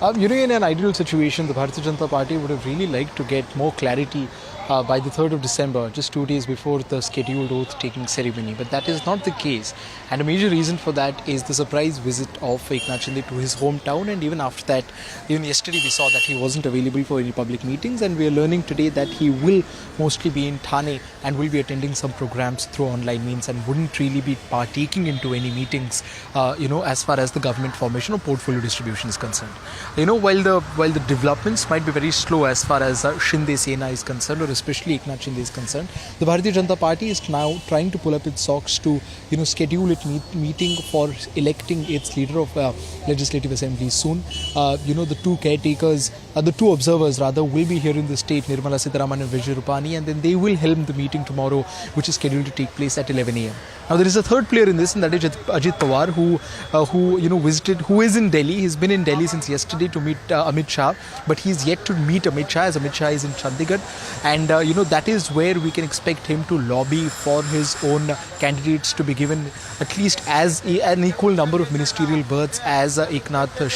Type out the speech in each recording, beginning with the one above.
In an ideal situation, the Bharatiya Janata Party would have really liked to get more clarity by the 3rd of December, just 2 days before the scheduled oath-taking ceremony. But that is not the case. And a major reason for that is the surprise visit of Eknath Shinde to his hometown. And even after that, even yesterday we saw that he wasn't available for any public meetings. And we are learning today that he will mostly be in Thane and will be attending some programs through online means and wouldn't really be partaking into any meetings, as far as the government formation or portfolio distribution is concerned. While the developments might be very slow as far as Shinde Sena is concerned, or especially Eknath Shinde is concerned, the Bharatiya Janata Party is now trying to pull up its socks to, schedule its meeting for electing its leader of Legislative Assembly soon. The two caretakers, the two observers rather, will be here in the state, Nirmala Sitharaman and Vijay Rupani, and then they will helm the meeting tomorrow, which is scheduled to take place at 11 a.m. Now there is a third player in this, and that is Ajit Pawar, who is in Delhi. He's been in Delhi since yesterday to meet Amit Shah, but he's yet to meet Amit Shah, as Amit Shah is in Chandigarh, and that is where we can expect him to lobby for his own candidates to be given at least as an equal number of ministerial berths as Eknath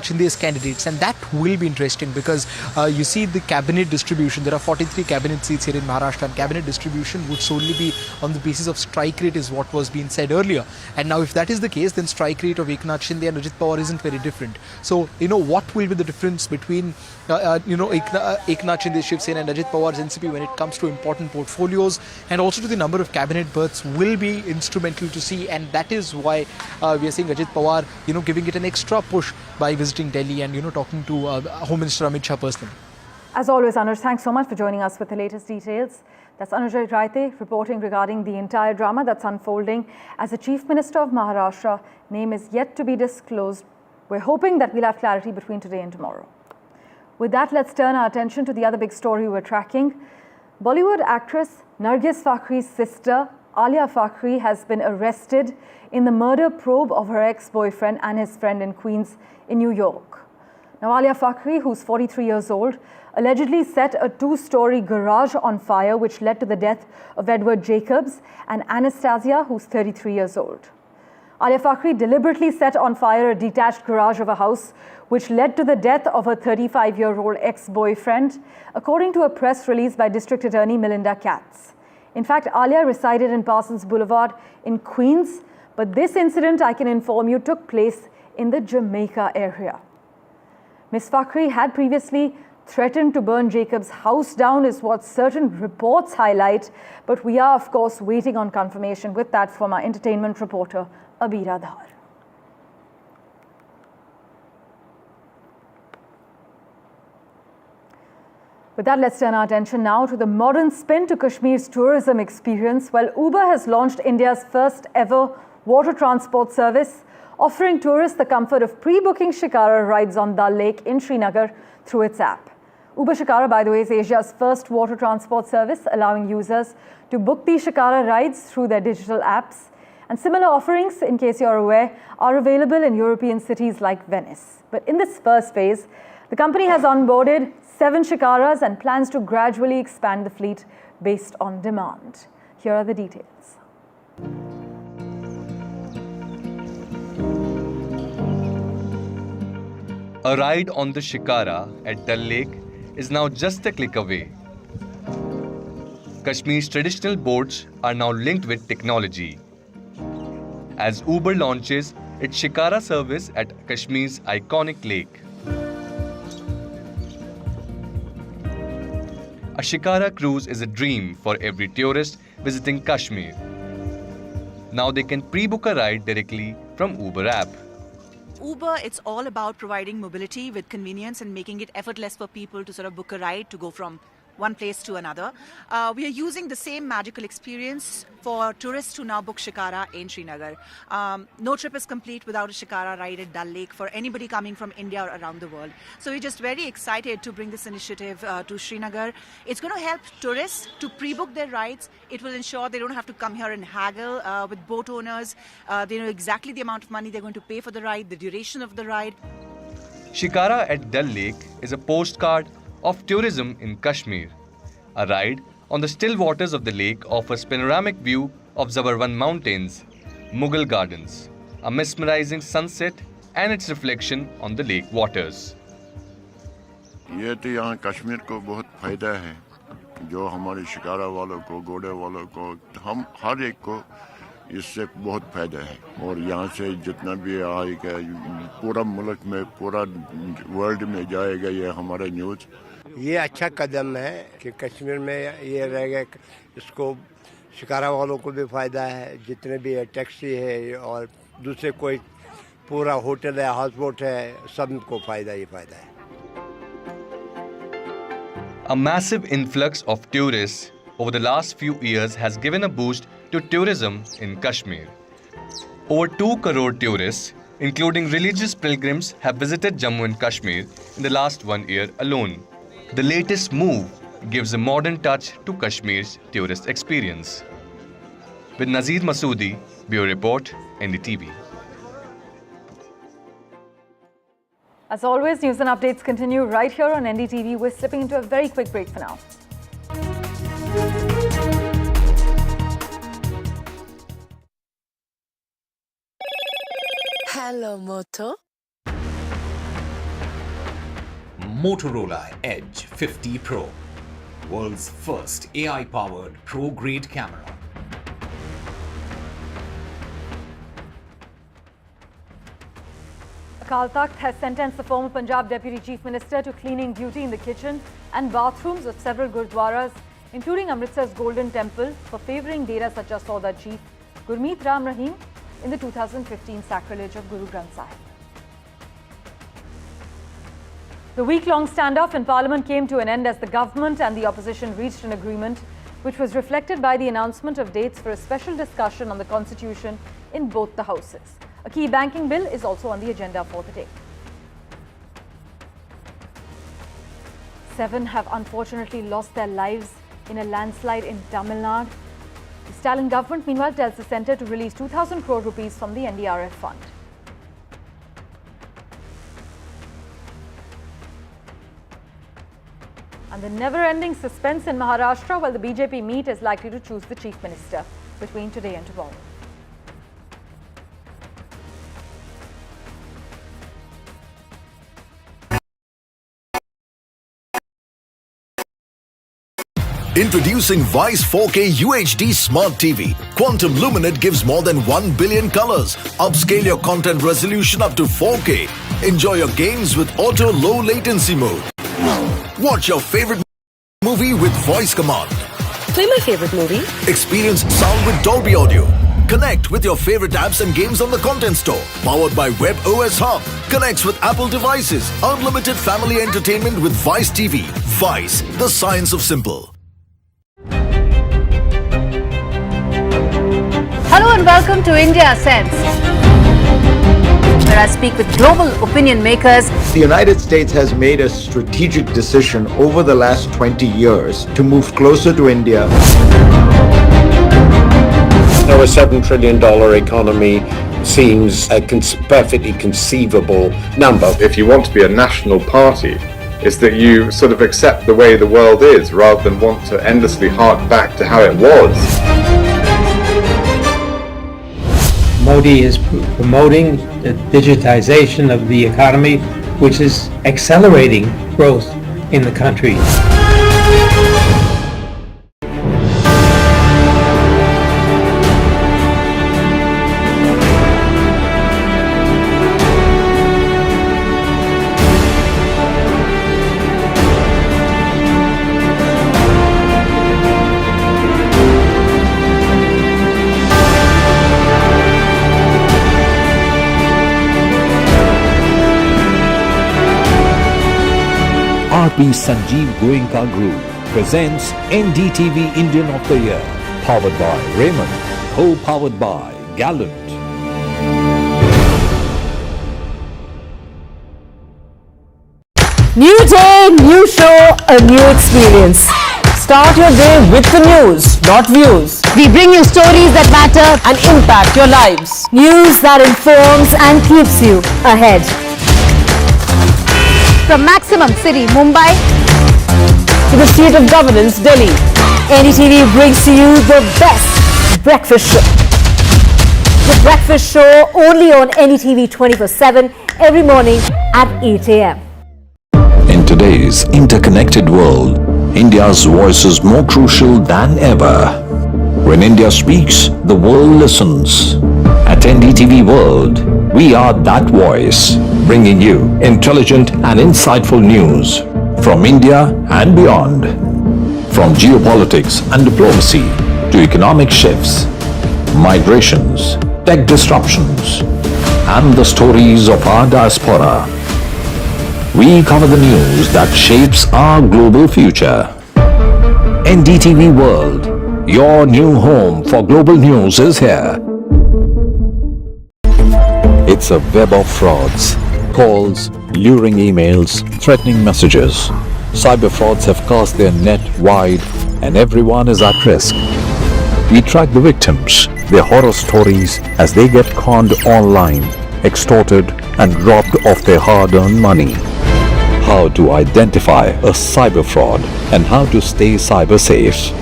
Shinde's candidates, and that will be interesting because you see the cabinet distribution. There are 43 cabinet seats here in Maharashtra, and cabinet distribution would solely be on the basis of strike rate, is what was being said earlier. And now if that is the case, then strike rate of Eknath Shinde and Ajit Pawar isn't very different. So what will be the difference between Eknath Shinde Shiv Sena and Ajit Pawar's NCP when it comes to important portfolios and also to the number of cabinet berths will be instrumental to see, and that is why we are seeing Ajit Pawar giving it an extra push by visiting Delhi and talking to Home Minister Amit Shah personally. As always, Anuj, thanks so much for joining us with the latest details. That's Anuj Raite reporting regarding the entire drama that's unfolding as the Chief Minister of Maharashtra name is yet to be disclosed. We're hoping that we'll have clarity between today and tomorrow. With that, let's turn our attention to the other big story we're tracking. Bollywood actress Nargis Fakhri's sister, Alia Fakhri, has been arrested in the murder probe of her ex-boyfriend and his friend in Queens in New York. Now, Alia Fakhri, who's 43 years old, allegedly set a 2-story garage on fire, which led to the death of Edward Jacobs and Anastasia, who's 33 years old. Alia Fakhri deliberately set on fire a detached garage of a house, which led to the death of her 35-year-old ex-boyfriend, according to a press release by District Attorney Melinda Katz. In fact, Alia resided in Parsons Boulevard in Queens, but this incident, I can inform you, took place in the Jamaica area. Ms. Fakhri had previously threatened to burn Jacob's house down, is what certain reports highlight, but we are, of course, waiting on confirmation with that from our entertainment reporter, Abira Dhar. With that, let's turn our attention now to the modern spin to Kashmir's tourism experience. Well, Uber has launched India's first ever water transport service, offering tourists the comfort of pre-booking Shikara rides on Dal Lake in Srinagar through its app. Uber Shikara, by the way, is Asia's first water transport service, allowing users to book the Shikara rides through their digital apps. And similar offerings, in case you're aware, are available in European cities like Venice. But in this first phase, the company has onboarded 7 Shikaras and plans to gradually expand the fleet based on demand. Here are the details. A ride on the Shikara at Dal Lake is now just a click away. Kashmir's traditional boats are now linked with technology, as Uber launches its Shikara service at Kashmir's iconic lake. A Shikara cruise is a dream for every tourist visiting Kashmir. Now they can pre-book a ride directly from Uber app. Uber, it's all about providing mobility with convenience and making it effortless for people to sort of book a ride to go from one place to another. We are using the same magical experience for tourists who now book Shikara in Srinagar. No trip is complete without a Shikara ride at Dal Lake for anybody coming from India or around the world. So we're just very excited to bring this initiative to Srinagar. It's going to help tourists to pre-book their rides. It will ensure they don't have to come here and haggle with boat owners. They know exactly the amount of money they're going to pay for the ride, the duration of the ride. Shikara at Dal Lake is a postcard of tourism in Kashmir. A ride on the still waters of the lake offers panoramic view of Zabarwan Mountains, Mughal Gardens, a mesmerizing sunset and its reflection on the lake waters. ये तो यहाँ कश्मीर को बहुत फायदा है, जो हमारे शिकारा वालों को, घोड़े वालों को, हम हर एक को इससे बहुत फायदा है। और यहाँ से जितना भी आएगा पूरा मुल्क में, पूरा वर्ल्ड में जाएगा ये हमारा न्यूज़। ये अच्छा कदम है कि कश्मीर में ये रहेगा, इसको शिकारा वालों को भी फायदा है, जितने भी है टैक्सी है और दूसरे कोई पूरा होटल है, हाउस बोट है, सबको फायदा ही फायदा है। A massive influx of tourists over the last few years has given a boost to tourism in Kashmir. Over 2 crore tourists, including religious pilgrims, have visited Jammu and Kashmir in the last 1 year alone. The latest move gives a modern touch to Kashmir's tourist experience. With Nazir Masoodi, Bureau Report, NDTV. As always, news and updates continue right here on NDTV. We're slipping into a very quick break for now. Hello, Moto. Motorola Edge 50 Pro, world's first AI-powered pro-grade camera. Akal Takht has sentenced the former Punjab Deputy Chief Minister to cleaning duty in the kitchen and bathrooms of several gurdwaras, including Amritsar's Golden Temple, for favouring Dera Sacha Sauda Chief Gurmeet Ram Rahim in the 2015 sacrilege of Guru Granth Sahib. The week-long standoff in Parliament came to an end as the government and the opposition reached an agreement, which was reflected by the announcement of dates for a special discussion on the constitution in both the houses. A key banking bill is also on the agenda for the day. 7 have unfortunately lost their lives in a landslide in Tamil Nadu. The Stalin government meanwhile tells the centre to release 2,000 crore rupees from the NDRF fund. And the never-ending suspense in Maharashtra while the BJP meet is likely to choose the Chief Minister between today and tomorrow. Introducing Vice 4K UHD Smart TV. Quantum Luminate gives more than 1 billion colors. Upscale your content resolution up to 4K. Enjoy your games with auto low latency mode. Watch your favorite movie with voice command. Play my favorite movie. Experience sound with Dolby Audio. Connect with your favorite apps and games on the Content Store. Powered by Web OS Hub. Connects with Apple devices. Unlimited family entertainment with Vice TV. Vice, the science of simple. Hello and welcome to India Sense, where I speak with global opinion makers. The United States has made a strategic decision over the last 20 years to move closer to India. Now, a $7 trillion economy seems a perfectly conceivable number. If you want to be a national party, it's that you sort of accept the way the world is rather than want to endlessly hark back to how it was. Modi is promoting the digitization of the economy, which is accelerating growth in the country. RP Sanjeev Goenka Group presents NDTV Indian of the Year, powered by Raymond, co-powered by Gallant. New day, new show, a new experience. Start your day with the news, not views. We bring you stories that matter and impact your lives. News that informs and keeps you ahead. From Maximum City, Mumbai, to the State of Governance, Delhi, NDTV brings to you the best breakfast show. The Breakfast Show only on NDTV 24/7 every morning at 8 a.m. In today's interconnected world, India's voice is more crucial than ever. When India speaks, the world listens. At NDTV World, we are that voice, bringing you intelligent and insightful news from India and beyond. From geopolitics and diplomacy to economic shifts, migrations, tech disruptions, and the stories of our diaspora. We cover the news that shapes our global future. NDTV World, your new home for global news, is here. It's a web of frauds, calls, luring emails, threatening messages. Cyber frauds have cast their net wide and everyone is at risk. We track the victims, their horror stories as they get conned online, extorted and robbed of their hard-earned money. How to identify a cyber fraud and how to stay cyber safe.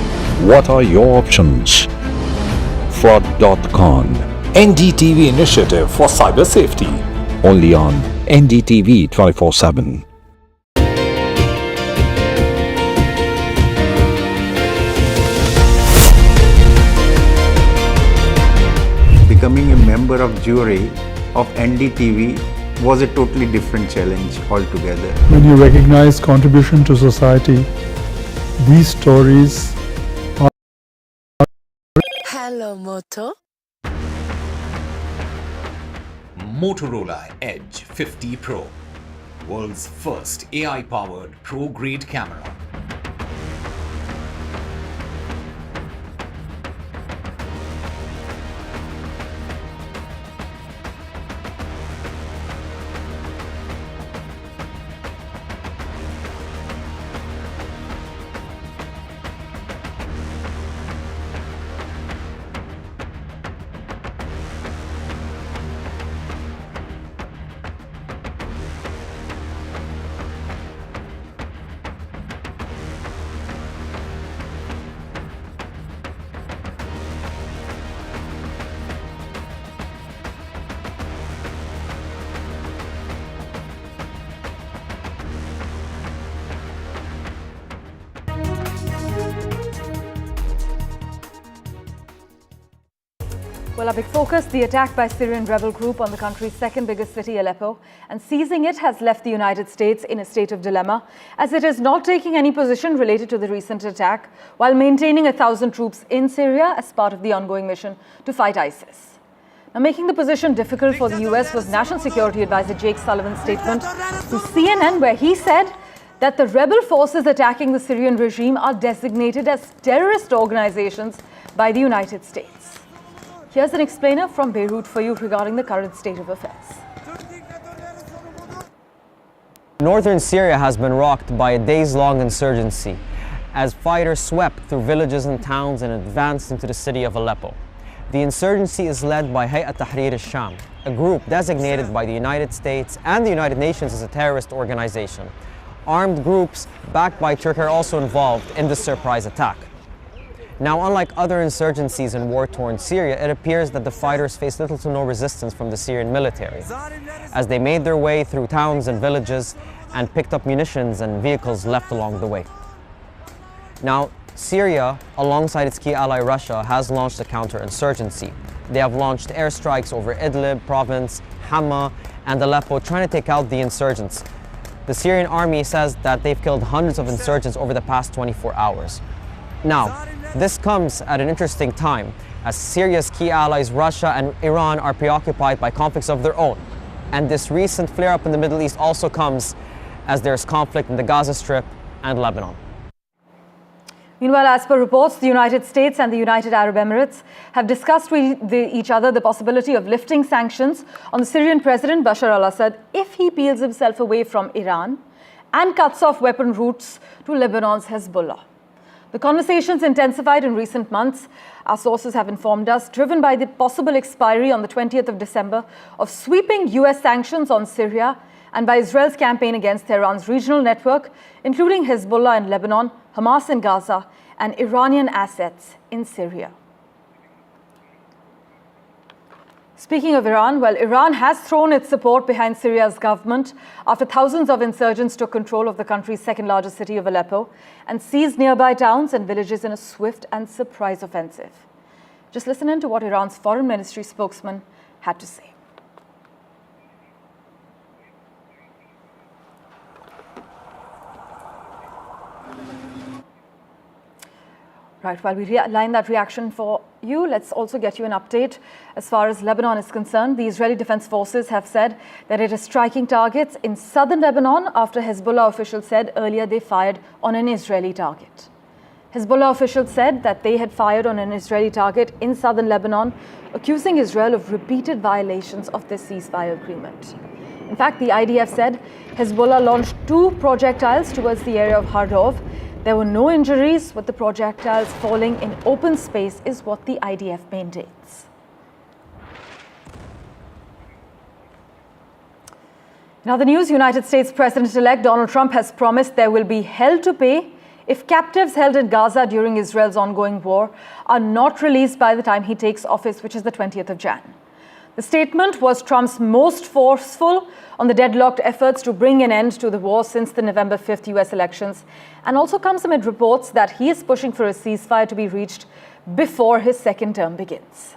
What are your options? Fraud.con, NDTV initiative for cyber safety. Only on NDTV 24/7. Becoming a member of jury of NDTV was a totally different challenge altogether. When you recognize contribution to society, these stories are... Hello, Moto. Motorola Edge 50 Pro, world's first AI-powered pro-grade camera. Well, our big focus, the attack by Syrian rebel group on the country's second biggest city, Aleppo, and seizing it has left the United States in a state of dilemma, as it is not taking any position related to the recent attack, while maintaining 1,000 troops in Syria as part of the ongoing mission to fight ISIS. Now, making the position difficult for the US was National Security Advisor Jake Sullivan's statement to CNN, where he said that the rebel forces attacking the Syrian regime are designated as terrorist organizations by the United States. Here's an explainer from Beirut for you regarding the current state of affairs. Northern Syria has been rocked by a days-long insurgency as fighters swept through villages and towns and advanced into the city of Aleppo. The insurgency is led by Hayat Tahrir al-Sham, a group designated by the United States and the United Nations as a terrorist organization. Armed groups backed by Turkey are also involved in this surprise attack. Now, unlike other insurgencies in war-torn Syria, it appears that the fighters faced little to no resistance from the Syrian military, as they made their way through towns and villages and picked up munitions and vehicles left along the way. Now, Syria, alongside its key ally Russia, has launched a counter-insurgency. They have launched airstrikes over Idlib province, Hama, and Aleppo, trying to take out the insurgents. The Syrian army says that they've killed hundreds of insurgents over the past 24 hours. Now, this comes at an interesting time, as Syria's key allies Russia and Iran are preoccupied by conflicts of their own. And this recent flare-up in the Middle East also comes as there's conflict in the Gaza Strip and Lebanon. Meanwhile, as per reports, the United States and the United Arab Emirates have discussed with each other the possibility of lifting sanctions on the Syrian President Bashar al-Assad if he peels himself away from Iran and cuts off weapon routes to Lebanon's Hezbollah. The conversations intensified in recent months, our sources have informed us, driven by the possible expiry on the 20th of December of sweeping US sanctions on Syria and by Israel's campaign against Tehran's regional network, including Hezbollah in Lebanon, Hamas in Gaza, and Iranian assets in Syria. Speaking of Iran, well, Iran has thrown its support behind Syria's government after thousands of insurgents took control of the country's second largest city of Aleppo and seized nearby towns and villages in a swift and surprise offensive. Just listen in to what Iran's foreign ministry spokesman had to say. Right, while we realign that reaction for you, let's also get you an update as far as Lebanon is concerned. The Israeli Defense Forces have said that it is striking targets in southern Lebanon after Hezbollah officials said earlier they fired on an Israeli target. Hezbollah officials said that they had fired on an Israeli target in southern Lebanon, accusing Israel of repeated violations of the ceasefire agreement. In fact, the IDF said Hezbollah launched 2 projectiles towards the area of Hardov. There were no injuries, with the projectiles falling in open space, is what the IDF maintains. In other news, United States President-elect Donald Trump has promised there will be hell to pay if captives held in Gaza during Israel's ongoing war are not released by the time he takes office, which is the 20th of Jan. The statement was Trump's most forceful on the deadlocked efforts to bring an end to the war since the November 5th US elections, and also comes amid reports that he is pushing for a ceasefire to be reached before his second term begins.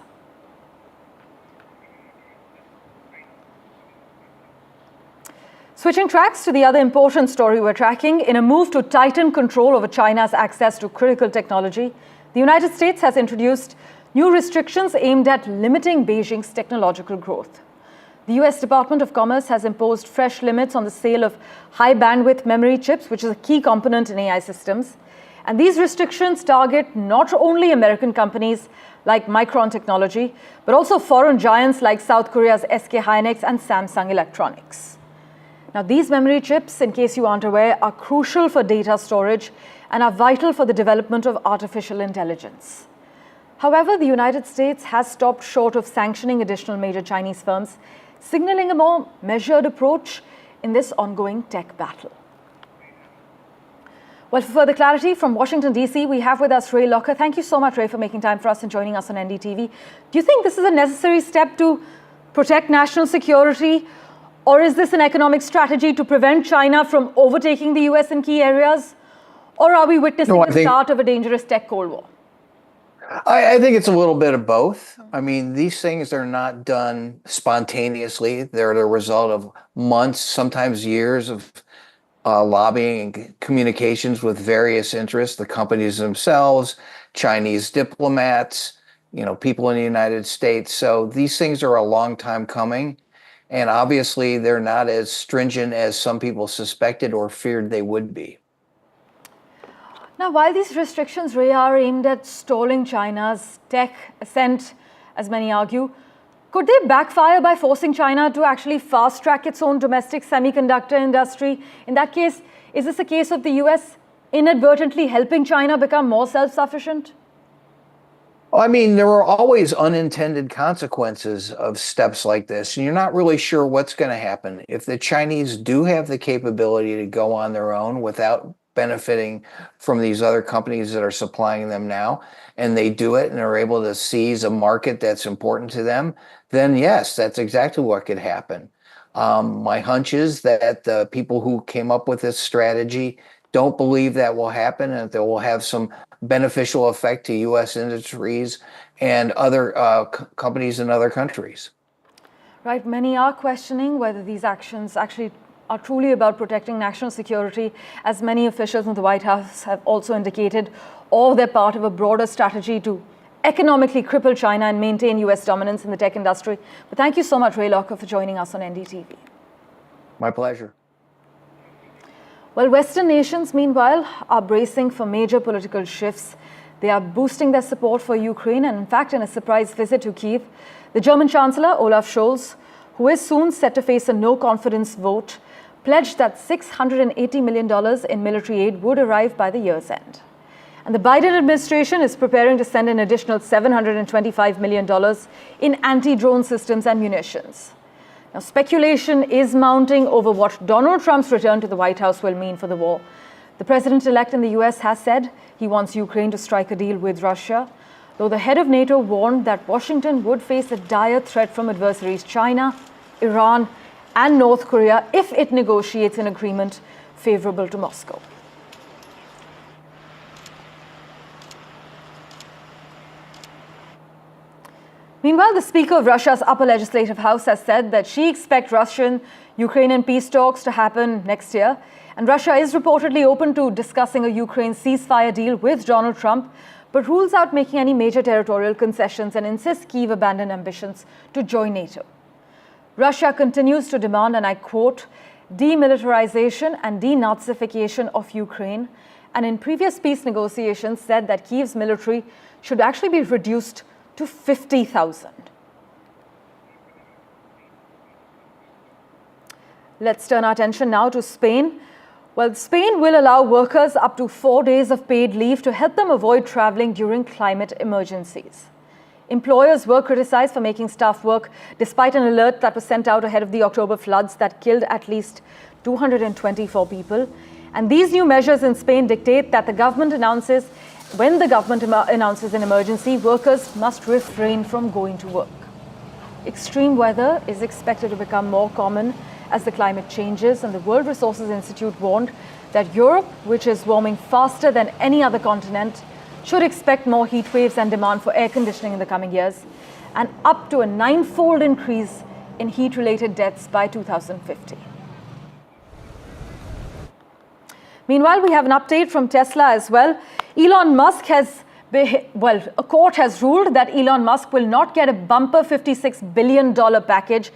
Switching tracks to the other important story we're tracking, in a move to tighten control over China's access to critical technology, the United States has introduced new restrictions aimed at limiting Beijing's technological growth. The US Department of Commerce has imposed fresh limits on the sale of high-bandwidth memory chips, which is a key component in AI systems. And these restrictions target not only American companies like Micron Technology, but also foreign giants like South Korea's SK Hynix and Samsung Electronics. Now, these memory chips, in case you aren't aware, are crucial for data storage and are vital for the development of artificial intelligence. However, the United States has stopped short of sanctioning additional major Chinese firms, signaling a more measured approach in this ongoing tech battle. Well, for further clarity from Washington, D.C., we have with us Ray Locker. Thank you so much, Ray, for making time for us and joining us on NDTV. Do you think this is a necessary step to protect national security, or is this an economic strategy to prevent China from overtaking the U.S. in key areas? Or are we witnessing the start of a dangerous tech Cold War? I think it's a little bit of both. I mean, these things are not done spontaneously. They're the result of months, sometimes years of lobbying and communications with various interests, the companies themselves, Chinese diplomats, people in the United States. So these things are a long time coming. And obviously, they're not as stringent as some people suspected or feared they would be. Now, while these restrictions, Ray, are aimed at stalling China's tech ascent, as many argue, could they backfire by forcing China to actually fast-track its own domestic semiconductor industry? In that case, is this a case of the US inadvertently helping China become more self-sufficient? I mean, there are always unintended consequences of steps like this, and you're not really sure what's going to happen. If the Chinese do have the capability to go on their own without benefiting from these other companies that are supplying them now, and they do it and are able to seize a market that's important to them, then yes, that's exactly what could happen. My hunch is that the people who came up with this strategy don't believe that will happen, and that will have some beneficial effect to U.S. industries and other companies in other countries. Right. Many are questioning whether these actions actually are truly about protecting national security, as many officials in the White House have also indicated, or they're part of a broader strategy to economically cripple China and maintain U.S. dominance in the tech industry. But thank you so much, Ray Locker, for joining us on NDTV. My pleasure. Well, Western nations, meanwhile, are bracing for major political shifts. They are boosting their support for Ukraine, and in fact, in a surprise visit to Kyiv, the German Chancellor, Olaf Scholz, who is soon set to face a no-confidence vote, pledged that $680 million in military aid would arrive by the year's end. And the Biden administration is preparing to send an additional $725 million in anti-drone systems and munitions. Now, speculation is mounting over what Donald Trump's return to the White House will mean for the war. The president-elect in the US has said he wants Ukraine to strike a deal with Russia. though the head of NATO warned that Washington would face a dire threat from adversaries China, Iran, and North Korea if it negotiates an agreement favorable to Moscow. Meanwhile, the Speaker of Russia's upper legislative house has said that she expects Russian-Ukrainian peace talks to happen next year. And Russia is reportedly open to discussing a Ukraine ceasefire deal with Donald Trump, but rules out making any major territorial concessions and insists Kyiv abandon ambitions to join NATO. Russia continues to demand, and I quote, demilitarization and denazification of Ukraine, and in previous peace negotiations said that Kyiv's military should actually be reduced to 50,000. Let's turn our attention now to Spain. Well, Spain will allow workers up to 4 days of paid leave to help them avoid traveling during climate emergencies. Employers were criticized for making staff work despite an alert that was sent out ahead of the October floods that killed at least 224 people. And these new measures in Spain dictate that when the government announces an emergency, workers must refrain from going to work. Extreme weather is expected to become more common as the climate changes, and the World Resources Institute warned that Europe, which is warming faster than any other continent, should expect more heat waves and demand for air conditioning in the coming years, and up to a 9-fold increase in heat-related deaths by 2050. Meanwhile, we have an update from Tesla as well. Elon Musk a court has ruled that Elon Musk will not get a bumper $56 billion package.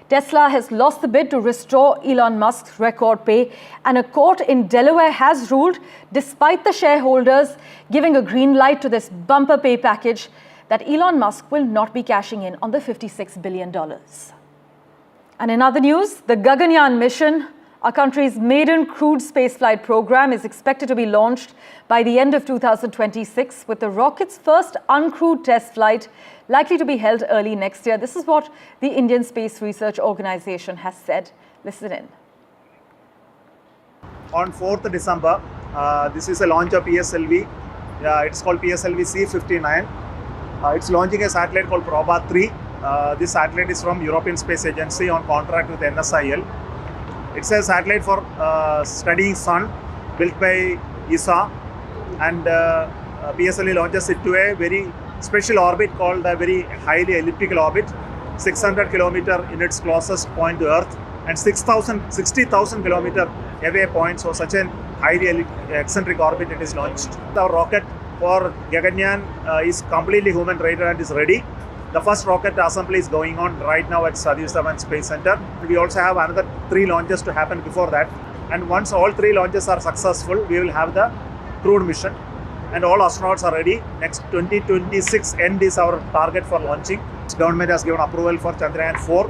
Tesla has lost the bid to restore Elon Musk's record pay, and a court in Delaware has ruled, despite the shareholders giving a green light to this bumper pay package, that Elon Musk will not be cashing in on the $56 billion. And in other news, the Gaganyaan mission, our country's maiden crewed spaceflight program, is expected to be launched by the end of 2026, with the rocket's first uncrewed test flight likely to be held early next year. This is what the Indian Space Research Organization has said. Listen in. On 4th December, this is a launch of PSLV. It's called PSLV C59. It's launching a satellite called Proba 3. This satellite is from European Space Agency on contract with NSIL. It's a satellite for studying sun, built by ESA, and PSLV launches it to a very special orbit called a very highly elliptical orbit, 600 km in its closest point to Earth, and 60,000 km away point. So such a highly eccentric orbit it is launched. Our rocket for Gaganyaan is completely human rated and is ready. The first rocket assembly is going on right now at Satish Dhawan Space Center. We also have another 3 launches to happen before that. And once all 3 launches are successful, we will have the crewed mission. And all astronauts are ready. Next 2026 end is our target for launching. The government has given approval for Chandrayaan 4.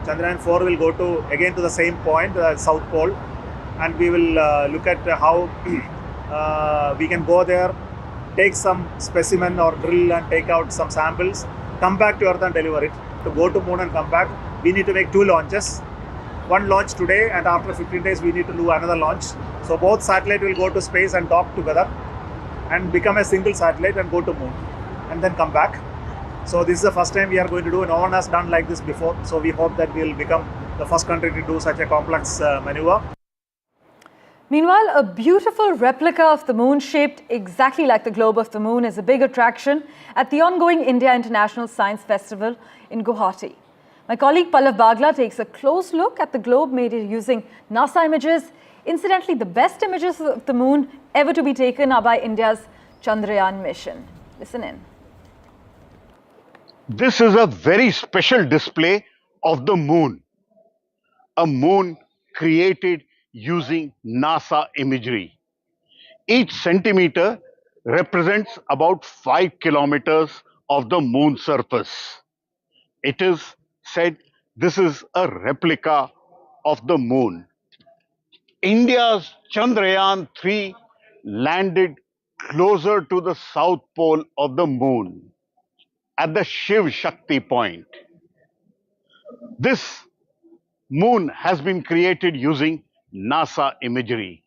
Chandrayaan 4 will go again to the same point, the South Pole. And we will look at how we can go there, take some specimen or drill and take out some samples, come back to Earth and deliver it. To go to Moon and come back, we need to make 2 launches. One launch today, and after 15 days we need to do another launch. So both satellites will go to space and dock together and become a single satellite and go to Moon and then come back. So this is the first time we are going to do. No one has done like this before. So we hope that we will become the first country to do such a complex maneuver. Meanwhile, a beautiful replica of the moon shaped exactly like the globe of the moon is a big attraction at the ongoing India International Science Festival in Guwahati. My colleague Pallav Bagla takes a close look at the globe made using NASA images. Incidentally, the best images of the moon ever to be taken are by India's Chandrayaan mission. Listen in. This is a very special display of the moon. A moon created using NASA imagery. Each centimeter represents about 5 kilometers of the moon surface. It is said this is a replica of the moon. India's Chandrayaan 3 landed closer to the south pole of the moon at the Shiv Shakti point. This moon has been created using NASA imagery,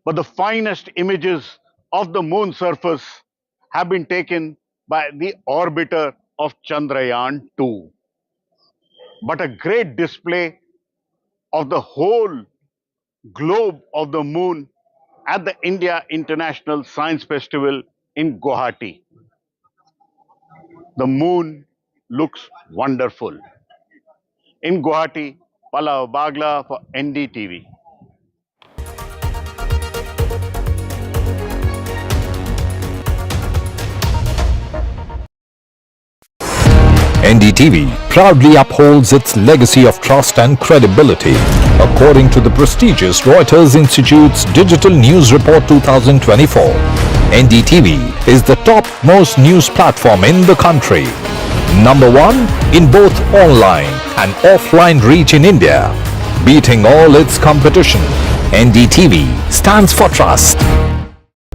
but the finest images of the moon surface have been taken by the orbiter of Chandrayaan-2, but a great display of the whole globe of the moon at the India International Science Festival in Guwahati. The moon looks wonderful. In Guwahati, Palav Bagla for NDTV. NDTV proudly upholds its legacy of trust and credibility. According to the prestigious Reuters Institute's Digital News Report 2024, NDTV is the top-most news platform in the country. Number one in both online and offline reach in India. Beating all its competition, NDTV stands for trust.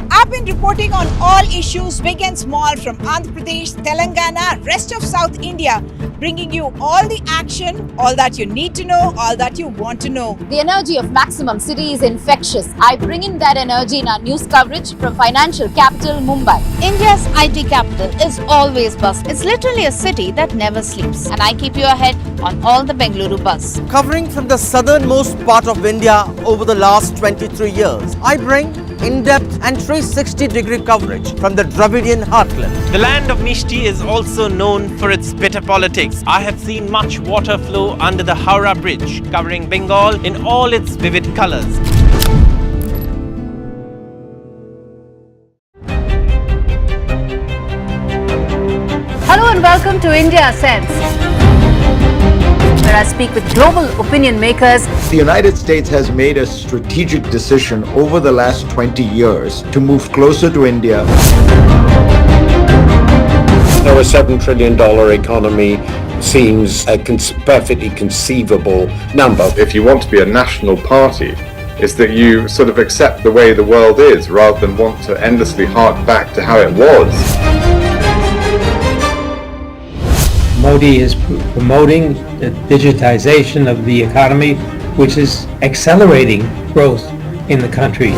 I've been reporting on all issues big and small from Andhra Pradesh, Telangana, rest of South India, bringing you all the action, all that you need to know, all that you want to know. The energy of Maximum City is infectious. I bring in that energy in our news coverage from financial capital Mumbai. India's IT capital is always buzz. It's literally a city that never sleeps. And I keep you ahead on all the Bengaluru buzz. Covering from the southernmost part of India over the last 23 years, I bring in-depth and 360-degree coverage from the Dravidian heartland. The land of Mishti is also known for its bitter politics. I have seen much water flow under the Howrah Bridge, covering Bengal in all its vivid colors. Hello and welcome to India Sense, where I speak with global opinion makers. The United States has made a strategic decision over the last 20 years to move closer to India. Now, a $7 trillion economy seems a perfectly conceivable number. If you want to be a national party, it's that you sort of accept the way the world is rather than want to endlessly hark back to how it was. Modi is promoting the digitization of the economy, which is accelerating growth in the country.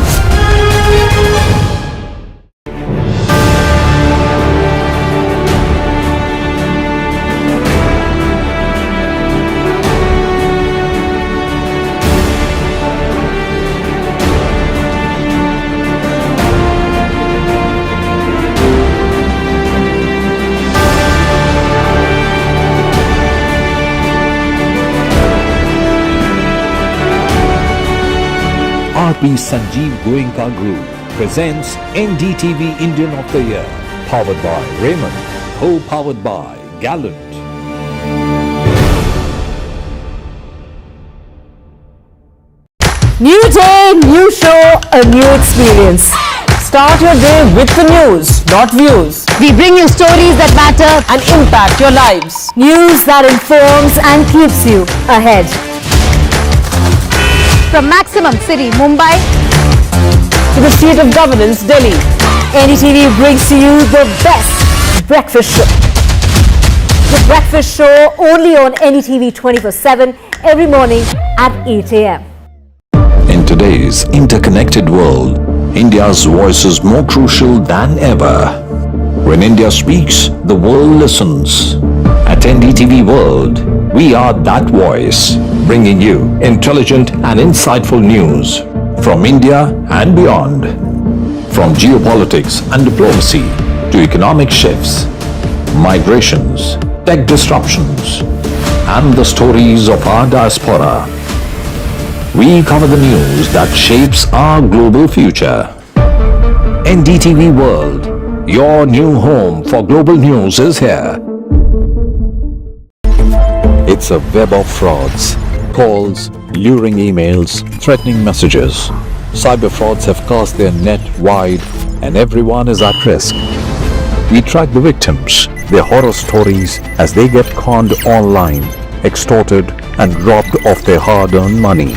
RP Sanjeev Goenka Group presents NDTV Indian of the Year, powered by Raymond, co-powered by Gallant. New day, new show, a new experience. Start your day with the news, not views. We bring you stories that matter and impact your lives. News that informs and keeps you ahead. From Maximum City, Mumbai, to the seat of governance, Delhi, NDTV brings to you the best breakfast show. The breakfast show only on NDTV 24/7 every morning at 8 a.m. In today's interconnected world, India's voice is more crucial than ever. When India speaks, the world listens. At NDTV World, we are that voice, bringing you intelligent and insightful news from India and beyond. From geopolitics and diplomacy to economic shifts, migrations, tech disruptions, and the stories of our diaspora. We cover the news that shapes our global future. NDTV World, your new home for global news, is here. It's a web of frauds, calls, luring emails, threatening messages. Cyber frauds have cast their net wide and everyone is at risk. We track the victims, their horror stories as they get conned online, extorted and robbed of their hard-earned money.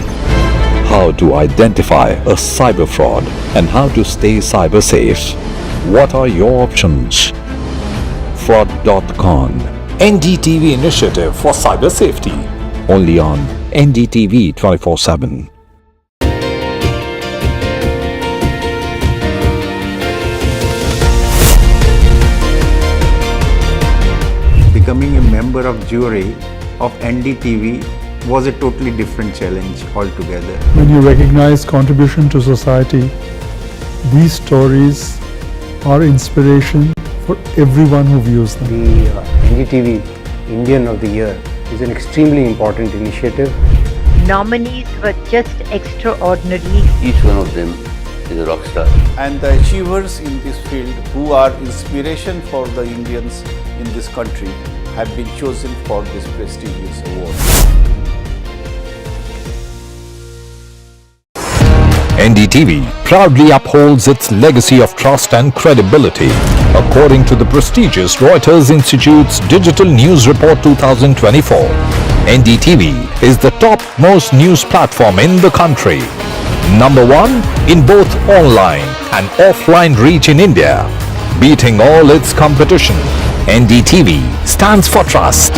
How to identify a cyber fraud and how to stay cyber safe. What are your options? Fraud.con, NDTV initiative for cyber safety. Only on NDTV 24/7. member of jury of NDTV was a totally different challenge altogether. When you recognize contribution to society, these stories are inspiration for everyone who views them. The NDTV Indian of the Year is an extremely important initiative. Nominees were just extraordinary. Each one of them is a rock star. And the achievers in this field who are inspiration for the Indians in this country have been chosen for this prestigious award. NDTV proudly upholds its legacy of trust and credibility. According to the prestigious Reuters Institute's Digital News Report 2024, NDTV is the top-most news platform in the country. Number one in both online and offline reach in India. Beating all its competition, NDTV stands for trust.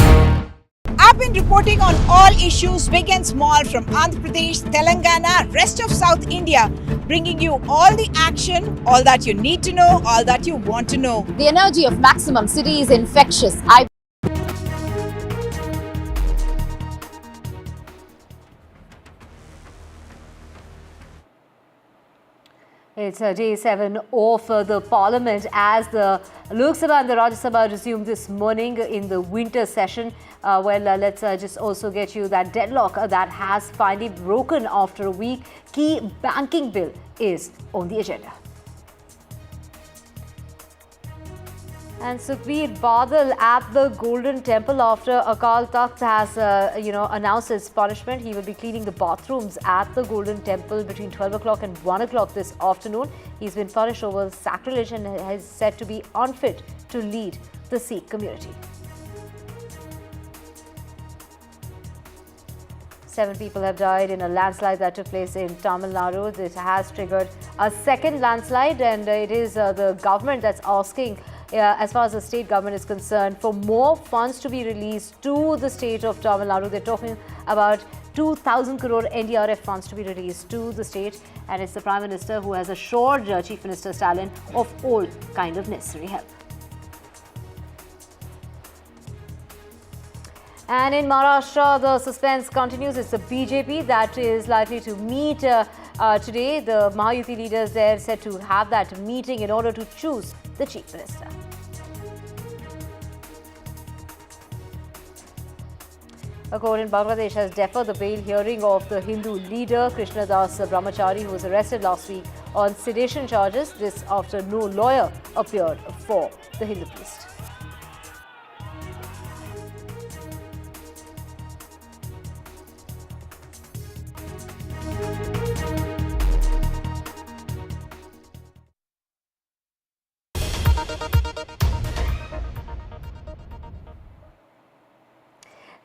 I've been reporting on all issues big and small from Andhra Pradesh, Telangana, rest of South India, bringing you all the action, all that you need to know, all that you want to know. The energy of Maximum City is infectious. It's day 7 of the Parliament as the Lok Sabha and the Rajya Sabha resumed this morning in the winter session. Let's just also get you that deadlock that has finally broken after a week. Key banking bill is on the agenda. And Sukhbir Badal at the Golden Temple after Akal Takht has, announced his punishment. He will be cleaning the bathrooms at the Golden Temple between 12 o'clock and 1 o'clock this afternoon. He's been punished over sacrilege and is said to be unfit to lead the Sikh community. 7 people have died in a landslide that took place in Tamil Nadu. This has triggered a second landslide, and it is the government that's asking, as far as the state government is concerned, for more funds to be released to the state of Tamil Nadu. They're talking about 2,000 crore NDRF funds to be released to the state, and it's the Prime Minister who has assured Chief Minister Stalin of all kind of necessary help. And in Maharashtra, the suspense continues. It's the BJP that is likely to meet today. The Maha leaders there said to have that meeting in order to choose the Chief Minister. A court in Bangladesh has deferred the bail hearing of the Hindu leader Krishna Das Brahmachari, who was arrested last week on sedition charges. This after no lawyer appeared for the Hindu priest.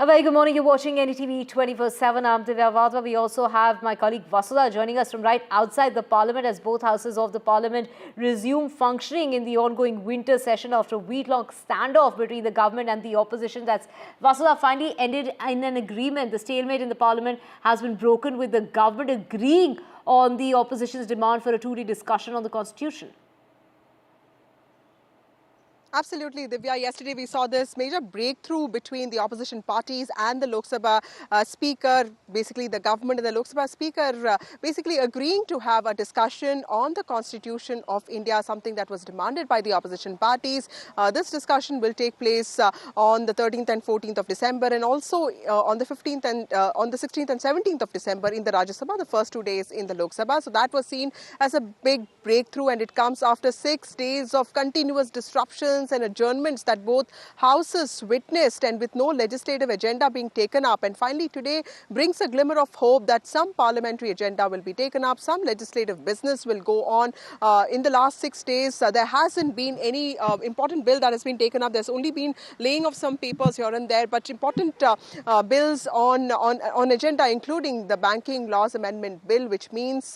A very good morning. You're watching NDTV 24/7. I'm Divya Vadva. We also have my colleague Vasudha joining us from right outside the Parliament as both houses of the Parliament resume functioning in the ongoing winter session after a week-long standoff between the government and the opposition. That's Vasudha finally ended in an agreement. The stalemate in the Parliament has been broken with the government agreeing on the opposition's demand for a two-day discussion on the Constitution. Absolutely, Divya. Yesterday we saw this major breakthrough between the opposition parties and the Lok Sabha Speaker, basically the government and the Lok Sabha Speaker, basically agreeing to have a discussion on the Constitution of India, something that was demanded by the opposition parties. This discussion will take place on the 13th and 14th of December and also on the 15th and on the 16th and 17th of December in the Rajya Sabha, the first 2 days in the Lok Sabha. So that was seen as a big breakthrough, and it comes after 6 days of continuous disruptions and adjournments that both houses witnessed, and with no legislative agenda being taken up. And finally today brings a glimmer of hope that some parliamentary agenda will be taken up, some legislative business will go on. In the last 6 days there hasn't been any important bill that has been taken up. There's only been laying of some papers here and there, but important bills on agenda, including the Banking Laws Amendment Bill, which means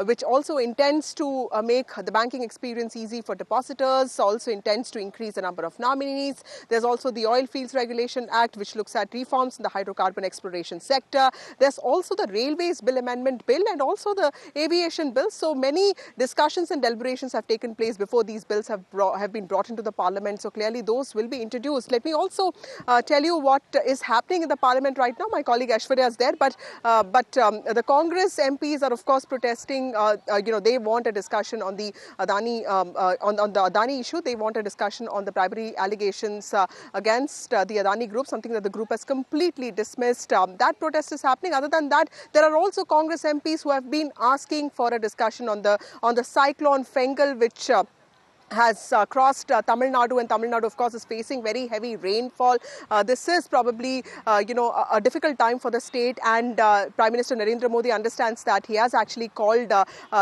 which also intends to make the banking experience easy for depositors, also intends to increase the number of nominees. There's also the Oil Fields Regulation Act, which looks at reforms in the hydrocarbon exploration sector. There's also the Railways Bill Amendment Bill and also the Aviation Bill. So many discussions and deliberations have taken place before these bills have been brought into the Parliament. So clearly those will be introduced. Let me also tell you what is happening in the Parliament right now. My colleague Aishwarya is there, but the Congress MPs are of course protesting. They want a discussion on the Adani on the Adani issue. They want a discussion on the bribery allegations against the Adani group, something that the group has completely dismissed. That protest is happening. Other than that, there are also Congress MPs who have been asking for a discussion on the Cyclone Fengal, which has crossed Tamil Nadu, and Tamil Nadu of course is facing very heavy rainfall. This is probably a difficult time for the state, and Prime Minister Narendra Modi understands that. He has actually called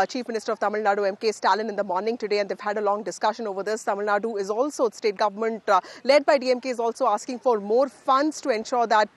Chief Minister of Tamil Nadu M.K. Stalin in the morning today, and they've had a long discussion over this. Tamil Nadu is also, state government led by DMK, is also asking for more funds to ensure that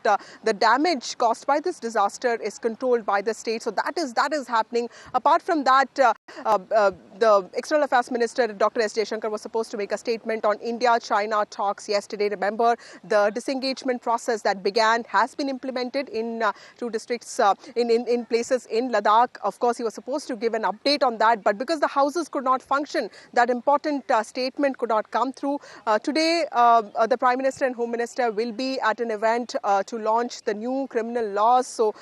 the damage caused by this disaster is controlled by the state. So that is happening. Apart from that, the External Affairs Minister Dr. S. Jaishankar was supposed to make a statement on India-China talks yesterday. Remember, the disengagement process that began has been implemented in 2 districts, in places in Ladakh. Of course, he was supposed to give an update on that, but because the houses could not function, that important statement could not come through. Today, the Prime Minister and Home Minister will be at an event to launch the new criminal laws. So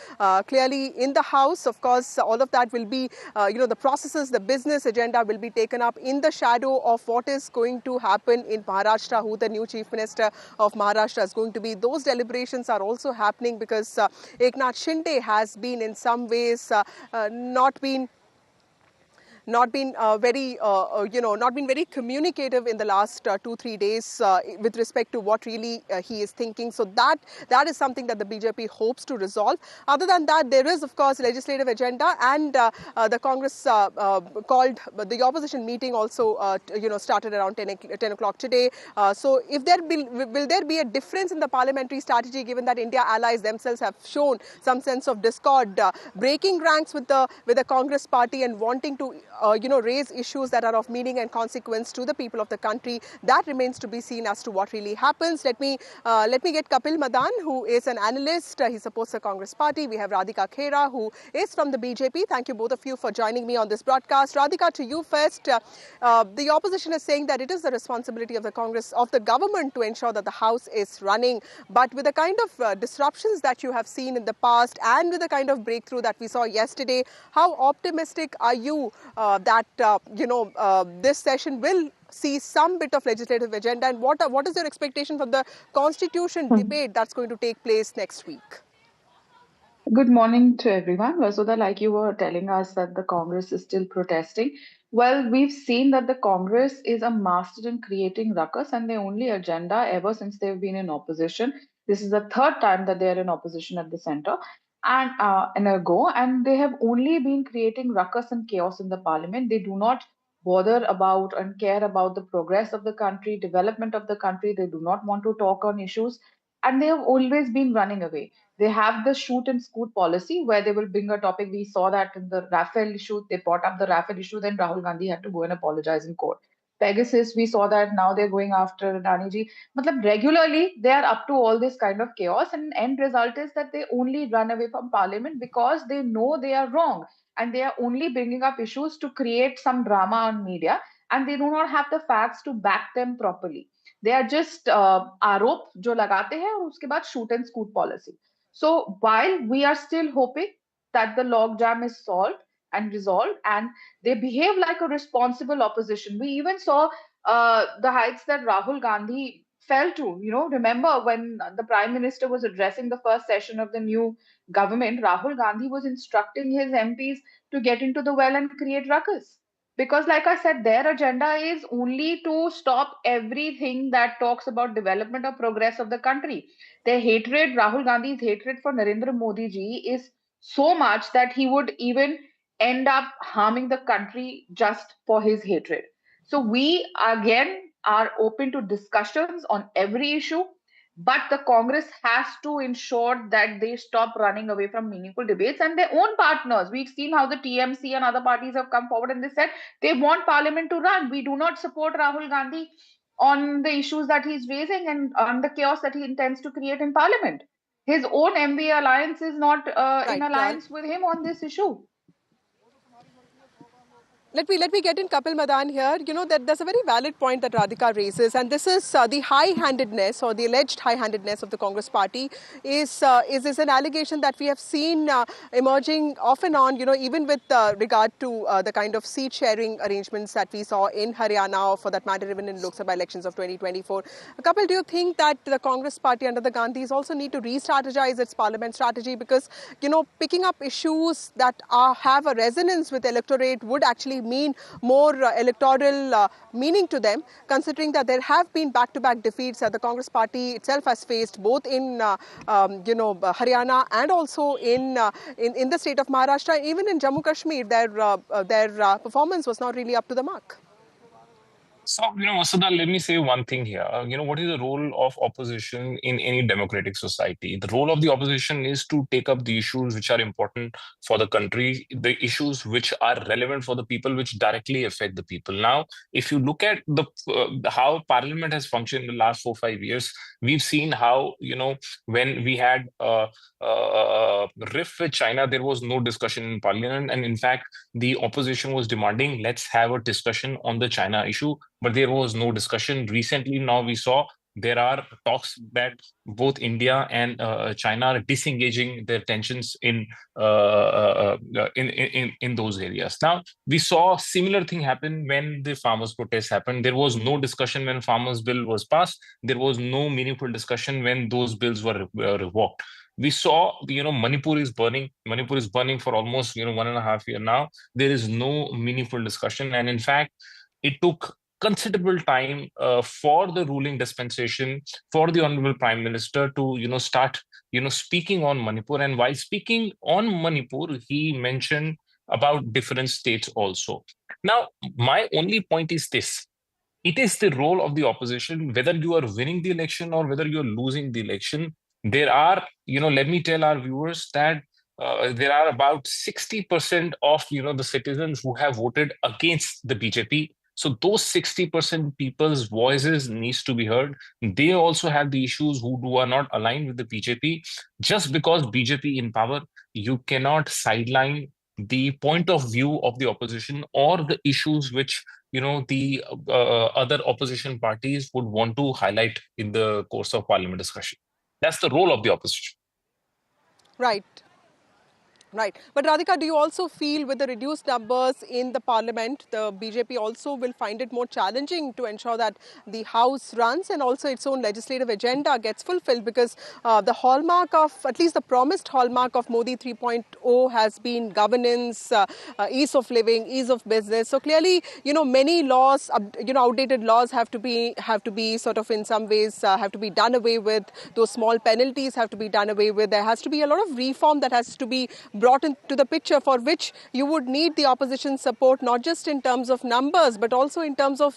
clearly in the House, of course, all of that will be, the processes, the business agenda will be taken up in the shadow of what is going to happen in Maharashtra, who the new Chief Minister of Maharashtra is going to be. Those deliberations are also happening because Eknath Shinde has been in some ways not been very communicative in the last 2-3 days with respect to what really he is thinking. So that is something that the BJP hopes to resolve. Other than that, there is of course legislative agenda, and the Congress called the opposition meeting also started around 10 o'clock today. So if will there be a difference in the parliamentary strategy, given that India allies themselves have shown some sense of discord, breaking ranks with the Congress party and wanting to raise issues that are of meaning and consequence to the people of the country? That remains to be seen as to what really happens. Let me get Kapil Madan, who is an analyst. He supports the Congress party. We have Radhika Khera, who is from the BJP. Thank you both of you for joining me on this broadcast. Radhika, to you first. The opposition is saying that it is the responsibility of the Congress, of the government, to ensure that the House is running. But with the kind of disruptions that you have seen in the past, and with the kind of breakthrough that we saw yesterday, how optimistic are you that this session will see some bit of legislative agenda, and what is your expectation from the constitution debate that's going to take place next week? Good morning to everyone. Vasudha, like you were telling us that the Congress is still protesting. Well, we've seen that the Congress is a master in creating ruckus, and their only agenda ever since they've been in opposition. This is the 3rd time that they're in opposition at the center and ago, and they have only been creating ruckus and chaos in the parliament. They do not bother about and care about the progress of the country, development of the country. They do not want to talk on issues, and they have always been running away. They have the shoot and scoot policy where they will bring a topic. We saw that in the Rafale issue. They brought up the Rafale issue, then Rahul Gandhi had to go and apologize in court. Pegasus, we saw that now they're going after Adani. Matlab, regularly, they are up to all this kind of chaos, and end result is that they only run away from parliament because they know they are wrong, and they are only bringing up issues to create some drama on media, and they do not have the facts to back them properly. They are just आरोप जो लगाते हैं और उसके बाद shoot and scoot policy. So while we are still hoping that the logjam is solved and resolved, and they behave like a responsible opposition. We even saw the heights that Rahul Gandhi fell to. Remember when the Prime Minister was addressing the first session of the new government, Rahul Gandhi was instructing his MPs to get into the well and create ruckus. Because like I said, their agenda is only to stop everything that talks about development or progress of the country. Their hatred, Rahul Gandhi's hatred for Narendra Modi ji, is so much that he would even end up harming the country just for his hatred. So we again are open to discussions on every issue, but the Congress has to ensure that they stop running away from meaningful debates and their own partners. We've seen how the TMC and other parties have come forward and they said they want parliament to run. We do not support Rahul Gandhi on the issues that he's raising and on the chaos that he intends to create in Parliament. His own MBA alliance is not in alliance with him on this issue. Let me get in Kapil Madan here. You know that there's a very valid point that Radhika raises, and this is the high-handedness or the alleged high-handedness of the Congress party is an allegation that we have seen emerging off and on. You know, even with regard to the kind of seat sharing arrangements that we saw in Haryana, or for that matter, even in Lok Sabha elections of 2024. Kapil, do you think that the Congress party under the Gandhis also need to re-strategize its parliament strategy, because picking up issues that have a resonance with electorate would actually mean more electoral meaning to them, considering that there have been back-to-back defeats that the Congress party itself has faced, both in Haryana and also in the state of Maharashtra. Even in Jammu Kashmir, their performance was not really up to the mark. So, Vasudha, let me say one thing here. What is the role of opposition in any democratic society? The role of the opposition is to take up the issues which are important for the country, the issues which are relevant for the people, which directly affect the people. Now, if you look at how Parliament has functioned in the last 4 or 5 years, we've seen how, when we had rift with China, there was no discussion in Parliament. And in fact, the opposition was demanding, let's have a discussion on the China issue. But there was no discussion. Recently, now we saw there are talks that both India and China are disengaging their tensions in those areas. Now, we saw similar thing happen when the farmers' protest happened. There was no discussion when farmers' bill was passed. There was no meaningful discussion when those bills were revoked. We saw, Manipur is burning. Manipur is burning for almost, 1.5 years now. There is no meaningful discussion. And in fact, it took considerable time for the ruling dispensation, for the Honorable Prime Minister to, start, speaking on Manipur. And while speaking on Manipur, he mentioned about different states also. Now, my only point is this. It is the role of the opposition, whether you are winning the election or whether you're losing the election. There are, let me tell our viewers that there are about 60% of, the citizens who have voted against the BJP. So those 60% people's voices needs to be heard. They also have the issues who are not aligned with the BJP. Just because BJP in power, you cannot sideline the point of view of the opposition or the issues which the other opposition parties would want to highlight in the course of parliament discussion. That's the role of the opposition. Right. Right. But Radhika, do you also feel with the reduced numbers in the parliament, the BJP also will find it more challenging to ensure that the House runs and also its own legislative agenda gets fulfilled? Because the hallmark of, at least the promised hallmark of Modi 3.0 has been governance, ease of living, ease of business. So clearly, many laws, outdated laws have to be sort of in some ways have to be done away with. Those small penalties have to be done away with. There has to be a lot of reform that has to be brought into the picture, for which you would need the opposition support, not just in terms of numbers, but also in terms of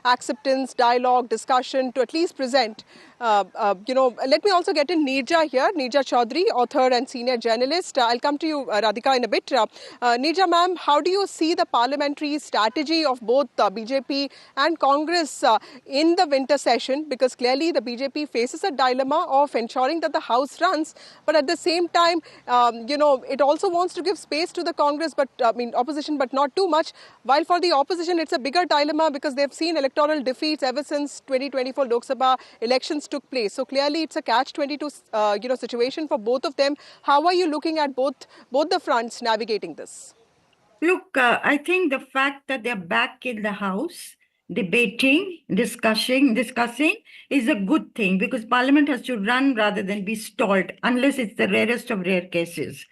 acceptance, dialogue, discussion, to at least present. Let me also get in Neerja here, Neerja Chaudhary, author and senior journalist. I'll come to you, Radhika, in a bit. Neerja, ma'am, how do you see the parliamentary strategy of both BJP and Congress in the winter session? Because clearly the BJP faces a dilemma of ensuring that the House runs, but at the same time, it also wants to give space to the Congress, but opposition, but not too much. While for the opposition, it's a bigger dilemma because they've seen electoral defeats ever since 2024 Lok Sabha elections took place. So clearly, it's a catch-22 situation for both of them. How are you looking at both the fronts navigating this? Look, I think the fact that they're back in the House, debating, discussing is a good thing, because Parliament has to run rather than be stalled, unless it's the rarest of rare cases.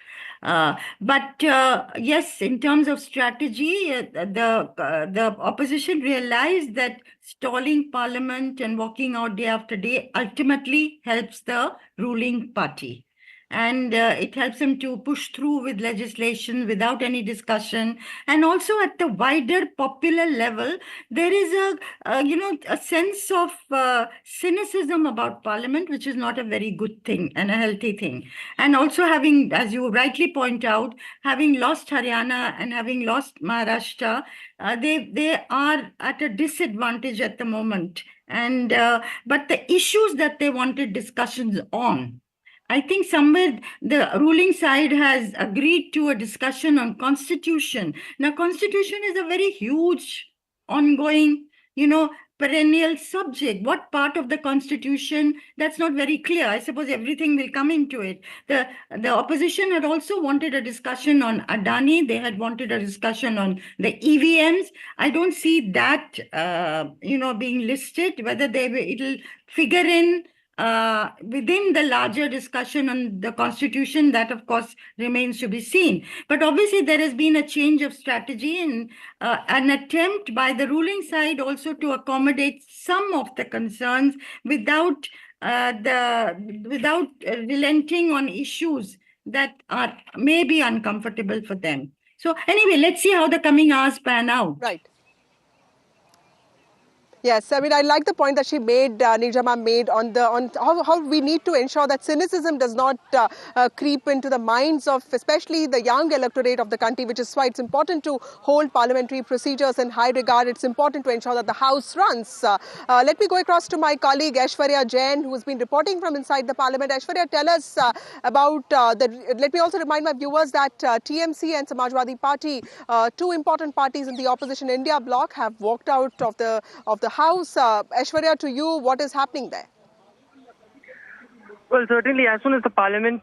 But yes, in terms of strategy, the opposition realized that stalling Parliament and walking out day after day ultimately helps the ruling party. And it helps them to push through with legislation without any discussion. And also at the wider popular level, there is a sense of cynicism about Parliament, which is not a very good thing and a healthy thing. And also having, as you rightly point out, having lost Haryana and having lost Maharashtra, they are at a disadvantage at the moment And but the issues that they wanted discussions on, I think somewhere the ruling side has agreed to a discussion on constitution. Now, constitution is a very huge, ongoing, perennial subject. What part of the constitution? That's not very clear. I suppose everything will come into it. The opposition had also wanted a discussion on Adani. They had wanted a discussion on the EVMs. I don't see that, being listed. Whether it'll figure in within the larger discussion on the constitution, that of course remains to be seen. But obviously there has been a change of strategy and an attempt by the ruling side also to accommodate some of the concerns without relenting on issues that are maybe uncomfortable for them. So anyway, let's see how the coming hours pan out. Right. Yes, I mean, I like the point that she made, Nijama made on how we need to ensure that cynicism does not creep into the minds of especially the young electorate of the country, which is why it's important to hold parliamentary procedures in high regard. It's important to ensure that the House runs. Let me go across to my colleague Aishwarya Jain, who has been reporting from inside the Parliament. Aishwarya, tell us about let me also remind my viewers that TMC and Samajwadi Party, two important parties in the opposition India bloc, have walked out of the House. Aishwarya, to you, what is happening there? Well, certainly, as soon as the Parliament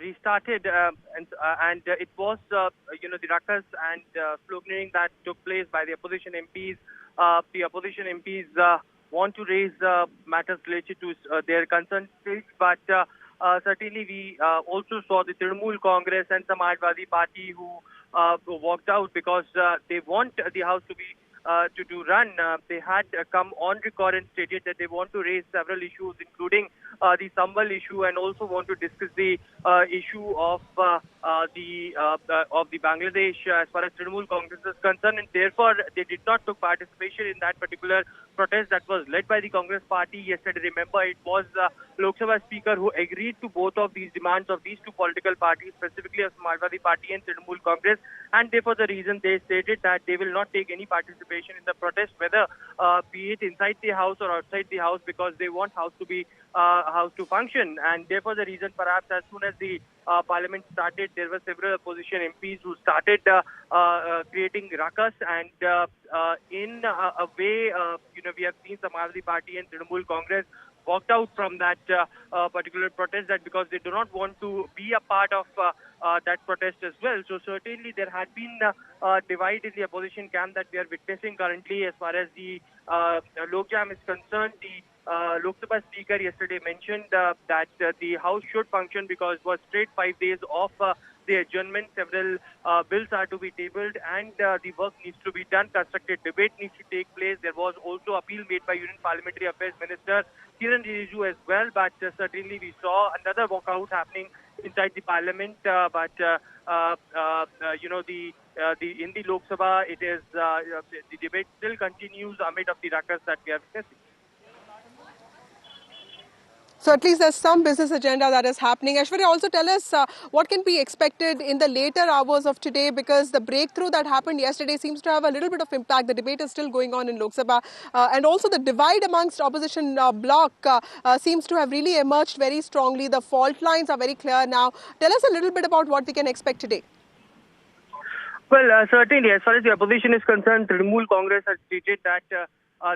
restarted, and it was, the ruckus and sloganeering that took place by the opposition MPs. The opposition MPs want to raise matters related to their concerned states, but certainly we also saw the Trinamool Congress and Samajwadi Party who walked out because they want the House to be to run. They had come on record and stated that they want to raise several issues, including the Sambhal issue, and also want to discuss the issue of the Bangladesh as far as Trinamool Congress is concerned, and therefore they did not take participation in that particular protest that was led by the Congress party yesterday. Remember, it was Lok Sabha Speaker who agreed to both of these demands of these two political parties, specifically of Samajwadi Party and Trinamool Congress, and therefore the reason they stated that they will not take any participation in the protest, whether be it inside the House or outside the House, because they want House to function. And therefore the reason, perhaps, as soon as the Parliament started, there were several opposition MPs who started creating ruckus, and in a way, we have seen Samajwadi Party and Trinamool Congress walked out from that particular protest, that because they do not want to be a part of that protest as well. So certainly there had been a divide in the opposition camp that we are witnessing currently as far as the Lok Jam is concerned. The Lok Sabha Speaker yesterday mentioned that the House should function because it was straight 5 days of the adjournment. Several bills are to be tabled, and the work needs to be done. Constructive debate needs to take place. There was also appeal made by Union Parliamentary Affairs Minister Kiran Rijiju as well, but certainly we saw another walkout happening inside the Parliament. But in the Lok Sabha, it is the debate still continues amid of the ruckus that we are witnessing. So at least there's some business agenda that is happening. Aishwarya, also tell us what can be expected in the later hours of today, because the breakthrough that happened yesterday seems to have a little bit of impact. The debate is still going on in Lok Sabha, and also the divide amongst opposition bloc seems to have really emerged very strongly. The fault lines are very clear now. Tell us a little bit about what we can expect today. Well, certainly, as far as the opposition is concerned, Trinamool Congress has stated that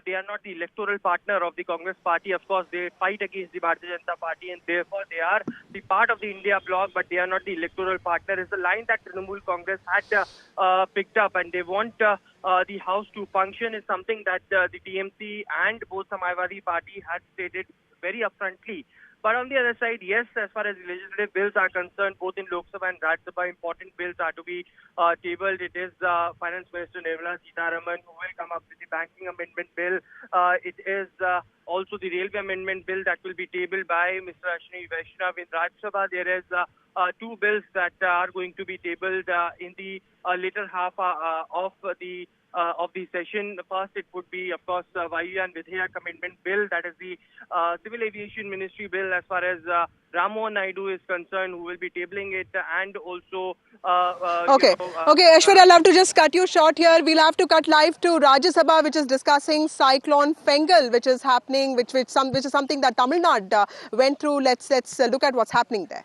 they are not the electoral partner of the Congress party. Of course, they fight against the Bharatiya Janata Party, and therefore they are the part of the India bloc, but they are not the electoral partner. Is the line that Trinamool Congress had picked up, and they want the House to function, is something that the TMC and both Samajwadi Party had stated very upfrontly. But on the other side, yes, as far as legislative bills are concerned, both in Lok Sabha and Rajya Sabha, important bills are to be tabled. It is Finance Minister Nirmala Sitharaman who will come up with the Banking Amendment Bill. It is also the Railway Amendment Bill that will be tabled by Mr. Ashwini Vaishnav. In Rajya Sabha, there is two bills that are going to be tabled in the later half of the the session. First, it would be, of course, Vayu and Vidheyak Amendment Bill, that is the Civil Aviation Ministry Bill, as far as Ramo Naidu is concerned, who will be tabling it, and also. Okay, Aishwarya, I'll have to just cut you short here. We'll have to cut live to Rajya Sabha, which is discussing Cyclone Fengal, which is happening, which is something that Tamil Nadu went through. Let's look at what's happening there.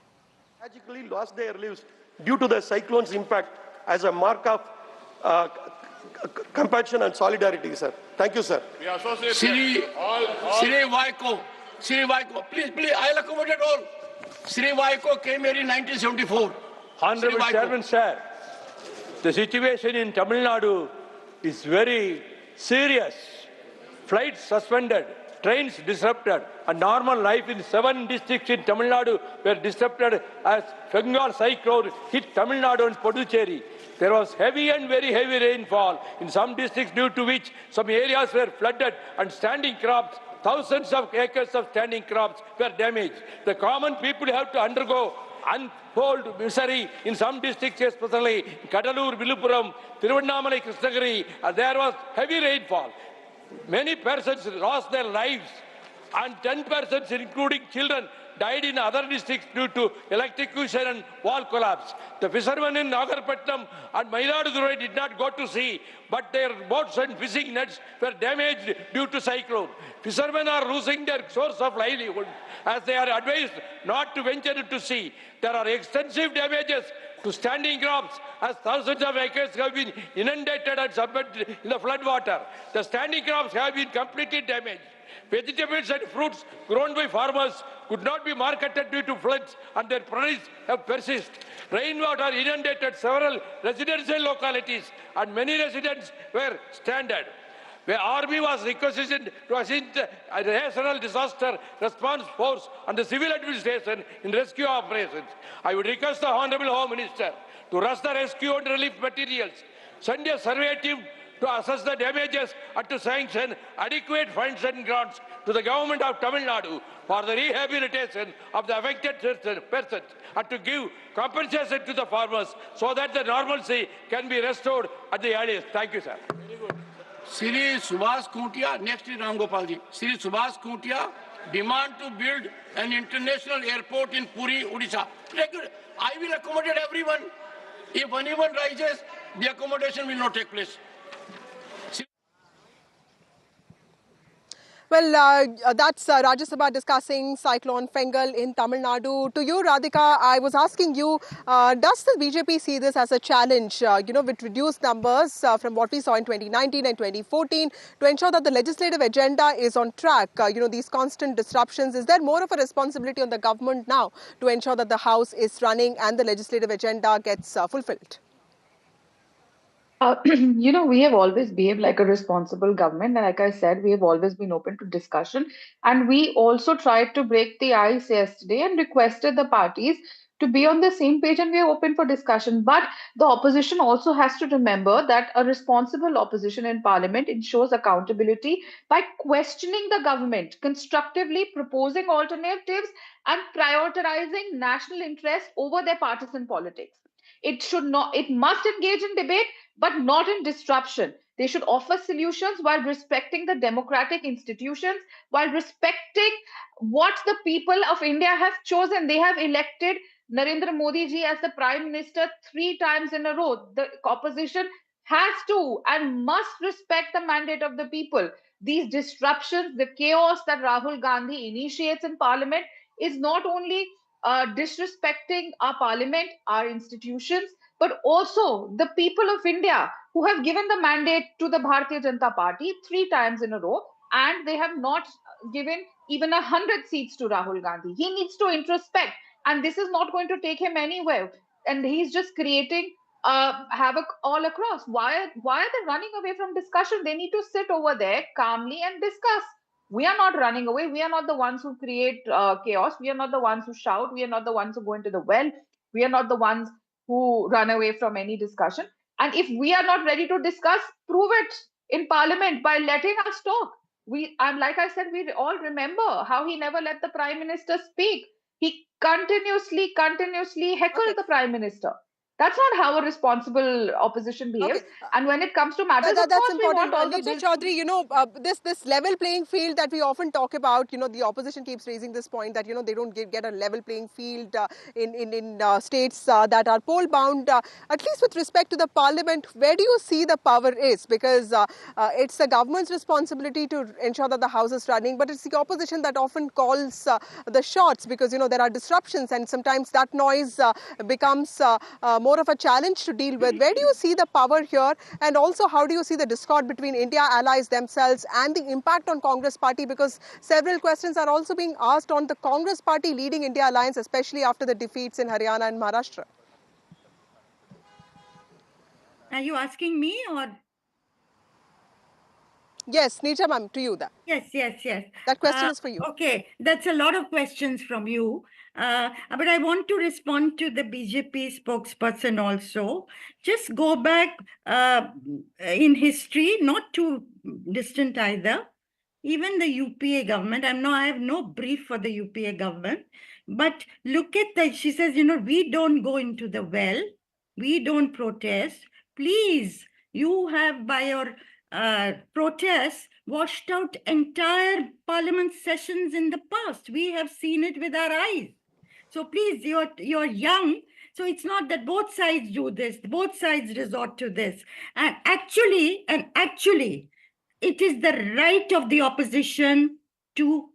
Tragically lost their lives due to the cyclone's impact as a mark of compassion and solidarity, sir. Thank you, sir. Sri Vaiko, please, I'll accommodate all. Sri Vaiko came here in 1974. Honorable Chairman, sir, the situation in Tamil Nadu is very serious. Flights suspended, trains disrupted, and normal life in 7 districts in Tamil Nadu were disrupted as Fengal cyclone hit Tamil Nadu and Puducherry. There was heavy and very heavy rainfall in some districts, due to which some areas were flooded and standing crops, thousands of acres of standing crops were damaged. The common people have to undergo untold misery in some districts, especially Kadalur, Viluppuram, Tiruvannamalai, Krishnagiri, and there was heavy rainfall. Many persons lost their lives, and 10 persons, including children, died in other districts due to electrocution and wall collapse. The fishermen in Nagarpatnam and Mayiladurai did not go to sea, but their boats and fishing nets were damaged due to cyclone. Fishermen are losing their source of livelihood as they are advised not to venture into sea. There are extensive damages to standing crops as thousands of acres have been inundated and submerged in the flood water. The standing crops have been completely damaged. Vegetables and fruits grown by farmers could not be marketed due to floods, and their prices have persisted. Rainwater inundated several residential localities, and many residents were stranded. The army was requested to assist a national disaster response force and the civil administration in rescue operations. I would request the Honorable Home Minister to rush the rescue and relief materials, send a survey team to assess the damages and to sanction adequate funds and grants to the government of Tamil Nadu for the rehabilitation of the affected persons, and to give compensation to the farmers so that the normalcy can be restored at the earliest. Thank you, sir. Sri Subhas Kuntia, next is Ram Gopalji. Sri Subhas Kuntia demand to build an international airport in Puri, Odisha. I will accommodate everyone. If anyone rises, the accommodation will not take place. Well, that's Rajya Sabha discussing Cyclone Fengal in Tamil Nadu. To you, Radhika, I was asking you, does the BJP see this as a challenge, with reduced numbers from what we saw in 2019 and 2014 to ensure that the legislative agenda is on track? These constant disruptions, is there more of a responsibility on the government now to ensure that the House is running and the legislative agenda gets fulfilled? We have always behaved like a responsible government. And like I said, we have always been open to discussion. And we also tried to break the ice yesterday and requested the parties to be on the same page, and we are open for discussion. But the opposition also has to remember that a responsible opposition in parliament ensures accountability by questioning the government, constructively proposing alternatives, and prioritizing national interest over their partisan politics. It must engage in debate, but not in disruption. They should offer solutions while respecting the democratic institutions, while respecting what the people of India have chosen. They have elected Narendra Modi ji as the Prime Minister 3 times in a row. The opposition has to and must respect the mandate of the people. These disruptions, the chaos that Rahul Gandhi initiates in Parliament is not only disrespecting our Parliament, our institutions, but also the people of India who have given the mandate to the Bharatiya Janata Party 3 times in a row, and they have not given even 100 seats to Rahul Gandhi. He needs to introspect, and this is not going to take him anywhere. And he's just creating havoc all across. Why are they running away from discussion? They need to sit over there calmly and discuss. We are not running away. We are not the ones who create chaos. We are not the ones who shout. We are not the ones who go into the well. We are not the ones who run away from any discussion. And if we are not ready to discuss, prove it in Parliament by letting us talk. Like I said, we all remember how he never let the Prime Minister speak. He continuously heckled the Prime Minister. That's not how a responsible opposition behaves. And when it comes to matters, of That's course, we important. want all the Neeta bills. Chaudhary, this level playing field that we often talk about, the opposition keeps raising this point that, they don't get a level playing field in states that are poll bound. At least with respect to the parliament, where do you see the power is? Because it's the government's responsibility to ensure that the house is running, but it's the opposition that often calls the shots because, there are disruptions and sometimes that noise becomes more of a challenge to deal with. Where do you see the power here? And also, how do you see the discord between India allies themselves and the impact on Congress party? Because several questions are also being asked on the Congress party leading India alliance, especially after the defeats in Haryana and Maharashtra. Are you asking me or? Yes, Neeta ma'am, to you that. Yes. That question is for you. Okay, that's a lot of questions from you. But I want to respond to the BJP spokesperson also. Just go back in history, not too distant either. Even the UPA government, I have no brief for the UPA government, but look at she says, we don't go into the well, we don't protest. Please, you have by your protests washed out entire parliament sessions in the past. We have seen it with our eyes. So please, you're young. So it's not that both sides do this, both sides resort to this. And actually, it is the right of the opposition to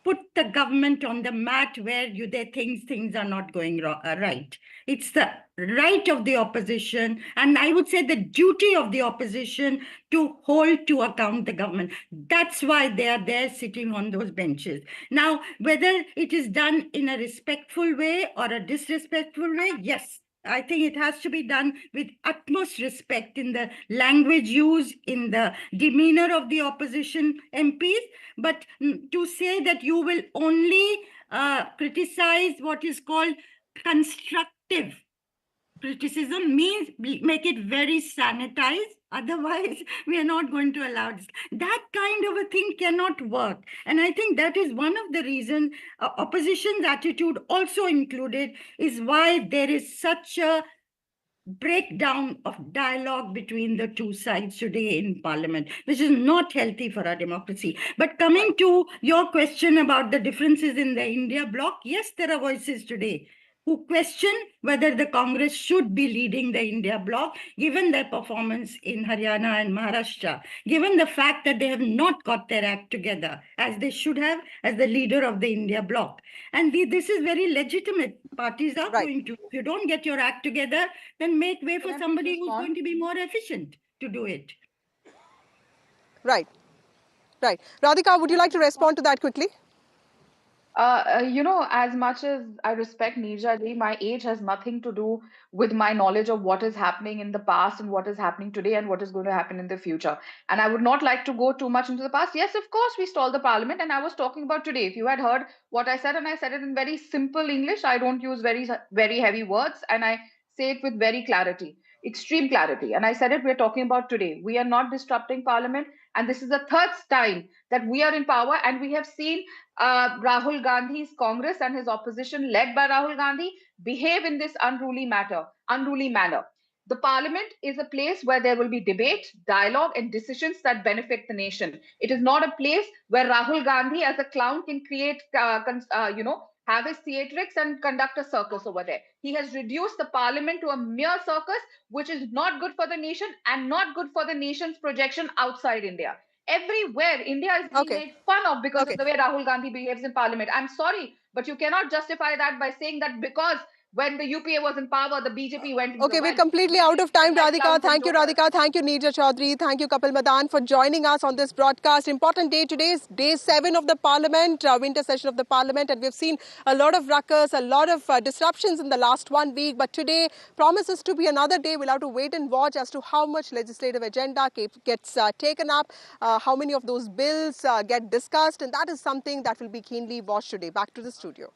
put the government on the mat where they think things are not going right. It's the right of the opposition, and I would say the duty of the opposition to hold to account the government. That's why they are there sitting on those benches. Now, whether it is done in a respectful way or a disrespectful way, yes, I think it has to be done with utmost respect in the language used, in the demeanor of the opposition MPs. But to say that you will only criticize what is called constructive criticism means make it very sanitized. Otherwise, we are not going to allow this. That kind of a thing cannot work. And I think that is one of the reasons opposition's attitude also included is why there is such a breakdown of dialogue between the two sides today in parliament, which is not healthy for our democracy. But coming to your question about the differences in the India bloc, yes, there are voices today who question whether the Congress should be leading the India bloc, given their performance in Haryana and Maharashtra, given the fact that they have not got their act together, as they should have, as the leader of the India bloc. And this is very legitimate. Parties are going to, if you don't get your act together, then make way for somebody who's going to be more efficient to do it. Right. Radhika, would you like to respond to that quickly? As much as I respect Neerja ji, my age has nothing to do with my knowledge of what is happening in the past and what is happening today and what is going to happen in the future. And I would not like to go too much into the past. Yes, of course, we stalled the parliament, and I was talking about today. If you had heard what I said, and I said it in very simple English, I don't use very, very heavy words, and I say it with very clarity, extreme clarity. And I said it, we're talking about today. We are not disrupting parliament. And this is the third time that we are in power, and we have seen Rahul Gandhi's Congress and his opposition, led by Rahul Gandhi, behave in this unruly manner. The parliament is a place where there will be debate, dialogue, and decisions that benefit the nation. It is not a place where Rahul Gandhi, as a clown, can create, have his theatrics and conduct a circus over there. He has reduced the parliament to a mere circus, which is not good for the nation and not good for the nation's projection outside India. Everywhere, India is being made fun of because of the way Rahul Gandhi behaves in parliament. I'm sorry, but you cannot justify that by saying that because when the UPA was in power, the BJP went into Okay, we're completely out of time, Radhika. Thank you, Radhika. Thank you, Neerja Chaudhary. Thank you, Kapil Madan, for joining us on this broadcast. Important day today is day 7 of the Parliament, winter session of the Parliament. And we've seen a lot of ruckus, a lot of disruptions in the last 1 week. But today promises to be another day. We'll have to wait and watch as to how much legislative agenda gets taken up, how many of those bills get discussed. And that is something that will be keenly watched today. Back to the studio.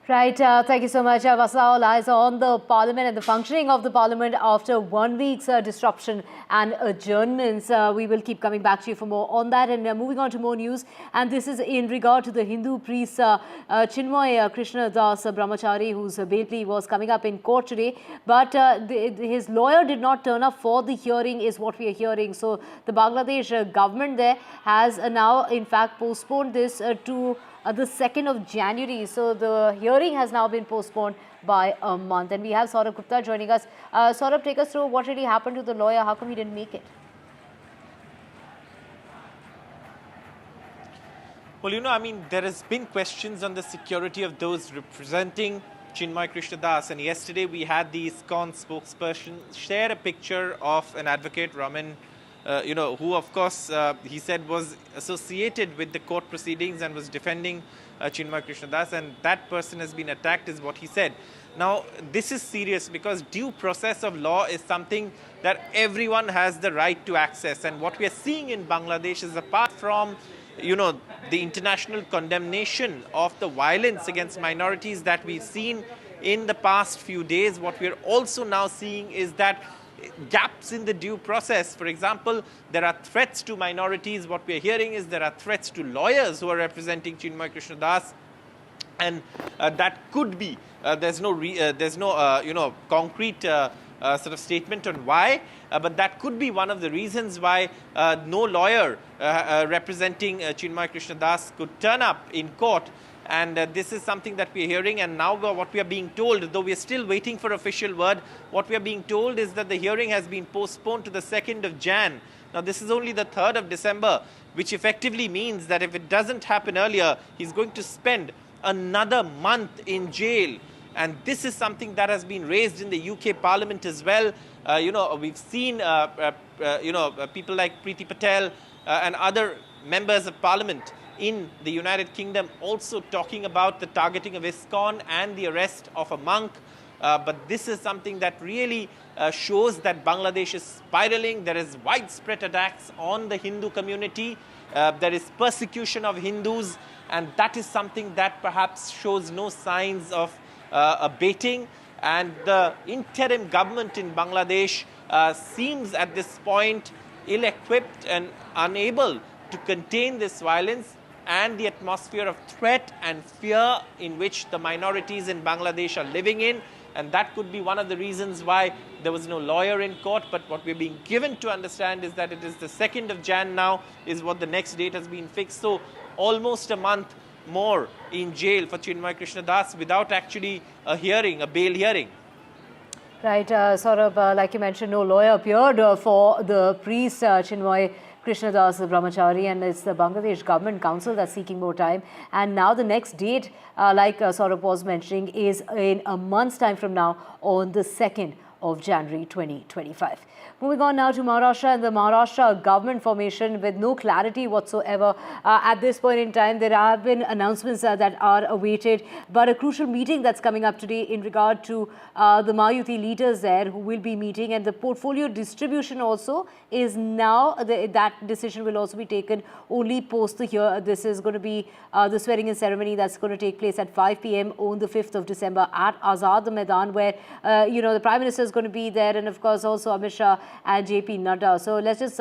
Right, thank you so much. Vasu, all eyes on the Parliament and the functioning of the Parliament after 1 week's disruption and adjournments. We will keep coming back to you for more on that. And moving on to more news, and this is in regard to the Hindu priest Chinmay Krishna Das Brahmachari, whose bail plea was coming up in court today. But his lawyer did not turn up for the hearing, is what we are hearing. So the Bangladesh government there has now, in fact, postponed this to the 2nd of January. So the hearing has now been postponed by a month. And we have Saurabh Gupta joining us. Saurabh, take us through what really happened to the lawyer. How come he didn't make it? Well, I mean, there has been questions on the security of those representing Chinmay Krishna Das. And yesterday we had the ISKCON spokesperson share a picture of an advocate, Raman, who, of course, he said was associated with the court proceedings and was defending Chinmay Krishna Das, and that person has been attacked, is what he said. Now, this is serious because due process of law is something that everyone has the right to access. And what we are seeing in Bangladesh is, apart from, the international condemnation of the violence against minorities that we've seen in the past few days, what we are also now seeing is that gaps in the due process. For example, there are threats to minorities. What we are hearing is there are threats to lawyers who are representing Chinmay Krishna Das, and that could be. There's no concrete sort of statement on why, but that could be one of the reasons why no lawyer representing Chinmay Krishna Das could turn up in court. And this is something that we are hearing. And now what we are being told, though we are still waiting for official word, what we are being told is that the hearing has been postponed to the 2nd of Jan. Now, this is only the 3rd of December, which effectively means that if it doesn't happen earlier, he's going to spend another month in jail. And this is something that has been raised in the UK Parliament as well. We've seen, people like Preeti Patel and other members of Parliament in the United Kingdom also talking about the targeting of ISKCON and the arrest of a monk. But this is something that really shows that Bangladesh is spiraling. There is widespread attacks on the Hindu community. There is persecution of Hindus, and that is something that perhaps shows no signs of abating. And the interim government in Bangladesh seems at this point ill-equipped and unable to contain this violence and the atmosphere of threat and fear in which the minorities in Bangladesh are living in. And that could be one of the reasons why there was no lawyer in court. But what we're being given to understand is that it is the 2nd of Jan now is what the next date has been fixed. So almost a month more in jail for Chinmay Krishna Das without actually a hearing, a bail hearing. Right, Saurabh, like you mentioned, no lawyer appeared for the priest Chinmay Krishna Das Brahmachari, and it's the Bangladesh Government Council that's seeking more time. And now the next date, like Saurabh was mentioning, is in a month's time from now on the 2nd of January 2025. Moving on now to Maharashtra and the Maharashtra government formation with no clarity whatsoever. At this point in time, there have been announcements that are awaited, but a crucial meeting that's coming up today in regard to the Mahayuti leaders there who will be meeting, and the portfolio distribution also is now, that decision will also be taken only post the year. This is going to be the swearing-in ceremony that's going to take place at 5 p.m. on the 5th of December at Azad Maidan, where, the Prime Minister is going to be there, and of course also Amit Shah and JP Nada. So let's just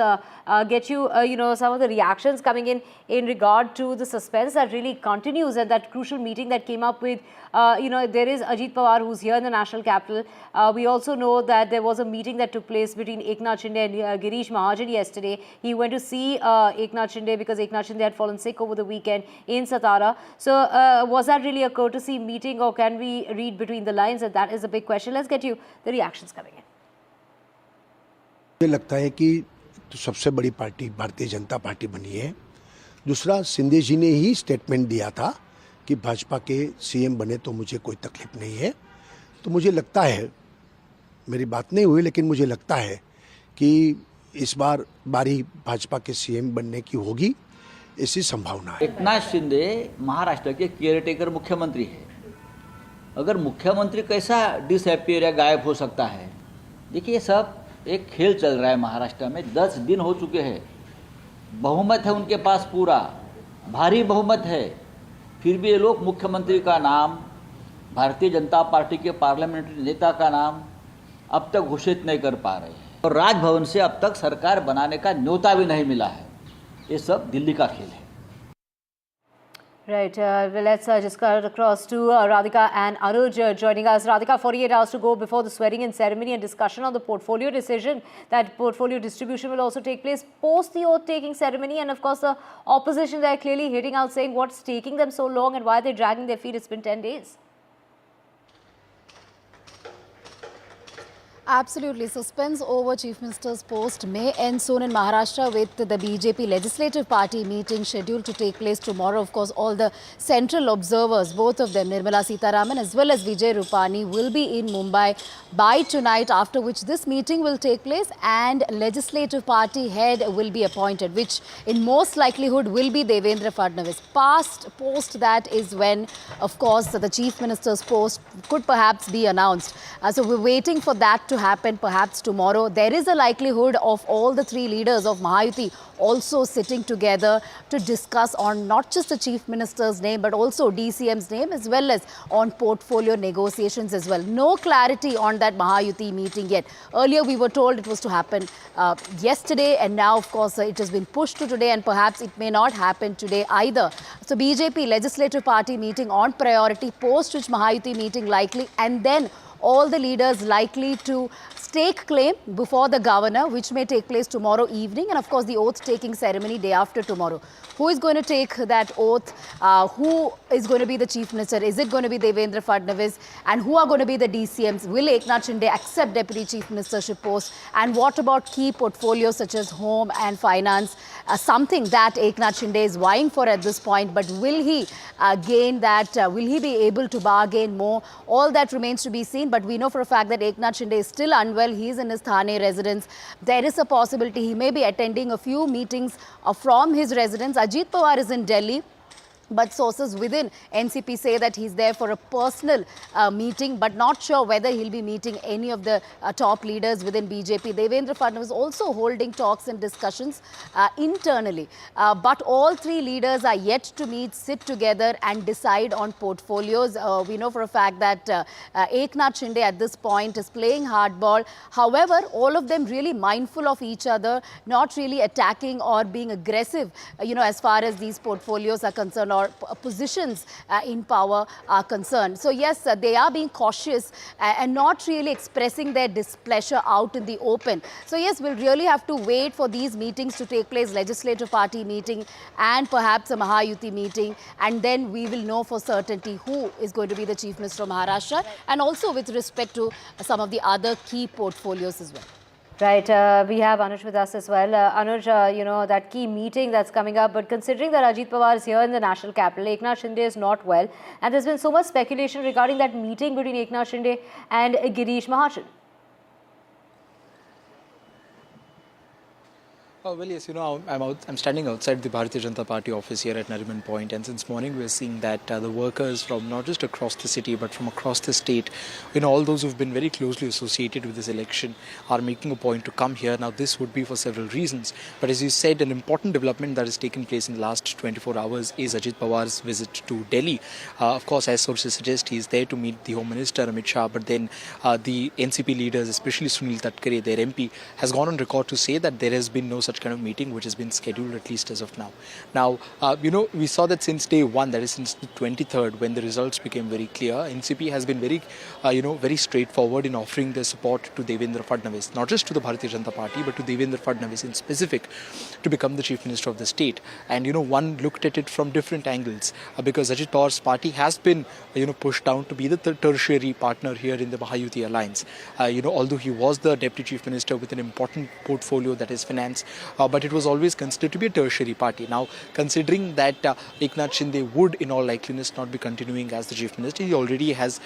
get you, some of the reactions coming in regard to the suspense that really continues at that crucial meeting that came up with, there is Ajit Pawar, who's here in the national capital. We also know that there was a meeting that took place between Eknath Shinde and Girish Mahajan yesterday. He went to see Eknath Shinde because Eknath Shinde had fallen sick over the weekend in Satara. So was that really a courtesy meeting, or can we read between the lines? And that is a big question. Let's get you the reactions coming in. मुझे लगता है कि तो सबसे बड़ी party Bharatiya Janata party बनी है। दूसरा, शिंदे जी ने ही स्टेटमेंट दिया था कि भाजपा के सीएम बने तो मुझे कोई तकलीफ नहीं है। तो मुझे लगता है, मेरी बात नहीं हुई, लेकिन मुझे लगता है कि इस बार बारी भाजपा के सीएम बनने की होगी, ऐसी संभावना है। एकनाथ शिंदे महाराष्ट्र के केयरटेकर मुख्यमंत्री है। अगर मुख्यमंत्री कैसा डिसअपियर या गायब हो सकता है? देखिए, सब एक खेल चल रहा है महाराष्ट्र में। 10 दिन हो चुके हैं, बहुमत है उनके पास, पूरा भारी बहुमत है, फिर भी ये लोग मुख्यमंत्री का नाम भारतीय जनता पार्टी के पार्लियामेंट्री नेता का नाम अब तक घोषित नहीं कर पा रहे हैं और राजभवन से अब तक सरकार बनाने का न्योता भी नहीं मिला है। ये सब दिल्ली का खेल है। Right, let's just cut across to Radhika and Anuj joining us. Radhika, 48 hours to go before the swearing-in ceremony and discussion on the portfolio decision. That portfolio distribution will also take place post the oath-taking ceremony, and of course the opposition, they're clearly hitting out saying what's taking them so long and why they're dragging their feet. It's been 10 days. Absolutely. Suspense over Chief Minister's post may end soon in Maharashtra with the BJP Legislative Party meeting scheduled to take place tomorrow. Of course, all the central observers, both of them, Nirmala Sitharaman as well as Vijay Rupani, will be in Mumbai by tonight, after which this meeting will take place and Legislative Party head will be appointed, which in most likelihood will be Devendra Fadnavis. Post that is when, of course, the Chief Minister's post could perhaps be announced. So we're waiting for that to happen perhaps tomorrow. There is a likelihood of all the three leaders of Mahayuti also sitting together to discuss on not just the Chief Minister's name but also DCM's name as well as on portfolio negotiations as well. No clarity on that Mahayuti meeting yet. Earlier we were told it was to happen yesterday, and now of course it has been pushed to today, and perhaps it may not happen today either. So BJP Legislative Party meeting on priority, post which Mahayuti meeting likely, and then all the leaders likely to stake claim before the governor, which may take place tomorrow evening, and of course the oath-taking ceremony day after tomorrow. Who is going to take that oath? Who is going to be the Chief Minister? Is it going to be Devendra Fadnavis? And who are going to be the DCMs? Will Eknath Shinde accept Deputy Chief Ministership post? And what about key portfolios such as home and finance? Something that Eknath Shinde is vying for at this point, but will he gain that? Will he be able to bargain more? All that remains to be seen, but we know for a fact that Eknath Shinde is still unwell. He is in his Thane residence. There is a possibility he may be attending a few meetings from his residence. Ajit Pawar is in Delhi, but sources within NCP say that he's there for a personal meeting, but not sure whether he'll be meeting any of the top leaders within BJP. Devendra Fadnavis also holding talks and discussions internally. But all three leaders are yet to meet, sit together and decide on portfolios. We know for a fact that Eknath Shinde at this point is playing hardball. However, all of them really mindful of each other, not really attacking or being aggressive, as far as these portfolios are concerned, or positions in power are concerned. So yes, they are being cautious and not really expressing their displeasure out in the open. So yes, we'll really have to wait for these meetings to take place, Legislative Party meeting and perhaps a Mahayuti meeting, and then we will know for certainty who is going to be the Chief Minister of Maharashtra, and also with respect to some of the other key portfolios as well. Right, we have Anuj with us as well. Anuj, that key meeting that's coming up, but considering that Ajit Pawar is here in the national capital, Eknath Shinde is not well, and there's been so much speculation regarding that meeting between Eknath Shinde and Girish Mahachal. Oh, well, yes, I'm standing outside the Bharatiya Janata Party office here at Nariman Point, and since morning we're seeing that the workers from not just across the city but from across the state, all those who've been very closely associated with this election are making a point to come here. Now, this would be for several reasons, but as you said, an important development that has taken place in the last 24 hours is Ajit Pawar's visit to Delhi. Of course, as sources suggest, he's there to meet the Home Minister Amit Shah, but then the NCP leaders, especially Sunil Tatkare, their MP, has gone on record to say that there has been no such kind of meeting which has been scheduled, at least as of now. Now, we saw that since day one, that is since the 23rd, when the results became very clear, NCP has been very, very straightforward in offering their support to Devendra Fadnavis, not just to the Bharatiya Janata Party, but to Devendra Fadnavis in specific, to become the Chief Minister of the state. And, one looked at it from different angles, because Ajit Pawar's party has been, pushed down to be the tertiary partner here in the Mahayuti alliance. Although he was the Deputy Chief Minister with an important portfolio, that is finance, but it was always considered to be a tertiary party. Now, considering that Eknath Shinde would in all likeliness not be continuing as the Chief Minister, he already has,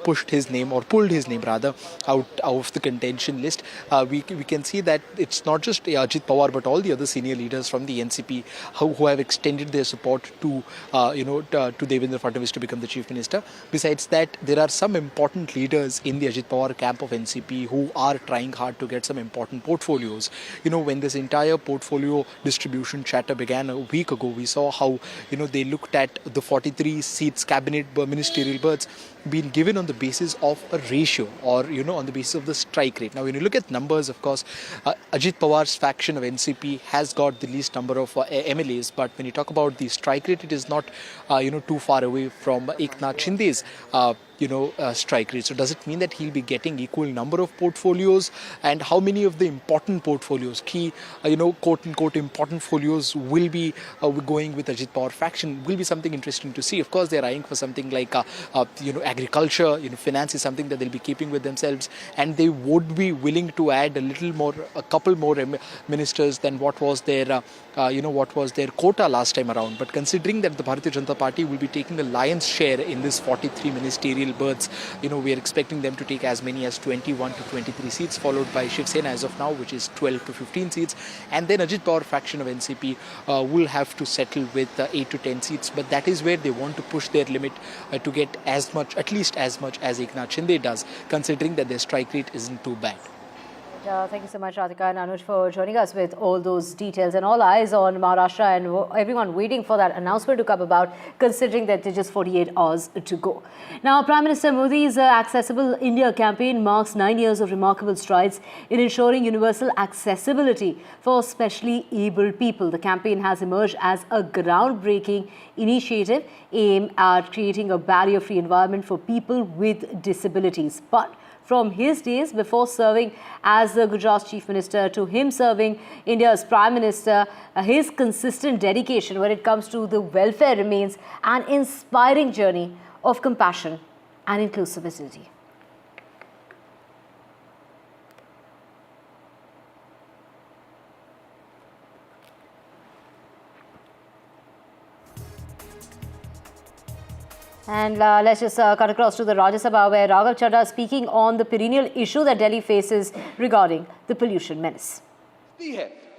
pushed his name, or pulled his name rather, out of the contention list. We can see that it's not just Ajit Pawar but all the other senior leaders from the NCP who have extended their support to, to Devendra Fadnavis to become the Chief Minister. Besides that, there are some important leaders in the Ajit Pawar camp of NCP who are trying hard to get some important portfolios. When this entire portfolio distribution chatter began a week ago, we saw how, they looked at the 43 seats cabinet ministerial berths. been given on the basis of a ratio or, on the basis of the strike rate. Now, when you look at numbers, of course, Ajit Pawar's faction of NCP has got the least number of MLAs. But when you talk about the strike rate, it is not, too far away from Eknath Shinde's strike rate. So does it mean that he'll be getting equal number of portfolios, and how many of the important portfolios, key, quote unquote important folios will be going with Ajit Pawar faction will be something interesting to see. Of course, they're eyeing for something like, agriculture, finance is something that they'll be keeping with themselves, and they would be willing to add a couple more ministers than what was their quota last time around. But considering that the Bharatiya Janata Party will be taking a lion's share in this 43 ministerial berths, we are expecting them to take as many as 21 to 23 seats, followed by Shiv Sena as of now, which is 12 to 15 seats. And then Ajit Pawar faction of NCP will have to settle with 8 to 10 seats. But that is where they want to push their limit to get at least as much as Eknath Shinde does, considering that their strike rate isn't too bad. Thank you so much, Radhika and Anuj, for joining us with all those details, and all eyes on Maharashtra and everyone waiting for that announcement to come about, considering that there's just 48 hours to go. Now, Prime Minister Modi's Accessible India campaign marks 9 years of remarkable strides in ensuring universal accessibility for specially abled people. The campaign has emerged as a groundbreaking initiative aimed at creating a barrier-free environment for people with disabilities. But from his days before serving as the Gujarat Chief Minister to him serving India's Prime Minister, his consistent dedication when it comes to the welfare remains an inspiring journey of compassion and inclusivity. And let's just cut across to the Rajya Sabha, where Raghav Chadha is speaking on the perennial issue that Delhi faces regarding the pollution menace.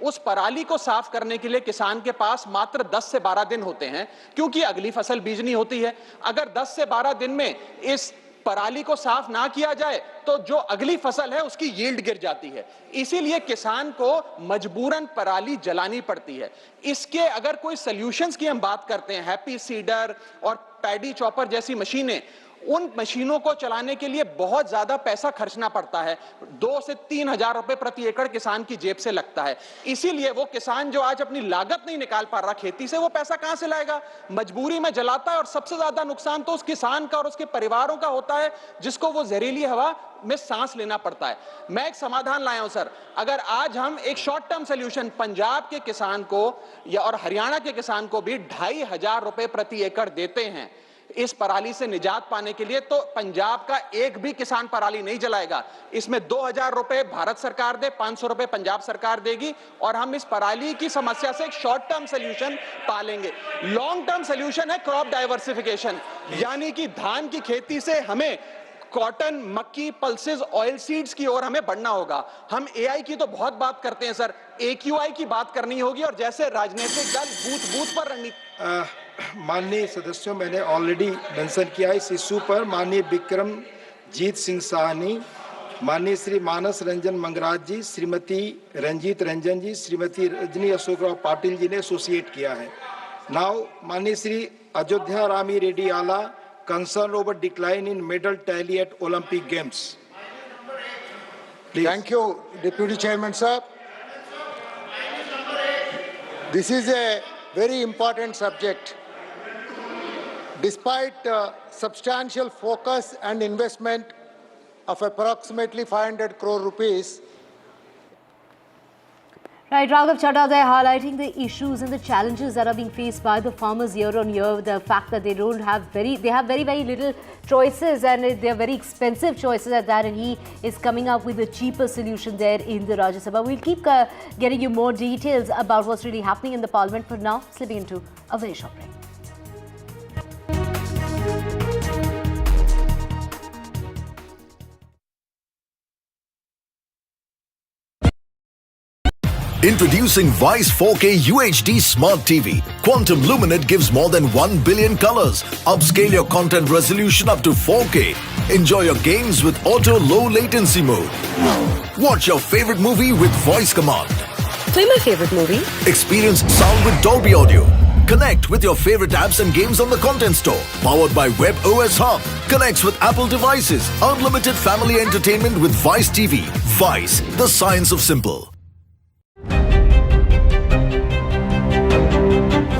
उस पराली को साफ करने के लिए किसान के पास मात्र 10 से 12 दिन होते हैं, क्योंकि अगली फसल बीजनी होती है। अगर 10 से 12 दिन में इस पराली को साफ ना किया जाए तो जो अगली फसल है उसकी यील्ड गिर जाती है। इसीलिए किसान को मजबूरन पराली जलानी पड़ती है। इसके अगर कोई सॉल्यूशंस की हम बात करते हैं, हैप्पी सीडर और पैडी चॉपर जैसी मशीनें, उन मशीनों को चलाने के लिए बहुत ज्यादा पैसा खर्चना पड़ता है। 2 से 3 हजार रुपए प्रति एकड़ किसान की जेब से लगता है। इसीलिए वो किसान जो आज अपनी लागत नहीं निकाल पा रहा खेती से, वो पैसा कहां से लाएगा? मजबूरी में जलाता है, और सबसे ज्यादा नुकसान तो उस किसान का और उसके परिवारों का होता है, जिसको वो जहरीली हवा में सांस लेना पड़ता है। मैं एक समाधान लाया हूं सर, अगर आज हम एक शॉर्ट टर्म सोल्यूशन पंजाब के किसान को और हरियाणा के किसान को भी 2500 रुपए प्रति एकड़ देते हैं इस पराली से निजात पाने के लिए, तो पंजाब का एक भी किसान पराली नहीं जलाएगा। इसमें 2000 रुपए भारत सरकार दे, 500 रुपए पंजाब सरकार देगी, और हम इस पराली की समस्या से एक शॉर्ट टर्म सोल्यूशन पालेंगे। लॉन्ग टर्म सोल्यूशन है क्रॉप डाइवर्सिफिकेशन, यानी कि धान की खेती से हमें कॉटन, मक्की, पल्सेस, ऑयल सीड्स की ओर हमें बढ़ना होगा। हम एआई की तो बहुत बात करते हैं सर, AQI की बात करनी होगी, और जैसे राजनीतिक दल बूथ बूथ पर रणनीति। माननीय सदस्यों, मैंने ऑलरेडी मेंशन किया इस इशू पर। माननीय विक्रमजीत सिंह साहनी, माननीय श्री मानस रंजन मंगराज जी, श्रीमती रंजीत रंजन जी, श्रीमती रजनी अशोक राव पाटिल जी ने एसोसिएट किया है। नाउ माननीय श्री अयोध्या रामी रेड्डी आला, concerned over decline in medal tally at Olympic Games. Please. Thank you, Deputy Chairman, sir. This is a very important subject. Despite substantial focus and investment of approximately 500 crore rupees, Right, Raghav Chadha there highlighting the issues and the challenges that are being faced by the farmers year on year. The fact that they have very little choices, and they're very expensive choices at that. And he is coming up with a cheaper solution there in the Rajya Sabha. We'll keep getting you more details about what's really happening in the Parliament. For now, slipping into a very short break. Introducing Vice 4K UHD Smart TV. Quantum Luminate gives more than 1 billion colors. Upscale your content resolution up to 4K. Enjoy your games with auto low latency mode. Watch your favorite movie with voice command. Play my favorite movie. Experience sound with Dolby Audio. Connect with your favorite apps and games on the Content Store. Powered by Web OS Hub. Connects with Apple devices. Unlimited family entertainment with Vice TV. Vice, the science of simple.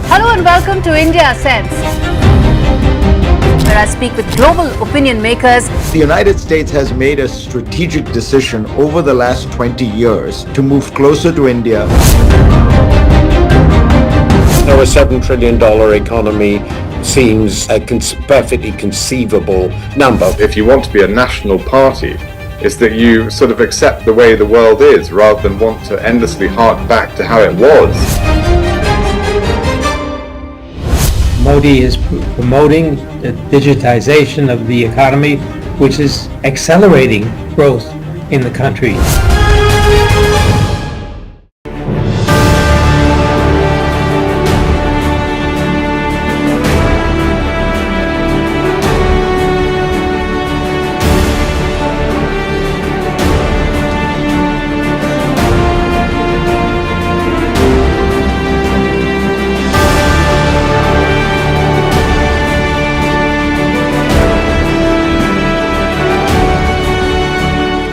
Hello and welcome to India Sense, where I speak with global opinion makers. The United States has made a strategic decision over the last 20 years to move closer to India. Now, a $7 trillion economy seems a perfectly conceivable number. If you want to be a national party, it's that you sort of accept the way the world is rather than want to endlessly hark back to how it was. Modi is promoting the digitization of the economy, which is accelerating growth in the country.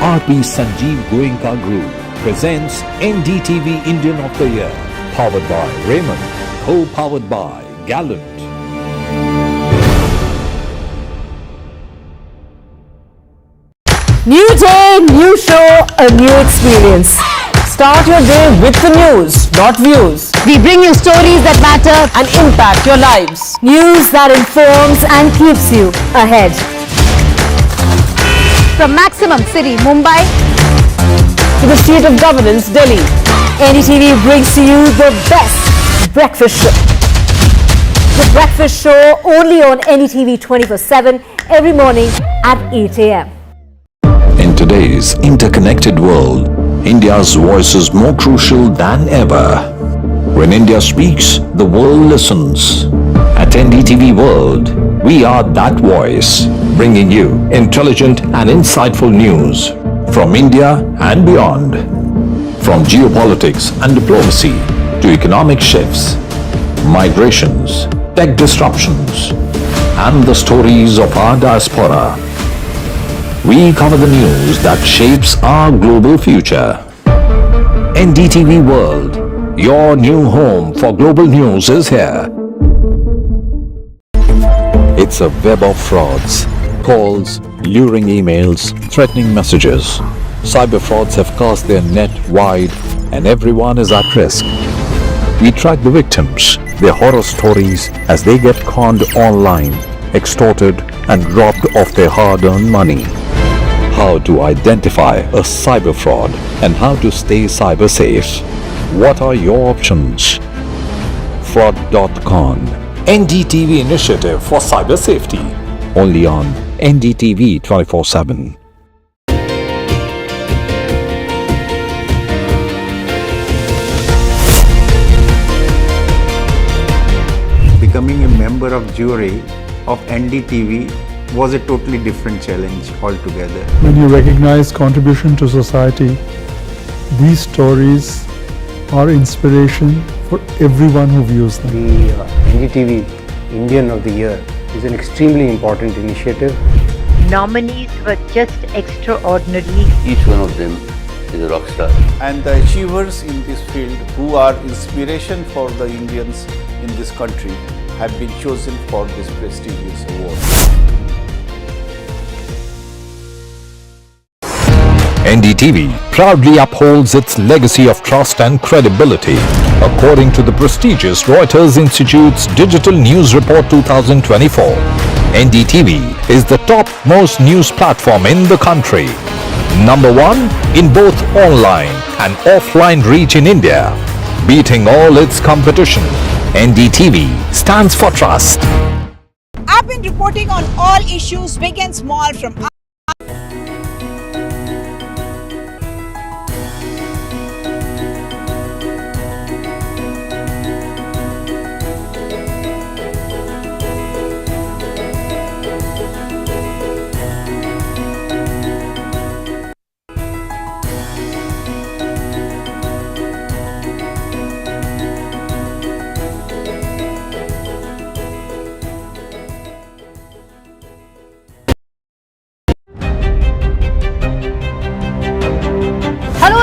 RP Sanjeev Goenka Group presents NDTV Indian of the Year, powered by Raymond, co-powered by Gallant. New day, new show, a new experience. Start your day with the news, not views. We bring you stories that matter and impact your lives. News that informs and keeps you ahead. From Maximum City, Mumbai, to the state of governance, Delhi, NDTV brings to you the best breakfast show. The breakfast show only on NDTV 24/7 every morning at 8 a.m. In today's interconnected world, India's voice is more crucial than ever. When India speaks, the world listens. At NDTV World, we are that voice, bringing you intelligent and insightful news from India and beyond. From geopolitics and diplomacy to economic shifts, migrations, tech disruptions, and the stories of our diaspora. We cover the news that shapes our global future. NDTV World, your new home for global news, is here. It's a web of frauds, calls, luring emails, threatening messages. Cyber frauds have cast their net wide and everyone is at risk. We track the victims, their horror stories as they get conned online, extorted and robbed of their hard-earned money. How to identify a cyber fraud and how to stay cyber safe. What are your options? Fraud.con, NDTV initiative for cyber safety. Only on NDTV 24/7. Becoming a member of jury of NDTV was a totally different challenge altogether. When you recognize contribution to society, these stories are inspiration for everyone who views them. The NDTV Indian of the Year is an extremely important initiative. Nominees were just extraordinary. Each one of them is a rock star. And the achievers in this field who are inspiration for the Indians in this country have been chosen for this prestigious award. NDTV proudly upholds its legacy of trust and credibility. According to the prestigious Reuters Institute's Digital News Report 2024, NDTV is the top-most news platform in the country. Number one in both online and offline reach in India. Beating all its competition, NDTV stands for trust. I've been reporting on all issues big and small from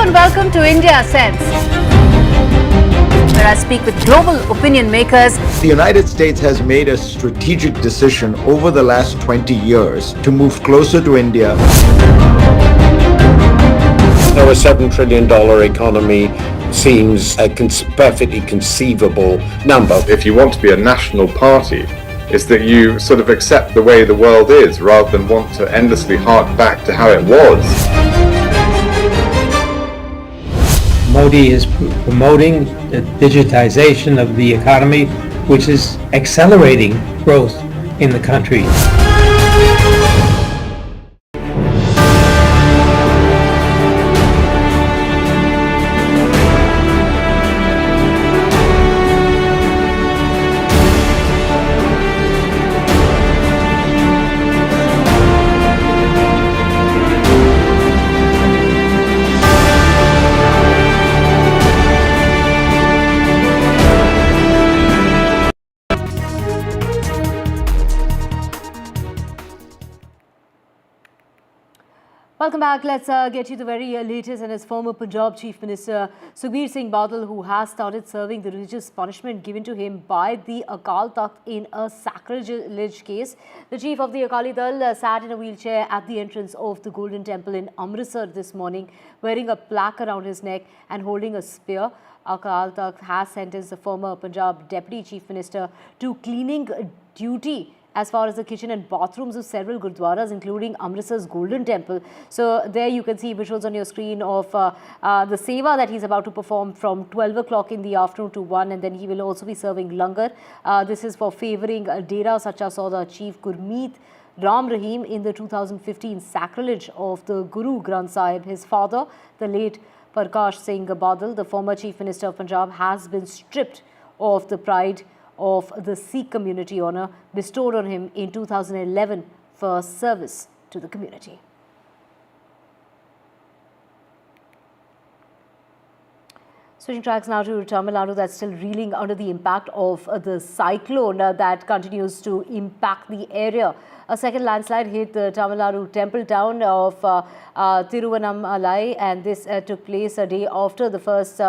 and welcome to India Sense, where I speak with global opinion makers. The United States has made a strategic decision over the last 20 years to move closer to India. Now, a $7 trillion economy seems a perfectly conceivable number. If you want to be a national party, it's that you sort of accept the way the world is rather than want to endlessly hark back to how it was. Modi is promoting the digitization of the economy, which is accelerating growth in the country. Welcome back. Let's get you the very latest. And as former Punjab Chief Minister Sukhbir Badal, who has started serving the religious punishment given to him by the Akal Takht in a sacrilege case. The chief of the Akali Dal sat in a wheelchair at the entrance of the Golden Temple in Amritsar this morning, wearing a plaque around his neck and holding a spear. Akal Takht has sentenced the former Punjab Deputy Chief Minister to cleaning duty as far as the kitchen and bathrooms of several gurdwaras, including Amritsar's Golden Temple. So there you can see visuals on your screen of the seva that he's about to perform from 12 o'clock in the afternoon to 1, and then he will also be serving langar. This is for favouring Dera Sacha Sauda Chief Gurmeet Ram Rahim in the 2015 sacrilege of the Guru Granth Sahib. His father, the late Prakash Singh Badal, the former Chief Minister of Punjab, has been stripped of the pride of the Sikh community honour bestowed on him in 2011 for service to the community. Switching tracks now to Tamil Nadu, that's still reeling under the impact of the cyclone that continues to impact the area. A second landslide hit the Tamil Nadu temple town of Tiruvannamalai, and this took place a day after the first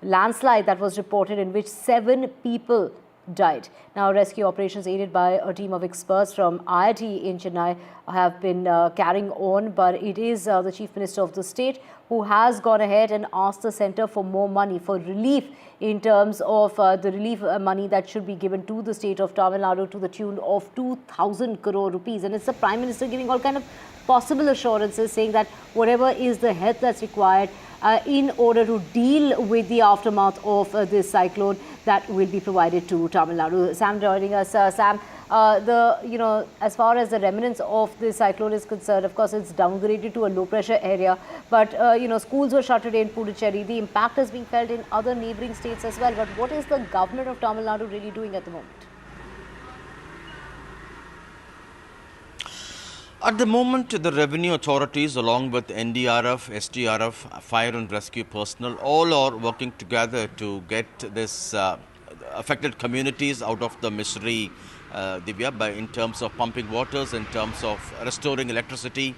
landslide that was reported, in which 7 people died. Now, rescue operations aided by a team of experts from IIT in Chennai have been carrying on, but it is the Chief Minister of the state who has gone ahead and asked the centre for more money for relief in terms of the relief money that should be given to the state of Tamil Nadu to the tune of 2,000 crore rupees. And it's the Prime Minister giving all kind of possible assurances, saying that whatever is the help that's required in order to deal with the aftermath of this cyclone, that will be provided to Tamil Nadu. Sam joining us. Sam, as far as the remnants of this cyclone is concerned, of course, it's downgraded to a low pressure area, but schools were shuttered in Puducherry. The impact is being felt in other neighbouring states as well. But what is the government of Tamil Nadu really doing at the moment? At the moment, the revenue authorities, along with NDRF, SDRF, fire and rescue personnel, all are working together to get this affected communities out of the misery, Divya, in terms of pumping waters, in terms of restoring electricity,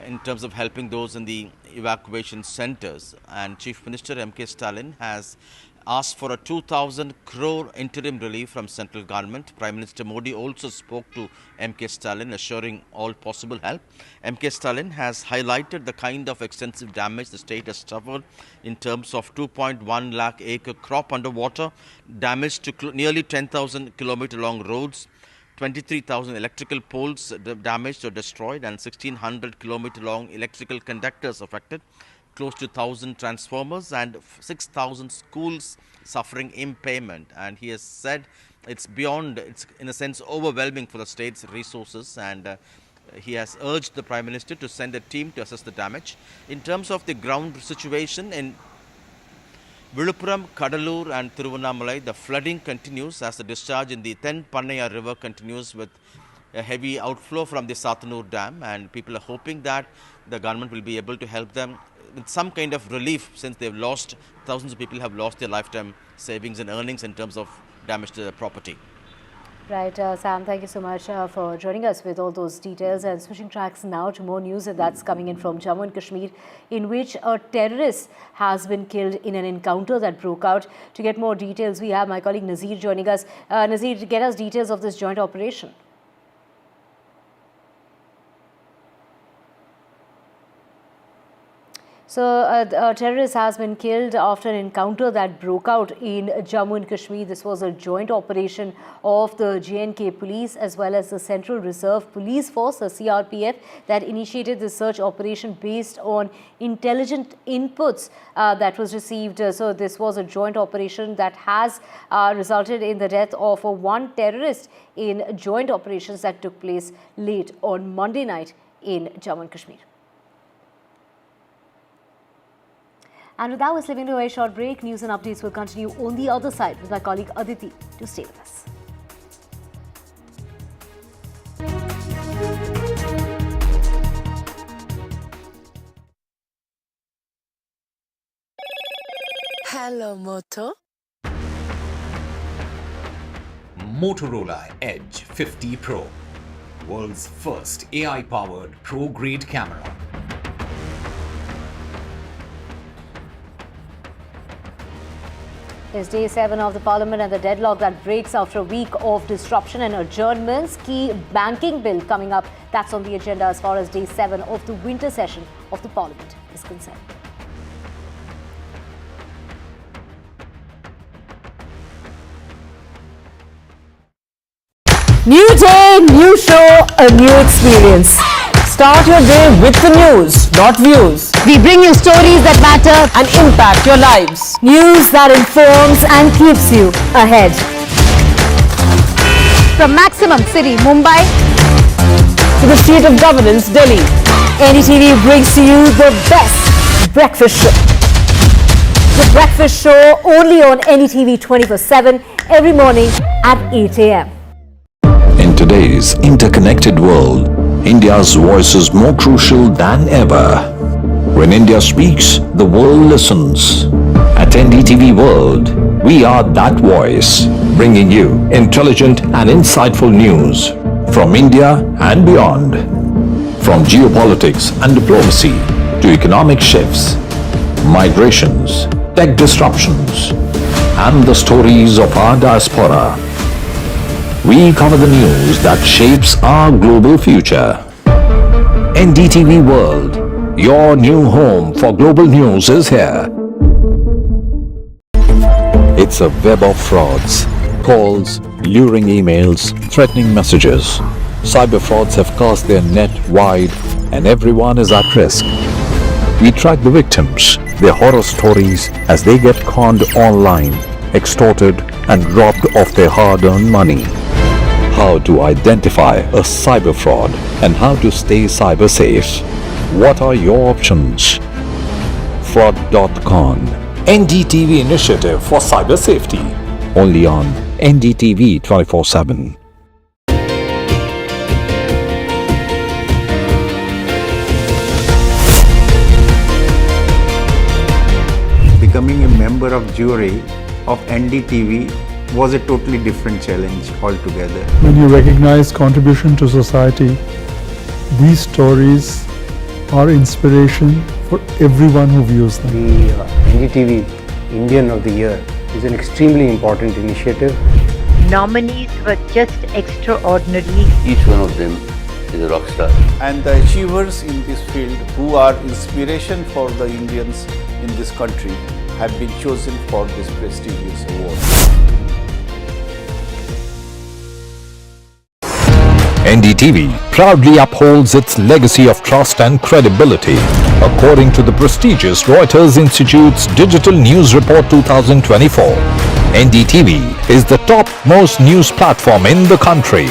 in terms of helping those in the evacuation centers. And Chief Minister M.K. Stalin has asked for a 2,000 crore interim relief from central government. Prime Minister Modi also spoke to M.K. Stalin, assuring all possible help. M.K. Stalin has highlighted the kind of extensive damage the state has suffered in terms of 2.1 lakh acre crop underwater, damage to nearly 10,000 kilometer long roads, 23,000 electrical poles damaged or destroyed, and 1,600 kilometer long electrical conductors affected, close to 1,000 transformers, and 6,000 schools suffering impairment. And he has said it's beyond, it's in a sense overwhelming for the state's resources, and he has urged the Prime Minister to send a team to assess the damage. In terms of the ground situation in Viluppuram, Kadalur and Tiruvannamalai, the flooding continues as the discharge in the Tenpannaya river continues with a heavy outflow from the Sathanur Dam, and people are hoping that the government will be able to help them with some kind of relief, since they've lost, thousands of people have lost their lifetime savings and earnings in terms of damage to their property. Right, Sam, thank you so much for joining us with all those details. And switching tracks now to more news that's coming in from Jammu and Kashmir, in which a terrorist has been killed in an encounter that broke out. To get more details, we have my colleague Nazir joining us. Nazir, get us details of this joint operation. So, a terrorist has been killed after an encounter that broke out in Jammu and Kashmir. This was a joint operation of the J&K police as well as the Central Reserve Police Force, the CRPF, that initiated this search operation based on intelligent inputs that was received. So, this was a joint operation that has resulted in the death of one terrorist in joint operations that took place late on Monday night in Jammu and Kashmir. And with that, we're slipping to a very short break. News and updates will continue on the other side with my colleague Aditi. To stay with us. Hello, Moto. Motorola Edge 50 Pro, world's first AI-powered pro-grade camera. It's day 7 of the Parliament and the deadlock that breaks after a week of disruption and adjournments. Key banking bill coming up. That's on the agenda as far as day 7 of the winter session of the Parliament is concerned. New day, new show, a new experience. Start your day with the news, not views. We bring you stories that matter and impact your lives. News that informs and keeps you ahead. From Maximum City, Mumbai, to the seat of governance, Delhi, NDTV brings to you the best breakfast show. The breakfast show only on NDTV 24/7 every morning at 8 a.m. In today's interconnected world, India's voice is more crucial than ever. When India speaks, the world listens. At NDTV World, we are that voice, bringing you intelligent and insightful news from India and beyond. From geopolitics and diplomacy to economic shifts, migrations, tech disruptions, and the stories of our diaspora. We cover the news that shapes our global future. NDTV World, your new home for global news is here. It's a web of frauds, calls, luring emails, threatening messages. Cyber frauds have cast their net wide and everyone is at risk. We track the victims, their horror stories as they get conned online, extorted and robbed of their hard-earned money. How to identify a cyber fraud and how to stay cyber safe. What are your options? Fraud.con, NDTV initiative for cyber safety. Only on NDTV 24/7. Becoming a member of jury of NDTV was a totally different challenge altogether. When you recognize contribution to society, these stories are inspiration for everyone who views them. The NDTV Indian of the Year is an extremely important initiative. Nominees were just extraordinary. Each one of them is a rock star. And the achievers in this field who are inspiration for the Indians in this country have been chosen for this prestigious award. NDTV proudly upholds its legacy of trust and credibility. According to the prestigious Reuters Institute's Digital News Report 2024, NDTV is the top-most news platform in the country.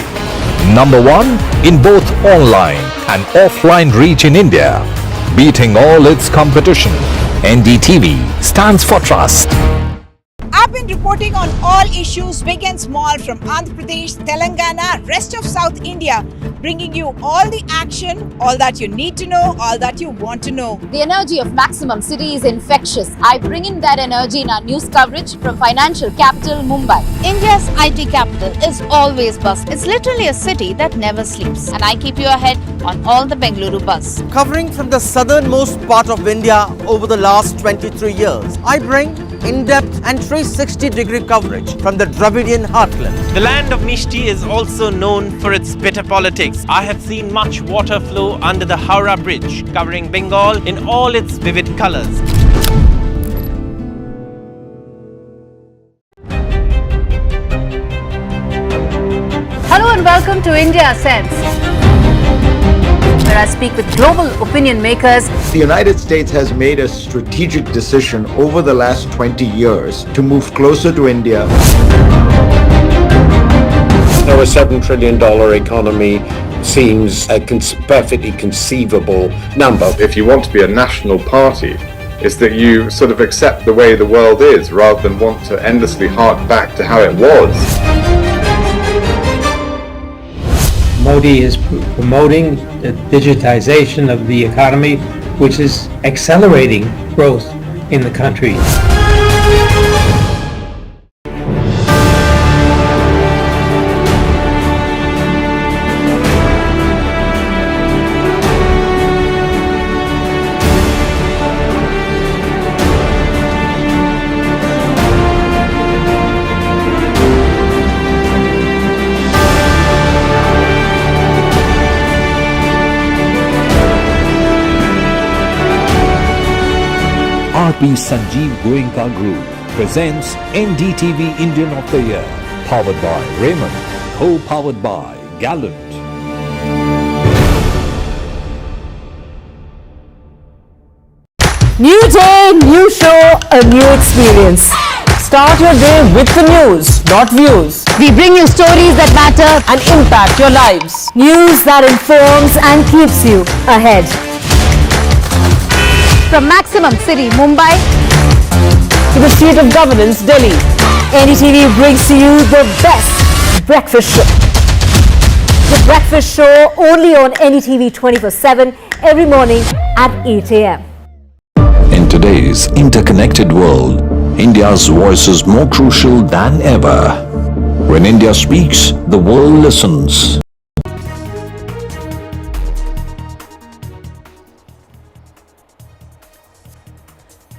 Number 1 in both online and offline reach in India. Beating all its competition, NDTV stands for trust. I've been reporting on all issues big and small from Andhra Pradesh, Telangana, rest of South India, bringing you all the action, all that you need to know, all that you want to know. The energy of Maximum City is infectious. I bring in that energy in our news coverage from financial capital Mumbai. India's IT capital is always buzz. It's literally a city that never sleeps. And I keep you ahead on all the Bengaluru buzz. Covering from the southernmost part of India over the last 23 years, I bring in-depth and 360-degree coverage from the Dravidian heartland. The land of Mishti is also known for its bitter politics. I have seen much water flow under the Howrah Bridge, covering Bengal in all its vivid colors. Hello and welcome to India Sense, where I speak with global opinion makers. The United States has made a strategic decision over the last 20 years to move closer to India. Now a $7 trillion economy seems a perfectly conceivable number. If you want to be a national party, it's that you sort of accept the way the world is rather than want to endlessly hark back to how it was. Modi is promoting the digitization of the economy, which is accelerating growth in the country. RP Sanjeev Goenka Group presents NDTV Indian of the Year, powered by Raymond, co-powered by Gallant. New day, new show, a new experience. Start your day with the news, not views. We bring you stories that matter and impact your lives. News that informs and keeps you ahead. from Maximum City, Mumbai, to the seat of governance, Delhi. NDTV brings to you the best breakfast show. The breakfast show only on NDTV 24/7 every morning at 8 a.m. In today's interconnected world, India's voice is more crucial than ever. When India speaks, the world listens.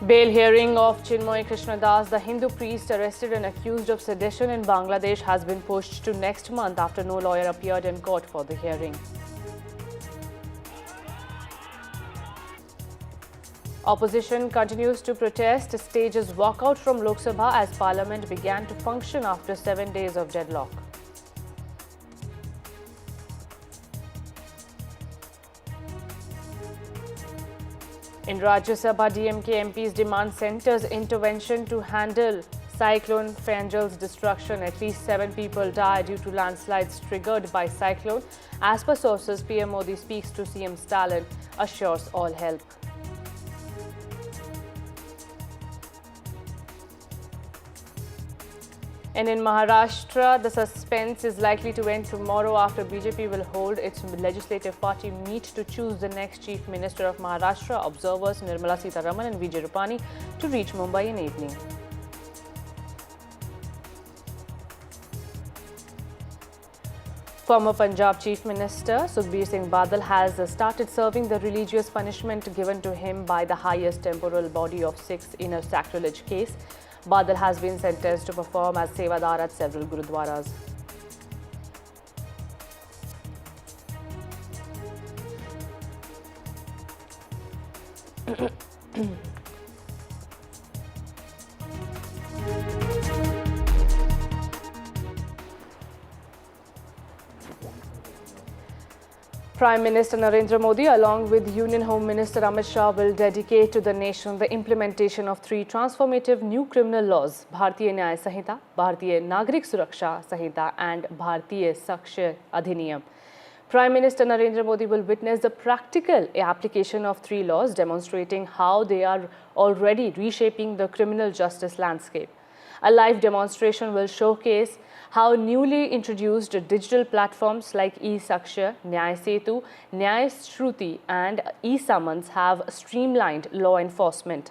Bail hearing of Chinmoy Krishnadas, the Hindu priest arrested and accused of sedition in Bangladesh, has been pushed to next month after no lawyer appeared in court for the hearing. Opposition continues to protest, stages walkout from Lok Sabha as Parliament began to function after 7 days of deadlock. In Rajya Sabha, DMK MPs demand centre's intervention to handle Cyclone Fengal's destruction. At least 7 people died due to landslides triggered by cyclone. As per sources, PM Modi speaks to CM Stalin, assures all help. And in Maharashtra, the suspense is likely to end tomorrow after BJP will hold its legislative party meet to choose the next Chief Minister of Maharashtra. Observers Nirmala Sitharaman and Vijay Rupani to reach Mumbai in evening. Former Punjab Chief Minister Sukhbir Badal has started serving the religious punishment given to him by the highest temporal body of Sikhs in a sacrilege case. Badal has been sentenced to perform as Sevadar at several Gurudwaras. Prime Minister Narendra Modi, along with Union Home Minister Amit Shah, will dedicate to the nation the implementation of 3 transformative new criminal laws: Bharatiya Nyaya Sanhita, Bharatiya Nagrik Suraksha Sanhita and Bharatiya Sakshya Adhiniyam. Prime Minister Narendra Modi will witness the practical application of 3 laws, demonstrating how they are already reshaping the criminal justice landscape. A live demonstration will showcase how newly introduced digital platforms like e-Sakshya, Nyay Setu, Nyay Shruti and e-Summons have streamlined law enforcement.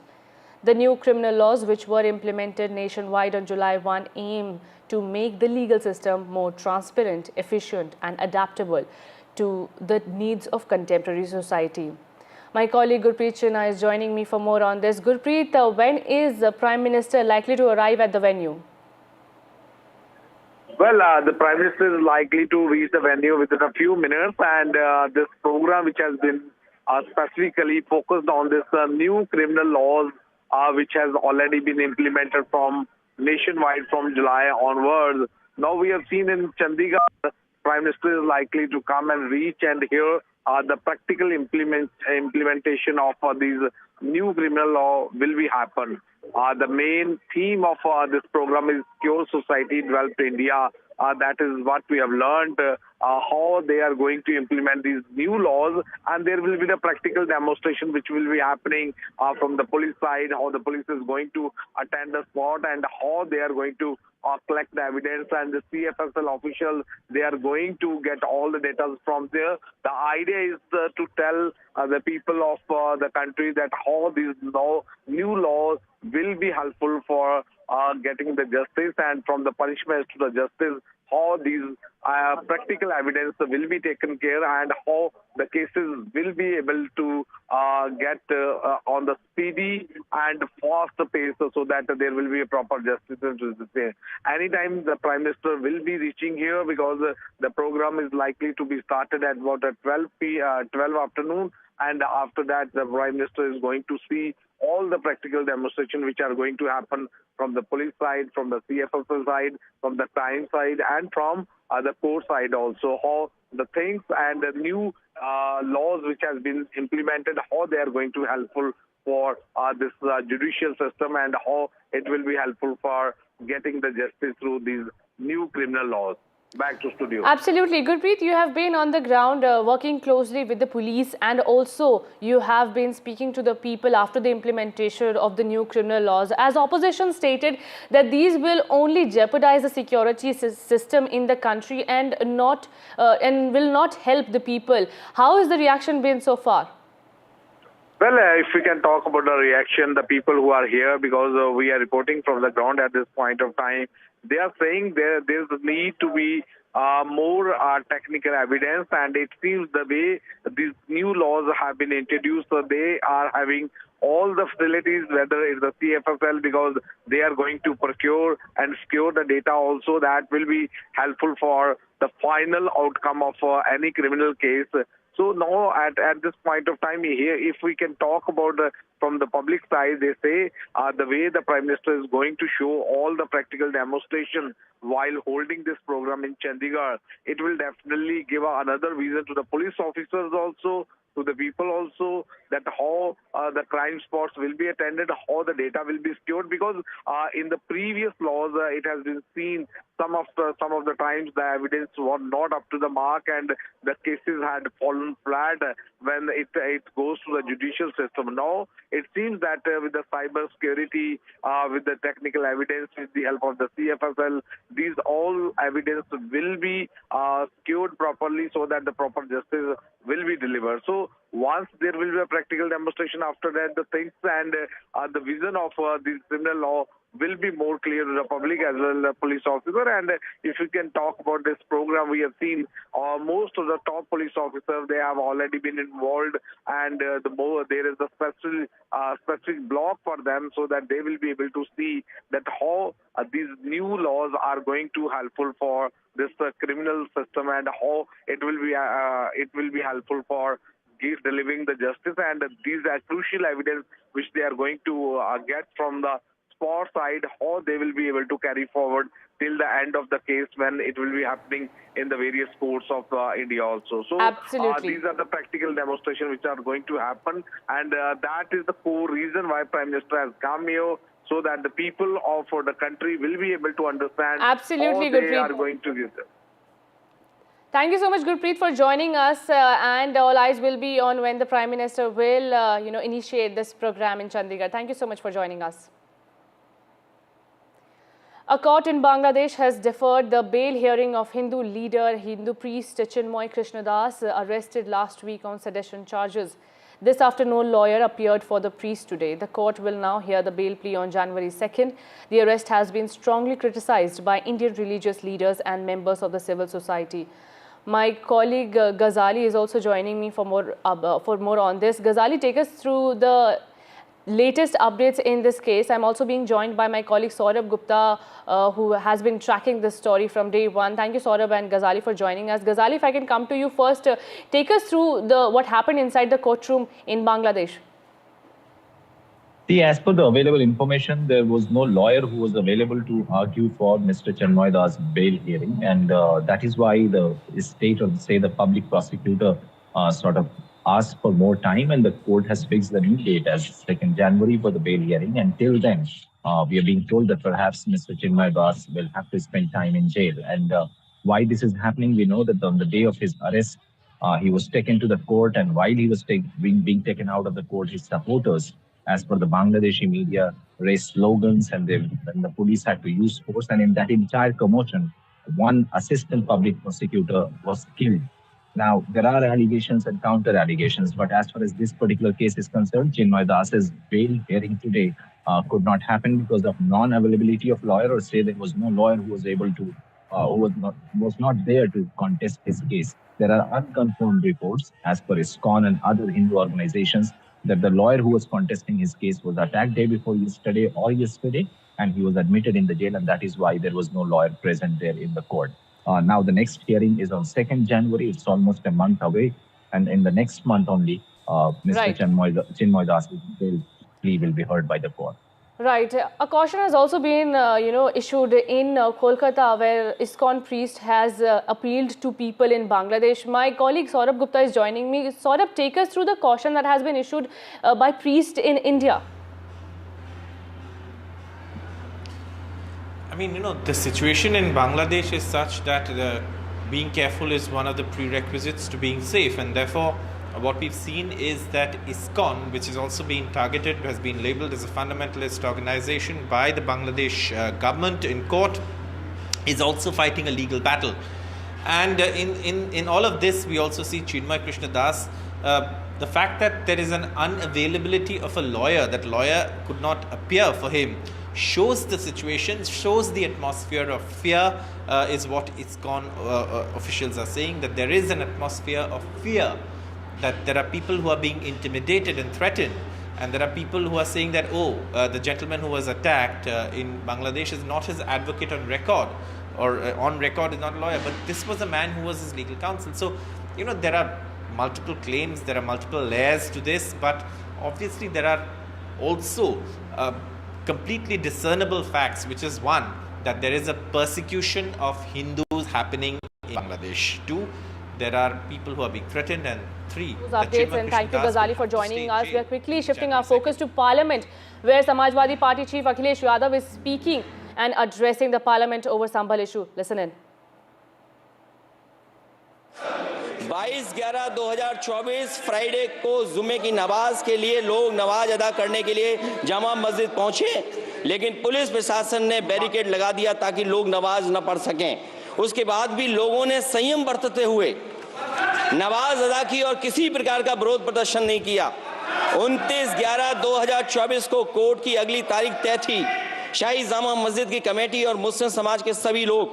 The new criminal laws, which were implemented nationwide on July 1, aim to make the legal system more transparent, efficient and adaptable to the needs of contemporary society. My colleague Gurpreet Chinna is joining me for more on this. Gurpreet, when is the Prime Minister likely to arrive at the venue? Well, the Prime Minister is likely to reach the venue within a few minutes, and this program, which has been specifically focused on this new criminal laws, which has already been implemented from nationwide from July onwards. Now we have seen in Chandigarh, the Prime Minister is likely to come and reach and hear the practical implementation of these new criminal law will be happen. The main theme of this program is Secure Society, Developed India. That is what we have learned, how they are going to implement these new laws, and there will be the practical demonstration which will be happening from the police side, how the police is going to attend the spot and how they are going to collect the evidence, and the CFSL officials, they are going to get all the data from there. The idea is to tell the people of the country that how these new laws will be helpful for getting the justice, and from the punishments to the justice, how these practical evidence will be taken care and how the cases will be able to get on the speedy and fast pace so that there will be a proper justice. Anytime the Prime Minister will be reaching here, because the program is likely to be started at about 12 afternoon, and after that the Prime Minister is going to see all the practical demonstrations which are going to happen from the police side, from the CFSL side, from the crime side and from the court side also, how the things and the new laws which has been implemented, how they are going to helpful for this judicial system and how it will be helpful for getting the justice through these new criminal laws. Back to studio. Absolutely. Gurpreet, you have been on the ground working closely with the police, and also you have been speaking to the people after the implementation of the new criminal laws. As opposition stated that these will only jeopardize the security system in the country and will not help the people. How has the reaction been so far? Well, if we can talk about the reaction, the people who are here, because we are reporting from the ground at this point of time, they are saying there's a need to be more technical evidence, and it seems the way these new laws have been introduced, so they are having all the facilities, whether it's the CFSL, because they are going to procure and secure the data also, that will be helpful for the final outcome of any criminal case. So now at this point of time here, if we can talk about from the public side, they say the way the Prime Minister is going to show all the practical demonstration while holding this program in Chandigarh, it will definitely give another reason to the police officers also, to the people also, that how the crime spots will be attended, how the data will be secured, because in the previous laws it has been seen some of the times the evidence was not up to the mark and the cases had fallen flat when it goes to the judicial system. Now it seems that with the cyber security, with the technical evidence, with the help of the CFSL, these all evidence will be secured properly so that the proper justice will be delivered. So once there will be a practical demonstration, after that the things and the vision of this criminal law will be more clear to the public as well as the police officer. And if we can talk about this program, we have seen most of the top police officers, they have already been involved, and there is a specific block for them so that they will be able to see that how these new laws are going to helpful for this criminal system and how it will be helpful for delivering the justice, and these are crucial evidence which they are going to get from the sport side, how they will be able to carry forward till the end of the case when it will be happening in the various courts of India also. So these are the practical demonstrations which are going to happen, and that is the core reason why Prime Minister has come here, so that the people of the country will be able to understand how they are going to give them. Thank you so much, Gurpreet, for joining us, and all eyes will be on when the Prime Minister will initiate this program in Chandigarh. Thank you so much for joining us. A court in Bangladesh has deferred the bail hearing of Hindu leader, Hindu priest Chinmoy Krishnadas, arrested last week on sedition charges. This after no lawyer appeared for the priest today. The court will now hear the bail plea on January 2nd. The arrest has been strongly criticized by Indian religious leaders and members of the civil society. My colleague Ghazali is also joining me for more on this. Ghazali, take us through the latest updates in this case. I'm also being joined by my colleague Saurabh Gupta, who has been tracking this story from day one. Thank you, Saurabh and Ghazali, for joining us. Ghazali, if I can come to you first, take us through what happened inside the courtroom in Bangladesh. See, as per the available information, there was no lawyer who was available to argue for Mr. Chinmoy Das' bail hearing, and that is why the state, or say the public prosecutor, sort of asked for more time, and the court has fixed the new date as 2nd January for the bail hearing. Until then, we are being told that perhaps Mr. Chinmoy Das will have to spend time in jail. And why this is happening, we know that on the day of his arrest, he was taken to the court, and while he was being taken out of the court, his supporters, as per the Bangladeshi media, raised slogans, and the police had to use force. And in that entire commotion, one assistant public prosecutor was killed. Now, there are allegations and counter allegations, but as far as this particular case is concerned, Chinmoy Das's bail hearing today could not happen because of non-availability of lawyer, or say there was no lawyer who was able to, was not there to contest his case. There are unconfirmed reports, as per ISKCON and other Hindu organizations, that the lawyer who was contesting his case was attacked day before yesterday or yesterday, and he was admitted in the jail, and that is why there was no lawyer present there in the court. Now, the next hearing is on 2nd January. It's almost a month away. And in the next month only, Mr. Chinmoy Das' plea will be heard by the court. Right. A caution has also been, issued in Kolkata, where ISKCON priest has appealed to people in Bangladesh. My colleague Saurabh Gupta is joining me. Saurabh, take us through the caution that has been issued by priests in India. I mean, the situation in Bangladesh is such that being careful is one of the prerequisites to being safe, and therefore what we've seen is that ISKCON, which is also being targeted, has been labelled as a fundamentalist organization by the Bangladesh government in court, is also fighting a legal battle. And in all of this, we also see Chinmoy Krishnadas, the fact that there is an unavailability of a lawyer, that lawyer could not appear for him, shows the situation, shows the atmosphere of fear, is what ISKCON officials are saying, that there is an atmosphere of fear, that there are people who are being intimidated and threatened, and there are people who are saying that, the gentleman who was attacked in Bangladesh is not his advocate on record, or on record is not a lawyer, but this was a man who was his legal counsel. So, there are multiple claims, there are multiple layers to this, but obviously there are also completely discernible facts, which is one, that there is a persecution of Hindus happening in Bangladesh. Two, there are people who are being threatened, and three, updates, and thank you, Ghazali, for joining us. We are quickly shifting our focus to Parliament, where Samajwadi Party Chief Akhilesh Yadav is speaking and addressing the Parliament over Sambhal issue. Listen in. 22/11/2024 Friday को जुमे की नमाज के लिए लोग नमाज अदा करने के लिए जामा मस्जिद पहुंचे, लेकिन पुलिस प्रशासन ने बैरिकेड लगा दिया ताकि लोग नमाज न पढ़ सकें। उसके बाद भी लोगों ने संयम बरतते हुए नमाज अदा की और किसी प्रकार का विरोध प्रदर्शन नहीं किया। 29/11/2024 को कोर्ट की अगली तारीख तय थी। शाही जामा मस्जिद की कमेटी और मुस्लिम समाज के सभी लोग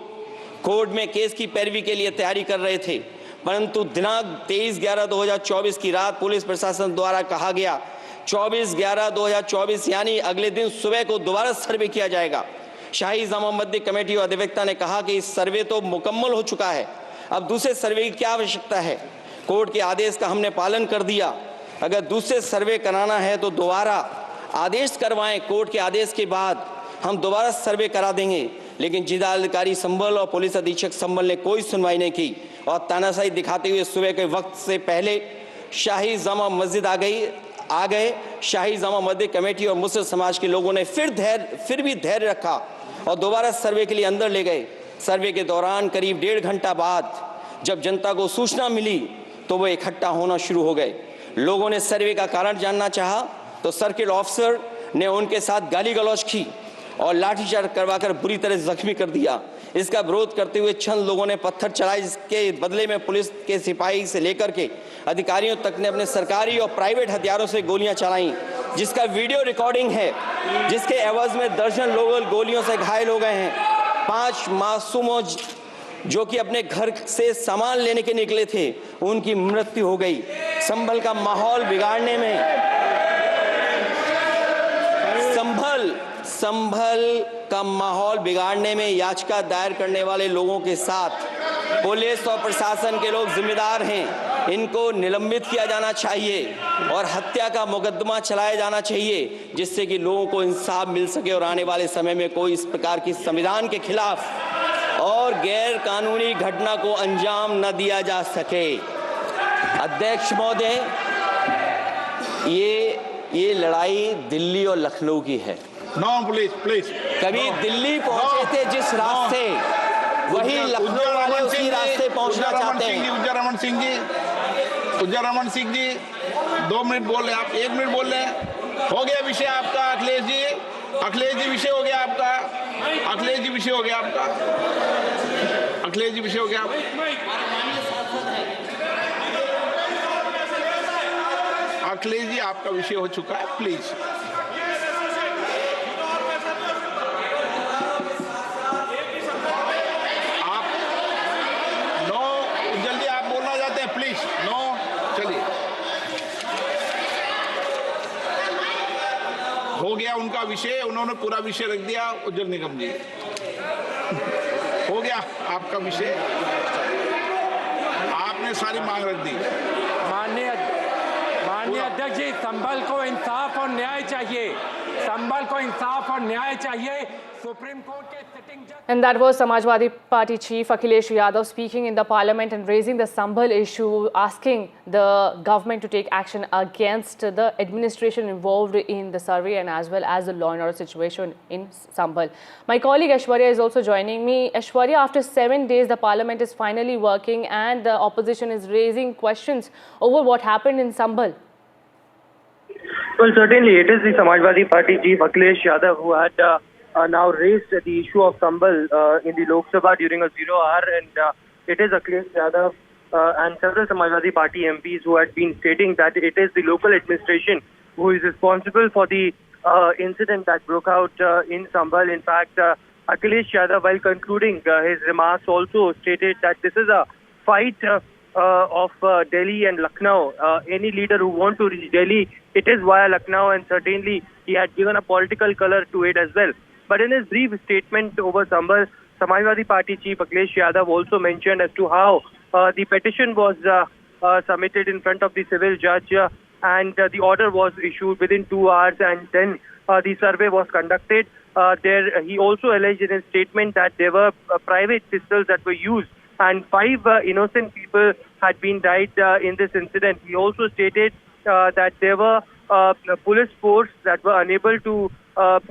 कोर्ट में केस की पैरवी के लिए तैयारी कर रहे थे, परंतु दिनांक 23/11/2024 की रात पुलिस प्रशासन द्वारा कहा गया 24/11/2024 यानी अगले दिन सुबह को दोबारा सर्वे किया जाएगा। शाही जामा मस्जिद कमेटी और अधिवक्ता ने कहा कि इस सर्वे तो मुकम्मल हो चुका है, अब दूसरे सर्वे की क्या आवश्यकता है। कोर्ट के आदेश का हमने पालन कर दिया, अगर दूसरे सर्वे कराना है तो दोबारा आदेश करवाएं, कोर्ट के आदेश के बाद हम दोबारा सर्वे करा देंगे। लेकिन जिलाधिकारी संभल और पुलिस अधीक्षक संभल ने कोई सुनवाई नहीं की और तानाशाही दिखाते हुए सुबह के वक्त से पहले शाही जामा मस्जिद आ गए। शाही जामा मस्जिद कमेटी और मुस्लिम समाज के लोगों ने फिर भी धैर्य रखा और दोबारा सर्वे के लिए अंदर ले गए। सर्वे के दौरान करीब 1.5 घंटा बाद जब जनता को सूचना मिली तो वो इकट्ठा होना शुरू हो गए। लोगों ने सर्वे का कारण जानना चाहा तो सर्किल ऑफिसर ने उनके साथ गाली गलौज की और लाठीचार्ज करवाकर बुरी तरह जख्मी कर दिया। इसका विरोध करते हुए चंद लोगों ने पत्थर चलाए, जिसके बदले में पुलिस के सिपाही से लेकर के अधिकारियों तक ने अपने सरकारी और प्राइवेट हथियारों से गोलियां चलाई, जिसका वीडियो रिकॉर्डिंग है, जिसके एवज में दर्जन लोग गोलियों से घायल हो गए हैं। 5 मासूमों जो कि अपने घर से सामान लेने के निकले थे, उनकी मृत्यु हो गई। संभल का माहौल बिगाड़ने में संभल का माहौल बिगाड़ने में याचिका दायर करने वाले लोगों के साथ पुलिस और प्रशासन के लोग जिम्मेदार हैं। इनको निलंबित किया जाना चाहिए और हत्या का मुकदमा चलाया जाना चाहिए, जिससे कि लोगों को इंसाफ मिल सके और आने वाले समय में कोई इस प्रकार की संविधान के खिलाफ और गैर कानूनी घटना को अंजाम न दिया जा सके। अध्यक्ष महोदय, ये लड़ाई दिल्ली और लखनऊ की है। नो प्लीज कभी दिल्ली पहुंचे थे जिस रास्ते, वही लखनऊ वाले उसी रास्ते पहुंचना चाहते हैं। उज्जर रमन सिंह जी 2 मिनट बोल रहे, आप 1 मिनट बोल रहे हैं। हो गया विषय आपका अखिलेश जी विषय हो गया आपका। अखिलेश जी विषय हो गया आपका। अखिलेश जी आपका विषय हो चुका है, प्लीज। हो गया उनका विषय, उन्होंने पूरा विषय रख दिया। उज्जवल निगम जी, हो गया आपका विषय, आपने सारी मांग रख दी। माननीय अध्यक्ष जी, संभल को इंसाफ और न्याय चाहिए। सुप्रीम कोर्ट के सिटिंग जज। And that was Samajwadi Party Chief Akhilesh Yadav speaking in the Parliament and raising the Sambhal issue, asking the government to take action against the administration involved in the survey and as well as the law and order situation in Sambhal. My colleague Aishwarya is also joining me. Aishwarya, after 7 days, the Parliament is finally working and the opposition is raising questions over what happened in Sambhal. Well, certainly it is the Samajwadi Party Chief Akhilesh Yadav who had now raised the issue of Sambhal in the Lok Sabha during a 0 hour, and it is Akhilesh Yadav and several Samajwadi Party MPs who had been stating that it is the local administration who is responsible for the incident that broke out in Sambhal. In fact, Akhilesh Yadav, while concluding his remarks, also stated that this is a fight of Delhi and Lucknow. Any leader who wants to reach Delhi, it is via Lucknow, and certainly he had given a political color to it as well. But in his brief statement over Sambhal, Samajwadi Party Chief Akhilesh Yadav also mentioned as to how the petition was submitted in front of the civil judge and the order was issued within 2 hours, and then the survey was conducted. He also alleged in his statement that there were private pistols that were used and 5 innocent people had been died in this incident. He also stated that there were police force that were unable to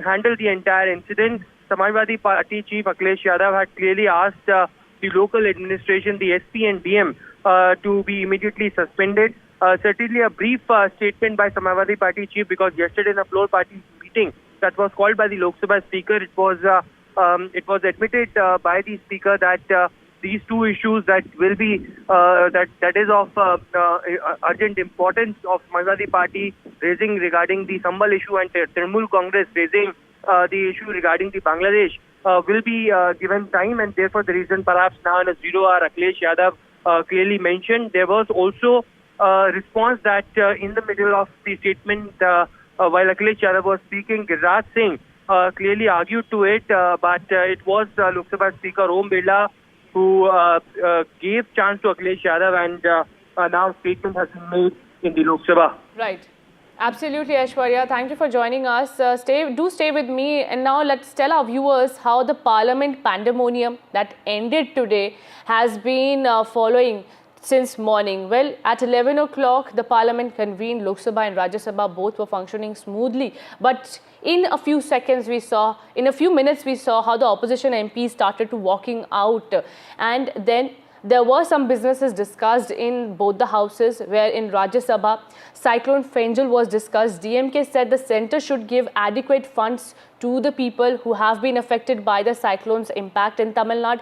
handle the entire incident. Samajwadi Party Chief Akhilesh Yadav had clearly asked the local administration, the SP and DM, to be immediately suspended. Certainly a brief statement by Samajwadi Party Chief, because yesterday in a floor party meeting that was called by the Lok Sabha Speaker, it was admitted by the Speaker that these 2 issues that will be that is of urgent importance of Samajwadi Party raising regarding the Sambhal issue and Trinamool Congress raising the issue regarding the Bangladesh will be given time, and therefore the reason perhaps now in a 0 hour Akhilesh Yadav clearly mentioned. There was also a response that in the middle of the statement while Akhilesh Yadav was speaking, Giriraj Singh clearly argued to it, but it was Lok Sabha Speaker Om Birla who gave chance to Akhilesh Yadav, and now statement has been made in the Lok Sabha. Right. Absolutely, Aishwarya. Thank you for joining us. Do stay with me, and now let's tell our viewers how the Parliament pandemonium that ended today has been following since morning. Well, at 11 o'clock, the Parliament convened. Lok Sabha and Rajya Sabha both were functioning smoothly, but in a few minutes we saw how the opposition MPs started to walking out, and then there were some businesses discussed in both the houses, where in Rajya Sabha, Cyclone Fengal was discussed. DMK said the centre should give adequate funds to the people who have been affected by the cyclone's impact in Tamil Nadu.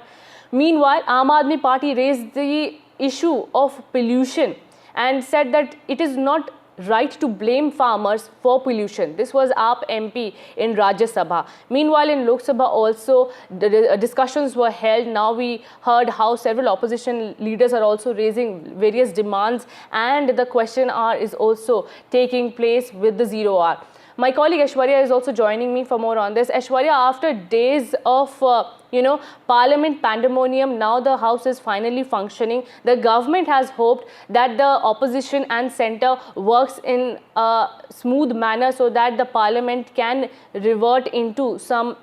Meanwhile, Aam Aadmi Party raised the issue of pollution and said that it is not right to blame farmers for pollution. This was AAP MP in Rajya Sabha. Meanwhile, in Lok Sabha also, the discussions were held. Now we heard how several opposition leaders are also raising various demands, and the question hour is also taking place with the 0 hour. My colleague Aishwarya is also joining me for more on this. Aishwarya, after days of Parliament pandemonium, now the House is finally functioning. The government has hoped that the opposition and centre works in a smooth manner so that the Parliament can revert into some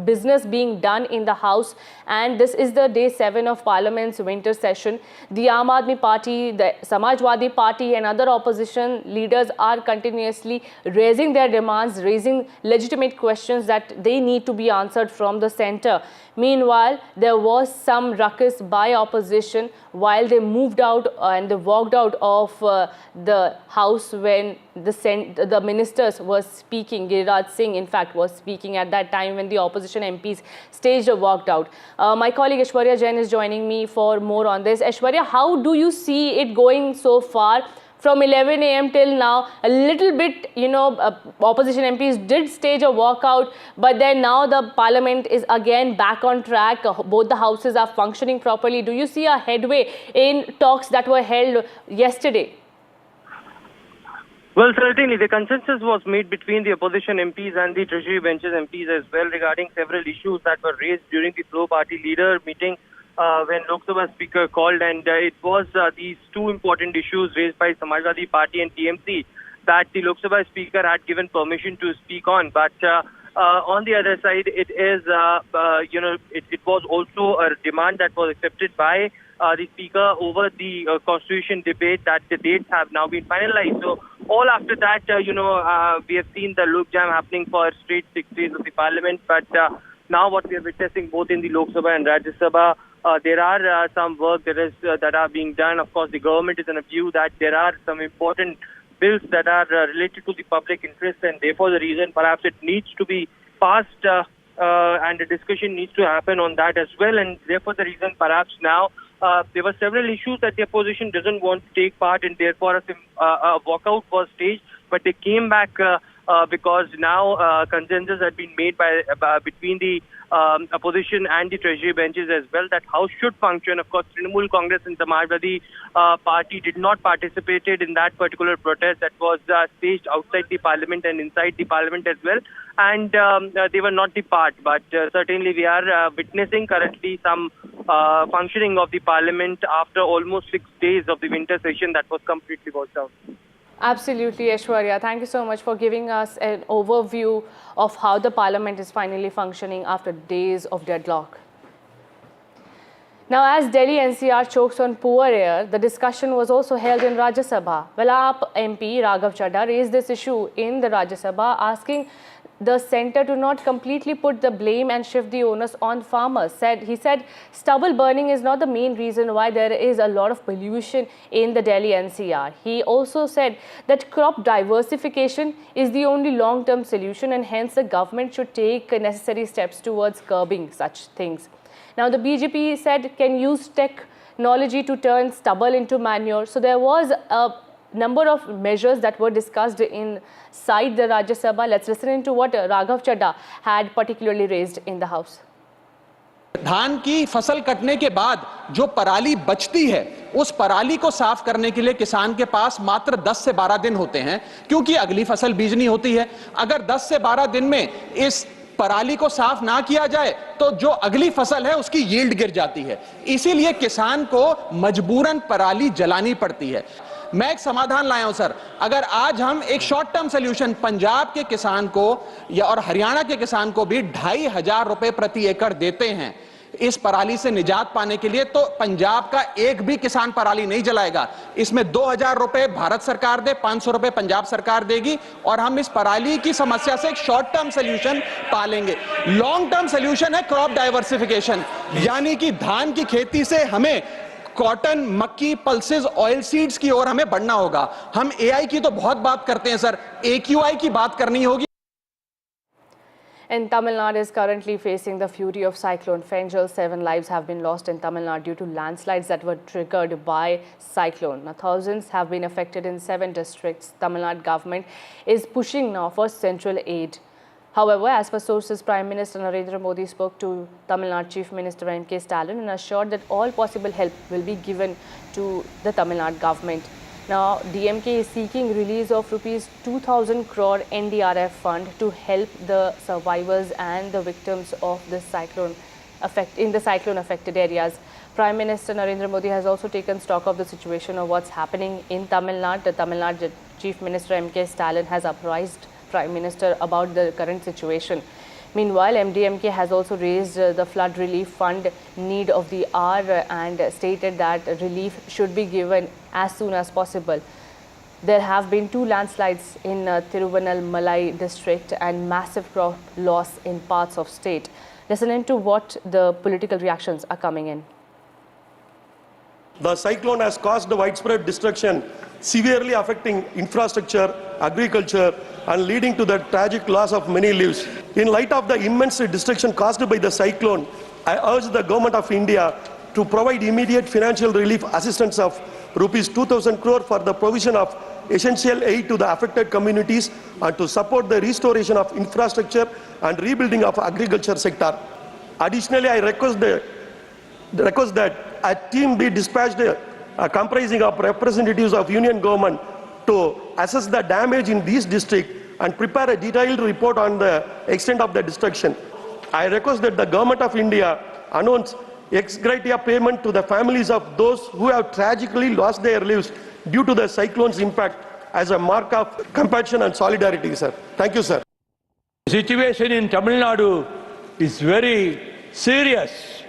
business being done in the House. And this is the day 7 of Parliament's winter session. The Aam Aadmi Party, the Samajwadi Party and other opposition leaders are continuously raising their demands, raising legitimate questions that they need to be answered from the centre. Meanwhile, there was some ruckus by opposition while they moved out and they walked out of the House when the ministers were speaking. Giriraj Singh, in fact, was speaking at that time when the opposition MPs staged a walked out. My colleague Aishwarya Jain is joining me for more on this. Aishwarya, how do you see it going so far? From 11 a.m. till now, a little bit, opposition MPs did stage a walkout, but then now the Parliament is again back on track. Both the houses are functioning properly. Do you see a headway in talks that were held yesterday? Well, certainly the consensus was made between the opposition MPs and the Treasury benches MPs as well regarding several issues that were raised during the floor party leader meeting when Lok Sabha Speaker called, and it was these two important issues raised by Samajwadi Party and TMC that the Lok Sabha Speaker had given permission to speak on. But on the other side, it is, it was also a demand that was accepted by the Speaker over the Constitution debate that the dates have now been finalized. So all after that, we have seen the Lok Jam happening for straight 6 days of the Parliament. But now what we are witnessing both in the Lok Sabha and Rajya Sabha, there are some work that are being done. Of course, the government is in a view that there are some important bills that are related to the public interest, and therefore the reason perhaps it needs to be passed and a discussion needs to happen on that as well. And therefore the reason perhaps now there were several issues that the opposition doesn't want to take part in, therefore a walkout was staged, but they came back because now consensus had been made between the opposition and the Treasury benches as well that House should function. Of course, Trinamool Congress and Samajwadi Party did not participate in that particular protest that was staged outside the Parliament and inside the Parliament as well, and they were not the part. But certainly we are witnessing currently some functioning of the Parliament after almost 6 days of the winter session that was completely washed out. Absolutely, Aishwarya. Thank you so much for giving us an overview of how the Parliament is finally functioning after days of deadlock. Now, as Delhi NCR chokes on poor air, the discussion was also held in Rajya Sabha. Well, AAP MP Raghav Chadha raised this issue in the Rajya Sabha, asking the centre to not completely put the blame and shift the onus on farmers. He said stubble burning is not the main reason why there is a lot of pollution in the Delhi NCR. He also said that crop diversification is the only long-term solution, and hence the government should take necessary steps towards curbing such things. Now, the BJP said can use technology to turn stubble into manure. So there was a number of measures that were discussed inside the Rajya Sabha. Let's listen into what Raghav Chadha had particularly raised in the House. धान की फसल कटने के बाद जो पराली बचती है, उस पराली को साफ करने के लिए किसान के पास मात्र 10 से 12 दिन होते हैं, क्योंकि अगली फसल बीजनी होती है। अगर 10 से 12 दिन में इस पराली को साफ ना किया जाए तो जो अगली फसल है उसकी यील्ड गिर जाती है। इसीलिए किसान को मजबूरन पराली जलानी पड़ती है। मैं एक समाधान लाया हूं सर, अगर आज हम एक शॉर्ट टर्म सॉल्यूशन पंजाब के किसान को और हरियाणा के किसान को भी 2500 रुपए प्रति एकड़ देते हैं, इस पराली से निजात पाने के लिए, तो पंजाब का एक भी किसान पराली नहीं जलाएगा। इसमें 2000 रुपए भारत सरकार दे, 500 रुपए पंजाब सरकार देगी और हम इस पराली की समस्या से एक शॉर्ट टर्म सोल्यूशन पालेंगे। लॉन्ग टर्म सोल्यूशन है क्रॉप डाइवर्सिफिकेशन, यानी कि धान की खेती से हमें कॉटन, मक्की, पल्सेस, ऑयल सीड्स की ओर हमें बढ़ना होगा। हम एआई की तो बहुत बात करते हैं सर, AQI की बात करनी होगी। And Tamil Nadu is currently facing the fury of Cyclone Fengal. 7 lives have been lost in Tamil Nadu due to landslides that were triggered by cyclone. Now, thousands have been affected in 7 districts. Tamil Nadu government is pushing now for central aid. However, as per sources, Prime Minister Narendra Modi spoke to Tamil Nadu Chief Minister M.K. Stalin and assured that all possible help will be given to the Tamil Nadu government. Now, DMK is seeking release of rupees 2,000 crore NDRF fund to help the survivors and the victims of the cyclone in the cyclone affected areas. Prime Minister Narendra Modi has also taken stock of the situation of what's happening in Tamil Nadu. The Tamil Nadu Chief Minister M.K. Stalin has apprised Prime Minister about the current situation. Meanwhile, MDMK has also raised the flood relief fund need of the hour and stated that relief should be given as soon as possible. There have been 2 landslides in Tiruvannamalai district and massive crop loss in parts of state. Listen in to what the political reactions are coming in. The cyclone has caused widespread destruction, severely affecting infrastructure, agriculture, and leading to the tragic loss of many lives. In light of the immense destruction caused by the cyclone, I urge the Government of India to provide immediate financial relief assistance of rupees 2,000 crore for the provision of essential aid to the affected communities and to support the restoration of infrastructure and rebuilding of agriculture sector. Additionally, I request that a team be dispatched comprising of representatives of Union Government to assess the damage in these districts and prepare a detailed report on the extent of the destruction. I request that the Government of India announce ex gratia payment to the families of those who have tragically lost their lives due to the cyclone's impact as a mark of compassion and solidarity, sir. Thank you, sir. The situation in Tamil Nadu is very serious.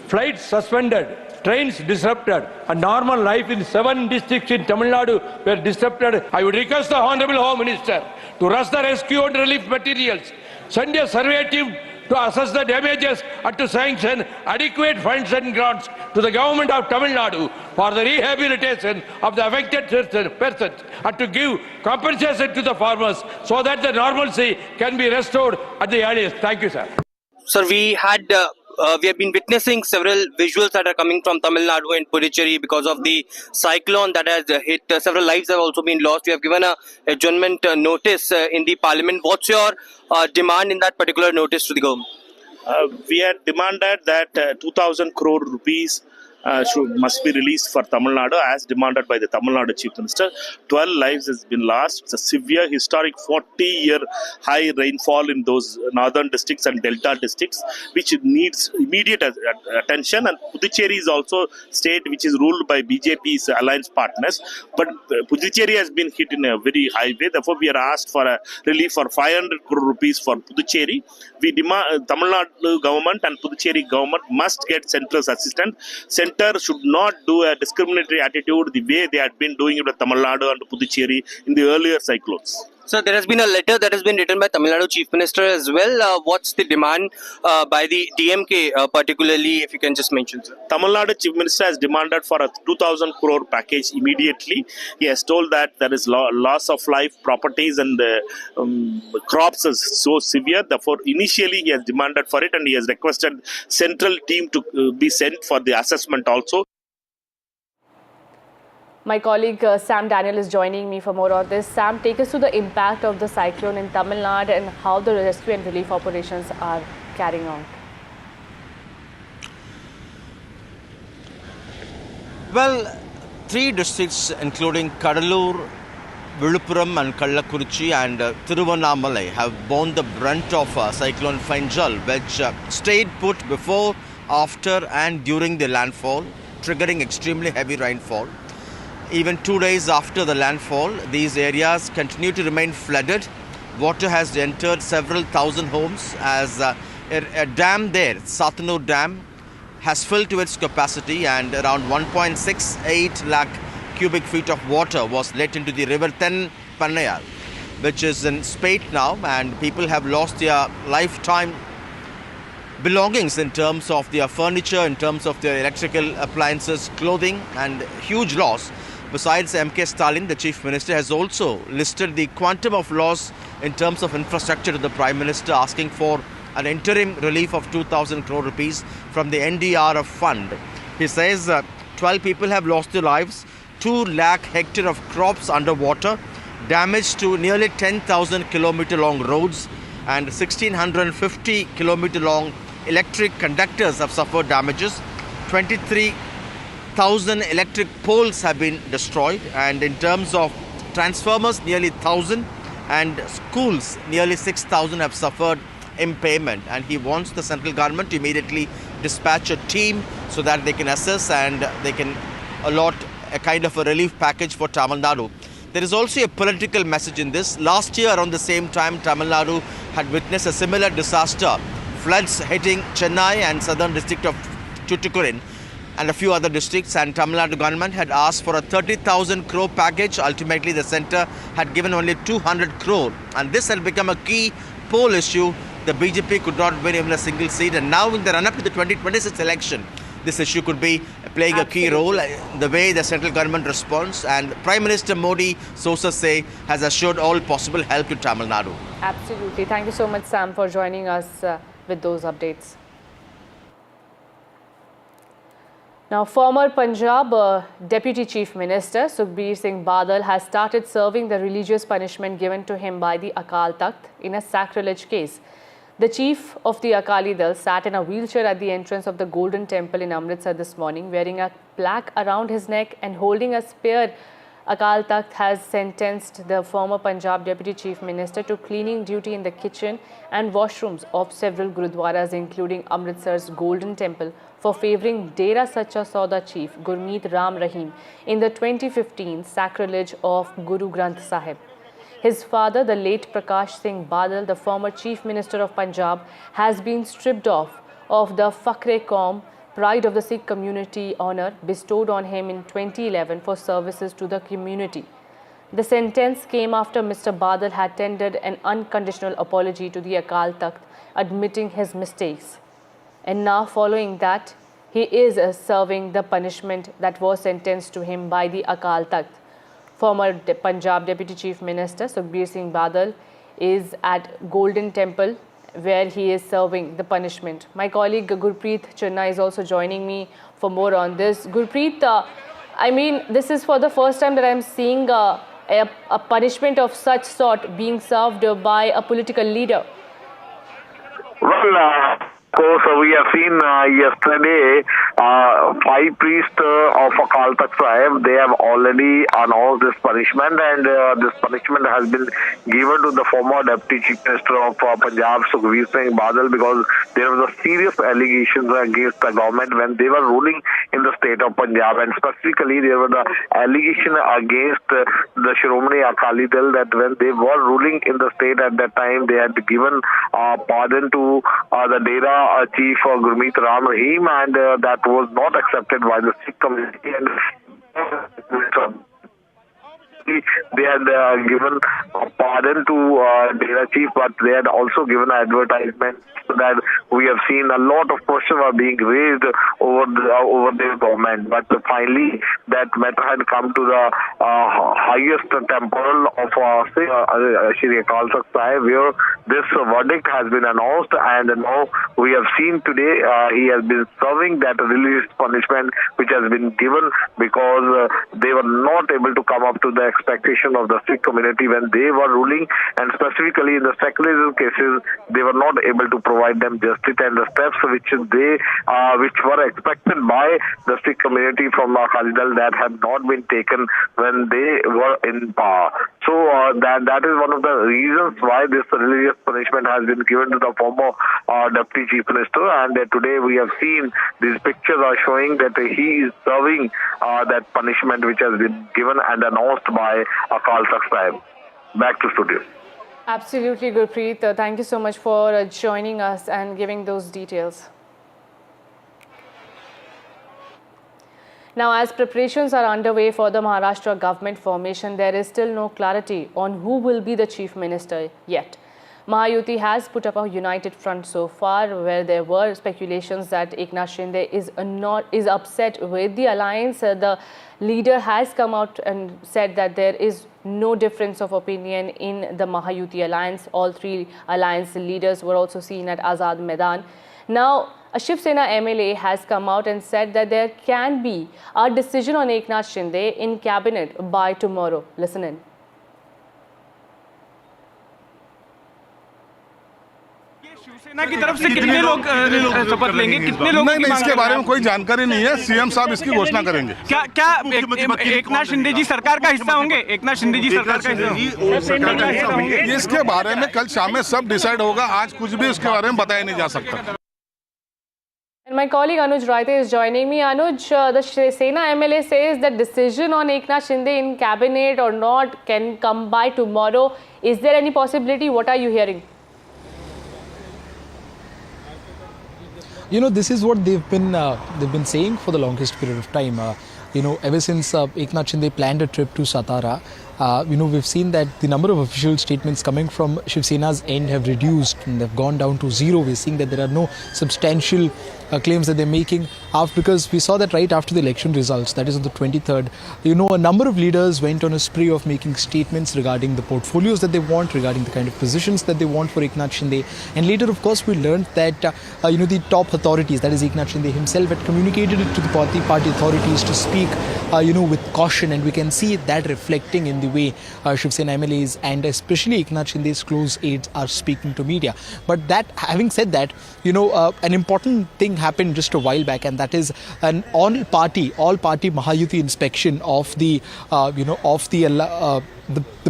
Flights suspended, trains disrupted, and normal life in 7 districts in Tamil Nadu were disrupted. I would request the Honorable Home Minister to rush the rescue and relief materials, send a survey team to assess the damages and to sanction adequate funds and grants to the Government of Tamil Nadu for the rehabilitation of the affected persons and to give compensation to the farmers so that the normalcy can be restored at the earliest. Thank you, sir. Sir, we have been witnessing several visuals that are coming from Tamil Nadu and Puducherry because of the cyclone that has hit. Several lives have also been lost. We have given a adjournment notice in the Parliament. What's your demand in that particular notice to the government? We had demanded that 2,000 crore rupees must be released for Tamil Nadu as demanded by the Tamil Nadu Chief Minister. 12 lives has been lost. It's a severe historic 40-year high rainfall in those northern districts and delta districts which needs immediate attention, and Puducherry is also state which is ruled by BJP's alliance partners, but Puducherry has been hit in a very high way. Therefore we are asked for a relief for 500 crore rupees for Puducherry. We demand Tamil Nadu government and Puducherry government must get central assistance. Center should not do a discriminatory attitude the way they had been doing it with Tamil Nadu and Puducherry in the earlier cyclones. So there has been a letter that has been written by Tamil Nadu Chief Minister as well. What's the demand by the DMK particularly, if you can just mention, sir? Tamil Nadu Chief Minister has demanded for a 2,000 crore package immediately. He has told that there is loss of life, properties and crops is so severe. Therefore, initially he has demanded for it and he has requested central team to be sent for the assessment also. My colleague Sam Daniel is joining me for more on this. Sam, take us through the impact of the cyclone in Tamil Nadu and how the rescue and relief operations are carrying on. Well, 3 districts including Kadalur, Viluppuram and Kallakurichi and Tiruvannamalai have borne the brunt of Cyclone Fengal, which stayed put before, after and during the landfall, triggering extremely heavy rainfall. Even 2 days after the landfall, these areas continue to remain flooded. Water has entered several thousand homes as a dam there, Satnur Dam, has filled to its capacity, and around 1.68 lakh cubic feet of water was let into the river Pannayar, which is in spate now, and people have lost their lifetime belongings in terms of their furniture, in terms of their electrical appliances, clothing, and huge loss. Besides, MK Stalin, the Chief Minister, has also listed the quantum of loss in terms of infrastructure to the Prime Minister, asking for an interim relief of 2,000 crore rupees from the NDRF fund. He says 12 people have lost their lives, 2 lakh hectares of crops underwater, damage to nearly 10,000 kilometer long roads, and 1,650 kilometer long electric conductors have suffered damages. 23,000 electric poles have been destroyed, and in terms of transformers, nearly 1,000, and schools, nearly 6,000 have suffered impairment. And he wants the central government to immediately dispatch a team so that they can assess and they can allot a kind of a relief package for Tamil Nadu. There is also a political message in this. Last year, around the same time, Tamil Nadu had witnessed a similar disaster, floods hitting Chennai and southern district of Tuticorin and a few other districts, and Tamil Nadu government had asked for a 30,000 crore package. Ultimately, the centre had given only 200 crore, and this had become a key poll issue. The BJP could not win even a single seat, and now in the run-up to the 2026 election, this issue could be playing a key role, the way the central government responds. And Prime Minister Modi, sources say, has assured all possible help to Tamil Nadu. Absolutely. Thank you so much, Sam, for joining us with those updates. Now, former Punjab Deputy Chief Minister Sukhbir Badal has started serving the religious punishment given to him by the Akal Takht in a sacrilege case. The chief of the Akali Dal sat in a wheelchair at the entrance of the Golden Temple in Amritsar this morning, wearing a plaque around his neck and holding a spear. Akal Takht has sentenced the former Punjab Deputy Chief Minister to cleaning duty in the kitchen and washrooms of several gurudwaras, including Amritsar's Golden Temple, for favouring Dera Sacha Sauda chief Gurmeet Ram Rahim in the 2015 sacrilege of Guru Granth Sahib. His father, the late Prakash Singh Badal, the former Chief Minister of Punjab, has been stripped of the Fakhre-e-Qaum, pride of the Sikh community honour bestowed on him in 2011 for services to the community. The sentence came after Mr. Badal had tendered an unconditional apology to the Akal Takht, admitting his mistakes. And now, following that, he is serving the punishment that was sentenced to him by the Akal Takht. Former Punjab Deputy Chief Minister Sukhbir Singh Badal is at Golden Temple, where he is serving the punishment. My colleague Gurpreet Chinna is also joining me for more on this. Gurpreet, I mean, this is for the first time that I'm seeing a punishment of such sort being served by a political leader. Well, of course, we have seen yesterday 5 priests of Akal Takht Sahib, they have already announced this punishment, and this punishment has been given to the former Deputy Chief Minister of Punjab, Sukhbir Singh Badal, because there was a serious allegations against the government when they were ruling in the state of Punjab, and specifically there was the allegation against the Shiromani Akali Dal that when they were ruling in the state at that time, they had given pardon to the Dera chief Gurmeet Ram Rahim, and that was not accepted by the Sikh community, and they had given pardon to Dera chief, but they had also given an advertisement that we have seen a lot of questions are being raised over their government. But finally, that matter had come to the highest temple of Shri Akal Takht Sahib, where this verdict has been announced, and now we have seen today he has been serving that religious punishment which has been given because they were not able to come up to the expectation of the Sikh community when they were ruling, and specifically in the secular cases, they were not able to provide them justice and the steps which were expected by the Sikh community from Akali Dal that had not been taken when they were in power. So that is one of the reasons why this religious punishment has been given to the former Deputy Chief Minister, and today we have seen these pictures are showing that he is serving that punishment which has been given and announced by Akal Takht Sahib. Back to studio. Absolutely, Gurpreet. Thank you so much for joining us and giving those details. Now, as preparations are underway for the Maharashtra government formation, there is still no clarity on who will be the chief minister yet. Mahayuti has put up a united front so far, where there were speculations that Eknath Shinde is upset with the alliance. The leader has come out and said that there is no difference of opinion in the Mahayuti alliance. All three alliance leaders were also seen at Azad Maidan. Now, a Shiv Sena MLA has come out and said that there can be a decision on Eknath Shinde in cabinet by tomorrow. Listen in. Shiv Sena की तरफ से कितने लोग शपथ लेंगे, कितने लोग? नहीं, इसके बारे में कोई जानकारी नहीं है। सीएम साहब इसकी घोषणा करेंगे। क्या एकनाथ शिंदे जी सरकार का हिस्सा होंगे? एकनाथ शिंदे जी सरकार का हिस्सा होंगे? इसके बारे में कल शाम में सब डिसाइड होगा। आज कुछ भी उसके बारे में बताया नहीं जा सकता। And my colleague Anuj Raite is joining me. Anuj, the Sena MLA says that decision on Eknath Shinde in cabinet or not can come by tomorrow. Is there any possibility? What are you hearing? You know, this is what they've been saying for the longest period of time. Ever since Eknath Shinde planned a trip to Satara, we've seen that the number of official statements coming from Shiv Sena's end have reduced and they've gone down to zero. We're seeing that there are no substantial claims that they're making, because we saw that right after the election results, that is on the 23rd, a number of leaders went on a spree of making statements regarding the portfolios that they want, regarding the kind of positions that they want for Eknath Shinde. And later, of course, we learned that, the top authorities, that is Eknath Shinde himself, had communicated it to the party authorities to speak, with caution. And we can see that reflecting in the way Shiv Sena MLAs and especially Eknath Shinde's close aides are speaking to media. But that, having said that, an important thing happened just a while back, and that is an all-party Mahayuti inspection of the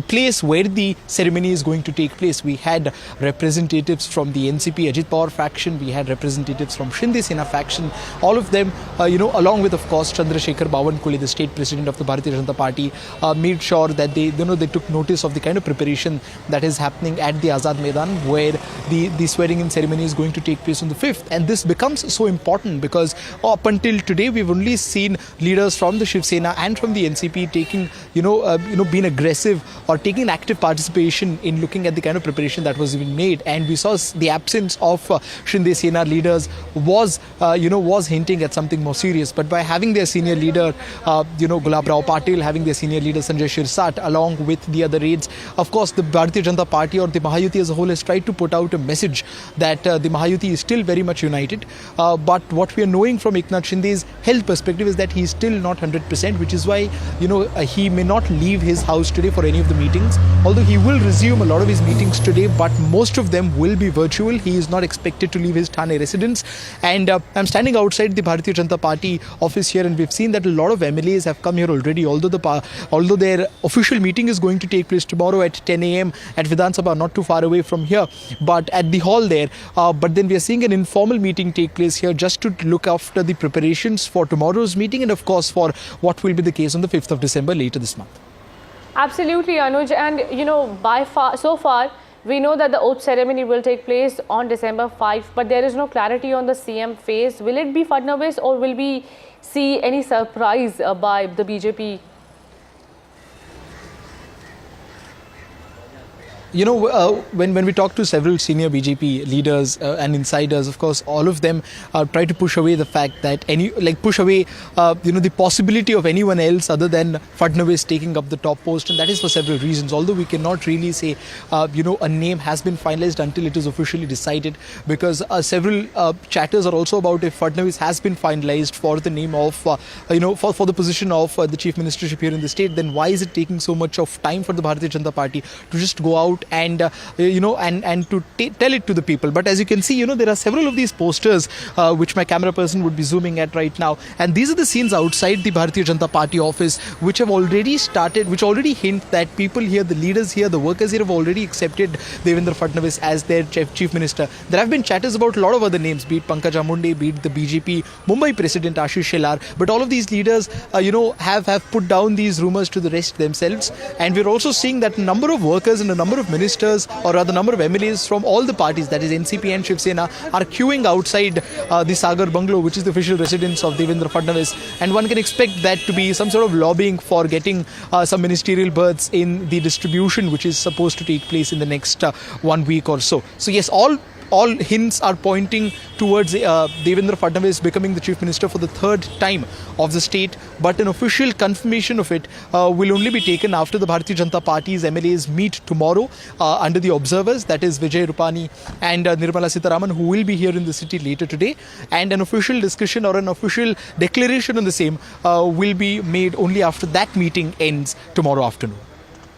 place where the ceremony is going to take place. We had representatives from the NCP Ajit Pawar faction, we had representatives from Shinde Sena faction, all of them, along with, of course, Chandrasekhar Bawankule, the state president of the Bharatiya Janata Party, made sure that they took notice of the kind of preparation that is happening at the Azad Maidan, where the swearing-in ceremony is going to take place on the 5th. And this becomes so important because up until today, we've only seen leaders from the Shiv Sena and from the NCP taking, being aggressive or taking active participation in looking at the kind of preparation that was being made. And we saw the absence of Shinde Sena leaders was hinting at something more serious. But by having their senior leader, Gulab Rao Patil, having their senior leader Sanjay Shirsat, along with the other aides, of course, the Bharatiya Janata Party or the Mahayuti as a whole has tried to put out a message that the Mahayuti is still very much united. But what we are knowing from Eknath Shinde's health perspective is that he is still not 100%, which is why, he may not leave his house today for any of the meetings, although he will resume a lot of his meetings today, but most of them will be virtual. He is not expected to leave his Thane residence. And I'm standing outside the Bharatiya Janata Party office here, and we've seen that a lot of MLAs have come here already, although their official meeting is going to take place tomorrow at 10 a.m. at Vidhan Sabha, not too far away from here, but at the hall there. But then we are seeing an informal meeting take place here just to look after the preparations for tomorrow's meeting and, of course, for what will be the case on the 5th of December later this month. Absolutely, Anuj. And, so far, we know that the oath ceremony will take place on December 5, but there is no clarity on the CM phase. Will it be Fadnavis or will we see any surprise by the BJP? When we talk to several senior BJP leaders and insiders, of course, all of them try to push away the fact that the possibility of anyone else other than Fadnavis taking up the top post, and that is for several reasons. Although we cannot really say, a name has been finalized until it is officially decided, because several chatters are also about if Fadnavis has been finalized for the name of, for the position of the chief ministership here in the state, then why is it taking so much of time for the Bharatiya Janata Party to just go out and to tell it to the people? But as you can see, there are several of these posters which my camera person would be zooming at right now, and these are the scenes outside the Bharatiya Janata Party office, which have already started, which already hint that people here, the leaders here, the workers here have already accepted Devendra Fadnavis as their chief minister. There have been chatters about a lot of other names, be it Pankaja Munde, be it the BJP Mumbai president Ashish Shelar, but all of these leaders have put down these rumours to the rest themselves. And we're also seeing that a number of workers and a number of ministers, or rather number of MLAs from all the parties, that is NCP and Shiv Sena, are queuing outside the Sagar Bungalow, which is the official residence of Devendra Fadnavis, and one can expect that to be some sort of lobbying for getting some ministerial berths in the distribution which is supposed to take place in the next 1 week or so. So yes, all hints are pointing towards Devendra Fadnavis becoming the chief minister for the third time of the state, but an official confirmation of it will only be taken after the Bharatiya Janata Party's MLAs meet tomorrow under the observers, that is Vijay Rupani and Nirmala Sitharaman, who will be here in the city later today, and an official discussion or an official declaration on the same will be made only after that meeting ends tomorrow afternoon.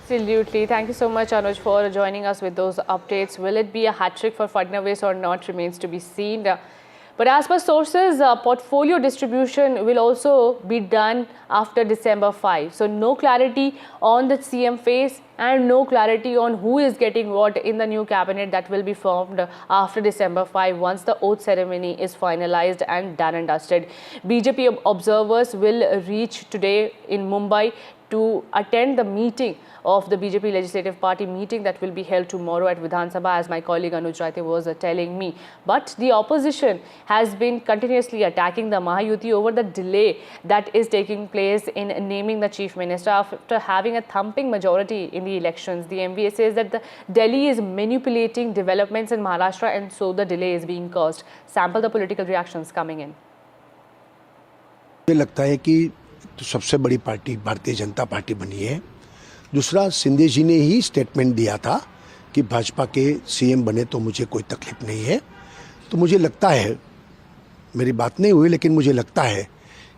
Absolutely. Thank you so much, Anuj, for joining us with those updates. Will it be a hat-trick for Fadnavis or not remains to be seen. But as per sources, portfolio distribution will also be done after December 5. So no clarity on the CM phase and no clarity on who is getting what in the new cabinet that will be formed after December 5 once the oath ceremony is finalized and done and dusted. BJP observers will reach today in Mumbai to attend the meeting of the BJP Legislative Party meeting that will be held tomorrow at Vidhan Sabha, as my colleague Anuj Raite was telling me. But the opposition has been continuously attacking the Mahayuti over the delay that is taking place in naming the Chief Minister after having a thumping majority in the elections. The MVA says that the Delhi is manipulating developments in Maharashtra and so the delay is being caused. Sample the political reactions coming in. मुझे लगता है कि सबसे बड़ी party Bharatiya Janata party बनी है। दूसरा, शिंदे जी ने ही स्टेटमेंट दिया था कि भाजपा के सीएम बने तो मुझे कोई तकलीफ नहीं है। तो मुझे लगता है, मेरी बात नहीं हुई लेकिन मुझे लगता है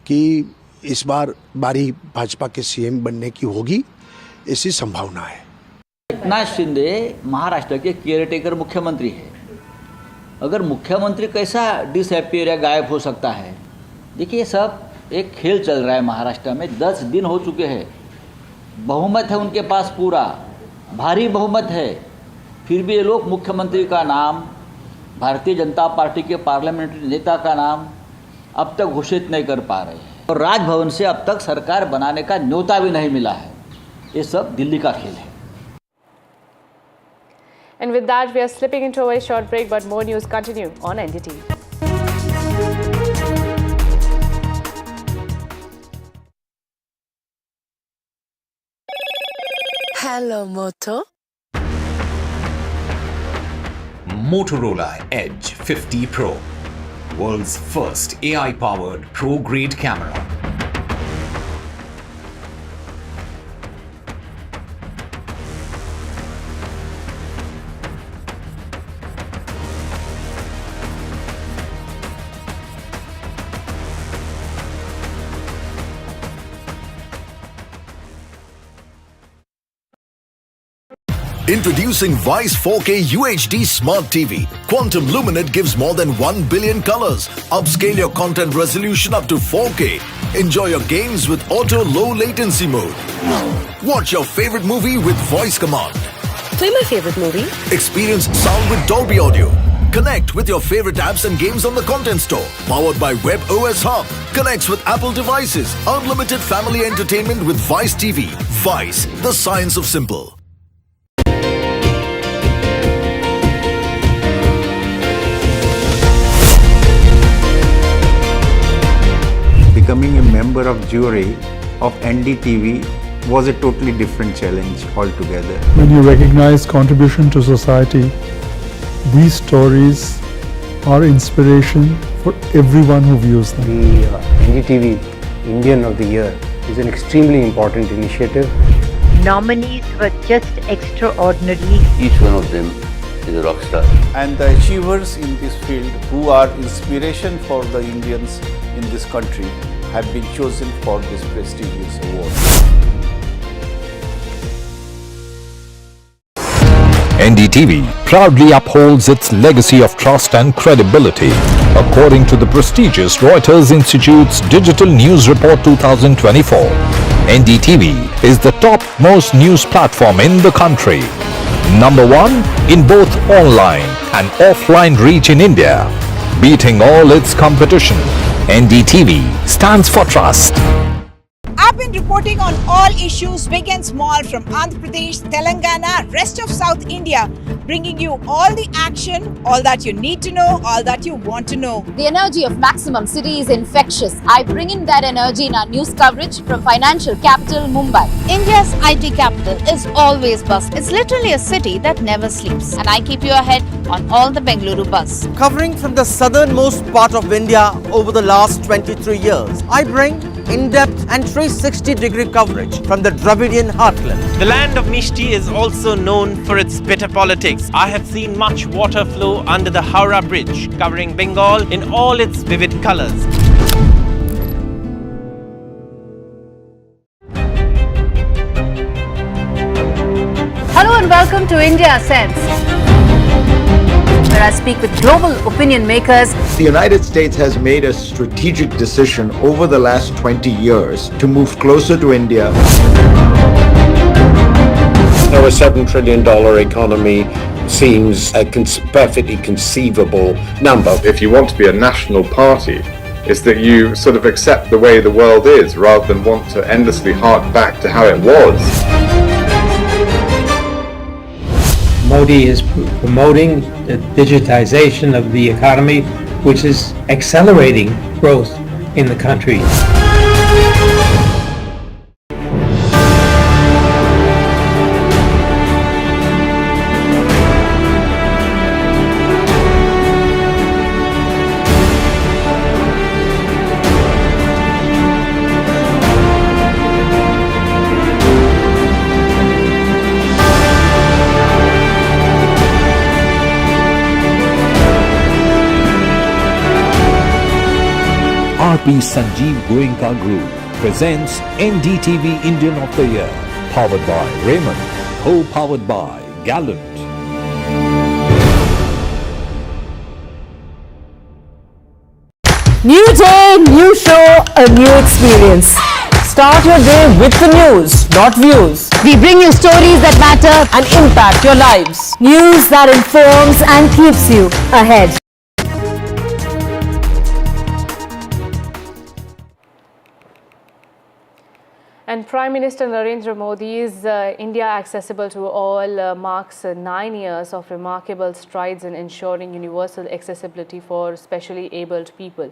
कि इस बार बारी भाजपा के सीएम बनने की होगी, ऐसी संभावना है। एकनाथ शिंदे महाराष्ट्र के केयरटेकर मुख्यमंत्री है। अगर मुख्यमंत्री कैसा डिसअपियर या गायब हो सकता है? देखिए, सब एक खेल चल रहा है महाराष्ट्र में। 10 दिन हो चुके हैं, बहुमत है उनके पास, पूरा भारी बहुमत है, फिर भी ये लोग मुख्यमंत्री का नाम, भारतीय जनता पार्टी के पार्लियामेंट्री नेता का नाम अब तक घोषित नहीं कर पा रहे हैं और राजभवन से अब तक सरकार बनाने का न्योता भी नहीं मिला है। ये सब दिल्ली का खेल है। And with that, we are slipping into a very short break, but more news continue on NDTV. Hello, Moto. Motorola Edge 50 Pro, world's first AI-powered pro-grade camera. Introducing Vice 4K UHD Smart TV. Quantum Luminate gives more than 1 billion colors. Upscale your content resolution up to 4K. Enjoy your games with auto low latency mode. Watch your favorite movie with voice command. Play my favorite movie. Experience sound with Dolby Audio. Connect with your favorite apps and games on the Content Store. Powered by Web OS Hub. Connects with Apple devices. Unlimited family entertainment with Vice TV. Vice, the science of simple. Becoming a member of jury of NDTV was a totally different challenge altogether. When you recognize contribution to society, these stories are inspiration for everyone who views them. The NDTV Indian of the Year is an extremely important initiative. Nominees were just extraordinary. Each one of them is a rock star. And the achievers in this field who are inspiration for the Indians in this country have been chosen for this prestigious award. NDTV proudly upholds its legacy of trust and credibility. According to the prestigious Reuters Institute's Digital News Report 2024, NDTV is the top-most news platform in the country. Number 1 in both online and offline reach in India, beating all its competition. NDTV stands for trust. अब been reporting on all issues big and small from Andhra Pradesh, Telangana, rest of South India, bringing you all the action, all that you need to know, all that you want to know. The energy of Maximum City is infectious. I bring in that energy in our news coverage from financial capital Mumbai. India's IT capital is always buzz. It's literally a city that never sleeps. And I keep you ahead on all the Bengaluru buzz. Covering from the southernmost part of India over the last 23 years, I bring in-depth and 360-degree coverage from the Dravidian heartland. The land of Mishti is also known for its bitter politics. I have seen much water flow under the Howrah Bridge, covering Bengal in all its vivid colors. Hello and welcome to India Sense, where I speak with global opinion makers. The United States has made a strategic decision over the last 20 years to move closer to India. Now a $7 trillion economy seems a perfectly conceivable number. If you want to be a national party, it's that you sort of accept the way the world is rather than want to endlessly hark back to how it was. Modi is promoting the digitization of the economy, which is accelerating growth in the country. RP Sanjeev Goenka Group presents NDTV Indian of the Year, powered by Raymond, co-powered by Gallant. New day, new show, a new experience. Start your day with the news, not views. We bring you stories that matter and impact your lives. News that informs and keeps you ahead. And Prime Minister Narendra Modi's India Accessible to All marks 9 years of remarkable strides in ensuring universal accessibility for specially abled people.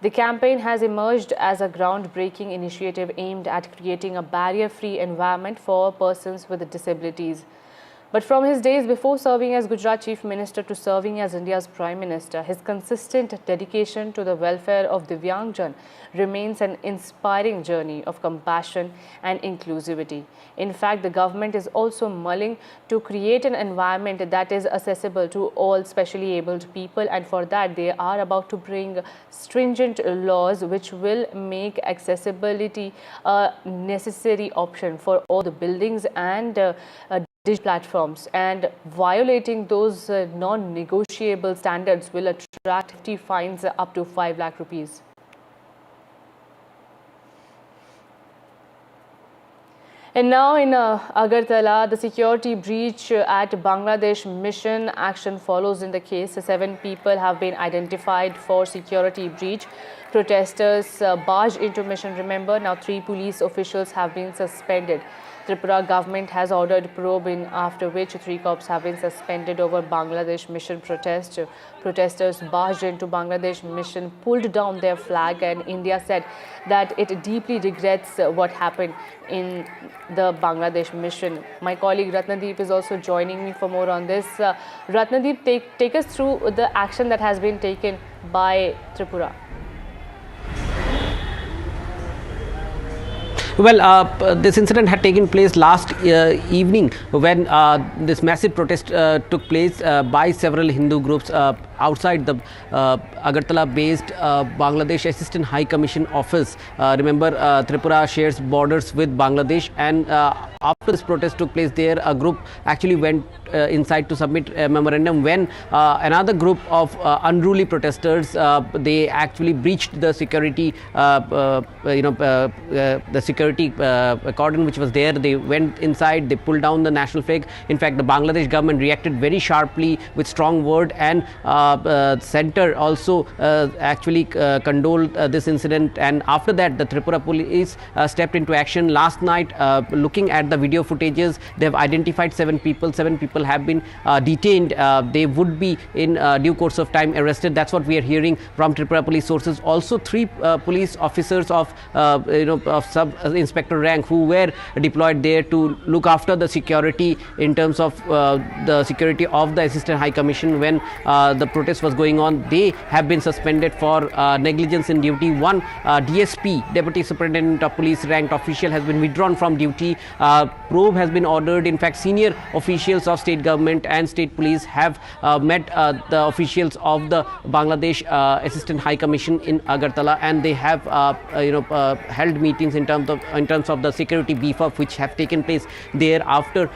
The campaign has emerged as a groundbreaking initiative aimed at creating a barrier-free environment for persons with disabilities. But from his days before serving as Gujarat Chief Minister to serving as India's Prime Minister, his consistent dedication to the welfare of Divyangjan remains an inspiring journey of compassion and inclusivity. In fact, the government is also mulling to create an environment that is accessible to all specially abled people, and for that they are about to bring stringent laws which will make accessibility a necessary option for all the buildings and digital platforms, and violating those non-negotiable standards will attract hefty fines up to 5 lakh rupees. And now in Agartala, the security breach at Bangladesh mission action follows in the case. 7 people have been identified for security breach. Protesters barged into mission, remember. Now 3 police officials have been suspended. Tripura government has ordered probe in, after which 3 cops have been suspended over Bangladesh mission protest. Protesters barged into Bangladesh mission, pulled down their flag, and India said that it deeply regrets what happened in the Bangladesh mission. My colleague Ratnadeep is also joining me for more on this. Ratnadeep, take us through the action that has been taken by Tripura. Well, this incident had taken place last evening when this massive protest took place by several Hindu groups outside the Agartala-based Bangladesh Assistant High Commission office. Remember, Tripura shares borders with Bangladesh, and after this protest took place there, a group actually went inside to submit a memorandum when another group of unruly protesters, they actually breached the security, the security cordon which was there. They went inside, they pulled down the national flag. In fact, the Bangladesh government reacted very sharply with strong word, and center also actually condoled this incident. And after that, the Tripura police stepped into action. Last night, looking at the video footages, they have identified 7 people. 7 people have been detained. They would be in due course of time arrested. That's what we are hearing from Tripura police sources. Also, 3 police officers of sub inspector rank who were deployed there to look after the security in terms of the security of the Assistant High Commission when the protest was going on. They have been suspended for negligence in duty. One DSP, Deputy Superintendent of Police ranked official, has been withdrawn from duty. Probe has been ordered. In fact, senior officials of state government and state police have met the officials of the Bangladesh Assistant High Commission in Agartala, and they have held meetings in terms of the security beef up which have taken place there after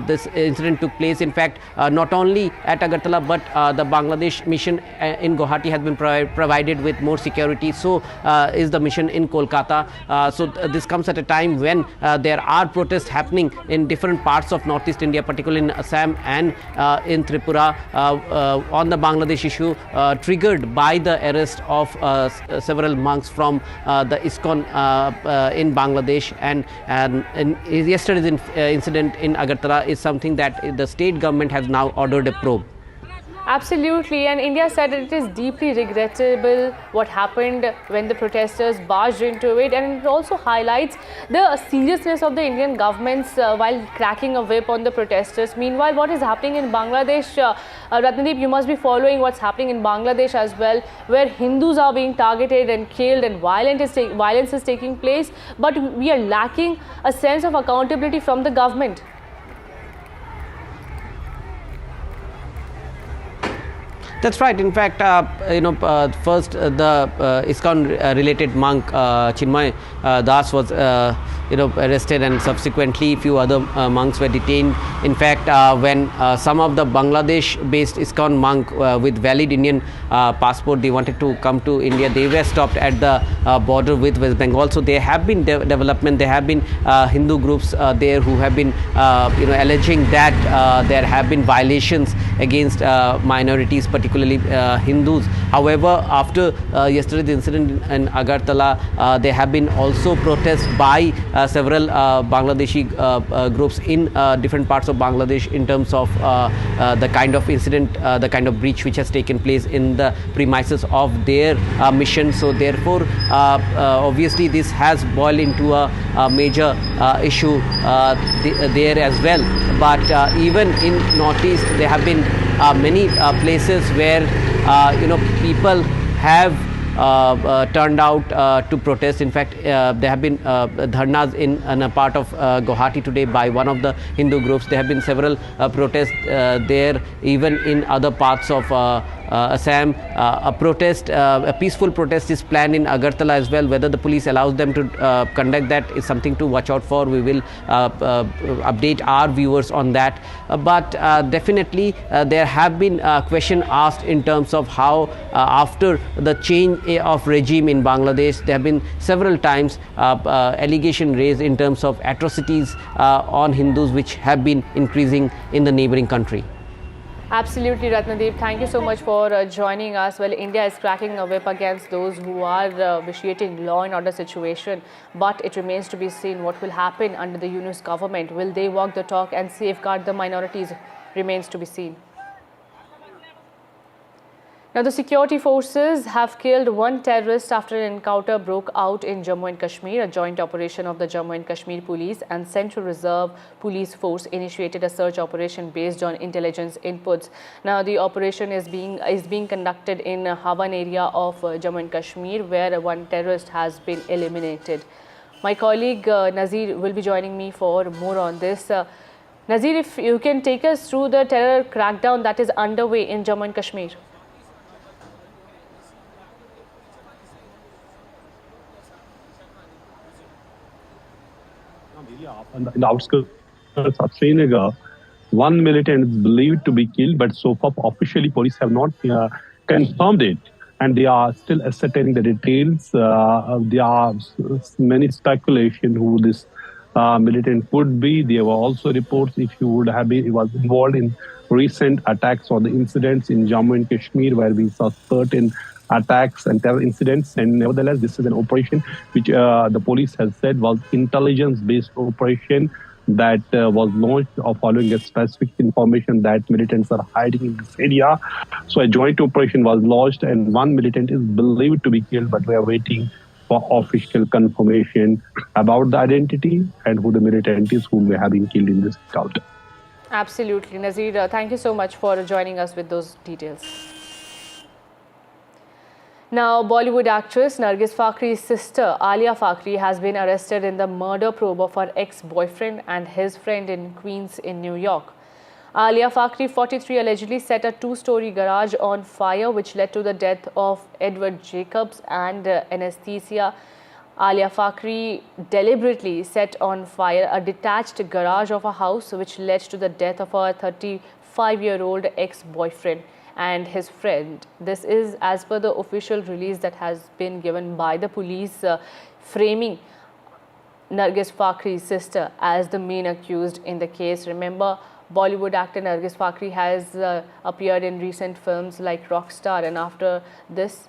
this incident took place. In fact, not only at Agartala but the Bangladesh mission in Guwahati has been provided with more security. So is the mission in Kolkata. So this comes at a time when there are protests happening in different parts of Northeast India, particularly in Assam and in Tripura, on the Bangladesh issue, triggered by the arrest of several monks from the ISKCON in Bangladesh. And yesterday's incident in Agartala is something that the state government has now ordered a probe. Absolutely, and India said it is deeply regrettable what happened when the protesters barged into it, and it also highlights the seriousness of the Indian governments while cracking a whip on the protesters. Meanwhile, what is happening in Bangladesh, Ratnadeep, you must be following what's happening in Bangladesh as well, where Hindus are being targeted and killed and violence is taking place, but we are lacking a sense of accountability from the government. That's right. In fact, first the ISKCON related monk Chinmay Das was arrested, and subsequently a few other monks were detained. In fact, when some of the Bangladesh-based ISKCON monk with valid Indian passport, they wanted to come to India, they were stopped at the border with West Bengal. So there have been development. There have been Hindu groups there who have been alleging that there have been violations against minorities, particularly Hindus. However, after yesterday's incident in Agartala, there have been also protests by several Bangladeshi groups in different parts of Bangladesh in terms of the kind of incident, the kind of breach which has taken place in the premises of their mission. So therefore, obviously this has boiled into a major issue there as well. But even in Northeast, there have been many places where people have turned out to protest. In fact, there have been dharnas in a part of Guwahati today by one of the Hindu groups. There have been several protests there, even in other parts of Assam. A peaceful protest is planned in Agartala as well. Whether the police allows them to conduct that is something to watch out for. We will update our viewers on that. But definitely there have been questions asked in terms of how after the change of regime in Bangladesh, there have been several times allegation raised in terms of atrocities on Hindus which have been increasing in the neighboring country. Absolutely, Ratnadeep. Thank you so much for joining us. Well, India is cracking a whip against those who are vitiating law and order situation, but it remains to be seen what will happen under the Yunus government. Will they walk the talk and safeguard the minorities? Remains to be seen. Now, the security forces have killed one terrorist after an encounter broke out in Jammu and Kashmir. A joint operation of the Jammu and Kashmir Police and Central Reserve Police Force initiated a search operation based on intelligence inputs. Now, the operation is being conducted in Havan area of Jammu and Kashmir, where one terrorist has been eliminated. My colleague Nazir will be joining me for more on this. Nazir, if you can take us through the terror crackdown that is underway in Jammu and Kashmir. in the outskirts of Srinagar. One militant is believed to be killed, but so far officially police have not confirmed it, and they are still ascertaining the details. There are many speculation who this militant would be. There were also reports if he would have been, he was involved in recent attacks or the incidents in Jammu and Kashmir where we saw certain attacks and terror incidents. And nevertheless, this is an operation which the police has said was intelligence-based operation that was launched following a specific information that militants are hiding in this area. So a joint operation was launched and one militant is believed to be killed, but we are waiting for official confirmation about the identity and who the militant is whom we have been killed in this encounter. Absolutely. Nazir, thank you so much for joining us with those details. Now, Bollywood actress Nargis Fakhri's sister Alia Fakhri has been arrested in the murder probe of her ex-boyfriend and his friend in Queens in New York. Alia Fakhri, 43, allegedly set a two-story garage on fire which led to the death of Edward Jacobs and Anastasia. Alia Fakhri deliberately set on fire a detached garage of a house which led to the death of her 35-year-old ex-boyfriend and his friend. This is as per the official release that has been given by the police, framing Nargis Fakhri's sister as the main accused in the case. Remember, Bollywood actor Nargis Fakhri has appeared in recent films like Rockstar, and after this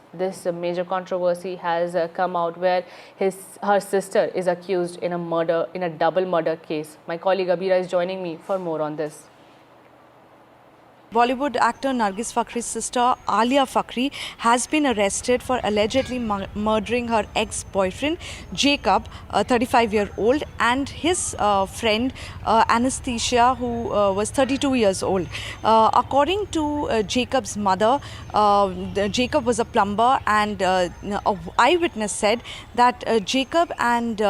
major controversy has come out where her sister is accused in a double murder case. My colleague Abira is joining me for more on this. Bollywood actor Nargis Fakhri's sister Alia Fakhri has been arrested for allegedly murdering her ex-boyfriend Jacob, 35-year-old, and his friend Anastasia, who was 32 years old. According to Jacob's mother, Jacob was a plumber, and an eyewitness said that Jacob and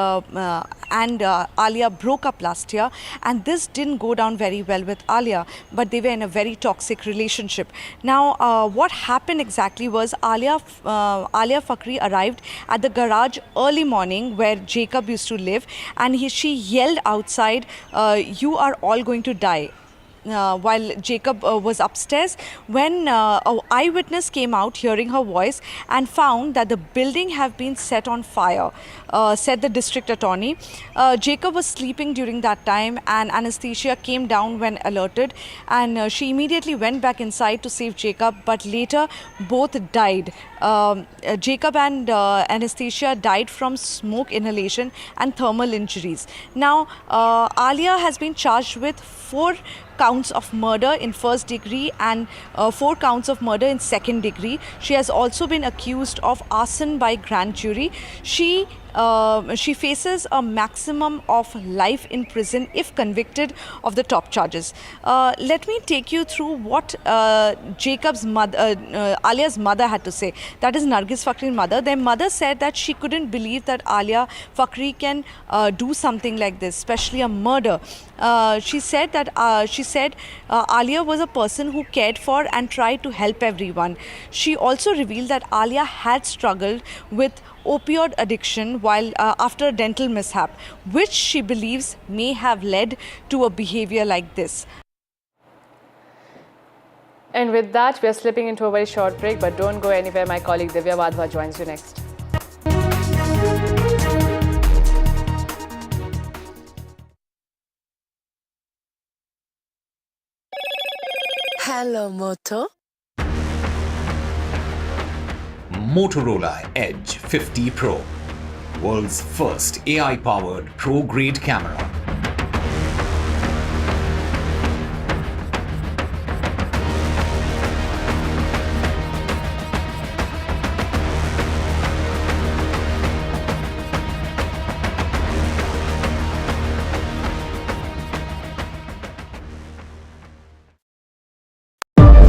Alia broke up last year, and this didn't go down very well with Alia, but they were in a very toxic relationship. Now, what happened exactly was Alia Fakhri arrived at the garage early morning where Jacob used to live, and she yelled outside, "You are all going to die," while Jacob was upstairs, when an eyewitness came out hearing her voice and found that the building had been set on fire, said the district attorney. Jacob was sleeping during that time, and Anastasia came down when alerted, and she immediately went back inside to save Jacob, but later both died. Jacob and Anastasia died from smoke inhalation and thermal injuries. Now, Alia has been charged with 4 counts of murder in first degree and 4 counts of murder in second degree. She has also been accused of arson by grand jury. She faces a maximum of life in prison if convicted of the top charges. Let me take you through what Jacob's mother, Alia's mother had to say. That is Nargis Fakhri's mother. Their mother said that she couldn't believe that Alia Fakhri can do something like this, especially a murder. She said Alia was a person who cared for and tried to help everyone. She also revealed that Alia had struggled with opioid addiction while after a dental mishap, which she believes may have led to a behavior like this. And with that, we are slipping into a very short break, but don't go anywhere. My colleague Divya Wadhwa joins you next. Hello, Moto. Motorola Edge 50 Pro, world's first AI-powered pro-grade camera.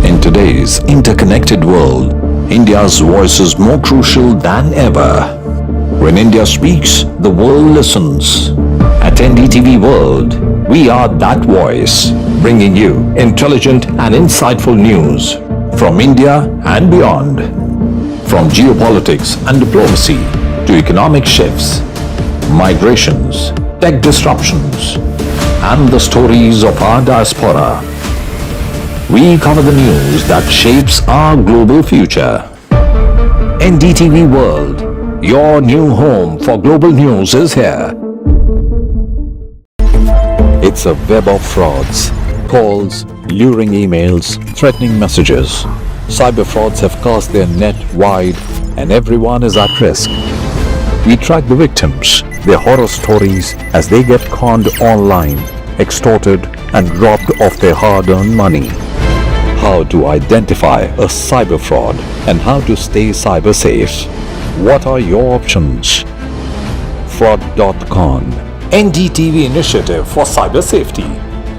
In today's interconnected world, India's voice is more crucial than ever. When India speaks, the world listens. At NDTV World, we are that voice, bringing you intelligent and insightful news from India and beyond. From geopolitics and diplomacy to economic shifts, migrations, tech disruptions, and the stories of our diaspora. We cover the news that shapes our global future. NDTV World, your new home for global news is here. It's a web of frauds, calls, luring emails, threatening messages. Cyber frauds have cast their net wide and everyone is at risk. We track the victims, their horror stories as they get conned online, extorted and robbed of their hard-earned money. How to identify a cyber fraud and how to stay cyber safe. What are your options? Fraud.con, NDTV initiative for cyber safety.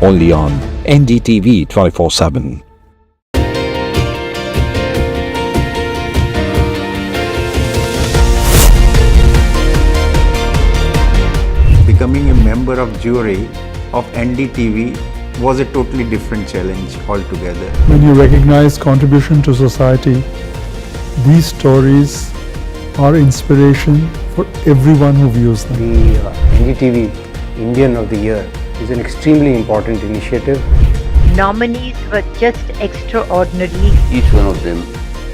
Only on NDTV 24/7. Becoming a member of jury of NDTV was a totally different challenge altogether. When you recognize contribution to society, these stories are inspiration for everyone who views them. The NDTV Indian of the Year is an extremely important initiative. Nominees were just extraordinary. Each one of them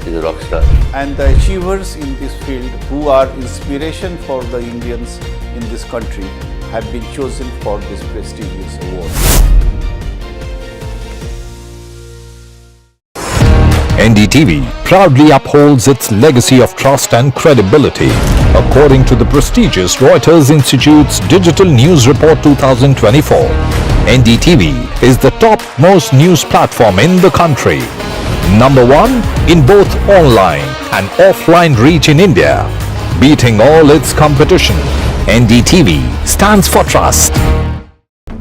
is a rock star. And the achievers in this field who are inspiration for the Indians in this country have been chosen for this prestigious award. NDTV proudly upholds its legacy of trust and credibility. According to the prestigious Reuters Institute's Digital News Report 2024, NDTV is the top-most news platform in the country. Number 1 in both online and offline reach in India. Beating all its competition, NDTV stands for trust.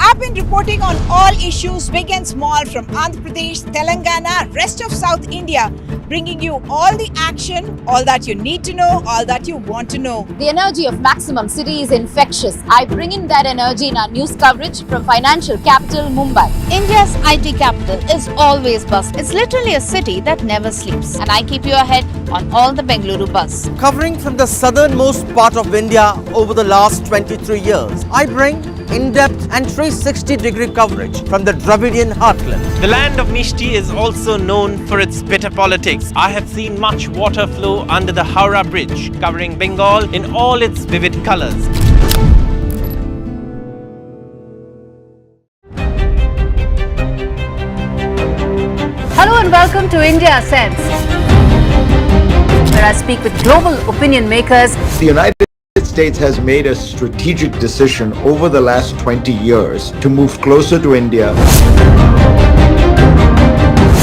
I've been reporting on all issues big and small from Andhra Pradesh, Telangana, rest of South India, bringing you all the action, all that you need to know, all that you want to know. The energy of Maximum City is infectious. I bring in that energy in our news coverage from financial capital Mumbai. India's IT capital is always buzz. It's literally a city that never sleeps. And I keep you ahead on all the Bengaluru buzz. Covering from the southernmost part of India over the last 23 years, I bring in-depth and 360-degree coverage from the Dravidian heartland. The land of Mishti is also known for its bitter politics. I have seen much water flow under the Howrah Bridge, covering Bengal in all its vivid colors. Hello and welcome to India Sense, where I speak with global opinion makers. The United States has made a strategic decision over the last 20 years to move closer to India.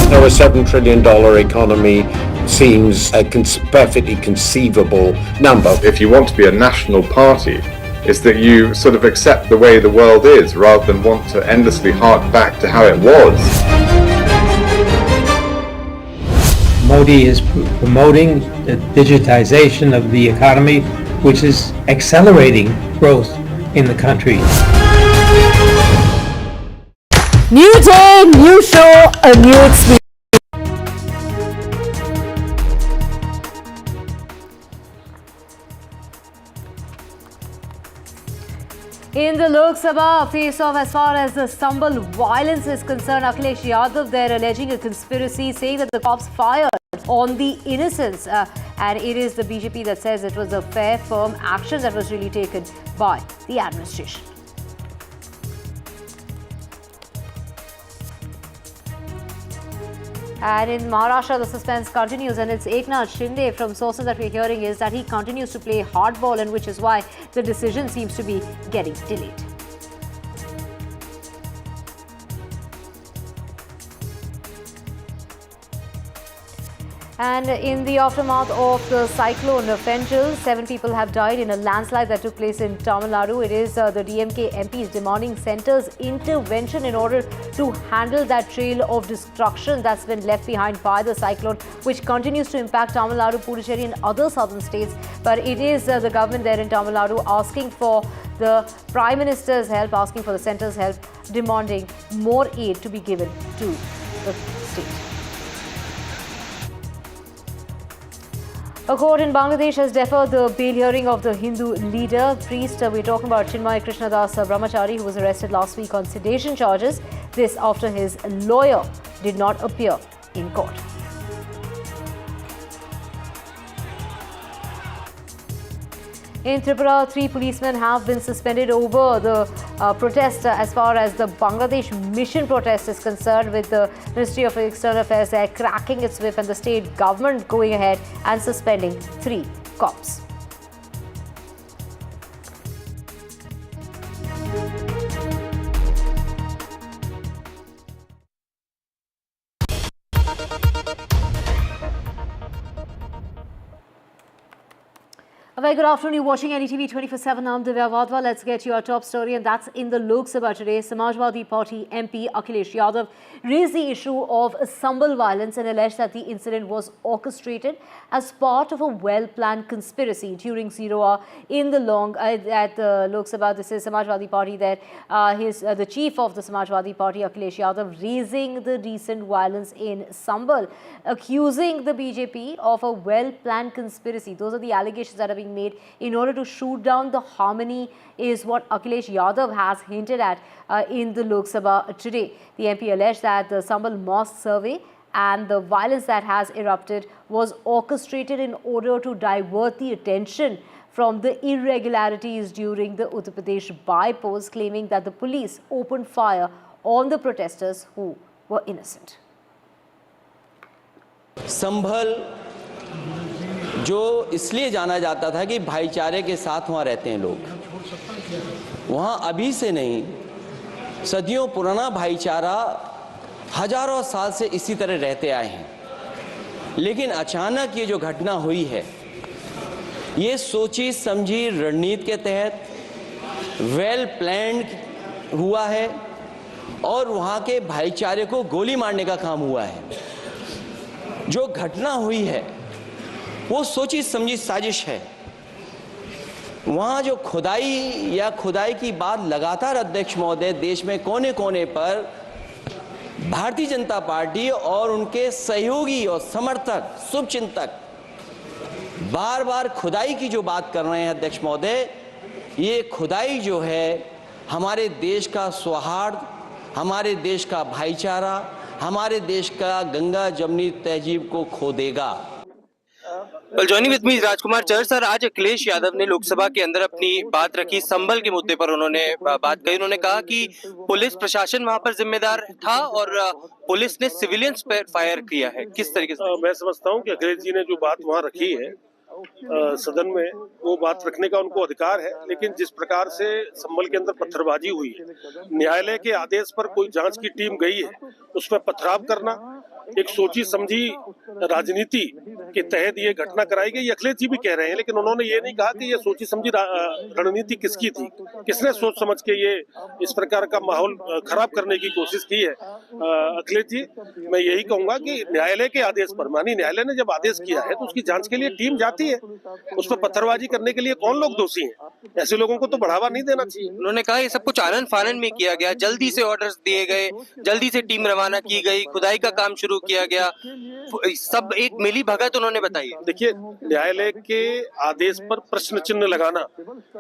Now, a $7 trillion economy seems a perfectly conceivable number. If you want to be a national party, it's that you sort of accept the way the world is rather than want to endlessly hark back to how it was. Modi is promoting the digitization of the economy, which is accelerating growth in the country. New day, new show, a new experience. In the Lok Sabha face-off as far as the Sambhal violence is concerned, Akhilesh Yadav there alleging a conspiracy, saying that the cops fired on the innocents. And it is the BJP that says it was a fair, firm action that was really taken by the administration. And in Maharashtra, the suspense continues, and it's Eknath Shinde, from sources that we're hearing, is that he continues to play hardball, and which is why the decision seems to be getting delayed. And in the aftermath of the Cyclone Fengal, 7 people have died in a landslide that took place in Tamil Nadu. It is the DMK MPs demanding centre's intervention in order to handle that trail of destruction that's been left behind by the cyclone, which continues to impact Tamil Nadu, Puducherry and other southern states. But it is the government there in Tamil Nadu asking for the Prime Minister's help, asking for the centre's help, demanding more aid to be given to the state. A court in Bangladesh has deferred the bail hearing of the Hindu leader, priest. We're talking about Chinmay Krishnadas Brahmachari, who was arrested last week on sedition charges. This after his lawyer did not appear in court. In Tripura, 3 policemen have been suspended over the protest as far as the Bangladesh mission protest is concerned, with the Ministry of External Affairs there cracking its whip and the state government going ahead and suspending 3 cops. A very good afternoon. You're watching NDTV 24/7. I'm Divya Wadhwa. Let's get to our top story, and that's in the Lok Sabha today. Samajwadi Party MP Akhilesh Yadav raised the issue of Sambhal violence and alleged that the incident was orchestrated as part of a well-planned conspiracy during 0 hour in the at the Lok Sabha. This is Samajwadi Party that the chief of the Samajwadi Party, Akhilesh Yadav, raising the recent violence in Sambhal, accusing the BJP of a well-planned conspiracy. Those are the allegations that are being made in order to shoot down the harmony, is what Akhilesh Yadav has hinted at in the Lok Sabha today. The MP alleged that the Sambhal mosque survey and the violence that has erupted was orchestrated in order to divert the attention from the irregularities during the Uttar Pradesh by-polls, claiming that the police opened fire on the protesters who were innocent. संभल जो इसलिए जाना जाता था कि भाईचारे के साथ वहाँ रहते हैं लोग, वहाँ अभी से नहीं, सदियों पुराना भाईचारा हजारों साल से इसी तरह रहते आए हैं। लेकिन अचानक ये जो घटना हुई है, ये सोची समझी रणनीति के तहत वेल प्लान्ड हुआ है और वहाँ के भाईचारे को गोली मारने का काम हुआ है। जो घटना हुई है वो सोची समझी साजिश है। वहाँ जो खुदाई की बात लगातार अध्यक्ष महोदय देश में कोने कोने पर भारतीय जनता पार्टी और उनके सहयोगी और समर्थक शुभचिंतक बार बार खुदाई की जो बात कर रहे हैं अध्यक्ष महोदय, ये खुदाई जो है हमारे देश का सौहार्द, हमारे देश का भाईचारा, हमारे देश का गंगा जमनी तहजीब को खो देगा। Well, joining with me is राजकुमार चर। सर, आज अखिलेश यादव ने लोकसभा के अंदर अपनी बात रखी, संभल के मुद्दे पर उन्होंने बात कही। उन्होंने कहा कि पुलिस प्रशासन वहां पर जिम्मेदार था और पुलिस ने सिविलियंस पर फायर किया है। किस तरीके से? मैं समझता हूं कि अखिलेश जी ने जो बात वहां रखी है सदन में, वो बात रखने का उनको अधिकार है, लेकिन जिस प्रकार से संभल के अंदर पत्थरबाजी हुई है, न्यायालय के आदेश पर कोई जांच की टीम गई है, उसमें पथराव करना एक सोची समझी राजनीति के तहत ये घटना कराई गई। अखिलेश जी भी कह रहे हैं, लेकिन उन्होंने ये नहीं कहा कि ये सोची समझी रणनीति किसकी थी, किसने सोच समझ के ये इस प्रकार का माहौल खराब करने की कोशिश की है। अखिलेश जी, मैं यही कहूंगा कि न्यायालय के आदेश पर, मानी न्यायालय ने जब आदेश किया है तो उसकी जांच के लिए टीम जाती है। उस पर पत्थरबाजी करने के लिए कौन लोग दोषी हैं? ऐसे लोगों को तो बढ़ावा नहीं देना चाहिए। उन्होंने कहा ये सब कुछ आनन फानन में किया गया, जल्दी से ऑर्डर्स दिए गए, जल्दी से टीम रवाना की गई, खुदाई का काम शुरू किया गया, सब एक मिली भगत उन्होंने बताई। देखिए, न्यायालय के आदेश पर प्रश्न चिन्ह लगाना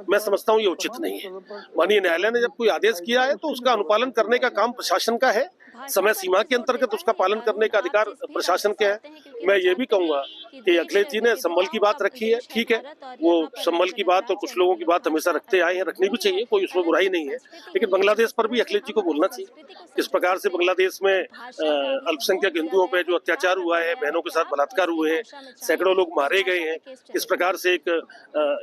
मैं समझता हूँ ये उचित नहीं है। मानिए न्यायालय ने जब कोई आदेश किया है तो उसका अनुपालन करने का काम प्रशासन का है, समय सीमा के अंतर्गत उसका पालन करने का अधिकार प्रशासन के है। मैं ये भी कहूंगा कि अखिलेश जी ने संभल की बात रखी है, ठीक है, वो संभल की बात और कुछ लोगों की बात हमेशा रखते आए हैं, रखनी भी चाहिए, कोई उसमें बुराई नहीं है। लेकिन बांग्लादेश पर भी अखिलेश जी को बोलना चाहिए। किस प्रकार से बांग्लादेश में अल्पसंख्यक हिंदुओं पे जो अत्याचार हुआ है, बहनों के साथ बलात्कार हुए हैं, सैकड़ों लोग मारे गए हैं, किस प्रकार से एक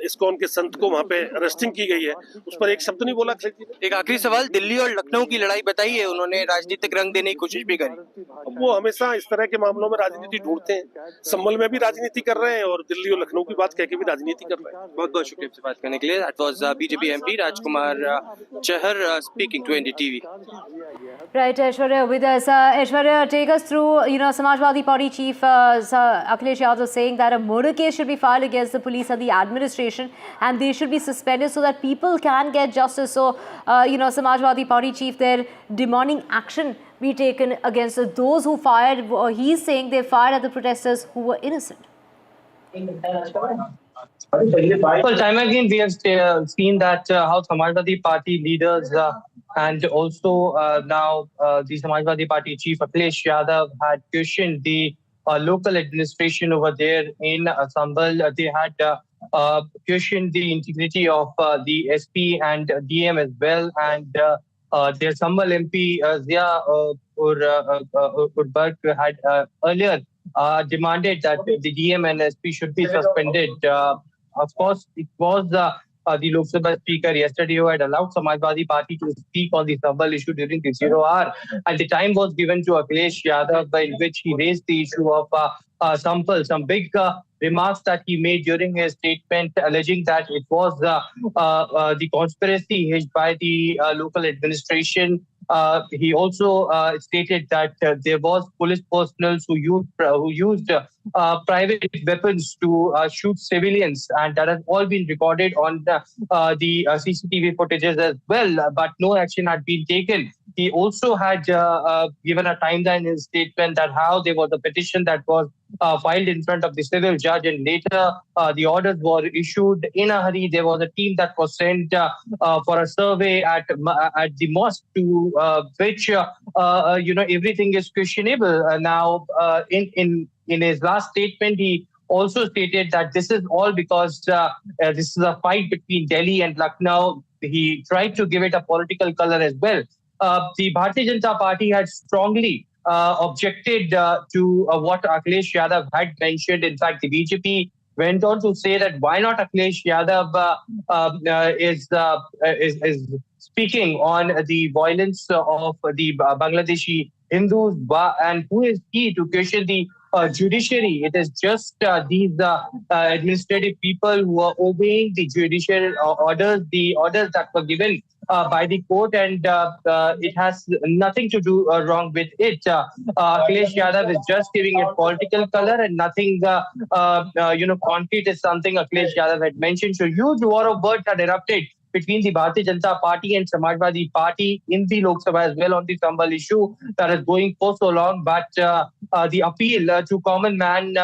इस्कॉन के संत को वहाँ पे अरेस्टिंग की गई है, उस पर एक शब्द नहीं बोला अखिलेश जी ने। एक आखिरी सवाल, दिल्ली और लखनऊ की लड़ाई बताई है, उन्होंने राजनीतिक रंग देने की कोशिश भी करी। वो हमेशा इस तरह के मामलों में राजनीति ढूंढते हैं। संभल में भी राजनीति कर रहे हैं और दिल्ली और लखनऊ की बात कह के भी राजनीति कर रहे हैं। बहुत बहुत शुक्रिया से बात करने के लिए। That was BJP MP Rajkumar Chahar speaking to NDTV. Right, Aishwarya, with us. Aishwarya, take us through, Samajwadi Party Chief Akhilesh Yadav saying that a murder case should be filed against the police and the administration, and they should be suspended so that people can get justice. So, Samajwadi Party Chief there demanding action be taken against those who fired. He's saying they fired at the protesters who were innocent. Well, time again we have seen that how Samajwadi Party leaders and also now the Samajwadi Party chief Akhilesh Yadav had questioned the local administration over there in Sambhal. They had questioned the integrity of the SP and DM as well, and their Sambhal MP Zia Urberg had earlier demanded that the DM and SP should be suspended. Of course, it was the Lok Sabha Speaker yesterday who had allowed Samajwadi Party to speak on the Sambhal issue during the 0 hour, and the time was given to Akhilesh Yadav, in which he raised the issue of Sambhal. Some big remarks that he made during his statement, alleging that it was the conspiracy hedged by the local administration. He also stated that there was police personnel who used private weapons to shoot civilians, and that has all been recorded on the CCTV footages as well, but no action had been taken. He also had given a timeline in his statement that how there was a petition that was filed in front of the civil judge, and later the orders were issued in a hurry. There was a team that was sent for a survey at the mosque, to which everything is questionable. Now, in his last statement, he also stated that this is all because this is a fight between Delhi and Lucknow. He tried to give it a political color as well. The Bharatiya Janata Party had strongly objected to what Akhilesh Yadav had mentioned. In fact, the BJP went on to say that why not Akhilesh Yadav is speaking on the violence of the Bangladeshi Hindus, and who is he to question the judiciary? It is just these administrative people who are obeying the judicial orders, the orders that were given by the court, and it has nothing to do wrong with it. Akhilesh Yadav is just giving it political color, and nothing concrete is something Akhilesh Yadav had mentioned. So huge war of words had erupted between the Bharatiya Janata Party and Samajwadi Party in the Lok Sabha as well on the Sambhal issue that is going for so long. But the appeal to common man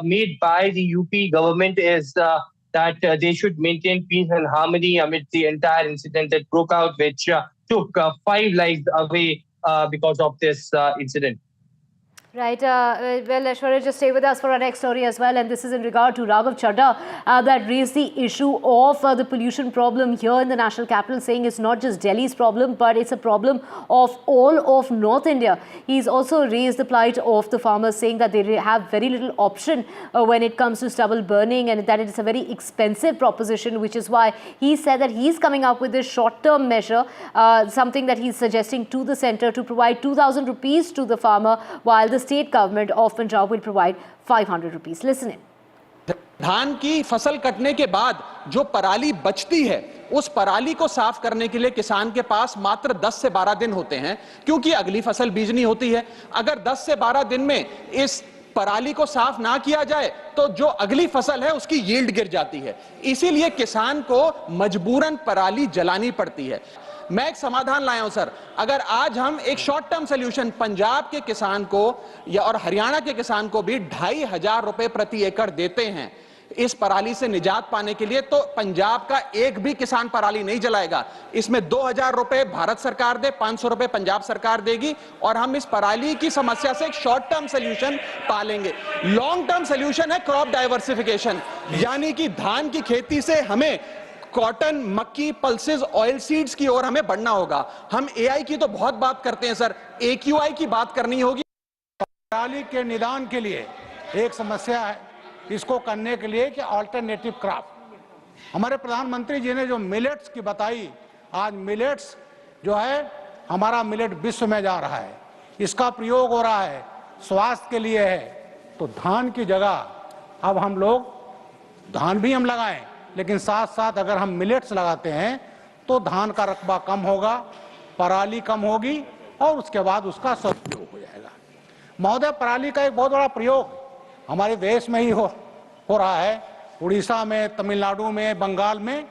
made by the UP government is that they should maintain peace and harmony amid the entire incident that broke out, which took 5 lives away because of this incident. Right. Well, Aishwarya, just stay with us for our next story as well. And this is in regard to Raghav Chadha that raised the issue of the pollution problem here in the national capital, saying it's not just Delhi's problem, but it's a problem of all of North India. He's also raised the plight of the farmers, saying that they have very little option when it comes to stubble burning, and that it's a very expensive proposition, which is why he said that he's coming up with this short-term measure, something that he's suggesting to the centre to provide 2,000 rupees to the farmer, while the state government of Punjab will provide 500 rupees. Listen in. धान की फसल कटने के बाद जो पराली बचती है, उस पराली को साफ करने के लिए किसान के पास मात्र 10 से 12 दिन होते हैं, क्योंकि अगली फसल बीजनी होती है। अगर 10 से 12 दिन में इस पराली को साफ ना किया जाए तो जो अगली फसल है उसकी यील्ड गिर जाती है। इसीलिए किसान को मजबूरन पराली जलानी पड़ती है। मैं एक समाधान लाया हूं सर, अगर आज हम एक शॉर्ट टर्म सोल्यूशन पंजाब के किसान को या और हरियाणा के किसान को भी 2,500 रुपए प्रति एकड़ देते हैं इस पराली से निजात पाने के लिए, तो पंजाब का एक भी किसान पराली नहीं जलाएगा। इसमें 2,000 रुपए भारत सरकार दे, 500 रुपए पंजाब सरकार देगी, और हम इस पराली की समस्या से एक शॉर्ट टर्म सोल्यूशन पालेंगे। लॉन्ग टर्म सोल्यूशन है क्रॉप डाइवर्सिफिकेशन, यानी कि धान की खेती से हमें कॉटन, मक्की, पल्सेस, ऑयल सीड्स की ओर हमें बढ़ना होगा। हम एआई की तो बहुत बात करते हैं सर, एक्यूआई की बात करनी होगी। पराली के निदान के लिए एक समस्या है, इसको करने के लिए कि अल्टरनेटिव क्रॉप, हमारे प्रधानमंत्री जी ने जो मिलेट्स की बताई, आज मिलेट्स जो है हमारा मिलेट विश्व में जा रहा है, इसका प्रयोग हो रहा है, स्वास्थ्य के लिए है। तो धान की जगह अब हम लोग धान भी हम लगाएं, लेकिन साथ साथ अगर हम मिलेट्स लगाते हैं तो धान का रकबा कम होगा, पराली कम होगी, और उसके बाद उसका सदुपयोग हो जाएगा। महोदय, पराली का एक बहुत बड़ा प्रयोग हमारे देश में ही हो रहा है, उड़ीसा में, तमिलनाडु में, बंगाल में,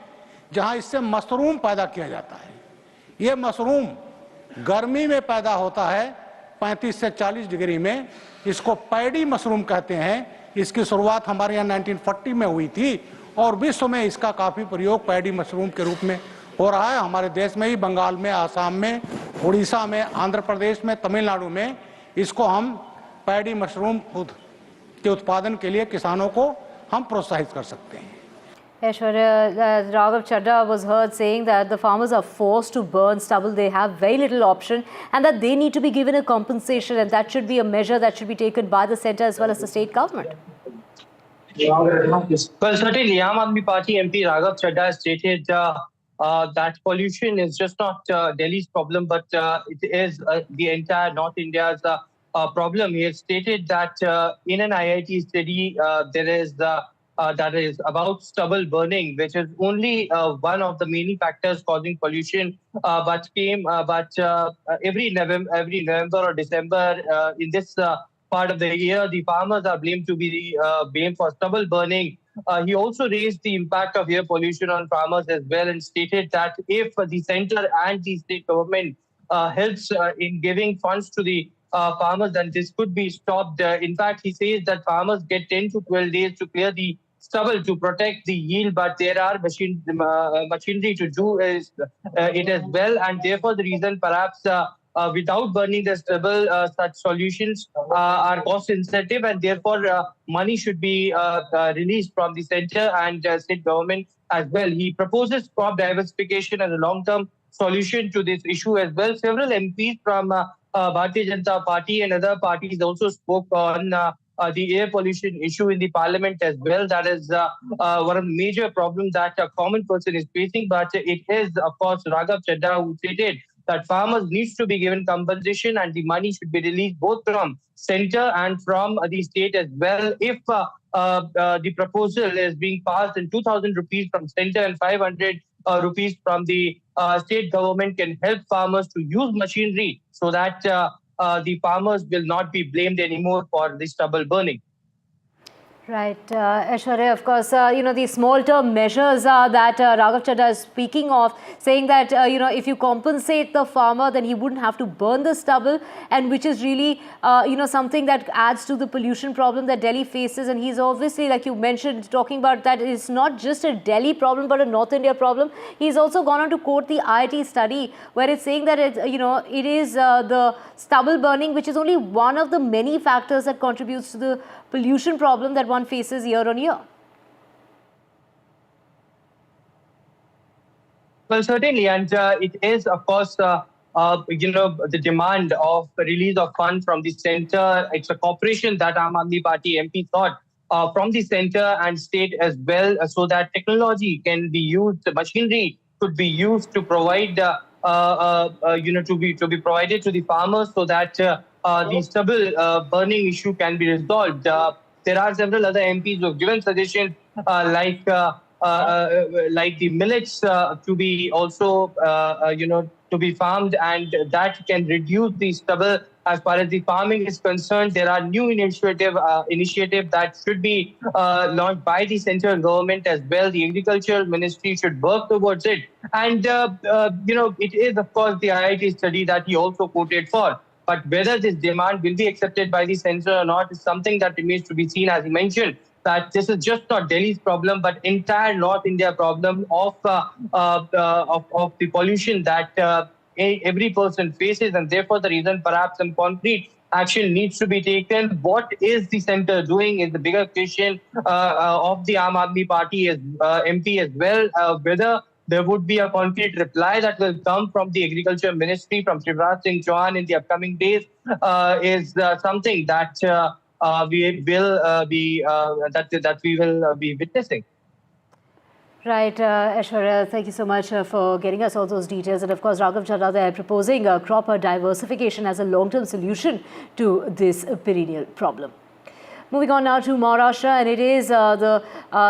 जहां इससे मशरूम पैदा किया जाता है। ये मशरूम गर्मी में पैदा होता है 35 से 40 डिग्री में, इसको पैडी मशरूम कहते हैं। इसकी शुरुआत हमारे यहाँ 1940 में हुई थी और विश्व में इसका काफ़ी प्रयोग पैडी मशरूम के रूप में हो रहा है। हमारे देश में ही बंगाल में, आसाम में, उड़ीसा में, आंध्र प्रदेश में, तमिलनाडु में इसको हम पैडी मशरूम के उत्पादन के लिए किसानों को हम प्रोत्साहित कर सकते हैं। Aishwarya, Raghav Chadha was heard saying that the farmers are forced to burn stubble. They have very little option and that they need to be given a compensation, and that should be a measure that should be taken by the centre as well as the state government. Well, certainly, Aam Aadmi Party MP Raghav Chadha stated that pollution is just not Delhi's problem, but it is the entire North India's problem. He has stated that in an IIT study, there is that is about stubble burning, which is only one of the many factors causing pollution. But every November or December in this part of the year, the farmers are blamed to be blamed for stubble burning. He also raised the impact of air pollution on farmers as well, and stated that if the centre and the state government helps in giving funds to the farmers, then this could be stopped. In fact, he says that farmers get 10 to 12 days to clear the stubble to protect the yield, but there are machinery to do it as well, and therefore the reason perhaps without burning the stubble, such solutions are cost sensitive, and therefore money should be released from the centre and state government as well. He proposes crop diversification as a long-term solution to this issue as well. Several MPs from Bharatiya Janata Party and other parties also spoke on the air pollution issue in the parliament as well. That is one of the major problems that a common person is facing. But it is, of course, Raghav Chadha who stated that farmers needs to be given compensation and the money should be released both from centre and from the state as well. If the proposal is being passed in 2,000 rupees from centre and 500 rupees from the state government, can help farmers to use machinery so that the farmers will not be blamed anymore for the stubble burning. Right, Aishwarya, of course, the small-term measures that Raghav Chadha is speaking of, saying that, if you compensate the farmer, then he wouldn't have to burn the stubble, and which is really, something that adds to the pollution problem that Delhi faces. And he's obviously, like you mentioned, talking about that it's not just a Delhi problem, but a North India problem. He's also gone on to quote the IIT study, where it's saying that, it is the stubble burning, which is only one of the many factors that contributes to the pollution problem that one faces year on year. Well, certainly, and it is, of course, the demand of release of funds from the centre. It's a cooperation that Aam Aadmi Party MP thought from the centre and state as well, so that technology can be used, machinery could be used to provide, to be provided to the farmers, so that the stubble burning issue can be resolved. There are several other MPs who have given suggestions like the millets to be also, to be farmed, and that can reduce the stubble. As far as the farming is concerned, there are new initiative that should be launched by the central government as well. The agricultural ministry should work towards it. And, it is, of course, the IIT study that he also quoted for. But whether this demand will be accepted by the centre or not is something that remains to be seen. As he mentioned, that this is just not Delhi's problem, but entire North India problem of the pollution that every person faces, and therefore the reason perhaps some concrete action needs to be taken. What is the centre doing is the bigger question of the Aam Aadmi Party as MP as well. Whether there would be a concrete reply that will come from the Agriculture Ministry, from Shivraj Singh Chauhan in the upcoming days, is something that we will be witnessing. Right, Aishwarya, thank you so much for getting us all those details. And of course, Raghav Chadha, they are proposing crop diversification as a long-term solution to this perennial problem. Moving on now to Maharashtra, and it is the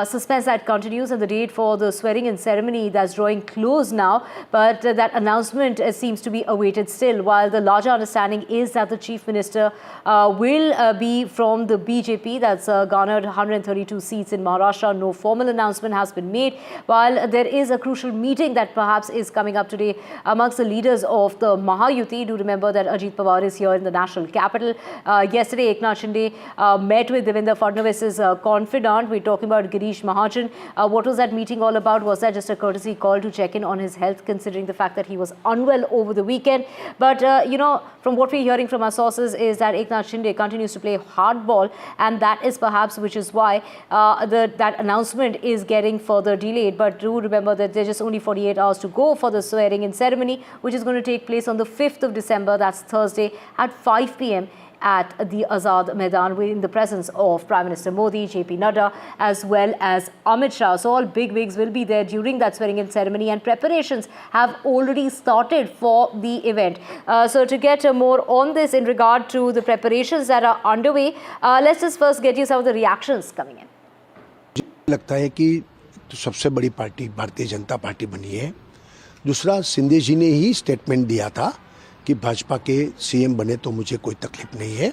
suspense that continues and the date for the swearing-in ceremony that's drawing close now. But that announcement seems to be awaited still, while the larger understanding is that the Chief Minister will be from the BJP that's garnered 132 seats in Maharashtra. No formal announcement has been made, while there is a crucial meeting that perhaps is coming up today amongst the leaders of the Maha Yuti. Do remember that Ajit Pawar is here in the national capital. Yesterday, Eknath Shinde met with Devendra Fadnavis's confidant. We're talking about Girish Mahajan. What was that meeting all about? Was that just a courtesy call to check in on his health, considering the fact that he was unwell over the weekend? But, from what we're hearing from our sources is that Eknath Shinde continues to play hardball, and that is perhaps which is why that announcement is getting further delayed. But do remember that there's just only 48 hours to go for the swearing-in ceremony, which is going to take place on the 5th of December, that's Thursday, at 5 p.m. at the Azad Maidan in the presence of Prime Minister Modi, JP Nadu, as well as Amit Shah. So all big wigs will be there during that swearing-in ceremony, and preparations have already started for the event. So to get more on this in regard to the preparations that are underway, let's just first get you some of the reactions coming in. लगता है कि सबसे बड़ी party Bharatiya Janata party बनी है। दूसरा, शिंदे जी ने ही statement दिया था कि भाजपा के सीएम बने तो मुझे कोई तकलीफ नहीं है।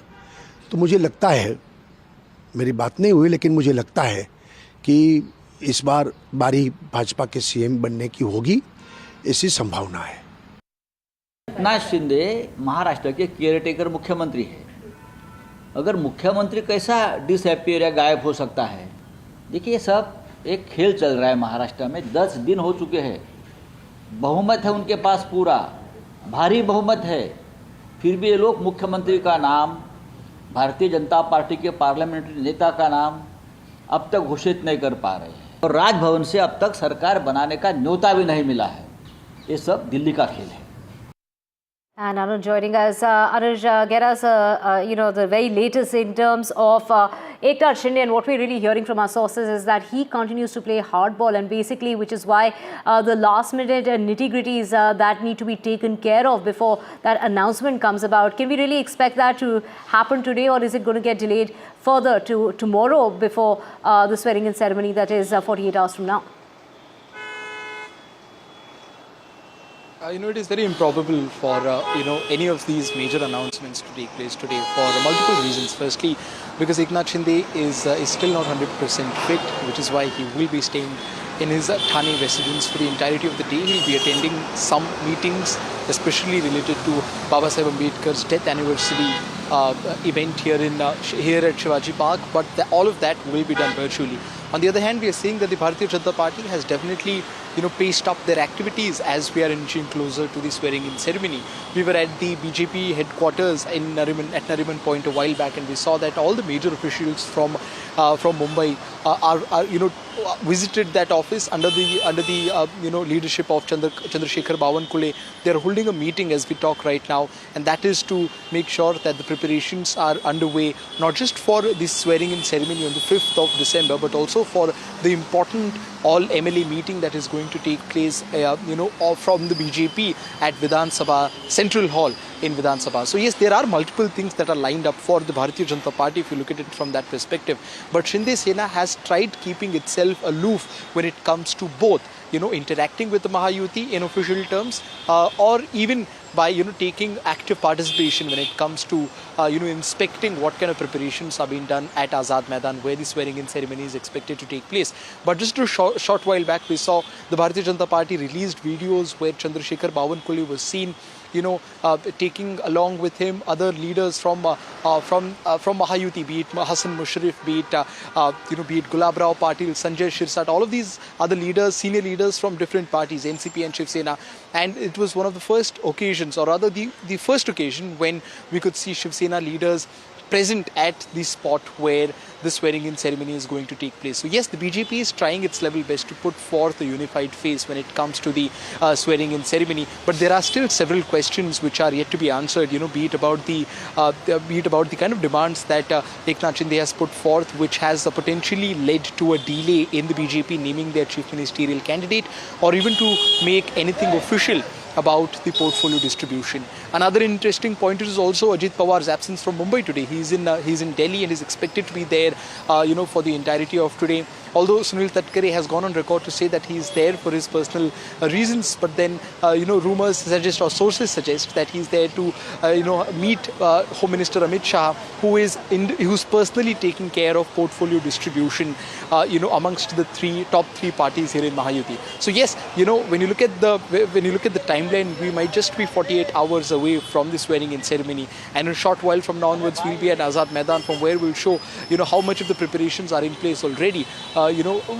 तो मुझे लगता है, मेरी बात नहीं हुई लेकिन मुझे लगता है कि इस बार बारी भाजपा के सीएम बनने की होगी, ऐसी संभावना है। एकनाथ शिंदे महाराष्ट्र के केयरटेकर मुख्यमंत्री है। अगर मुख्यमंत्री कैसा डिसअपियर या गायब हो सकता है? देखिए, सब एक खेल चल रहा है महाराष्ट्र में। 10 दिन हो चुके हैं, बहुमत है उनके पास, पूरा भारी बहुमत है, फिर भी ये लोग मुख्यमंत्री का नाम, भारतीय जनता पार्टी के पार्लियामेंट्री नेता का नाम अब तक घोषित नहीं कर पा रहे हैं, और राजभवन से अब तक सरकार बनाने का न्योता भी नहीं मिला है। ये सब दिल्ली का खेल है। And Anuj joining us. Anuj, get us, the very latest in terms of Eknath Shinde, and what we're really hearing from our sources is that he continues to play hardball, and basically, which is why the last-minute nitty-gritties that need to be taken care of before that announcement comes about. Can we really expect that to happen today, or is it going to get delayed further to tomorrow before the swearing-in ceremony that is 48 hours from now? It is very improbable for, any of these major announcements to take place today for multiple reasons. Firstly, because Eknath Shinde is still not 100% fit, which is why he will be staying in his Thane residence for the entirety of the day. He'll be attending some meetings, especially related to Baba Saheb Ambedkar's death anniversary event here at Shivaji Park, but all of that will be done virtually. On the other hand, we are seeing that the Bharatiya Janata Party has definitely, paced up their activities as we are inching closer to the swearing-in ceremony. We were at the BJP headquarters at Nariman Point a while back, and we saw that all the major officials from Mumbai visited that office under the leadership of Chandrasekhar Bawankule. They are holding a meeting as we talk right now, and that is to make sure that the preparations are underway, not just for this swearing-in ceremony on the 5th of December, but also for the important all-MLA meeting that is going to take place, from the BJP at Vidhan Sabha Central Hall in Vidhan Sabha. So yes, there are multiple things that are lined up for the Bharatiya Janata Party if you look at it from that perspective. But Shinde Sena has tried keeping itself aloof when it comes to both, interacting with the Mahayuti in official terms, or even by taking active participation when it comes to inspecting what kind of preparations are being done at Azad Maidan, where the swearing-in ceremony is expected to take place. But just a short while back, we saw the Bharatiya Janata Party released videos where Chandrasekhar Bawankule was seen taking along with him other leaders from Mahayuti, be it Hassan Musharraf, be it Gulab Rao Patil, Sanjay Shirsat, all of these other leaders, senior leaders from different parties, NCP and Shiv Sena. And it was one of the first occasions, or rather the first occasion, when we could see Shiv Sena leaders present at the spot where the swearing-in ceremony is going to take place. So yes, the BJP is trying its level best to put forth a unified face when it comes to the swearing-in ceremony. But there are still several questions which are yet to be answered. Be it about the kind of demands that Eknath Shinde has put forth, which has potentially led to a delay in the BJP naming their chief ministerial candidate, or even to make anything official about the portfolio distribution. Another interesting point is also Ajit Pawar's absence from Mumbai today. He's in Delhi and is expected to be there, for the entirety of today. Although Sunil Tadkare has gone on record to say that he's there for his personal reasons, but then rumors suggest or sources suggest that he's there to meet Home Minister Amit Shah, who's personally taking care of portfolio distribution amongst the top three parties here in Mahayuti. So yes, when you look at the timeline, we might just be 48 hours away from the swearing-in ceremony, and in a short while from now onwards we'll be at Azad Maidan, from where we'll show how much of the preparations are in place already,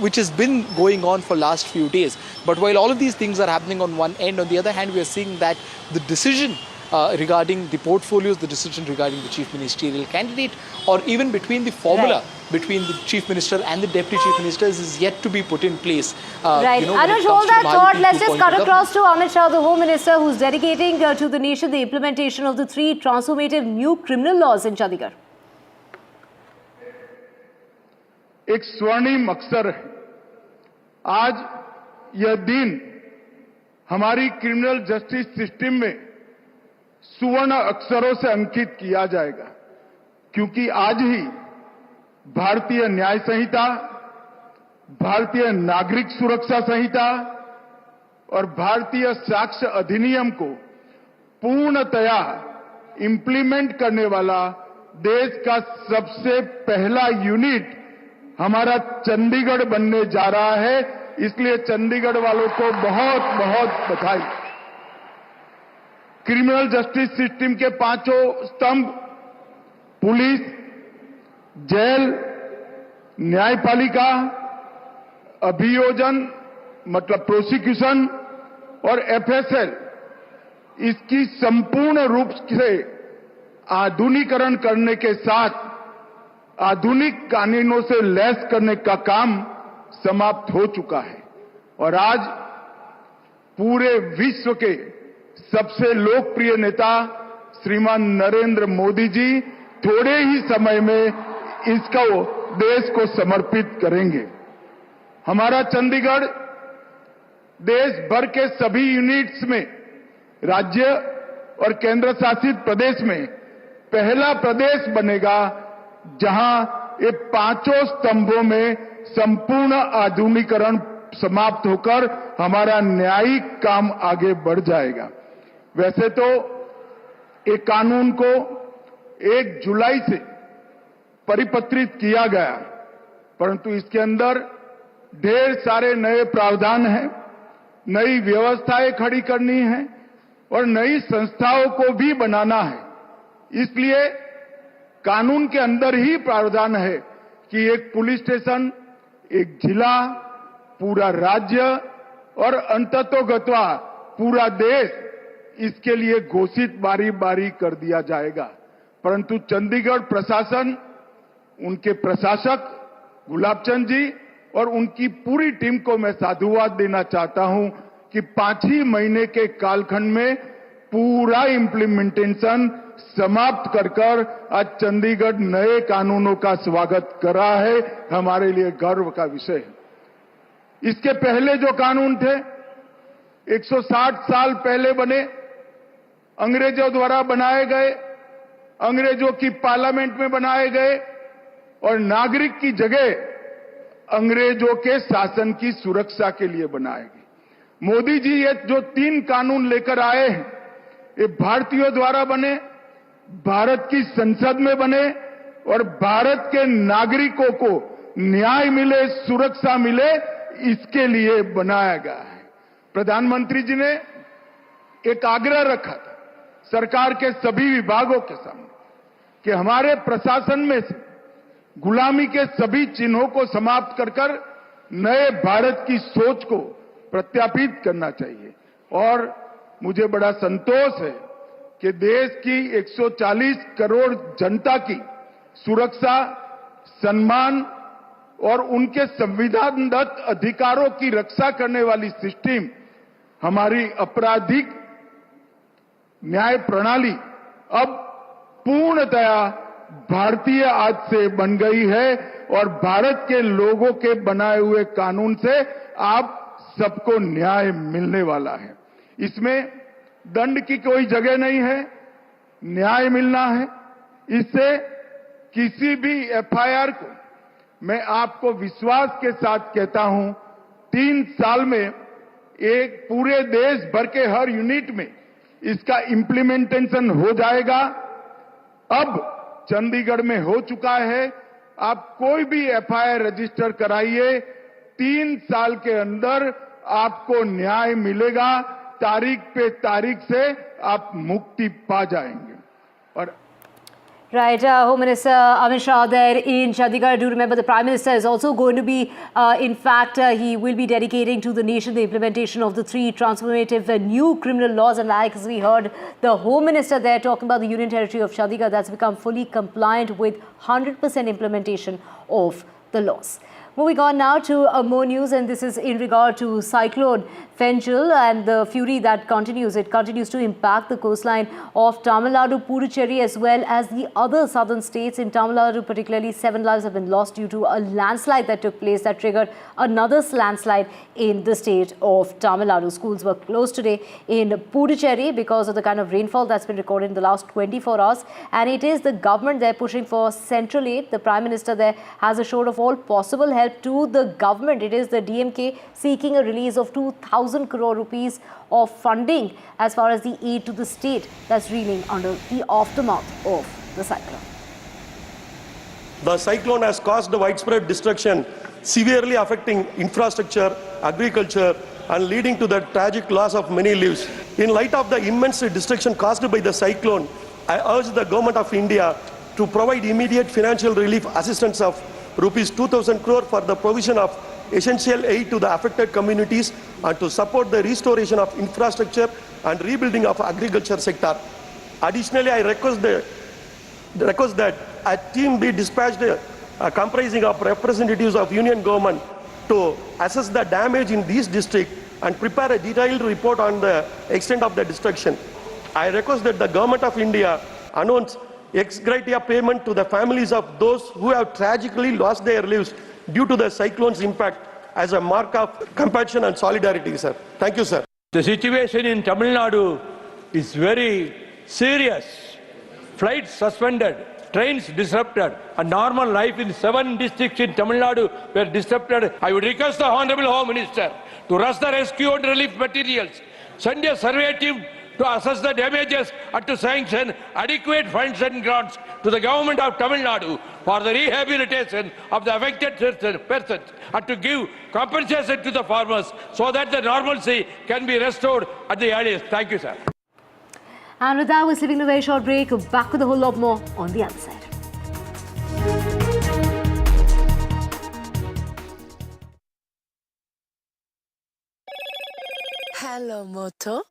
which has been going on for last few days. But while all of these things are happening on one end, on the other hand, we are seeing that the decision regarding the portfolios, the decision regarding the chief ministerial candidate, or even between the formula between the chief minister and the deputy chief ministers is yet to be put in place. Right. Anuj, hold that thought. Let's just cut across to Amit Shah, the Home Minister, who's dedicating to the nation the implementation of the 3 transformative new criminal laws in Chandigarh. एक स्वर्णिम अवसर है। आज यह दिन हमारी criminal justice system में सुवर्ण अक्षरों से अंकित किया जाएगा, क्योंकि आज ही भारतीय न्याय संहिता, भारतीय नागरिक सुरक्षा संहिता और भारतीय साक्ष्य अधिनियम को पूर्णतया इंप्लीमेंट करने वाला देश का सबसे पहला यूनिट हमारा चंडीगढ़ बनने जा रहा है। इसलिए चंडीगढ़ वालों को बहुत बहुत बधाई। क्रिमिनल जस्टिस सिस्टम के 5 स्तंभ पुलिस, जेल, न्यायपालिका, अभियोजन मतलब प्रोसिक्यूशन और एफएसएल, इसकी संपूर्ण रूप से आधुनिकीकरण करने के साथ आधुनिक कानूनों से लैस करने का काम समाप्त हो चुका है। और आज पूरे विश्व के सबसे लोकप्रिय नेता श्रीमान नरेंद्र मोदी जी थोड़े ही समय में इसको देश को समर्पित करेंगे। हमारा चंडीगढ़ देश भर के सभी यूनिट्स में राज्य और केंद्र शासित प्रदेश में पहला प्रदेश बनेगा जहां ये 5 स्तंभों में संपूर्ण आधुनिकीकरण समाप्त होकर हमारा न्यायिक काम आगे बढ़ जाएगा। वैसे तो एक कानून को 1 जुलाई से परिपत्रित किया गया, परंतु इसके अंदर ढेर सारे नए प्रावधान हैं, नई व्यवस्थाएं खड़ी करनी है और नई संस्थाओं को भी बनाना है। इसलिए कानून के अंदर ही प्रावधान है कि एक पुलिस स्टेशन, एक जिला, पूरा राज्य और अंततोगत्वा पूरा देश इसके लिए घोषित बारी बारी कर दिया जाएगा। परंतु चंडीगढ़ प्रशासन, उनके प्रशासक गुलाबचंद जी और उनकी पूरी टीम को मैं साधुवाद देना चाहता हूं कि 5 ही महीने के कालखंड में पूरा इम्प्लीमेंटेशन समाप्त कर आज चंडीगढ़ नए कानूनों का स्वागत कर रहा है। हमारे लिए गर्व का विषय है। इसके पहले जो कानून थे 160 साल पहले बने, अंग्रेजों द्वारा बनाए गए, अंग्रेजों की पार्लियामेंट में बनाए गए और नागरिक की जगह अंग्रेजों के शासन की सुरक्षा के लिए बनाए गए। मोदी जी ये जो 3 कानून लेकर आए हैं, ये भारतीयों द्वारा बने, भारत की संसद में बने और भारत के नागरिकों को न्याय मिले, सुरक्षा मिले, इसके लिए बनाया गया है। प्रधानमंत्री जी ने एक आग्रह रखा था सरकार के सभी विभागों के सामने कि हमारे प्रशासन में से गुलामी के सभी चिन्हों को समाप्त कर नए भारत की सोच को प्रत्यापित करना चाहिए। और मुझे बड़ा संतोष है कि देश की 140 करोड़ जनता की सुरक्षा, सम्मान और उनके संविधानदत्त अधिकारों की रक्षा करने वाली सिस्टम हमारी आपराधिक न्याय प्रणाली अब पूर्णतया भारतीय आज से बन गई है और भारत के लोगों के बनाए हुए कानून से आप सबको न्याय मिलने वाला है। इसमें दंड की कोई जगह नहीं है, न्याय मिलना है। इससे किसी भी एफआईआर को मैं आपको विश्वास के साथ कहता हूं 3 साल में एक पूरे देश भर के हर यूनिट में इसका इम्प्लीमेंटेशन हो जाएगा। अब चंडीगढ़ में हो चुका है। आप कोई भी एफआईआर रजिस्टर कराइए, 3 साल के अंदर आपको न्याय मिलेगा। तारीख पे तारीख से आप मुक्ति पा जाएंगे। और Right, Home Minister Amit Shah there in Chandigarh. Do remember the Prime Minister is also going to be, in fact, he will be dedicating to the nation the implementation of the 3 transformative new criminal laws. And like we heard the Home Minister there talking about the Union Territory of Chandigarh that's become fully compliant with 100% implementation of the laws. Moving on now to more news, and this is in regard to Cyclone Fengal and the fury that continues. It continues to impact the coastline of Tamil Nadu, Puducherry as well as the other southern states. In Tamil Nadu particularly, 7 lives have been lost due to a landslide that took place that triggered another landslide in the state of Tamil Nadu. Schools were closed today in Puducherry because of the kind of rainfall that's been recorded in the last 24 hours. And it is the government there pushing for central aid. The Prime Minister there has assured of all possible help to the government. It is the DMK seeking a release of 2,000 crore rupees of funding as far as the aid to the state that's reeling under the aftermath of the cyclone. The cyclone has caused widespread destruction, severely affecting infrastructure, agriculture, and leading to the tragic loss of many lives. In light of the immense destruction caused by the cyclone, I urge the Government of India to provide immediate financial relief assistance of rupees 2,000 crore for the provision of essential aid to the affected communities and to support the restoration of infrastructure and rebuilding of agriculture sector. Additionally, I request that a team be dispatched comprising of representatives of union government to assess the damage in these districts and prepare a detailed report on the extent of the destruction. I request that the Government of India announce ex gratia payment to the families of those who have tragically lost their lives due to the cyclone's impact as a mark of compassion and solidarity, sir. Thank you, sir. The situation in Tamil Nadu is very serious. Flights suspended, trains disrupted, and normal life in 7 districts in Tamil Nadu were disrupted. I would request the Honorable Home Minister to rush the rescue and relief materials, send a survey team to assess the damages and to sanction adequate funds and grants to the Government of Tamil Nadu for the rehabilitation of the affected persons and to give compensation to the farmers so that the normalcy can be restored at the earliest. Thank you, sir. And with that, we're taking a very short break. Back with a whole lot more on the other side. Hello, Moto.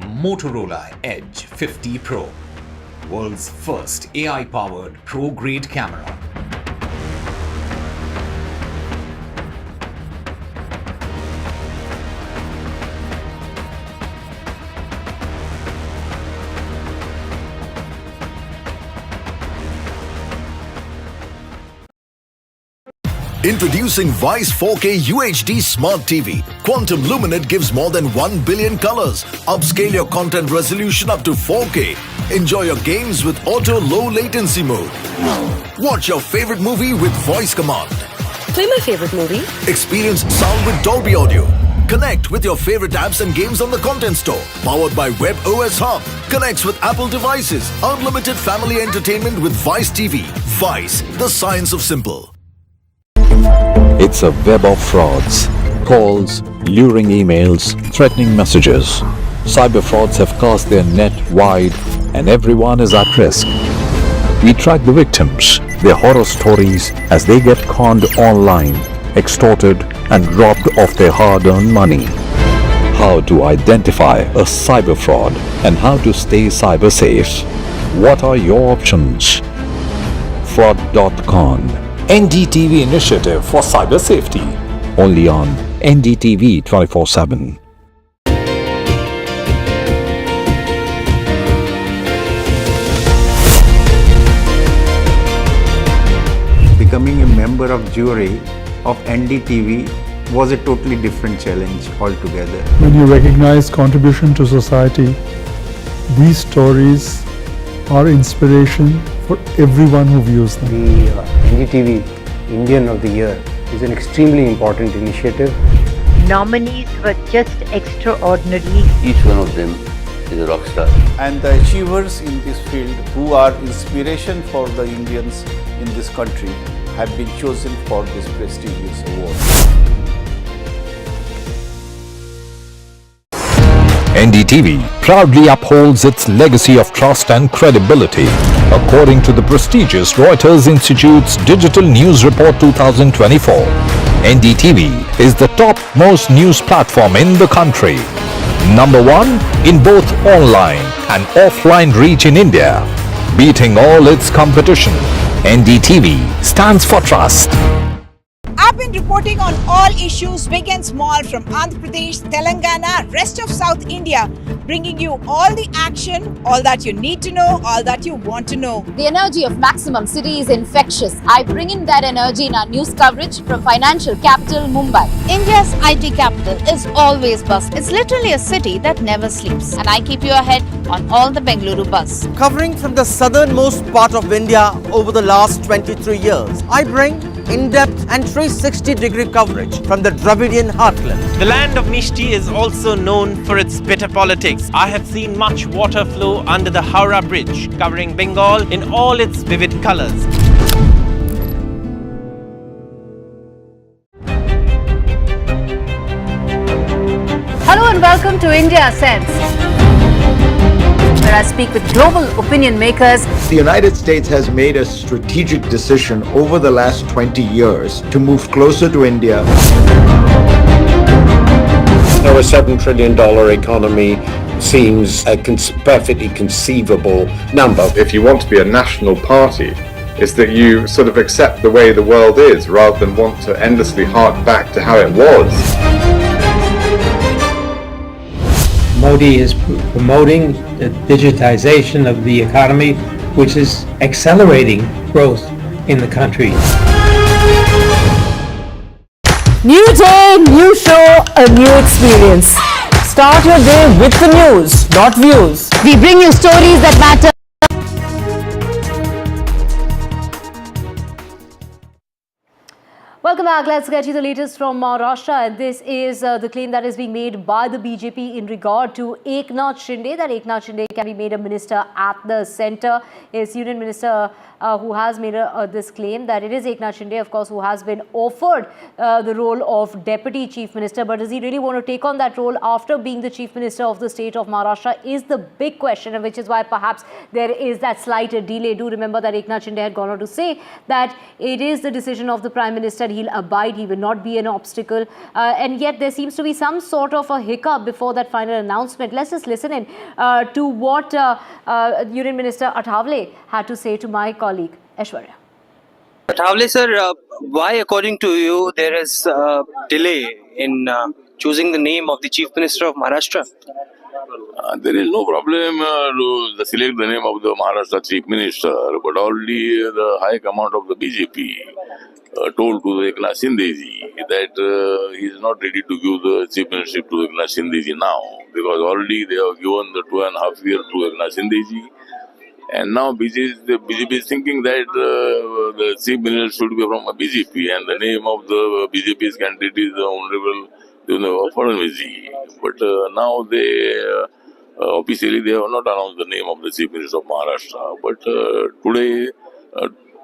Motorola Edge 50 Pro, world's first AI-powered pro-grade camera. Introducing Vice 4K UHD Smart TV. Quantum Luminate gives more than 1 billion colors. Upscale your content resolution up to 4K. Enjoy your games with auto low latency mode. Watch your favorite movie with voice command. Play my favorite movie. Experience sound with Dolby Audio. Connect with your favorite apps and games on the Content Store. Powered by Web OS Hub. Connects with Apple devices. Unlimited family entertainment with Vice TV. Vice, the science of simple. It's a web of frauds, calls, luring emails, threatening messages. Cyber frauds have cast their net wide and everyone is at risk. We track the victims, their horror stories as they get conned online, extorted and robbed of their hard-earned money. How to identify a cyber fraud and how to stay cyber safe. What are your options? Fraud.con, NDTV initiative for cyber safety. Only on NDTV 24/7. Becoming a member of jury of NDTV was a totally different challenge altogether. When you recognize contribution to society, these stories are inspiration for everyone who views them. The NDTV Indian of the Year is an extremely important initiative. Nominees were just extraordinary. Each one of them is a rock star. And the achievers in this field who are inspiration for the Indians in this country have been chosen for this prestigious award. NDTV proudly upholds its legacy of trust and credibility. According to the prestigious Reuters Institute's Digital News Report 2024, NDTV is the top-most news platform in the country. Number 1 in both online and offline reach in India. Beating all its competition, NDTV stands for trust. I've been reporting on all issues big and small from Andhra Pradesh, Telangana, rest of South India, bringing you all the action, all that you need to know, all that you want to know. The energy of Maximum City is infectious. I bring in that energy in our news coverage from financial capital Mumbai. India's IT capital is always buzz. It's literally a city that never sleeps. And I keep you ahead on all the Bengaluru buzz. Covering from the southernmost part of India over the last 23 years, I bring in-depth and 360-degree coverage from the Dravidian heartland. The land of Mishti is also known for its bitter politics. I have seen much water flow under the Howrah Bridge, covering Bengal in all its vivid colors. Hello and welcome to India Sense, where I speak with global opinion makers. The United States has made a strategic decision over the last 20 years to move closer to India. Now, a $7 trillion economy seems a perfectly conceivable number. If you want to be a national party, it's that you sort of accept the way the world is rather than want to endlessly hark back to how it was. Modi is promoting the digitization of the economy, which is accelerating growth in the country. New day, new show, a new experience. Start your day with the news, not views. We bring you stories that matter. Welcome back. Let's get you the latest from Maharashtra. And this is the claim that is being made by the BJP in regard to Eknath Shinde, that Eknath Shinde can be made a minister at the centre. His union minister who has made this claim that it is Eknath Shinde, of course, who has been offered the role of deputy chief minister. But does he really want to take on that role after being the chief minister of the state of Maharashtra is the big question, and which is why perhaps there is that slight delay. Do remember that Eknath Shinde had gone on to say that it is the decision of the Prime Minister. He'll abide, he will not be an obstacle, and yet there seems to be some sort of a hiccup before that final announcement. Let's just listen in to what Union Minister Athawale had to say to my colleague Aishwarya. Athawale sir, why according to you there is delay in choosing the name of the Chief Minister of Maharashtra? There is no problem to select the name of the Maharashtra Chief Minister, but already the high command of the BJP told to the Eknath Shinde that he is not ready to give the Chief Minister to Eknath Shinde now, because already they have given the 2.5 years to Eknath Shinde, and now BJP is thinking that the Chief Minister should be from a BJP, and the name of the BJP's candidate is the Honorable Fadnavis. But now they officially they have not announced the name of the Chief Minister of Maharashtra. But today,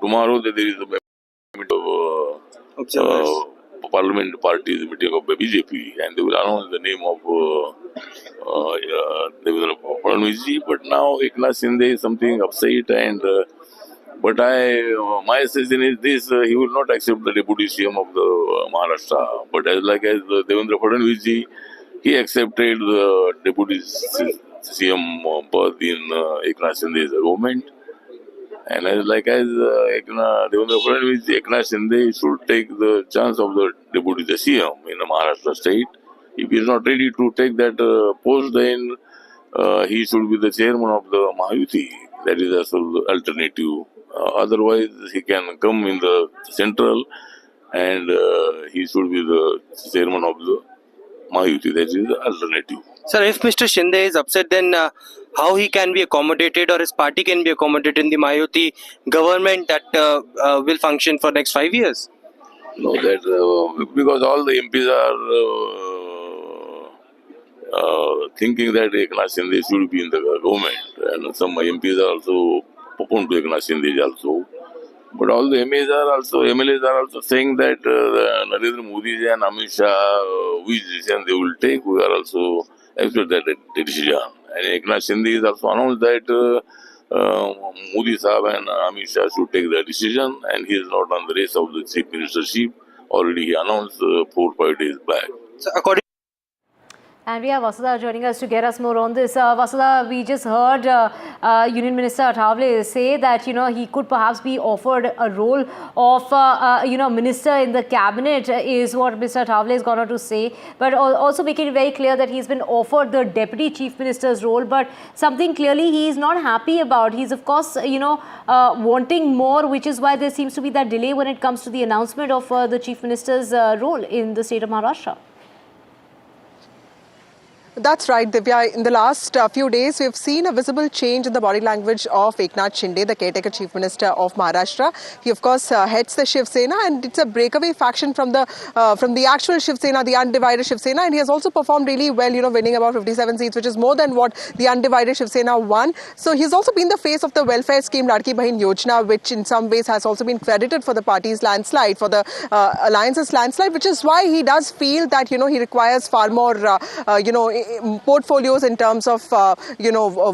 tomorrow there is a meeting of Parliamentary parties meeting of the BJP, and they will announce the name of Fadnavis. But now Eknath Shinde is something upset, and but my suggestion is this: he will not accept the deputy CM of the Maharashtra. But as Devendra Fadnavis, he accepted the deputy CM birth in Eknath Shinde's government. And Devendra Fadnavis, Eknath Shinde should take the chance of the deputy CM in the Maharashtra state. If he is not ready to take that post, then he should be the chairman of the Maha. That is the alternative. Otherwise, he can come in the central and he should be the chairman of the Maha-Yuti. That is the alternative. Sir, if Mr. Shinde is upset, then how he can be accommodated or his party can be accommodated in the Maha-Yuti government that will function for next 5 years? No, that because all the MPs are thinking that Eknath Shinde should be in the government, and some MPs are also open to Eknath Shinde also. But all the MLAs are also saying that Narendra Modi and Amit Shah, which decision they will take, we are also expect that decision. And Eknath Shinde is also announced that Modi Sahab and Amit Shah should take the decision, and he is not on the race of the chief ministership. Already he announced 4-5 days back. So according And we have Vasudha joining us to get us more on this. Vasudha, we just heard Union Minister Athawale say that, he could perhaps be offered a role of, minister in the cabinet is what Mr. Athawale has gone on to say. But also making it very clear that he's been offered the deputy chief minister's role. But something clearly he is not happy about. He's, of course, wanting more, which is why there seems to be that delay when it comes to the announcement of the chief minister's role in the state of Maharashtra. That's right, Divya. In the last few days, we've seen a visible change in the body language of Eknath Shinde, the caretaker chief minister of Maharashtra. He, of course, heads the Shiv Sena, and it's a breakaway faction from the actual Shiv Sena, the undivided Shiv Sena. And he has also performed really well, winning about 57 seats, which is more than what the undivided Shiv Sena won. So he's also been the face of the welfare scheme Ladki Bahin Yojana, which in some ways has also been credited for the party's landslide, for the alliance's landslide, which is why he does feel that, he requires far more, portfolios in terms of,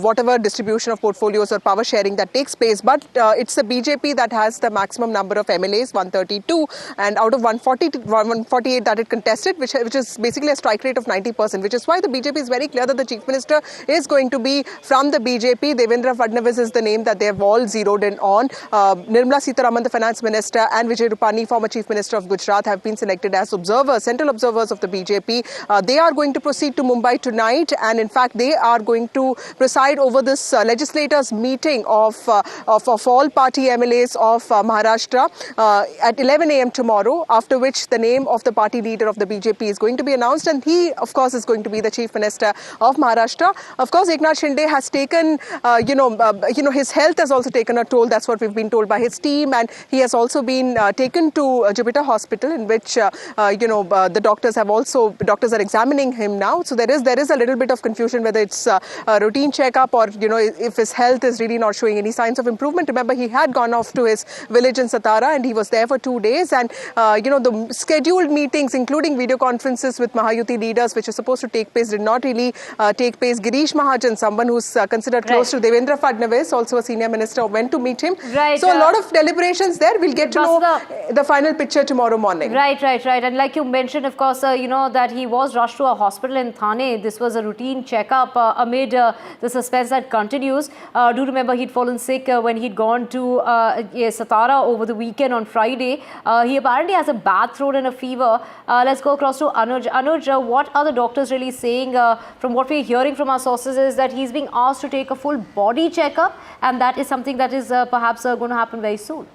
whatever distribution of portfolios or power sharing that takes place. But it's the BJP that has the maximum number of MLAs, 132, and out of 148 that it contested, which is basically a strike rate of 90%, which is why the BJP is very clear that the chief minister is going to be from the BJP. Devendra Fadnavis is the name that they have all zeroed in on. Nirmala Sitharaman, the finance minister, and Vijay Rupani, former chief minister of Gujarat, have been selected as observers, central observers of the BJP. They are going to proceed to Mumbai tonight, and in fact they are going to preside over this legislators meeting of all party MLAs of Maharashtra at 11 a.m. tomorrow, after which the name of the party leader of the BJP is going to be announced, and he of course is going to be the chief minister of Maharashtra. Of course, Eknath Shinde has taken his health has also taken a toll. That's what we've been told by his team, and he has also been taken to Jupiter Hospital, in which the doctors are examining him now. So there is a little bit of confusion whether it's a routine checkup or if his health is really not showing any signs of improvement. Remember, he had gone off to his village in Satara and he was there for 2 days, and the scheduled meetings, including video conferences with Maha-Yuti leaders, which are supposed to take place, did not really take place. Girish Mahajan, someone who's considered close to Devendra Fadnavis, also a senior minister, went to meet him. Right. So a lot of deliberations there. We'll get to know the final picture tomorrow morning. Right. And like you mentioned, of course, that he was rushed to a hospital in Thane. This was a routine checkup amid the suspense that continues. Do remember he'd fallen sick when he'd gone to Satara over the weekend on Friday. He apparently has a bad throat and a fever. Let's go across to Anuj. Anuj, what are the doctors really saying? From what we're hearing from our sources is that he's being asked to take a full body checkup, and that is something that is perhaps going to happen very soon.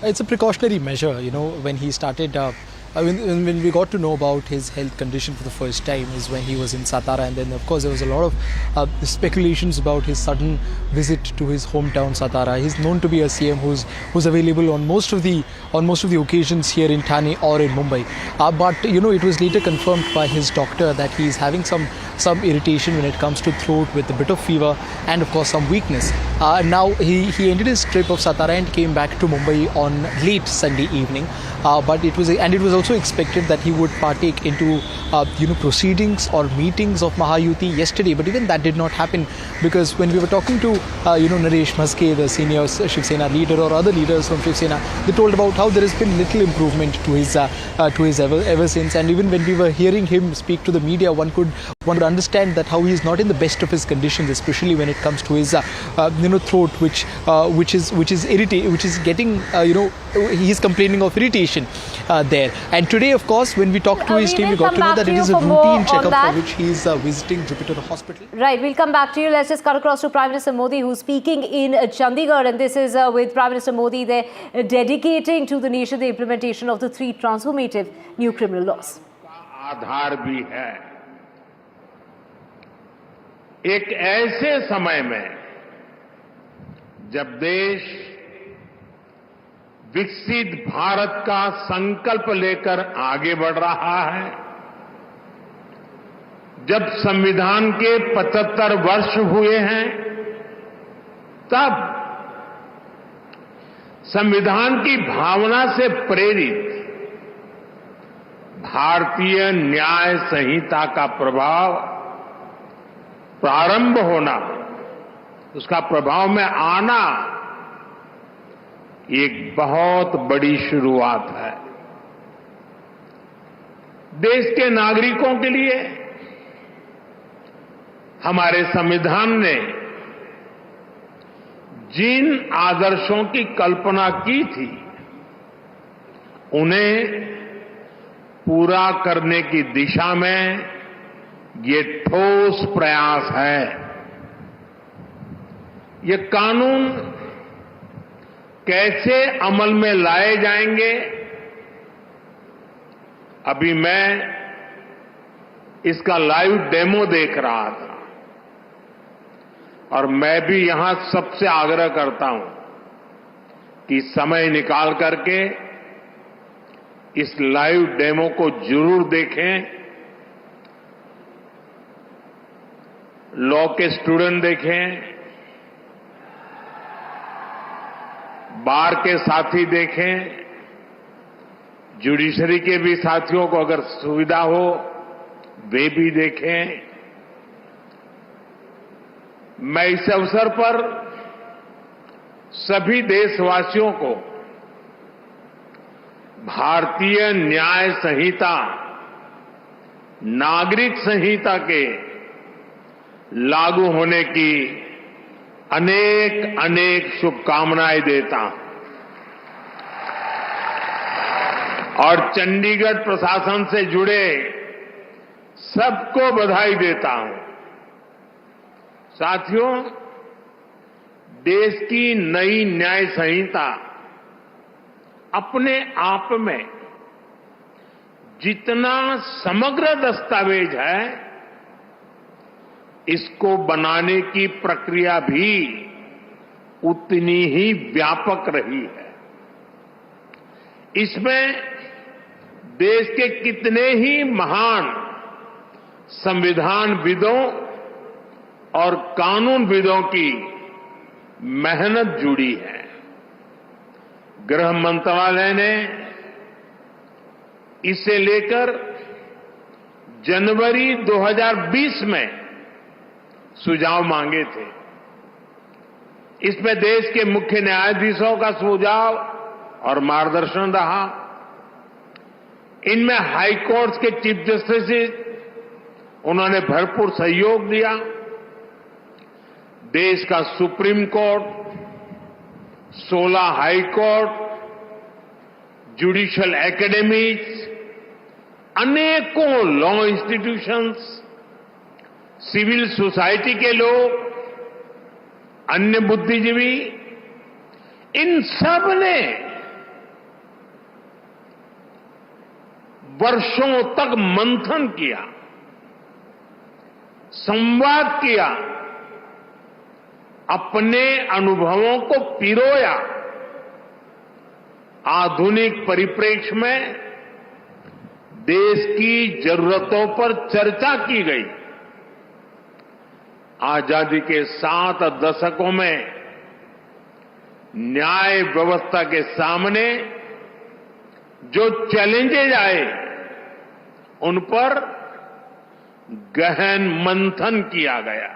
It's a precautionary measure, when he started, when we got to know about his health condition for the first time is when he was in Satara, and then of course there was a lot of speculations about his sudden visit to his hometown Satara. He's known to be a CM who's available on most of the occasions here in Thane or in Mumbai. But it was later confirmed by his doctor that he is having some irritation when it comes to throat, with a bit of fever and of course some weakness. Now he ended his trip of Satara and came back to Mumbai on late Sunday evening. But it was also expected that he would partake into proceedings or meetings of Maha-Yuti yesterday, but even that did not happen, because when we were talking to Naresh Maske, the senior Shiv Sena leader, or other leaders from Shiv Sena, they told about how there has been little improvement to his ever since. And even when we were hearing him speak to the media, one could understand that how he is not in the best of his conditions, especially when it comes to his throat, which is getting he is complaining of irritation there. And today, of course, when we talk to his team, we got to know that it is a routine checkup for which he is visiting Jupiter Hospital. Right, we'll come back to you. Let's just cut across to Prime Minister Modi, who's speaking in Chandigarh, and this is with Prime Minister Modi there dedicating to the nation the implementation of the 3 transformative new criminal laws. आधार भी है। एक ऐसे समय में जब देश विकसित भारत का संकल्प लेकर आगे बढ़ रहा है, जब संविधान के 75 वर्ष हुए हैं, तब संविधान की भावना से प्रेरित भारतीय न्याय संहिता का प्रभाव प्रारंभ होना, उसका प्रभाव में आना एक बहुत बड़ी शुरुआत है। देश के नागरिकों के लिए हमारे संविधान ने जिन आदर्शों की कल्पना की थी, उन्हें पूरा करने की दिशा में ये ठोस प्रयास है। ये कानून कैसे अमल में लाए जाएंगे, अभी मैं इसका लाइव डेमो देख रहा था और मैं भी यहां सबसे आग्रह करता हूं कि समय निकाल करके इस लाइव डेमो को जरूर देखें। लॉ के स्टूडेंट देखें, बार के साथी देखें, जुडिशरी के भी साथियों को अगर सुविधा हो वे भी देखें। मैं इस अवसर पर सभी देशवासियों को भारतीय न्याय संहिता, नागरिक संहिता के लागू होने की अनेक अनेक शुभकामनाएं देता हूं और चंडीगढ़ प्रशासन से जुड़े सबको बधाई देता हूं। साथियों, देश की नई न्याय संहिता अपने आप में जितना समग्र दस्तावेज है, इसको बनाने की प्रक्रिया भी उतनी ही व्यापक रही है। इसमें देश के कितने ही महान संविधानविदों और कानूनविदों की मेहनत जुड़ी है। गृह मंत्रालय ने इसे लेकर जनवरी 2020 में सुझाव मांगे थे। इसमें देश के मुख्य न्यायाधीशों का सुझाव और मार्गदर्शन रहा। इनमें हाई कोर्ट्स के चीफ जस्टिस उन्होंने भरपूर सहयोग दिया। देश का supreme court, 16 high court, judicial academies, अनेकों लॉ इंस्टीट्यूशंस, सिविल सोसाइटी के लोग, अन्य बुद्धिजीवी, इन सब ने वर्षों तक मंथन किया, संवाद किया, अपने अनुभवों को पिरोया। आधुनिक परिप्रेक्ष्य में देश की जरूरतों पर चर्चा की गई। आजादी के 7 दशकों में न्याय व्यवस्था के सामने जो चैलेंजेज आए, उन पर गहन मंथन किया गया।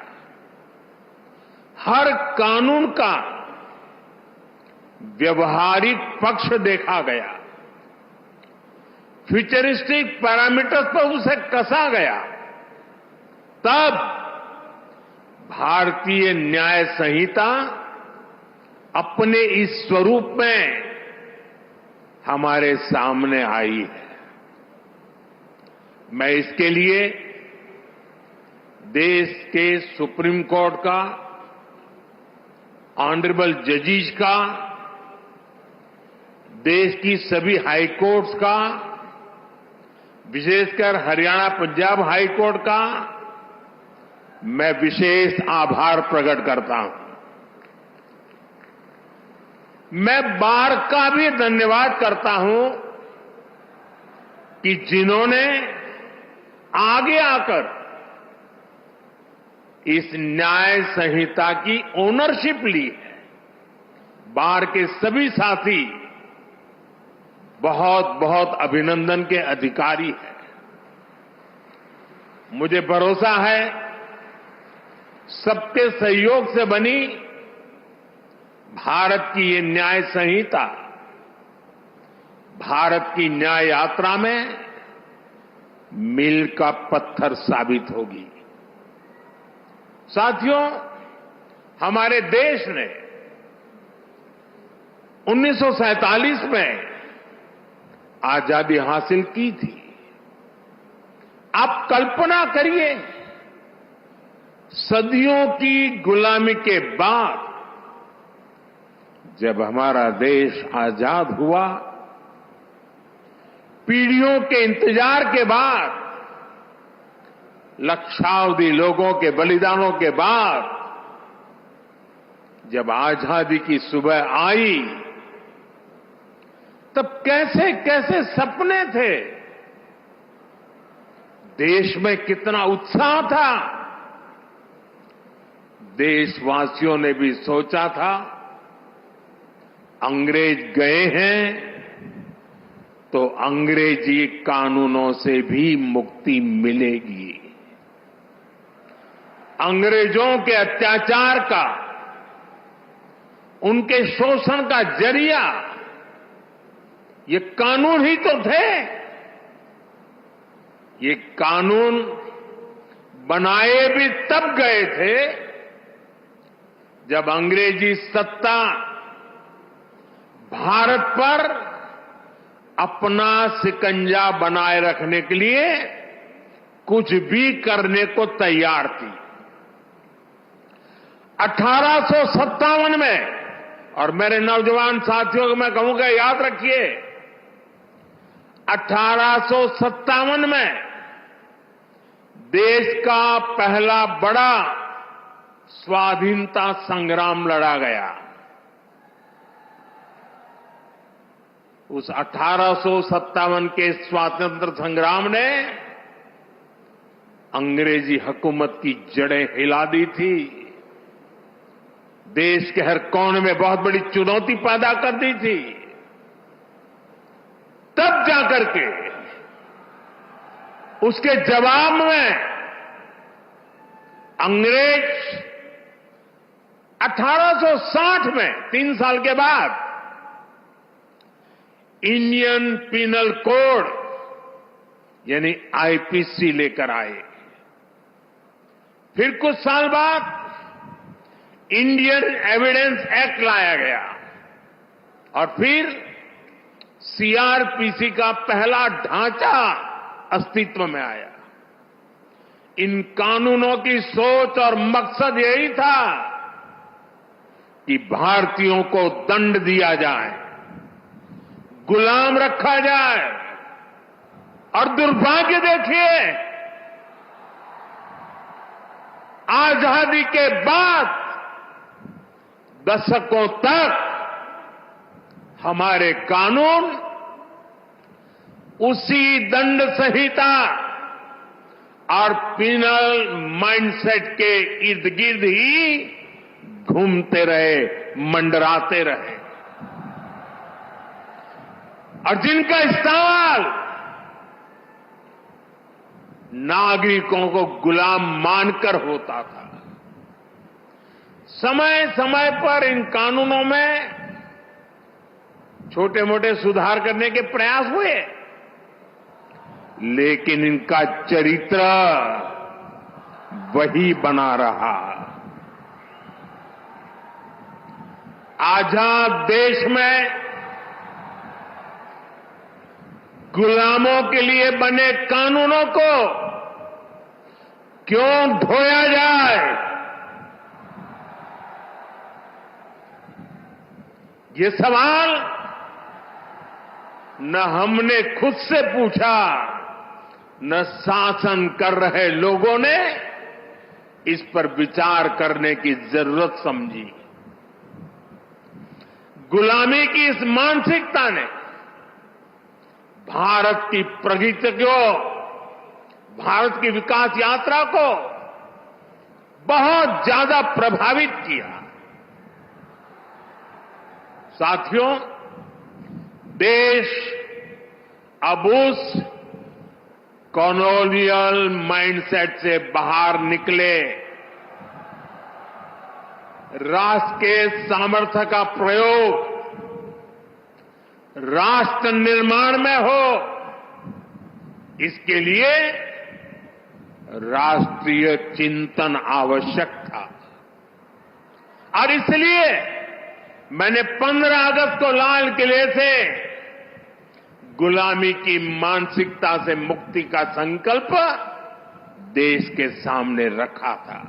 हर कानून का व्यवहारिक पक्ष देखा गया, फ्यूचरिस्टिक पैरामीटर्स पर उसे कसा गया तब भारतीय न्याय संहिता अपने इस स्वरूप में हमारे सामने आई है। मैं इसके लिए देश के सुप्रीम कोर्ट का, ऑनरेबल जजेस का, देश की सभी हाई कोर्ट्स का, विशेषकर हरियाणा पंजाब हाई कोर्ट का मैं विशेष आभार प्रकट करता हूं। मैं बार का भी धन्यवाद करता हूं कि जिन्होंने आगे आकर इस न्याय संहिता की ओनरशिप ली है। बार के सभी साथी बहुत बहुत अभिनंदन के अधिकारी हैं। मुझे भरोसा है सबके सहयोग से बनी भारत की ये न्याय संहिता भारत की न्याय यात्रा में मील का पत्थर साबित होगी। साथियों, हमारे देश ने 1947 में आजादी हासिल की थी। आप कल्पना करिए, सदियों की गुलामी के बाद जब हमारा देश आजाद हुआ, पीढ़ियों के इंतजार के बाद, लक्षावधि लोगों के बलिदानों के बाद जब आजादी की सुबह आई, तब कैसे कैसे सपने थे, देश में कितना उत्साह था। देशवासियों ने भी सोचा था अंग्रेज गए हैं तो अंग्रेजी कानूनों से भी मुक्ति मिलेगी। अंग्रेजों के अत्याचार का, उनके शोषण का जरिया ये कानून ही तो थे। ये कानून बनाए भी तब गए थे जब अंग्रेजी सत्ता भारत पर अपना शिकंजा बनाए रखने के लिए कुछ भी करने को तैयार थी। 1857 में, और मेरे नौजवान साथियों को मैं कहूंगा याद रखिए, 1857 में देश का पहला बड़ा स्वाधीनता संग्राम लड़ा गया। उस 1857 के स्वातंत्र संग्राम ने अंग्रेजी हुकूमत की जड़ें हिला दी थी। देश के हर कोने में बहुत बड़ी चुनौती पैदा कर दी थी। तब जाकर के उसके जवाब में अंग्रेज 1860 में, 3 साल के बाद, इंडियन पिनल कोड यानी आईपीसी लेकर आए। फिर कुछ साल बाद इंडियन एविडेंस एक्ट लाया गया और फिर सीआरपीसी का पहला ढांचा अस्तित्व में आया। इन कानूनों की सोच और मकसद यही था कि भारतीयों को दंड दिया जाए, गुलाम रखा जाए। और दुर्भाग्य देखिए, आजादी के बाद दशकों तक हमारे कानून उसी दंड संहिता और पिनल माइंडसेट के इर्द गिर्द ही घूमते रहे, मंडराते रहे। और जिनका इस्तेमाल नागरिकों को गुलाम मानकर होता था। समय समय पर इन कानूनों में छोटे मोटे सुधार करने के प्रयास हुए, लेकिन इनका चरित्र वही बना रहा। आजाद देश में गुलामों के लिए बने कानूनों को क्यों ढोया जाए? ये सवाल न हमने खुद से पूछा, न शासन कर रहे लोगों ने इस पर विचार करने की जरूरत समझी। गुलामी की इस मानसिकता ने भारत की प्रगति को, भारत की विकास यात्रा को बहुत ज्यादा प्रभावित किया। साथियों, देश अब उस कॉलोनियल माइंडसेट से बाहर निकले, राष्ट्र के सामर्थ्य का प्रयोग राष्ट्र निर्माण में हो, इसके लिए राष्ट्रीय चिंतन आवश्यक था। और इसलिए मैंने 15 अगस्त को लाल किले से गुलामी की मानसिकता से मुक्ति का संकल्प देश के सामने रखा था।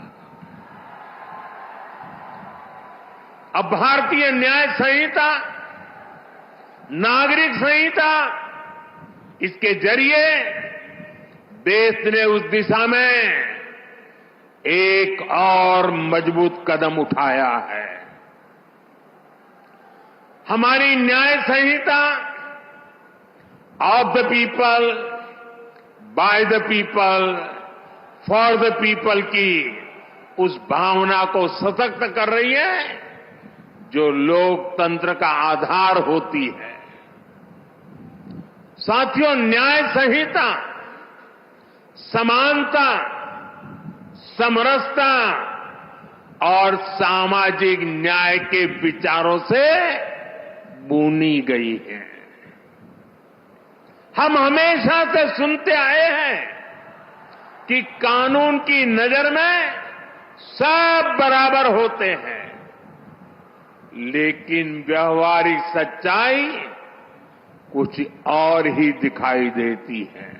अब भारतीय न्याय संहिता, नागरिक संहिता, इसके जरिए देश ने उस दिशा में एक और मजबूत कदम उठाया है। हमारी न्याय संहिता of the people, by the people, for the people की उस भावना को सशक्त कर रही है जो लोकतंत्र का आधार होती है। साथियों, न्याय संहिता समानता, समरसता और सामाजिक न्याय के विचारों से बुनी गई है। हम हमेशा से सुनते आए हैं कि कानून की नजर में सब बराबर होते हैं, लेकिन व्यवहारिक सच्चाई कुछ और ही दिखाई देती है।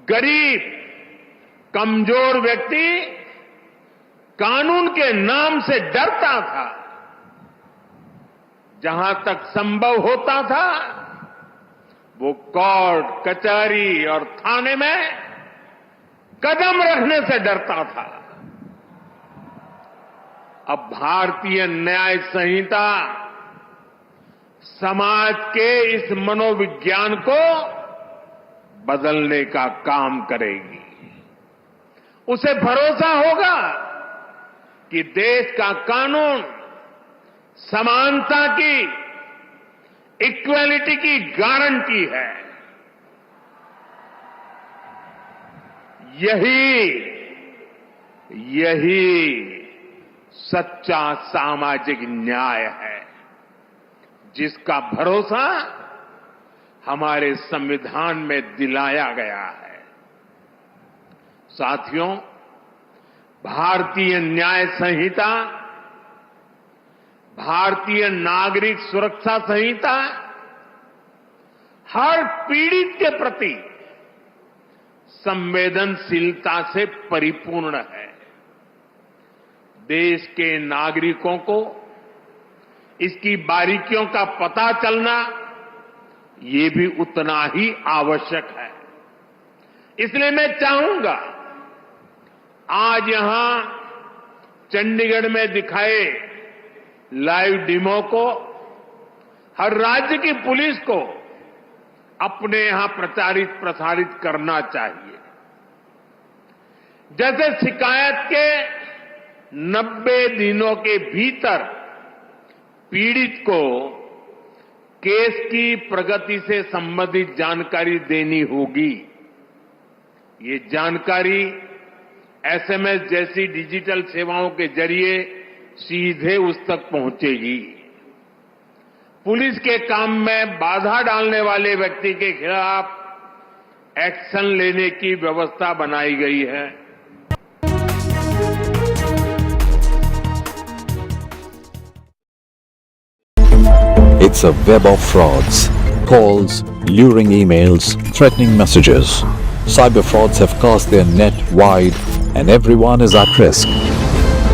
गरीब, कमजोर व्यक्ति कानून के नाम से डरता था। जहां तक संभव होता था वो कोर्ट, कचहरी और थाने में कदम रखने से डरता था। अब भारतीय न्याय संहिता समाज के इस मनोविज्ञान को बदलने का काम करेगी। उसे भरोसा होगा कि देश का कानून समानता की, इक्वालिटी की गारंटी है। यही सच्चा सामाजिक न्याय है, जिसका भरोसा हमारे संविधान में दिलाया गया है। साथियों, भारतीय न्याय संहिता, भारतीय नागरिक सुरक्षा संहिता हर पीड़ित के प्रति संवेदनशीलता से परिपूर्ण है। देश के नागरिकों को इसकी बारीकियों का पता चलना ये भी उतना ही आवश्यक है। इसलिए मैं चाहूंगा आज यहां चंडीगढ़ में दिखाए लाइव डेमो को हर राज्य की पुलिस को अपने यहां प्रसारित करना चाहिए। जैसे शिकायत के 90 दिनों के भीतर पीड़ित को केस की प्रगति से संबंधित जानकारी देनी होगी। ये जानकारी एसएमएस जैसी डिजिटल सेवाओं के जरिए सीधे उस तक पहुंचेगी। पुलिस के काम में बाधा डालने वाले व्यक्ति के खिलाफ एक्शन लेने की व्यवस्था बनाई गई है। It's a web of frauds, calls, luring emails, threatening messages. Cyber frauds have cast their net wide and everyone is at risk.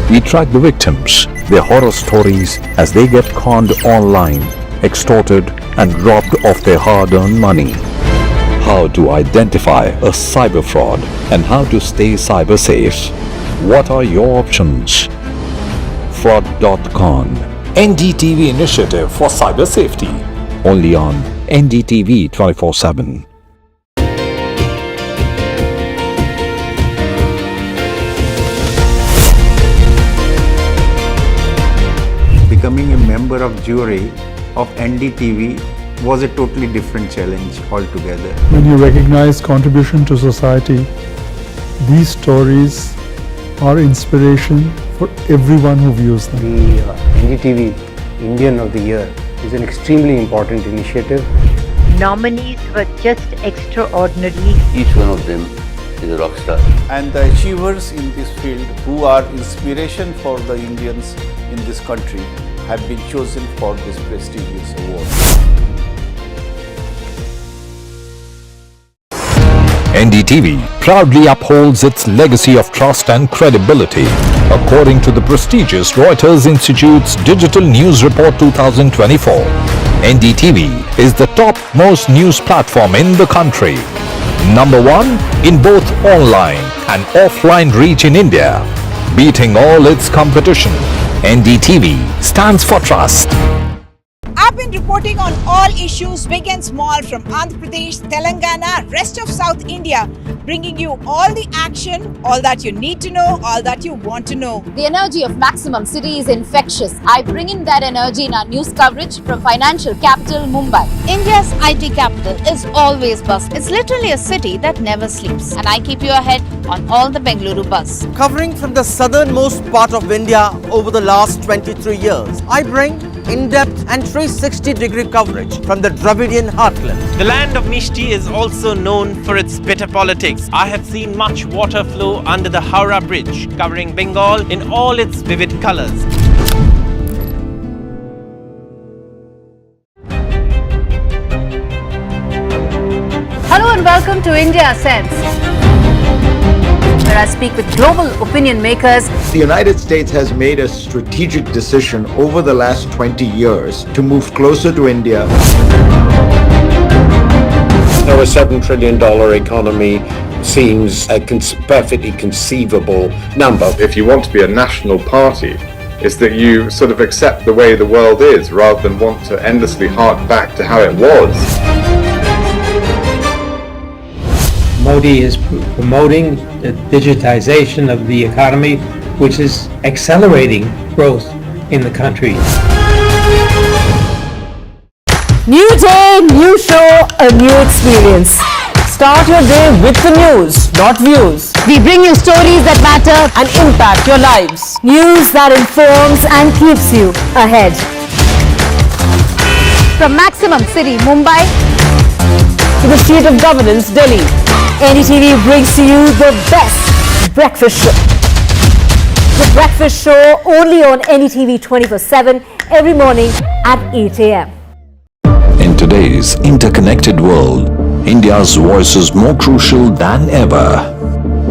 We track the victims, their horror stories as they get conned online, extorted and robbed of their hard-earned money. How to identify a cyber fraud and how to stay cyber safe. What are your options? Fraud.con, NDTV initiative for cyber safety. Only on NDTV 24/7. Becoming a member of jury of NDTV was a totally different challenge altogether. When you recognize contribution to society, these stories are inspiration for everyone who views them. The NDTV Indian of the Year is an extremely important initiative. Nominees were just extraordinary. Each one of them is a rock star. And the achievers in this field who are inspiration for the Indians in this country have been chosen for this prestigious award. NDTV proudly upholds its legacy of trust and credibility. According to the prestigious Reuters Institute's Digital News Report 2024, NDTV is the top-most news platform in the country. Number one in both online and offline reach in India. Beating all its competition, NDTV stands for trust. I've been reporting on all issues big and small from Andhra Pradesh, Telangana, rest of South India, bringing you all the action, all that you need to know, all that you want to know. The energy of maximum city is infectious. I bring in that energy in our news coverage from financial capital Mumbai. India's IT capital is always buzz. It's literally a city that never sleeps. And I keep you ahead on all the Bengaluru buzz. Covering from the southernmost part of India over the last 23 years, I bring in-depth and 360-degree coverage from the Dravidian heartland. The land of Mishti is also known for its bitter politics. I have seen much water flow under the Howrah Bridge, covering Bengal in all its vivid colors. Hello and welcome to India Sense, where I speak with global opinion makers. The United States has made a strategic decision over the last 20 years to move closer to India. Now a $7 trillion economy seems a perfectly conceivable number. If you want to be a national party, it's that you sort of accept the way the world is rather than want to endlessly hark back to how it was. Modi is promoting the digitization of the economy, which is accelerating growth in the country. New day, new show, a new experience. Start your day with the news, not views. We bring you stories that matter and impact your lives. News that informs and keeps you ahead. From Maximum City, Mumbai, to the seat of governance, Delhi, NDTV brings to you the best breakfast show. The breakfast show only on NDTV 24/7 every morning at 8 a.m. In today's interconnected world, India's voice is more crucial than ever.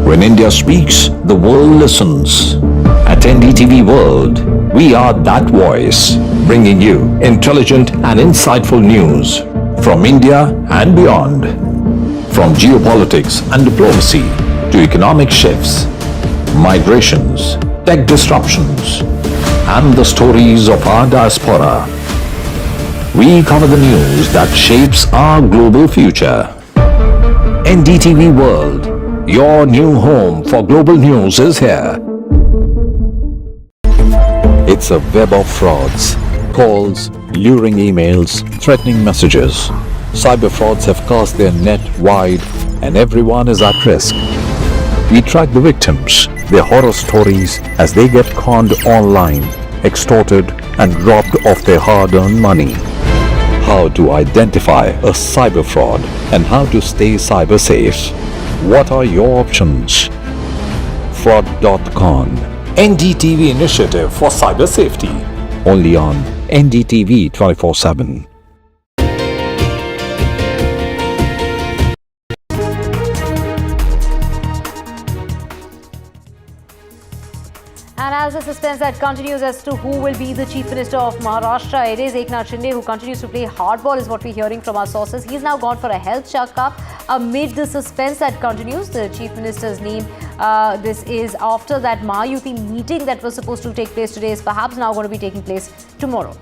When India speaks, the world listens. At NDTV World, we are that voice, bringing you intelligent and insightful news from India and beyond. From geopolitics and diplomacy to economic shifts, migrations, tech disruptions, and the stories of our diaspora, we cover the news that shapes our global future. NDTV World, your new home for global news is here. It's a web of frauds, calls, luring emails, threatening messages. Cyber frauds have cast their net wide and everyone is at risk. We track the victims, their horror stories as they get conned online, extorted and robbed of their hard-earned money. How to identify a cyber fraud and how to stay cyber safe. What are your options? Fraud.con, NDTV initiative for cyber safety. Only on NDTV 24/7. And as the suspense that continues as to who will be the Chief Minister of Maharashtra, it is Eknath Shinde who continues to play hardball is what we're hearing from our sources. He's now gone for a health checkup amid the suspense that continues. The Chief Minister's name, this is after that Maha meeting that was supposed to take place today is perhaps now going to be taking place tomorrow.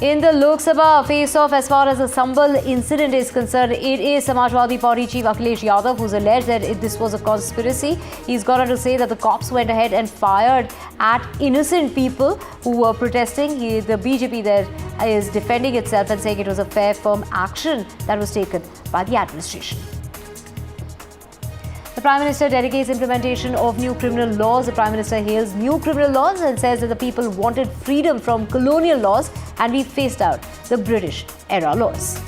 In the Lok Sabha face-off, as far as the Sambhal incident is concerned, it is Samajwadi Party Chief Akhilesh Yadav who's alleged that this was a conspiracy. He's gone on to say that the cops went ahead and fired at innocent people who were protesting. The BJP there is defending itself and saying it was a fair, firm action that was taken by the administration. The Prime Minister dedicates implementation of new criminal laws. The Prime Minister hails new criminal laws and says that the people wanted freedom from colonial laws and we phased out the British-era laws.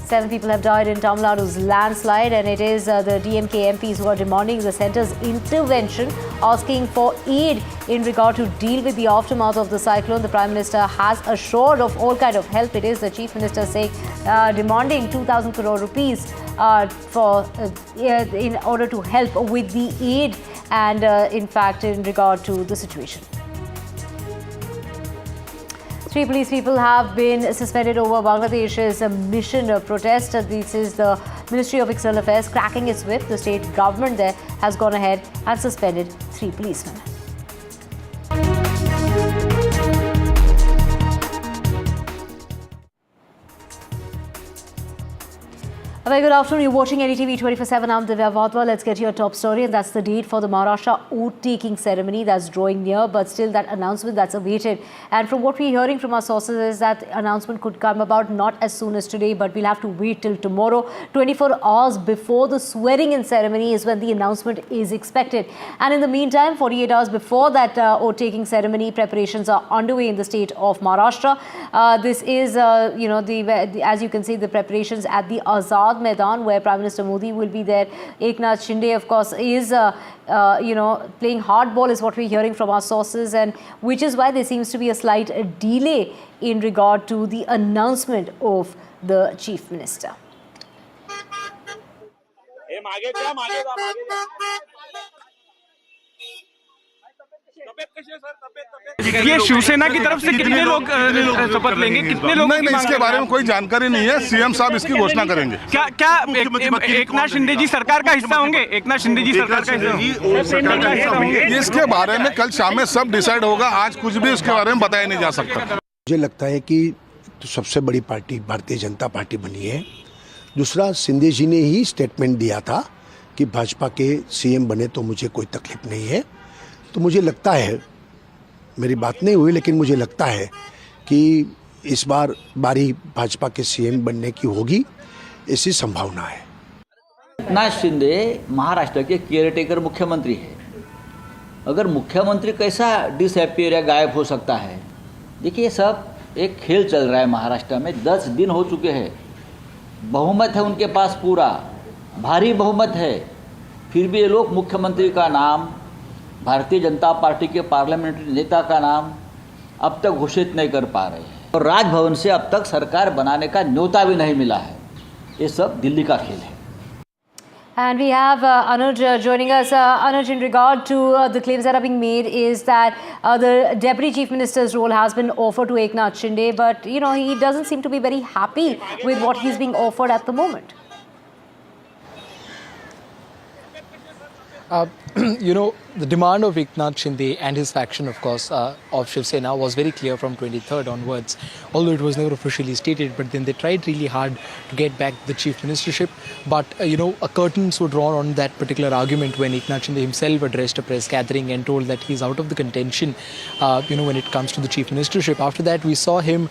7 people have died in Tamil Nadu's landslide, and it is the DMK MPs who are demanding the centre's intervention, asking for aid in regard to deal with the aftermath of the cyclone. The Prime Minister has assured of all kind of help. It is the Chief Minister saying, demanding 2,000 crore rupees in order to help with the aid and in fact in regard to the situation. 3 police people have been suspended over Bangladesh's mission protest. This is the Ministry of External Affairs cracking its whip. The state government there has gone ahead and suspended 3 policemen. A very good afternoon. You're watching NDTV 24/7. I'm Divya Vatwa. Let's get to your top story, and that's the date for the Maharashtra oath-taking ceremony that's drawing near, but still that announcement that's awaited. And from what we're hearing from our sources is that the announcement could come about not as soon as today, but we'll have to wait till tomorrow. 24 hours before the swearing-in ceremony is when the announcement is expected. And in the meantime, 48 hours before that oath-taking ceremony, preparations are underway in the state of Maharashtra. This is, as you can see, the preparations at the Azad Maidan, where Prime Minister Modi will be there. Eknath Shinde, of course, is playing hardball is what we're hearing from our sources, and which is why there seems to be a slight delay in regard to the announcement of the Chief Minister. ये शिवसेना की तरफ से कितने लोग शपथ लेंगे, कितने लोग? नहीं, इसके बारे में कोई जानकारी नहीं है। सीएम साहब इसकी घोषणा करेंगे। क्या एकनाथ शिंदे जी सरकार का हिस्सा होंगे? एकनाथ शिंदे जी सरकार का हिस्सा होंगे? इसके बारे में कल शाम में सब डिसाइड होगा। आज कुछ भी उसके बारे में बताया नहीं जा सकता। मुझे लगता है कि सबसे बड़ी पार्टी भारतीय जनता पार्टी बनी है। दूसरा, शिंदे जी ने ही स्टेटमेंट दिया था कि भाजपा के सीएम बने तो मुझे कोई तकलीफ नहीं है। तो मुझे लगता है, मेरी बात नहीं हुई लेकिन मुझे लगता है कि इस बार बारी भाजपा के सीएम बनने की होगी, ऐसी संभावना है। एकनाथ शिंदे महाराष्ट्र के केयरटेकर मुख्यमंत्री है। अगर मुख्यमंत्री कैसा डिसअपियर या गायब हो सकता है? देखिए, सब एक खेल चल रहा है महाराष्ट्र में। 10 दिन हो चुके हैं, बहुमत है उनके पास, पूरा भारी बहुमत है, फिर भी ये लोग मुख्यमंत्री का नाम, भारतीय जनता पार्टी के पार्लियामेंट्री नेता का नाम अब तक घोषित नहीं कर पा रहे हैं, और राजभवन से अब तक सरकार बनाने का न्योता भी नहीं मिला है। ये सब दिल्ली का खेल है। And we have Anuj joining us. Anuj, in regard to the claims that are being made is that the Deputy Chief Minister's role has been offered to Eknath Shinde, but he doesn't seem to be very happy with what he's being offered at the moment. The demand of Eknath Shinde and his faction, of course, of Shiv Sena was very clear from 23rd onwards, although it was never officially stated. But then they tried really hard to get back the chief ministership. But, curtains were drawn on that particular argument when Eknath Shinde himself addressed a press gathering and told that he's out of the contention, when it comes to the chief ministership. After that, we saw him,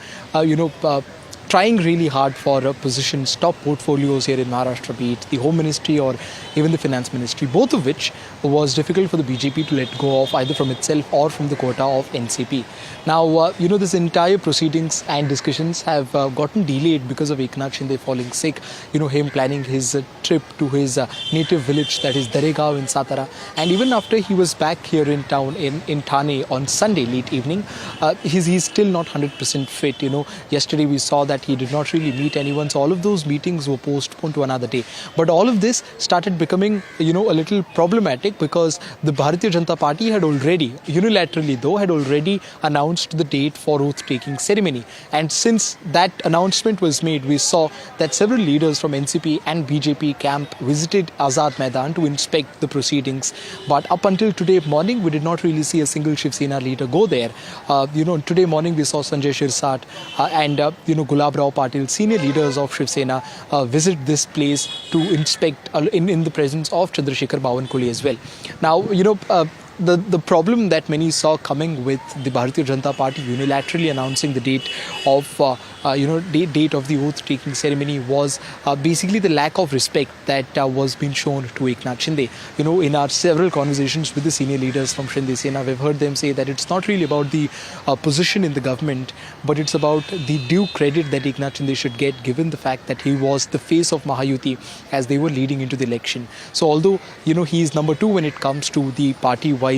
trying really hard for positions, top portfolios here in Maharashtra, be it the Home Ministry or even the Finance Ministry, both of which was difficult for the BJP to let go of either from itself or from the quota of NCP. Now, this entire proceedings and discussions have gotten delayed because of Eknath Shinde falling sick, him planning his trip to his native village, that is Daregaon in Satara. And even after he was back here in town in Thane on Sunday late evening, he's still not 100% fit. Yesterday we saw that he did not really meet anyone, so all of those meetings were postponed to another day. But all of this started becoming, a little problematic because the Bharatiya Janata Party had already, unilaterally though, had already announced the date for oath-taking ceremony. And since that announcement was made, we saw that several leaders from NCP and BJP camp visited Azad Maidan to inspect the proceedings. But up until today morning, we did not really see a single Shiv Sena leader go there. Today morning we saw Sanjay Shirsat and Gulab Rao Patil, senior leaders of Shiv Sena, visit this place to inspect in the presence of Chandrasekhar Bawankule as well. Now, the problem that many saw coming with the Bharatiya Janata Party unilaterally announcing the date of date of the oath-taking ceremony was basically the lack of respect that was being shown to Eknath Shinde. In our several conversations with the senior leaders from Shinde Sena, we've heard them say that it's not really about the position in the government, but it's about the due credit that Eknath Shinde should get, given the fact that he was the face of Mahayuti as they were leading into the election. So although he is number 2 when it comes to the party-wise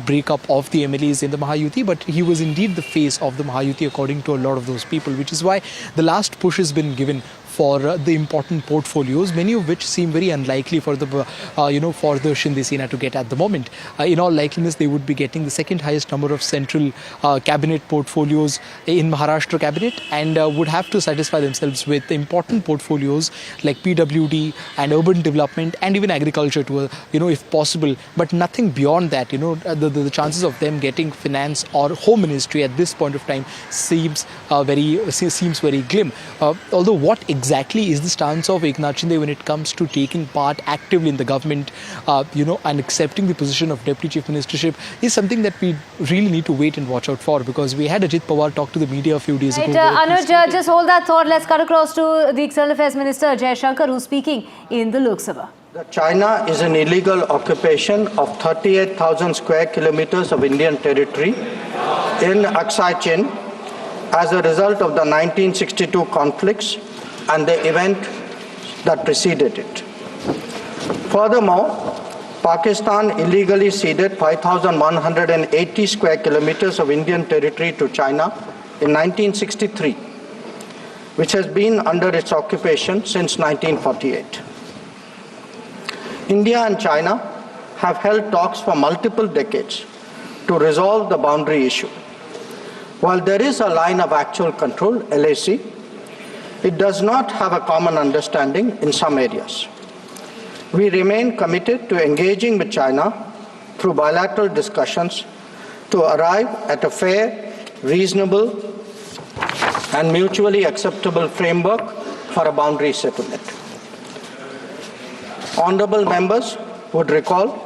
breakup of the MLAs in the Mahayuti, but he was indeed the face of the Mahayuti according to a lot of those people, which is why the last push has been given for the important portfolios, many of which seem very unlikely for the for the Shinde Sena to get at the moment. In all likeliness, they would be getting the second highest number of central cabinet portfolios in Maharashtra cabinet, and would have to satisfy themselves with important portfolios like PWD and urban development and even agriculture to if possible, but nothing beyond that. The chances of them getting finance or home ministry at this point of time seems very glim. Although what exactly is the stance of Eknath Shinde when it comes to taking part actively in the government, and accepting the position of Deputy Chief Ministership is something that we really need to wait and watch out for, because we had Ajit Pawar talk to the media a few days ago. Anuj, just hold that thought. Let's cut across to the External Affairs Minister Jai Shankar, who's speaking in the Lok Sabha. China is an illegal occupation of 38,000 square kilometers of Indian territory in Aksai Chin as a result of the 1962 conflicts and the event that preceded it. Furthermore, Pakistan illegally ceded 5,180 square kilometers of Indian territory to China in 1963, which has been under its occupation since 1948. India and China have held talks for multiple decades to resolve the boundary issue. While there is a line of actual control, LAC, it does not have a common understanding in some areas. We remain committed to engaging with China through bilateral discussions to arrive at a fair, reasonable, and mutually acceptable framework for a boundary settlement. Honorable members would recall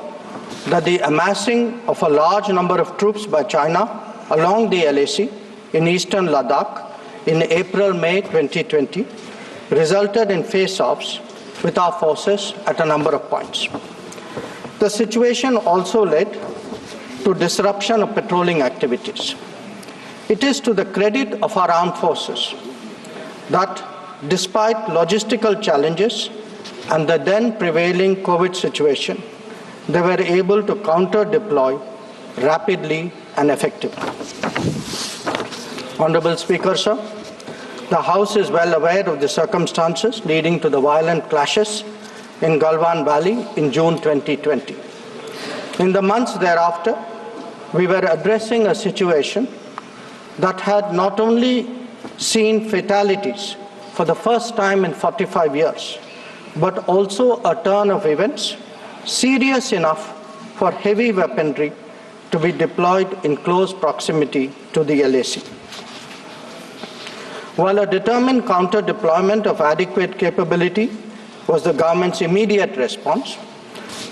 that the amassing of a large number of troops by China along the LAC in eastern Ladakh in April-May 2020 resulted in face-offs with our forces at a number of points. The situation also led to disruption of patrolling activities. It is to the credit of our armed forces that despite logistical challenges and the then prevailing COVID situation, they were able to counter-deploy rapidly and effectively. Honorable Speaker, sir, the House is well aware of the circumstances leading to the violent clashes in Galwan Valley in June 2020. In the months thereafter, we were addressing a situation that had not only seen fatalities for the first time in 45 years, but also a turn of events serious enough for heavy weaponry to be deployed in close proximity to the LAC. While a determined counter-deployment of adequate capability was the government's immediate response,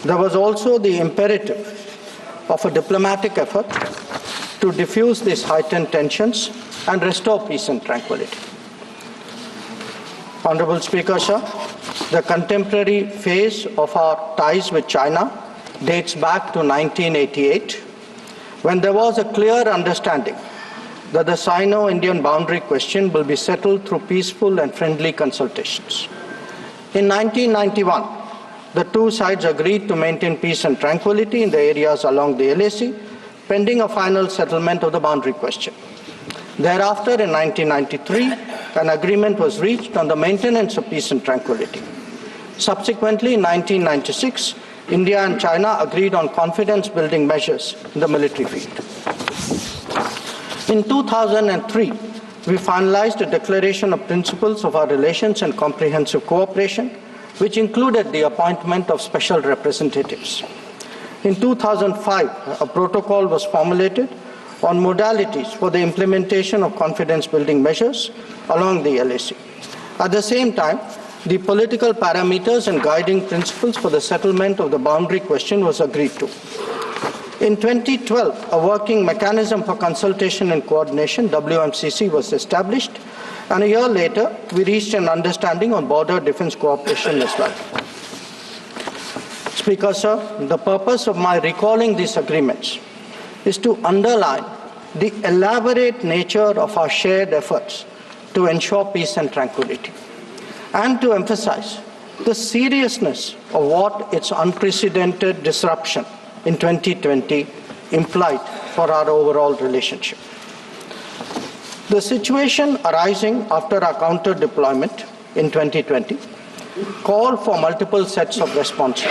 there was also the imperative of a diplomatic effort to diffuse these heightened tensions and restore peace and tranquility. Honorable Speaker, sir, the contemporary phase of our ties with China dates back to 1988, when there was a clear understanding that the Sino-Indian boundary question will be settled through peaceful and friendly consultations. In 1991, the two sides agreed to maintain peace and tranquility in the areas along the LAC, pending a final settlement of the boundary question. Thereafter, in 1993, an agreement was reached on the maintenance of peace and tranquility. Subsequently, in 1996, India and China agreed on confidence-building measures in the military field. In 2003, we finalized a declaration of principles of our relations and comprehensive cooperation, which included the appointment of special representatives. In 2005, a protocol was formulated on modalities for the implementation of confidence-building measures along the LAC. At the same time, the political parameters and guiding principles for the settlement of the boundary question was agreed to. In 2012, a working mechanism for consultation and coordination, WMCC, was established, and a year later, we reached an understanding on border defense cooperation as well. Speaker, sir, the purpose of my recalling these agreements is to underline the elaborate nature of our shared efforts to ensure peace and tranquility, and to emphasize the seriousness of what its unprecedented disruption in 2020 implied for our overall relationship. The situation arising after our counter-deployment in 2020 called for multiple sets of responses.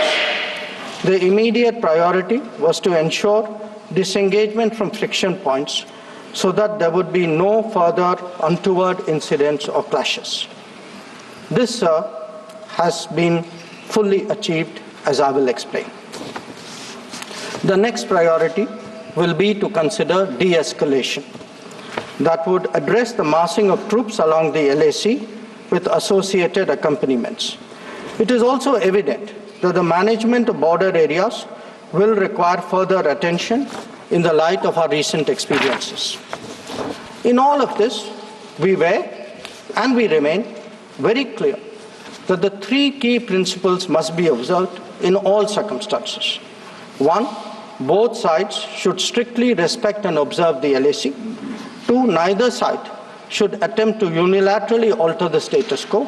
The immediate priority was to ensure disengagement from friction points so that there would be no further untoward incidents or clashes. This, sir, has been fully achieved, as I will explain. The next priority will be to consider de-escalation that would address the massing of troops along the LAC with associated accompaniments. It is also evident that the management of border areas will require further attention in the light of our recent experiences. In all of this, we were and we remain very clear that the three key principles must be observed in all circumstances. One, both sides should strictly respect and observe the LAC. Two, neither side should attempt to unilaterally alter the status quo.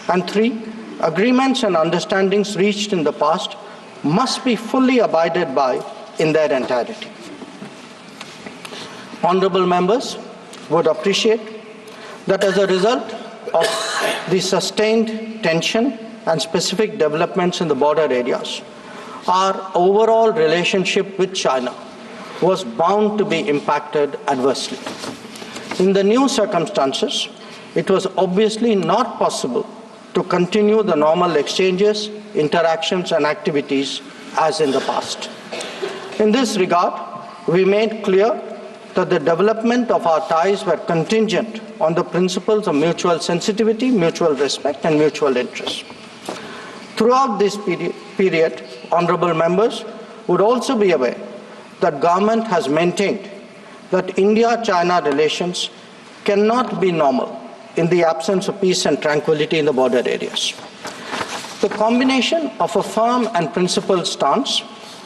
And three, agreements and understandings reached in the past must be fully abided by in their entirety. Honorable members would appreciate that as a result of the sustained tension and specific developments in the border areas, our overall relationship with China was bound to be impacted adversely. In the new circumstances, it was obviously not possible to continue the normal exchanges, interactions, and activities as in the past. In this regard, we made clear that the development of our ties were contingent on the principles of mutual sensitivity, mutual respect, and mutual interest. Throughout this period, honorable members would also be aware that government has maintained that India-China relations cannot be normal in the absence of peace and tranquility in the border areas. The combination of a firm and principled stance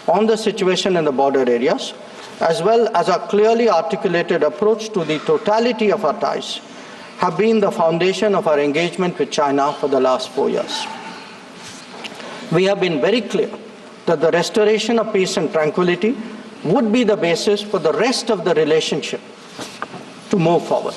on the situation in the border areas, as well as a clearly articulated approach to the totality of our ties, have been the foundation of our engagement with China for the last 4 years. We have been very clear that the restoration of peace and tranquility would be the basis for the rest of the relationship to move forward.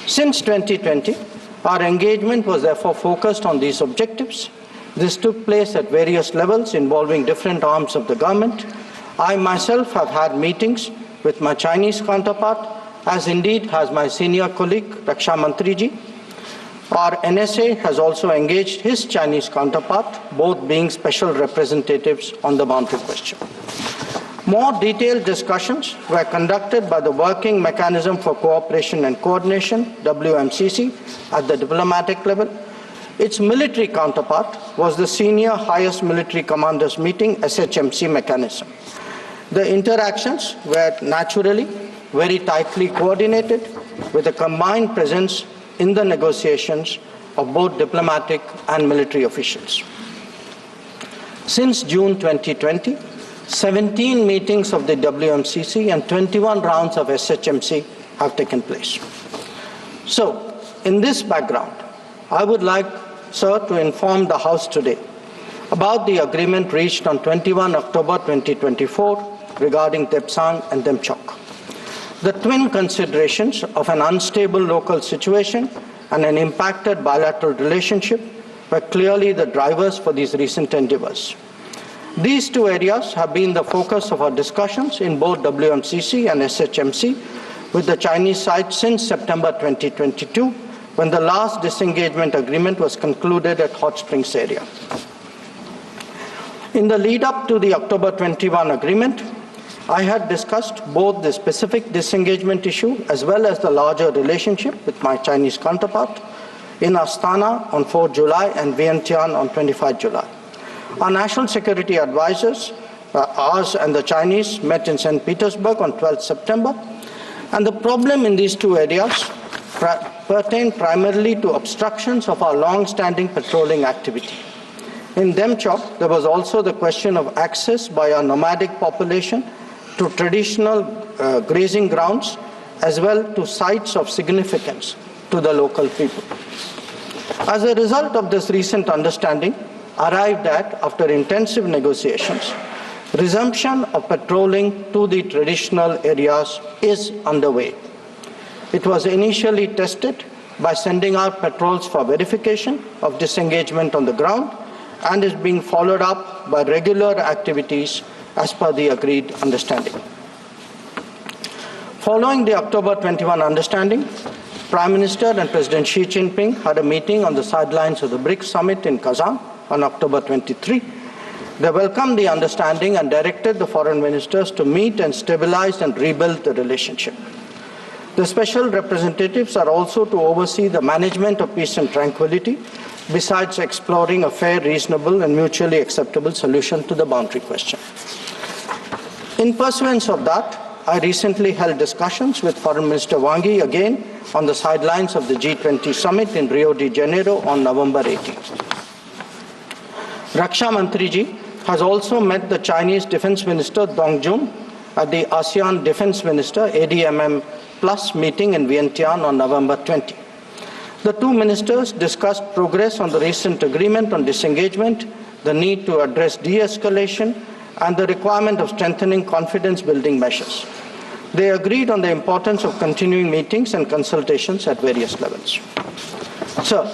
Since 2020, our engagement was therefore focused on these objectives. This took place at various levels involving different arms of the government. I myself have had meetings with my Chinese counterpart, as indeed has my senior colleague, Raksha Mantriji. Our NSA has also engaged his Chinese counterpart, both being special representatives on the boundary question. More detailed discussions were conducted by the Working Mechanism for Cooperation and Coordination, WMCC, at the diplomatic level. Its military counterpart was the Senior Highest Military Commanders Meeting, SHMC mechanism. The interactions were naturally very tightly coordinated with a combined presence in the negotiations of both diplomatic and military officials. Since June 2020, 17 meetings of the WMCC and 21 rounds of SHMC have taken place. So, in this background, I would like, sir, to inform the House today about the agreement reached on 21 October 2024 regarding Depsang and Demchok. The twin considerations of an unstable local situation and an impacted bilateral relationship were clearly the drivers for these recent endeavors. These two areas have been the focus of our discussions in both WMCC and SHMC with the Chinese side since September 2022, when the last disengagement agreement was concluded at Hot Springs area. In the lead up to the October 21 agreement, I had discussed both the specific disengagement issue as well as the larger relationship with my Chinese counterpart in Astana on 4 July and Vientiane on 25 July. Our national security advisors, ours and the Chinese, met in St. Petersburg on 12 September, and the problem in these two areas pertained primarily to obstructions of our long-standing patrolling activity. In Demchok, there was also the question of access by our nomadic population to traditional grazing grounds, as well to sites of significance to the local people. As a result of this recent understanding, arrived at, after intensive negotiations, resumption of patrolling to the traditional areas is underway. It was initially tested by sending out patrols for verification of disengagement on the ground and is being followed up by regular activities as per the agreed understanding. Following the October 21 understanding, Prime Minister and President Xi Jinping had a meeting on the sidelines of the BRICS summit in Kazan on October 23. They welcomed the understanding and directed the foreign ministers to meet and stabilize and rebuild the relationship. The special representatives are also to oversee the management of peace and tranquility, besides exploring a fair, reasonable, and mutually acceptable solution to the boundary question. In pursuance of that, I recently held discussions with Foreign Minister Wang Yi again on the sidelines of the G20 summit in Rio de Janeiro on November 18th. Raksha Mantri ji has also met the Chinese Defense Minister Dong Jun at the ASEAN Defense Minister ADMM Plus meeting in Vientiane on November 20. The two ministers discussed progress on the recent agreement on disengagement, the need to address de-escalation, and the requirement of strengthening confidence-building measures. They agreed on the importance of continuing meetings and consultations at various levels. Sir,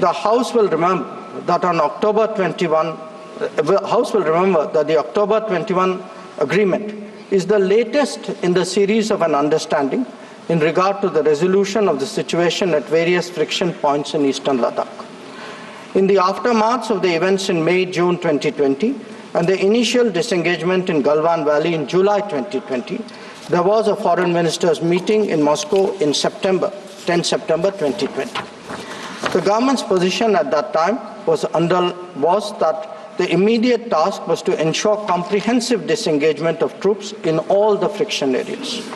the House will remember that on October 21, the October 21 agreement is the latest in the series of an understanding in regard to the resolution of the situation at various friction points in eastern Ladakh. In the aftermath of the events in May-June 2020 and the initial disengagement in Galwan Valley in July 2020, there was a foreign ministers meeting in Moscow in 10 September 2020. The government's position at that time was that the immediate task was to ensure comprehensive disengagement of troops in all the friction areas.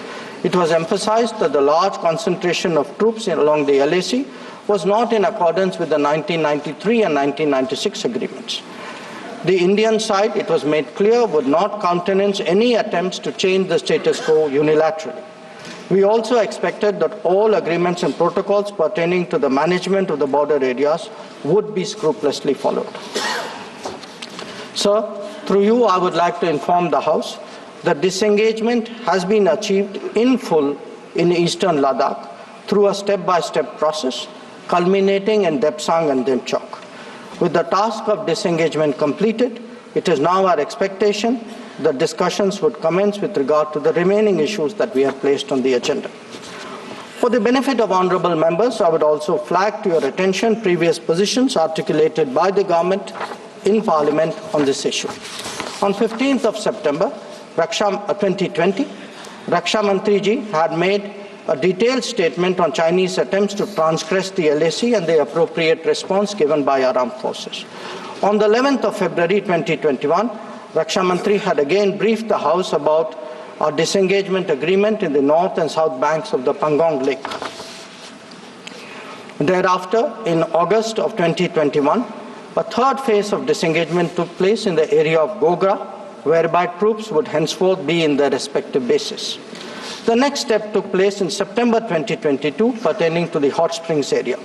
It was emphasized that the large concentration of troops along the LAC was not in accordance with the 1993 and 1996 agreements. The Indian side, it was made clear, would not countenance any attempts to change the status quo unilaterally. We also expected that all agreements and protocols pertaining to the management of the border areas would be scrupulously followed. Sir, through you, I would like to inform the House that disengagement has been achieved in full in eastern Ladakh through a step-by-step process, culminating in Depsang and Demchok. With the task of disengagement completed, it is now our expectation that discussions would commence with regard to the remaining issues that we have placed on the agenda. For the benefit of honourable members, I would also flag to your attention previous positions articulated by the government in Parliament on this issue. On 15th of September 2020, Raksha Mantri ji had made a detailed statement on Chinese attempts to transgress the LAC and the appropriate response given by our armed forces. On the 11th of February 2021, Raksha Mantri had again briefed the House about our disengagement agreement in the north and south banks of the Pangong Lake. Thereafter, in August of 2021, a third phase of disengagement took place in the area of Gogra, whereby troops would henceforth be in their respective bases. The next step took place in September 2022, pertaining to the Hot Springs area.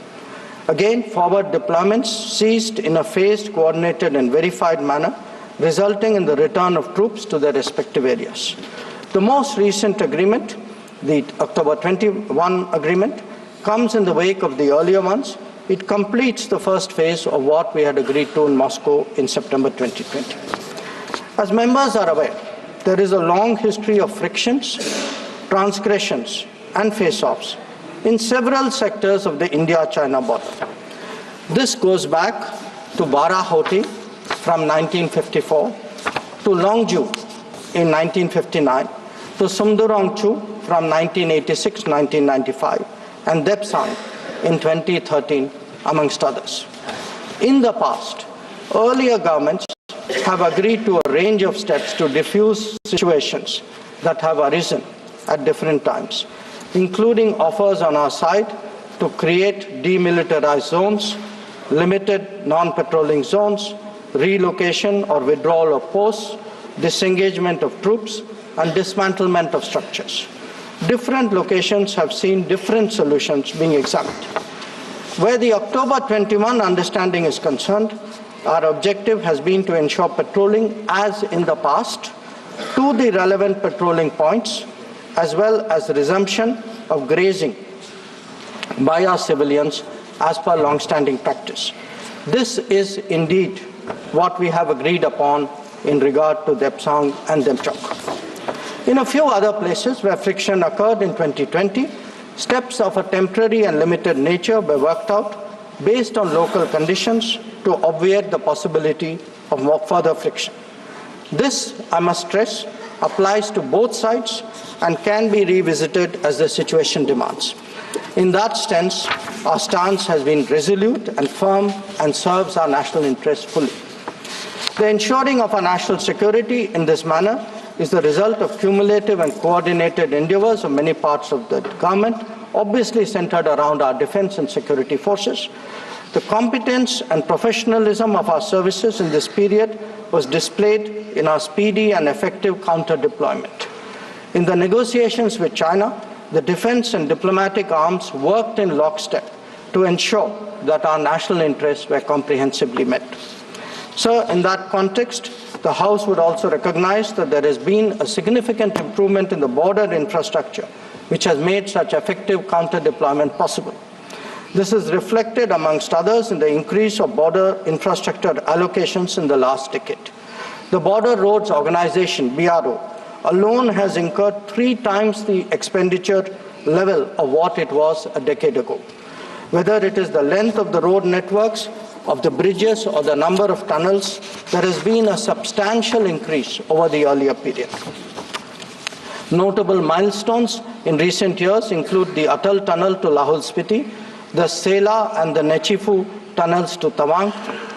Again, forward deployments ceased in a phased, coordinated and verified manner, resulting in the return of troops to their respective areas. The most recent agreement, the October 21 agreement, comes in the wake of the earlier ones. It completes the first phase of what we had agreed to in Moscow in September 2020. As members are aware, there is a long history of frictions, transgressions and face-offs in several sectors of the India-China border. This goes back to Bara-Hoti from 1954, to Longju in 1959, to Sumdurongchu from 1986-1995, and Depsang in 2013, amongst others. In the past, earlier governments have agreed to a range of steps to diffuse situations that have arisen at different times, including offers on our side to create demilitarized zones, limited non-patrolling zones, relocation or withdrawal of posts, disengagement of troops, and dismantlement of structures. Different locations have seen different solutions being examined. Where the October 21 understanding is concerned, our objective has been to ensure patrolling as in the past to the relevant patrolling points, as well as resumption of grazing by our civilians as per long-standing practice. This is indeed what we have agreed upon in regard to Depsang and Demchok. In a few other places where friction occurred in 2020, steps of a temporary and limited nature were worked out based on local conditions to obviate the possibility of more further friction. This, I must stress, applies to both sides and can be revisited as the situation demands. In that sense, our stance has been resolute and firm and serves our national interests fully. The ensuring of our national security in this manner is the result of cumulative and coordinated endeavors of many parts of the government, obviously centered around our defense and security forces. The competence and professionalism of our services in this period was displayed in our speedy and effective counter-deployment. In the negotiations with China, the defense and diplomatic arms worked in lockstep to ensure that our national interests were comprehensively met. So, in that context, the House would also recognize that there has been a significant improvement in the border infrastructure, which has made such effective counter-deployment possible. This is reflected, amongst others, in the increase of border infrastructure allocations in the last decade. The Border Roads Organization, BRO, alone has incurred 3 times the expenditure level of what it was a decade ago. Whether it is the length of the road networks, of the bridges, or the number of tunnels, there has been a substantial increase over the earlier period. Notable milestones in recent years include the Atal Tunnel to Lahul Spiti, the Sela and the Nechifu tunnels to Tawang,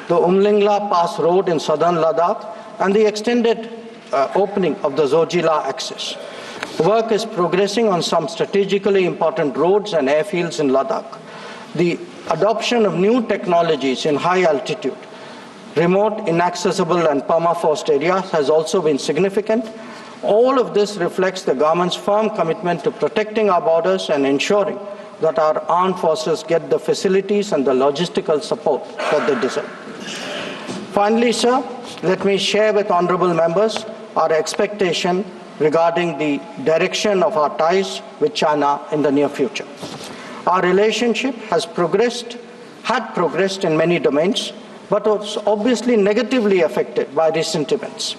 the Umlingla Pass Road in southern Ladakh, and the extended opening of the Zojila axis. Work is progressing on some strategically important roads and airfields in Ladakh. The adoption of new technologies in high altitude, remote, inaccessible and permafrost areas has also been significant. All of this reflects the government's firm commitment to protecting our borders and ensuring that our armed forces get the facilities and the logistical support that they deserve. Finally, sir, let me share with honorable members our expectation regarding the direction of our ties with China in the near future. Our relationship had progressed in many domains, but was obviously negatively affected by recent events.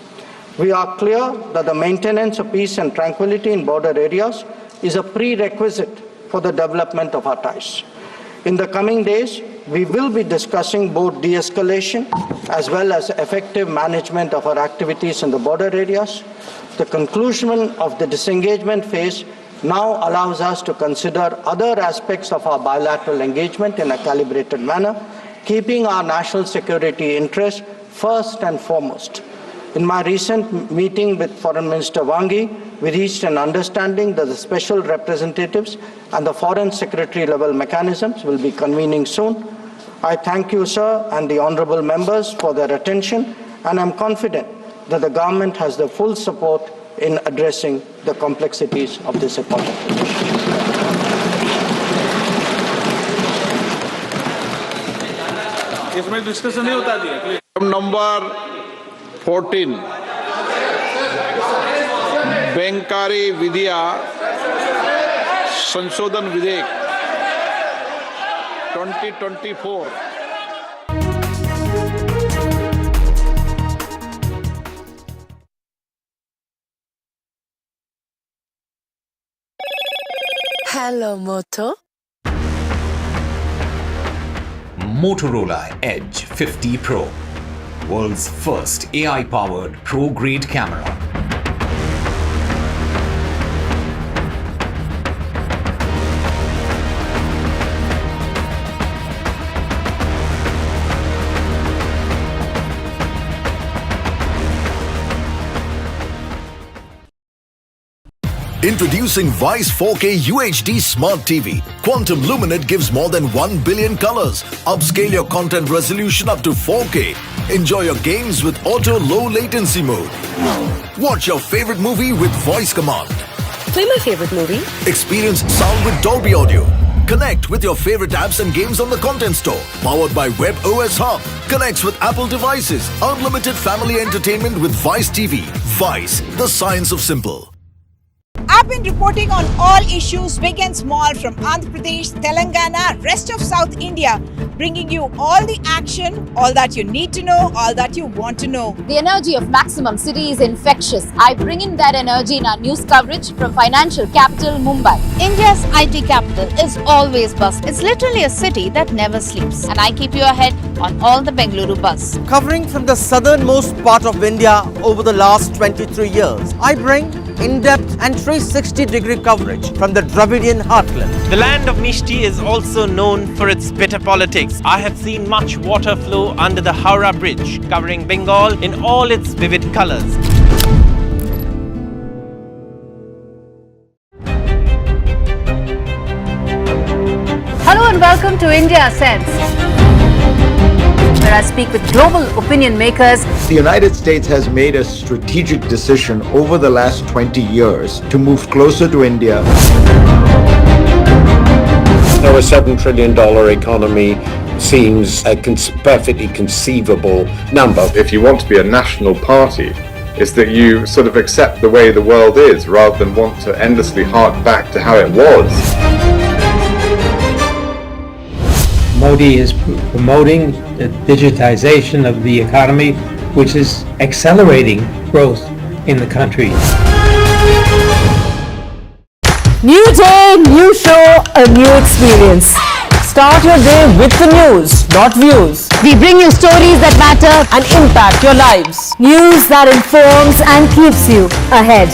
We are clear that the maintenance of peace and tranquility in border areas is a prerequisite for the development of our ties. In the coming days, we will be discussing both de-escalation as well as effective management of our activities in the border areas. The conclusion of the disengagement phase now allows us to consider other aspects of our bilateral engagement in a calibrated manner, keeping our national security interests first and foremost. In my recent meeting with Foreign Minister Wang Yi, we reached an understanding that the special representatives and the foreign secretary level mechanisms will be convening soon. I thank you, sir, and the honorable members for their attention, and I'm confident that the government has the full support in addressing the complexities of this important issue. इसमें discussion नहीं होता है। Number 14 बैंकारी विधिया संशोधन विधेयक 2024। Hello, Moto. Motorola Edge 50 Pro, world's first AI-powered pro-grade camera. Introducing Vice 4K UHD Smart TV. Quantum Luminate gives more than 1 billion colors. Upscale your content resolution up to 4K. Enjoy your games with auto low latency mode. Watch your favorite movie with voice command. Play my favorite movie. Experience sound with Dolby Audio. Connect with your favorite apps and games on the Content Store. Powered by Web OS Hub. Connects with Apple devices. Unlimited family entertainment with Vice TV. Vice, the science of simple. I've been reporting on all issues big and small from Andhra Pradesh, Telangana, rest of South India, bringing you all the action, all that you need to know, all that you want to know. The energy of maximum city is infectious. I bring in that energy in our news coverage from financial capital Mumbai. India's IT capital is always buzz. It's literally a city that never sleeps. And I keep you ahead on all the Bengaluru buzz. Covering from the southernmost part of India over the last 23 years, I bring in-depth and 360-degree coverage from the Dravidian heartland. The land of Mishti is also known for its bitter politics. I have seen much water flow under the Howrah Bridge, covering Bengal in all its vivid colors. Hello and welcome to India Sense, where I speak with global opinion makers. The United States has made a strategic decision over the last 20 years to move closer to India. Now a $7 trillion economy seems a perfectly conceivable number. If you want to be a national party, it's that you sort of accept the way the world is rather than want to endlessly hark back to how it was. Modi is promoting the digitization of the economy, which is accelerating growth in the country. New day, new show, a new experience. Start your day with the news, not views. We bring you stories that matter and impact your lives. News that informs and keeps you ahead.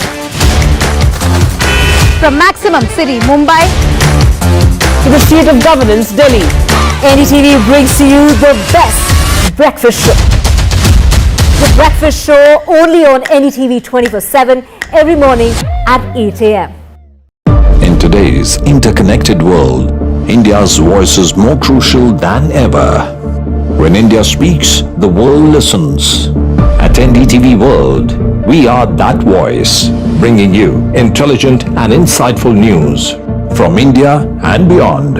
From Maximum City, Mumbai, to the seat of governance, Delhi, NDTV brings to you the best breakfast show. The breakfast show only on NDTV 24/7 every morning at 8 a.m. In today's interconnected world, India's voice is more crucial than ever. When India speaks, the world listens. At NDTV World, we are that voice, bringing you intelligent and insightful news from India and beyond.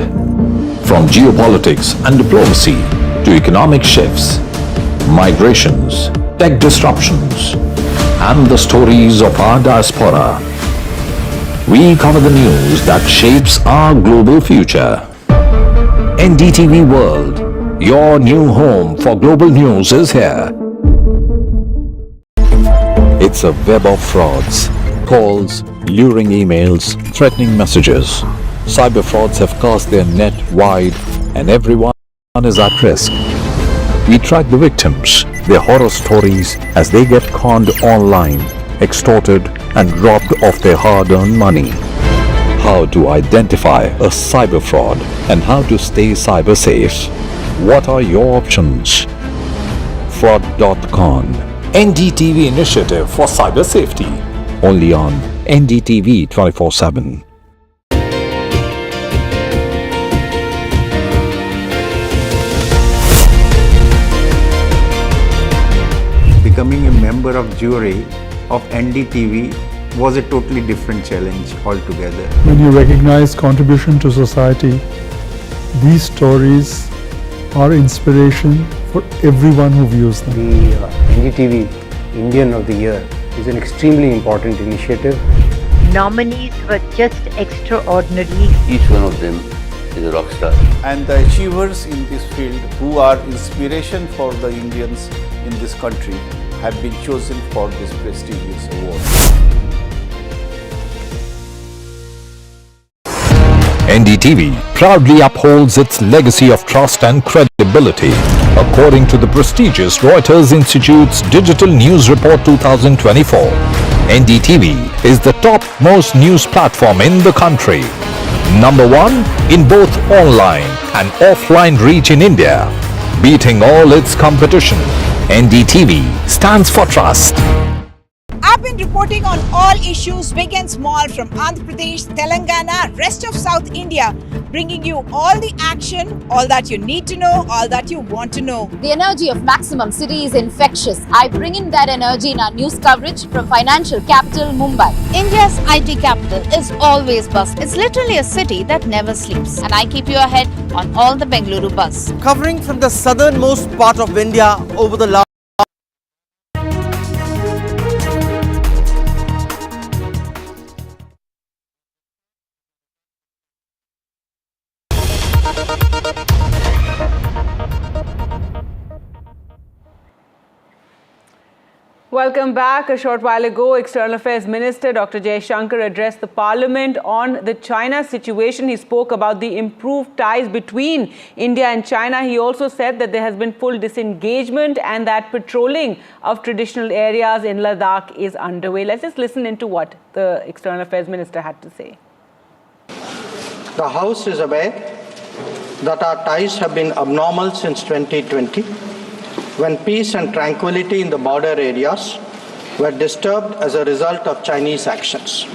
From geopolitics and diplomacy to economic shifts, migrations, tech disruptions, and the stories of our diaspora. We cover the news that shapes our global future. NDTV World, your new home for global news is here. It's a web of frauds, calls, luring emails, threatening messages. Cyber frauds have cast their net wide and everyone is at risk. We track the victims, their horror stories as they get conned online, extorted and robbed of their hard-earned money. How to identify a cyber fraud and how to stay cyber safe. What are your options? Fraud.con. NDTV initiative for cyber safety. Only on NDTV 24/7. Becoming a member of jury of NDTV was a totally different challenge altogether. When you recognize contribution to society, these stories are inspiration for everyone who views them. The NDTV Indian of the Year is an extremely important initiative. Nominees were just extraordinary. Each one of them is a rock star. And the achievers in this field who are inspiration for the Indians in this country have been chosen for this prestigious award. NDTV proudly upholds its legacy of trust and credibility. According to the prestigious Reuters Institute's Digital News Report 2024, NDTV is the top-most news platform in the country. Number one in both online and offline reach in India. Beating all its competition, NDTV stands for trust. I've been reporting on all issues big and small from Andhra Pradesh, Telangana, rest of South India, bringing you all the action, all that you need to know, all that you want to know. The energy of maximum city is infectious. I bring in that energy in our news coverage from financial capital Mumbai. India's IT capital is always buzz. It's literally a city that never sleeps. And I keep you ahead on all the Bengaluru buzz. Covering from the southernmost part of India over the last Welcome back. A short while ago, External Affairs Minister Dr. Jaishankar addressed the Parliament on the China situation. He spoke about the improved ties between India and China. He also said that there has been full disengagement and that patrolling of traditional areas in Ladakh is underway. Let's just listen into what the External Affairs Minister had to say. The House is aware that our ties have been abnormal since 2020. When peace and tranquility in the border areas were disturbed as a result of Chinese actions.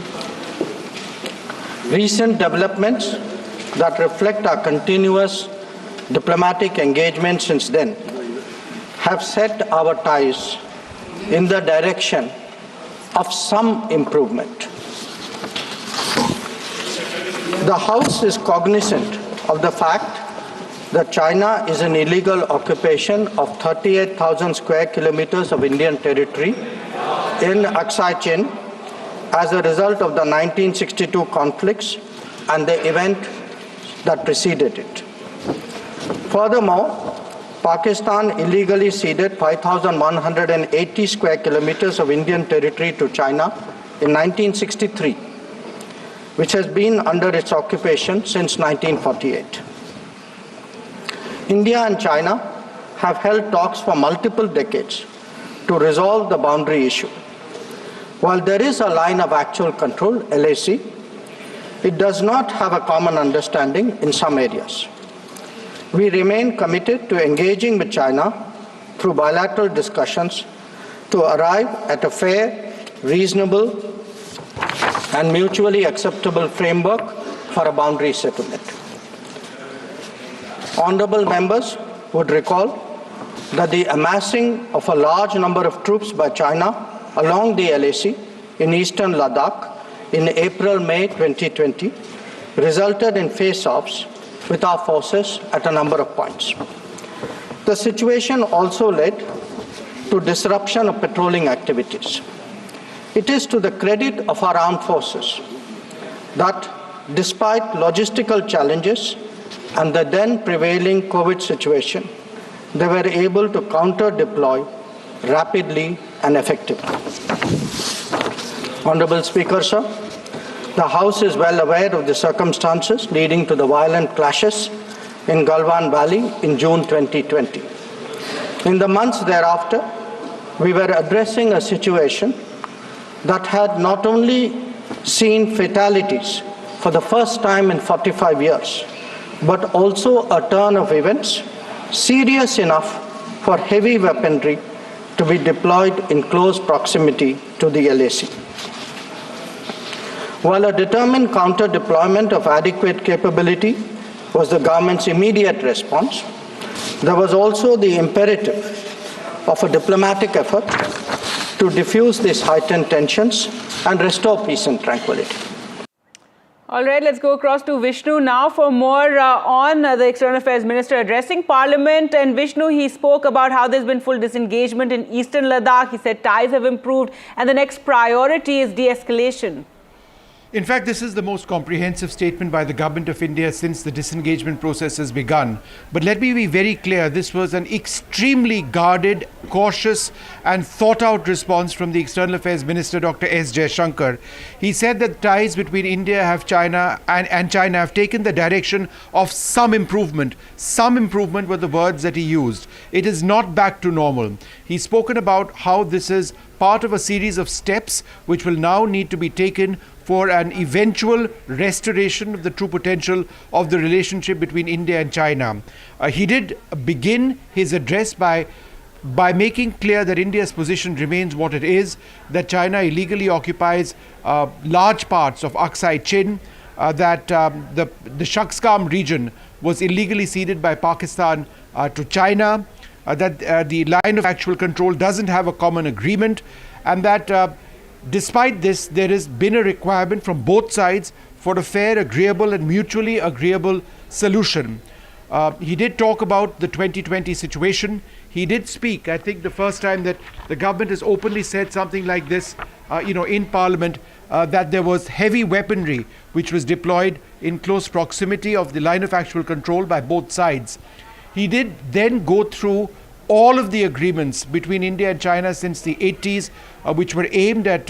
Recent developments that reflect our continuous diplomatic engagement since then have set our ties in the direction of some improvement. The House is cognizant of the fact that China is an illegal occupation of 38,000 square kilometers of Indian territory in Aksai Chin as a result of the 1962 conflicts and the event that preceded it. Furthermore, Pakistan illegally ceded 5,180 square kilometers of Indian territory to China in 1963, which has been under its occupation since 1948. India and China have held talks for multiple decades to resolve the boundary issue. While there is a line of actual control, LAC, it does not have a common understanding in some areas. We remain committed to engaging with China through bilateral discussions to arrive at a fair, reasonable, and mutually acceptable framework for a boundary settlement. Honorable members would recall that the amassing of a large number of troops by China along the LAC in eastern Ladakh in April-May 2020 resulted in face-offs with our forces at a number of points. The situation also led to disruption of patrolling activities. It is to the credit of our armed forces that despite logistical challenges and the then prevailing COVID situation, they were able to counter-deploy rapidly and effectively. Honorable Speaker, sir, the House is well aware of the circumstances leading to the violent clashes in Galwan Valley in June 2020. In the months thereafter, we were addressing a situation that had not only seen fatalities for the first time in 45 years, but also a turn of events serious enough for heavy weaponry to be deployed in close proximity to the LAC. While a determined counter-deployment of adequate capability was the government's immediate response, there was also the imperative of a diplomatic effort to diffuse these heightened tensions and restore peace and tranquility. All right, let's go across to Vishnu now for more on the External Affairs Minister addressing Parliament. And Vishnu, he spoke about how there's been full disengagement in eastern Ladakh. He said ties have improved and the next priority is de-escalation. In fact, this is the most comprehensive statement by the Government of India since the disengagement process has begun. But let me be very clear, this was an extremely guarded, cautious and thought-out response from the External Affairs Minister, Dr. S. Jaishankar. He said that ties between India and China have taken the direction of some improvement. Some improvement were the words that he used. It is not back to normal. He's spoken about how this is part of a series of steps which will now need to be taken for an eventual restoration of the true potential of the relationship between India and China. He did begin his address by making clear that India's position remains what it is, that China illegally occupies large parts of Aksai Chin, that the Shaksgam region was illegally ceded by Pakistan to China, that the line of actual control doesn't have a common agreement, and that despite this, there has been a requirement from both sides for a fair, agreeable and mutually agreeable solution. He did talk about the 2020 situation. He did speak, I think the first time that the government has openly said something like this, in Parliament, that there was heavy weaponry which was deployed in close proximity of the line of actual control by both sides. He did then go through all of the agreements between India and China since the 80s, which were aimed at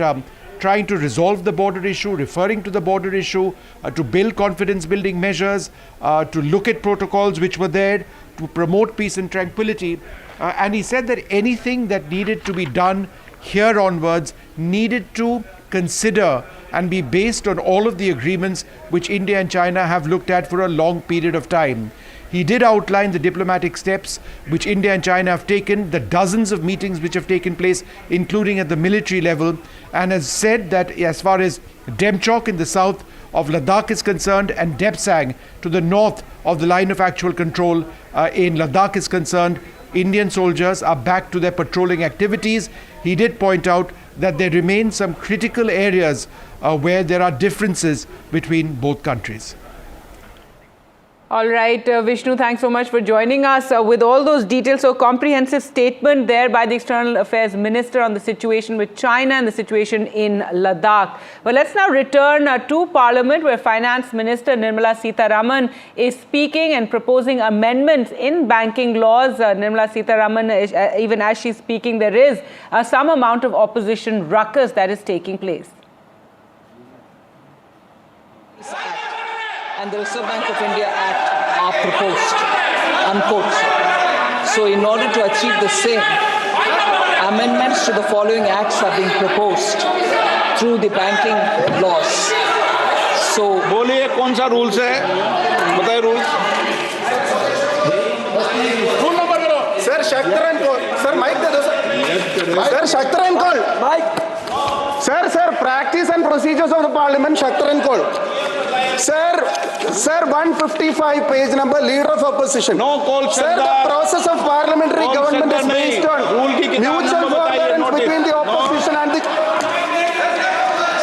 trying to resolve the border issue, referring to the border issue, to build confidence-building measures, to look at protocols which were there, to promote peace and tranquility. And he said that anything that needed to be done here onwards needed to consider and be based on all of the agreements which India and China have looked at for a long period of time. He did outline the diplomatic steps which India and China have taken, the dozens of meetings which have taken place, including at the military level, and has said that as far as Demchok in the south of Ladakh is concerned and Depsang to the north of the line of actual control in Ladakh is concerned, Indian soldiers are back to their patrolling activities. He did point out that there remain some critical areas where there are differences between both countries. All right, Vishnu, thanks so much for joining us with all those details. So comprehensive statement there by the External Affairs Minister on the situation with China and the situation in Ladakh. But let's now return to Parliament, where Finance Minister Nirmala Sitharaman is speaking and proposing amendments in banking laws. Nirmala Sitharaman, even as she's speaking, there is some amount of opposition ruckus that is taking place. And the Reserve Bank of India Act are proposed, unquote. So in order to achieve the same, amendments to the following acts are being proposed through the banking laws. So बोलिए कौन सा rules है बताइए rules rule number करो sir शक्तरन call sir mike दे दो sir शक्तरन call mike sir practice and procedures of the parliament shaktaran call sir 155 page number leader of opposition no call sir the process of parliamentary government is based on mutual forbearance between the opposition and the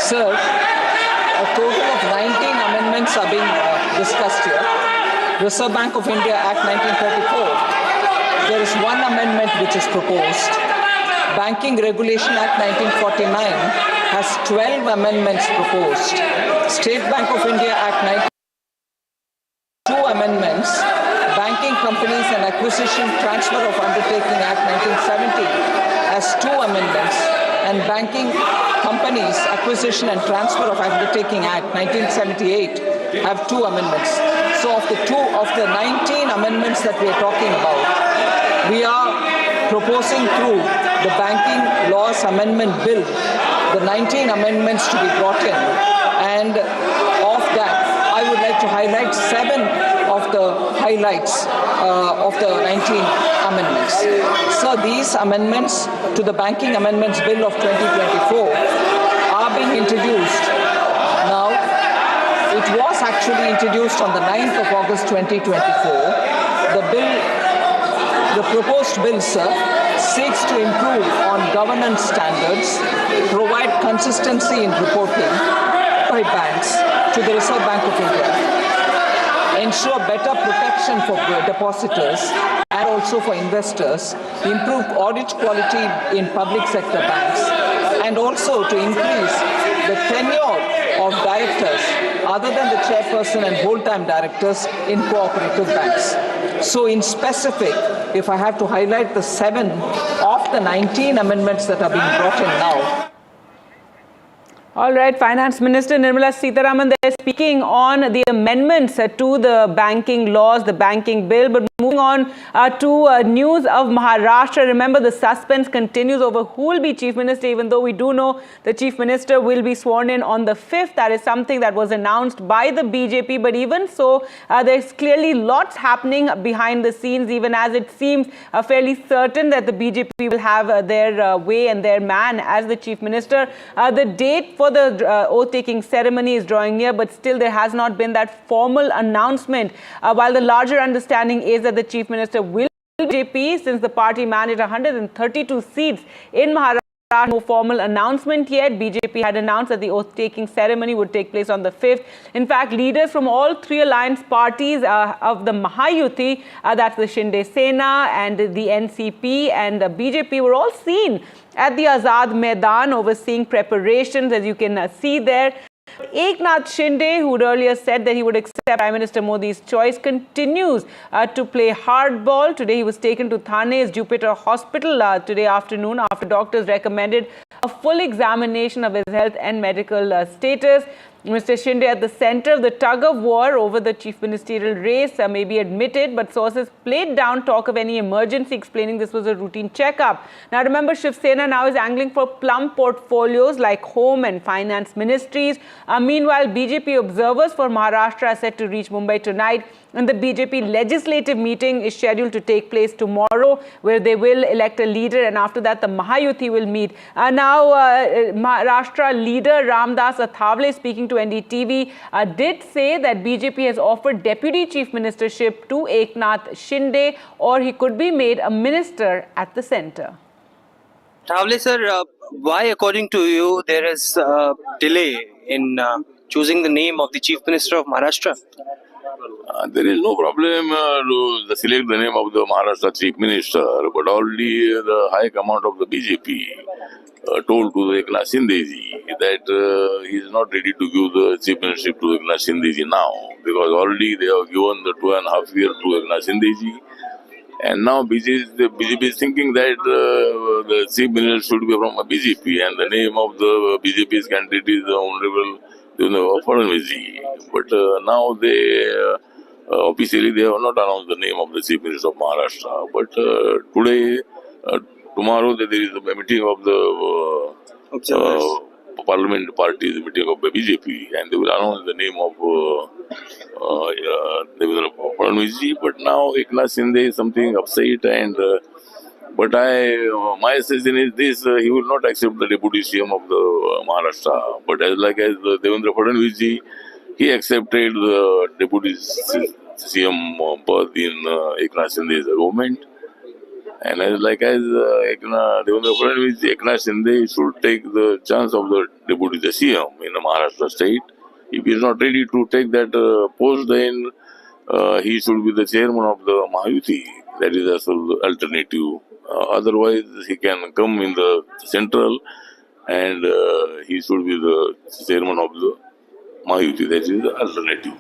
sir a total of 19 amendments are being discussed here. Reserve Bank of India Act 1934, there is one amendment which is proposed. Banking Regulation Act 1949 has 12 amendments proposed. State Bank of India Act 2 amendments. Banking Companies and Acquisition Transfer of Undertaking Act 1970 has 2 amendments. And Banking Companies Acquisition and Transfer of Undertaking Act 1978 have 2 amendments. So of the 19 amendments that we are talking about, we are proposing through the Banking Laws Amendment Bill the 19 amendments to be brought in, and of that I would like to highlight 7 of the highlights of the 19 amendments. So these amendments to the Banking Amendments Bill of 2024 are being introduced now. It was actually introduced on the 9th of August 2024. The proposed bill, sir, seeks to improve on governance standards, provide consistency in reporting by banks to the Reserve Bank of India, ensure better protection for depositors and also for investors, improve audit quality in public sector banks, and also to increase the tenure of directors other than the chairperson and whole-time directors in cooperative banks. So in specific, if I have to highlight the 7 of the 19 amendments that are being brought in now. All right, Finance Minister Nirmala Sitharaman there speaking on the amendments to the banking laws, the banking bill. But moving on to news of Maharashtra. Remember, the suspense continues over who will be Chief Minister, even though we do know the Chief Minister will be sworn in on the 5th. That is something that was announced by the BJP. But even so, there's clearly lots happening behind the scenes, even as it seems fairly certain that the BJP will have their way and their man as the Chief Minister. The date for the oath-taking ceremony is drawing near, but still there has not been that formal announcement. While the larger understanding is that the Chief Minister will be BJP, since the party managed 132 seats in Maharashtra. No formal announcement yet. BJP had announced that the oath-taking ceremony would take place on the 5th. In fact, leaders from all 3 alliance parties of the Maha, that's the Shinde Sena and the NCP and the BJP, were all seen at the Azad Maidan overseeing preparations, as you can see there. Eknath Shinde, who earlier said that he would accept Prime Minister Modi's choice, continues to play hardball. Today he was taken to Thane's Jupiter Hospital today afternoon after doctors recommended a full examination of his health and medical status. Mr. Shinde at the center of the tug-of-war over the chief ministerial race may be admitted, but sources played down talk of any emergency, explaining this was a routine checkup. Now remember, Shiv Sena now is angling for plum portfolios like home and finance ministries. Meanwhile, BJP observers for Maharashtra are set to reach Mumbai tonight, and the BJP legislative meeting is scheduled to take place tomorrow, where they will elect a leader, and after that the Maha will meet. Now Maharashtra leader Ramdas Athawale, speaking to NDTV, did say that BJP has offered deputy chief ministership to Eknath Shinde, or he could be made a minister at the centre. Athawale sir, why according to you there is a delay in choosing the name of the chief minister of Maharashtra? There is no problem to select the name of the Maharashtra chief minister, but already the high command of the BJP told to the Eknath Shinde that he is not ready to give the chief ministership to Eknath Shinde now, because already they have given the 2.5 years to Eknath Shinde, and now BJP is thinking that the chief minister should be from a BJP, and the name of the BJP's candidate is the Honorable Fadnavis. But now they officially they have not announced the name of the chief minister of Maharashtra. But today, tomorrow there is a meeting of the Parliamentary party, the meeting of the BJP, and they will announce the name of Fadnavis. But now Eknath Shinde is something upset, and but my suggestion is this: he will not accept the deputy CM of the Maharashtra. But as Devendra Fadnavis, he accepted the deputy CM birth in Eknath Shinde's government. And Devendra Fadnavis, Eknath Shinde should take the chance of the deputy CM in the Maharashtra state. If he is not ready to take that post, then he should be the chairman of the Maha. That is the alternative. Otherwise, he can come in the central, and he should be the chairman of the Maha. That is the alternative.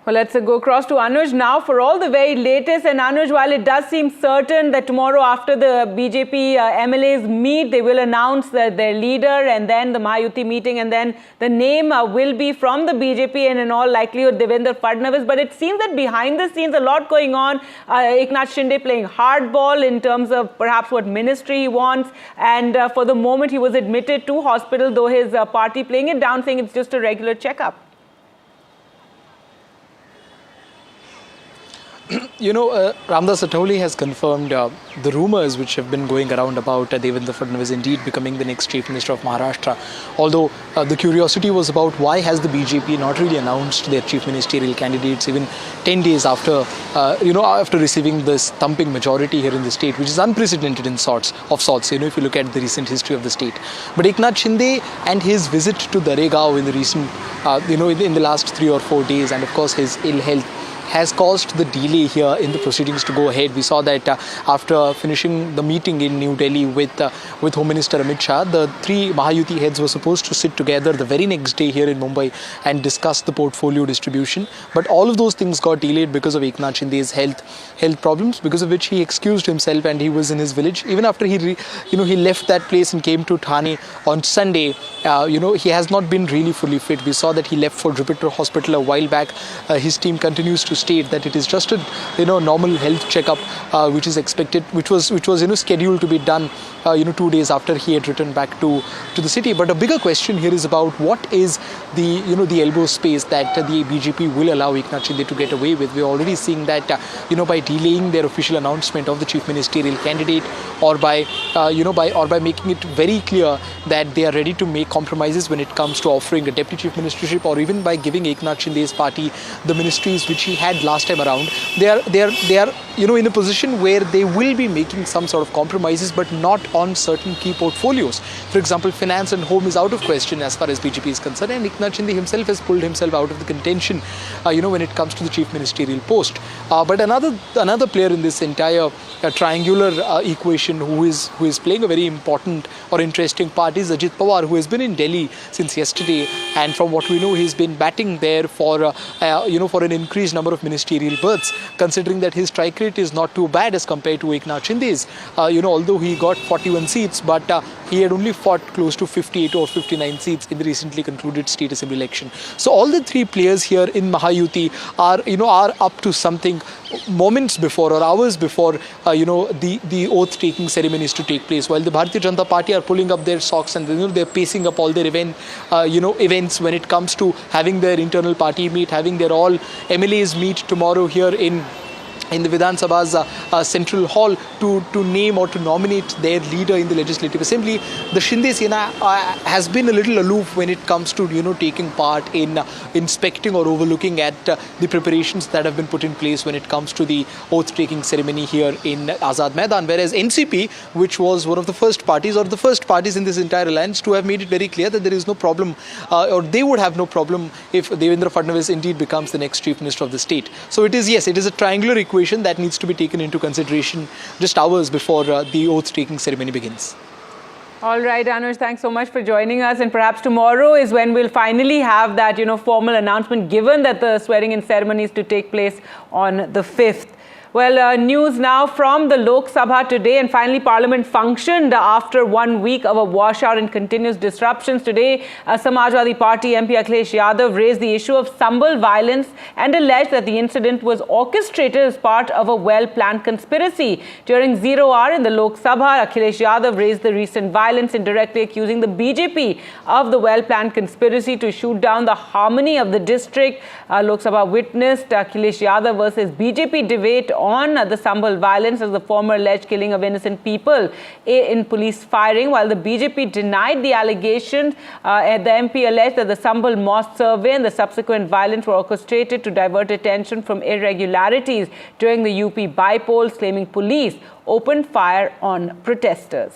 Well, let's go across to Anuj now for all the very latest. And Anuj, while it does seem certain that tomorrow after the BJP MLAs meet, they will announce their leader and then the Maha meeting, and then the name will be from the BJP and in all likelihood Devendra Fadnavis. But it seems that behind the scenes a lot going on. Eknath Shinde playing hardball in terms of perhaps what ministry he wants. And for the moment he was admitted to hospital, though his party playing it down, saying it's just a regular checkup. Ramdas Athawale has confirmed the rumours which have been going around about Devendra Fadnavis indeed becoming the next Chief Minister of Maharashtra. Although the curiosity was about why has the BJP not really announced their Chief Ministerial candidates even 10 days after, after receiving this thumping majority here in the state, which is unprecedented in sorts, if you look at the recent history of the state. But Eknath Shinde and his visit to Daregaon in the recent, in the last 3 or 4 days, and of course his ill health, has caused the delay here in the proceedings to go ahead. We saw that after finishing the meeting in New Delhi with Home Minister Amit Shah, the 3 Mahayuti heads were supposed to sit together the very next day here in Mumbai and discuss the portfolio distribution. But all of those things got delayed because of Eknath Shinde's health problems, because of which he excused himself and he was in his village. Even after he left that place and came to Thane on Sunday, he has not been really fully fit. We saw that he left for Jupiter Hospital a while back. His team continues to state that it is just a normal health checkup which is expected, which was scheduled to be done 2 days after he had returned back to the city. But a bigger question here is about what is the elbow space that the BJP will allow Eknath Shinde to get away with. We're already seeing that by delaying their official announcement of the chief ministerial candidate, or by making it very clear that they are ready to make compromises when it comes to offering a deputy chief ministership, or even by giving Eknath Shinde's party the ministries which he had last time around. They are in a position where they will be making some sort of compromises, but not on certain key portfolios. For example, finance and home is out of question as far as BJP is concerned, and Eknath Shinde himself has pulled himself out of the contention when it comes to the chief ministerial post. But another player in this entire triangular equation who is playing a very important or interesting part is Ajit Pawar, who has been in Delhi since yesterday, and from what we know he's been batting there for an increased number of ministerial berths, considering that his strike rate is not too bad as compared to Eknath Shinde's. Although he got 41 seats, but he had only fought close to 58 or 59 seats in the recently concluded state assembly election. So all the 3 players here in Mahayuti are up to something moments before or hours before the oath taking ceremonies to take place, while the Bharatiya Janata Party are pulling up their socks and they're pacing up all their events when it comes to having their internal party meet, having their all MLAs meet tomorrow here in the Vidhan Sabha's central hall to name or to nominate their leader in the Legislative Assembly. The Shinde Sena has been a little aloof when it comes to taking part in inspecting or overlooking at the preparations that have been put in place when it comes to the oath-taking ceremony here in Azad Maidan. Whereas NCP, which was one of the first parties in this entire alliance to have made it very clear that there is no problem, or they would have no problem if Devendra Fadnavis indeed becomes the next Chief Minister of the state. So it is a triangular equation that needs to be taken into consideration just hours before the oath-taking ceremony begins. All right, Anush, thanks so much for joining us. And perhaps tomorrow is when we'll finally have that, formal announcement, given that the swearing-in ceremony is to take place on the 5th. Well, news now from the Lok Sabha today, and finally Parliament functioned after 1 week of a washout and continuous disruptions. Today, Samajwadi Party MP Akhilesh Yadav raised the issue of Sambhal violence and alleged that the incident was orchestrated as part of a well-planned conspiracy. During 0 hour in the Lok Sabha, Akhilesh Yadav raised the recent violence, indirectly accusing the BJP of the well-planned conspiracy to shoot down the harmony of the district. Lok Sabha witnessed Akhilesh Yadav versus BJP debate on the Sambhal violence as the former alleged killing of innocent people in police firing, while the BJP denied the allegation. The MP alleged that the Sambhal mosque survey and the subsequent violence were orchestrated to divert attention from irregularities during the UP by-polls, claiming police opened fire on protesters.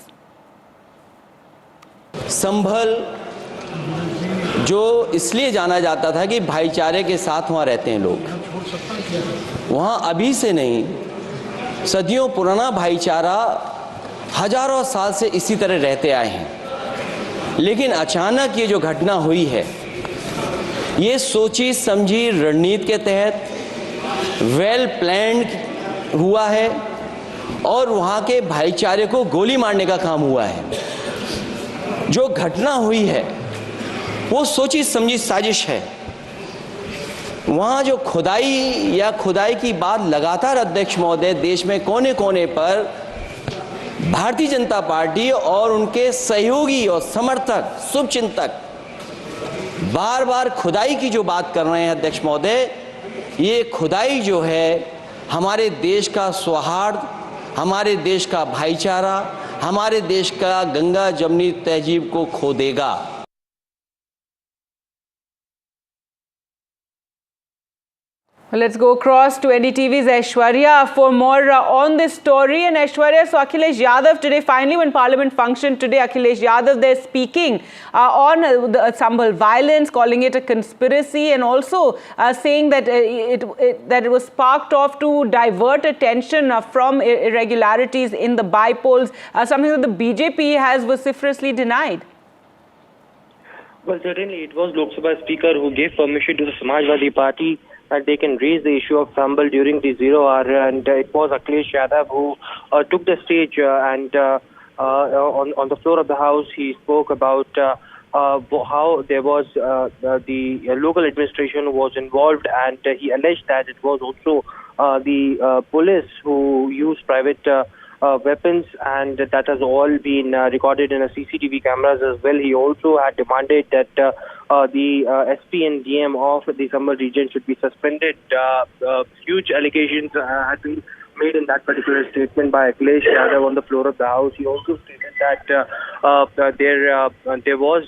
संभल जो इसलिए जाना जाता था कि भाईचारे के साथ वहाँ रहते हैं लोग, वहाँ अभी से नहीं, सदियों पुराना भाईचारा हजारों साल से इसी तरह रहते आए हैं। लेकिन अचानक ये जो घटना हुई है, ये सोची समझी रणनीति के तहत वेल प्लान्ड हुआ है और वहाँ के भाईचारे को गोली मारने का काम हुआ है। जो घटना हुई है वो सोची समझी साजिश है। वहाँ जो खुदाई की बात लगातार अध्यक्ष महोदय देश में कोने कोने पर भारतीय जनता पार्टी और उनके सहयोगी और समर्थक शुभचिंतक बार बार खुदाई की जो बात कर रहे हैं अध्यक्ष महोदय, ये खुदाई जो है हमारे देश का सौहार्द, हमारे देश का भाईचारा, हमारे देश का गंगा जमनी तहजीब को खो देगा। Let's go across to NDTV's Aishwarya for more on this story. And Aishwarya, so Akhilesh Yadav today, finally when Parliament functioned today, Akhilesh Yadav there speaking on the Sambhal violence, calling it a conspiracy, and also saying that that it was sparked off to divert attention from irregularities in the bypolls, something that the BJP has vociferously denied. Well, certainly it was Lok Sabha Speaker who gave permission to the Samajwadi Party that they can raise the issue of Sambhal during the 0 hour, and it was Akhilesh Yadav who took the stage and on the floor of the House he spoke about how there was the local administration was involved, and he alleged that it was also the police who used private weapons, and that has all been recorded in a CCTV cameras as well. He also had demanded that the SP and DM of the Sambhal region should be suspended. Huge allegations had been made in that particular statement by Akhilesh Yadav on the floor of the House. He also stated that there was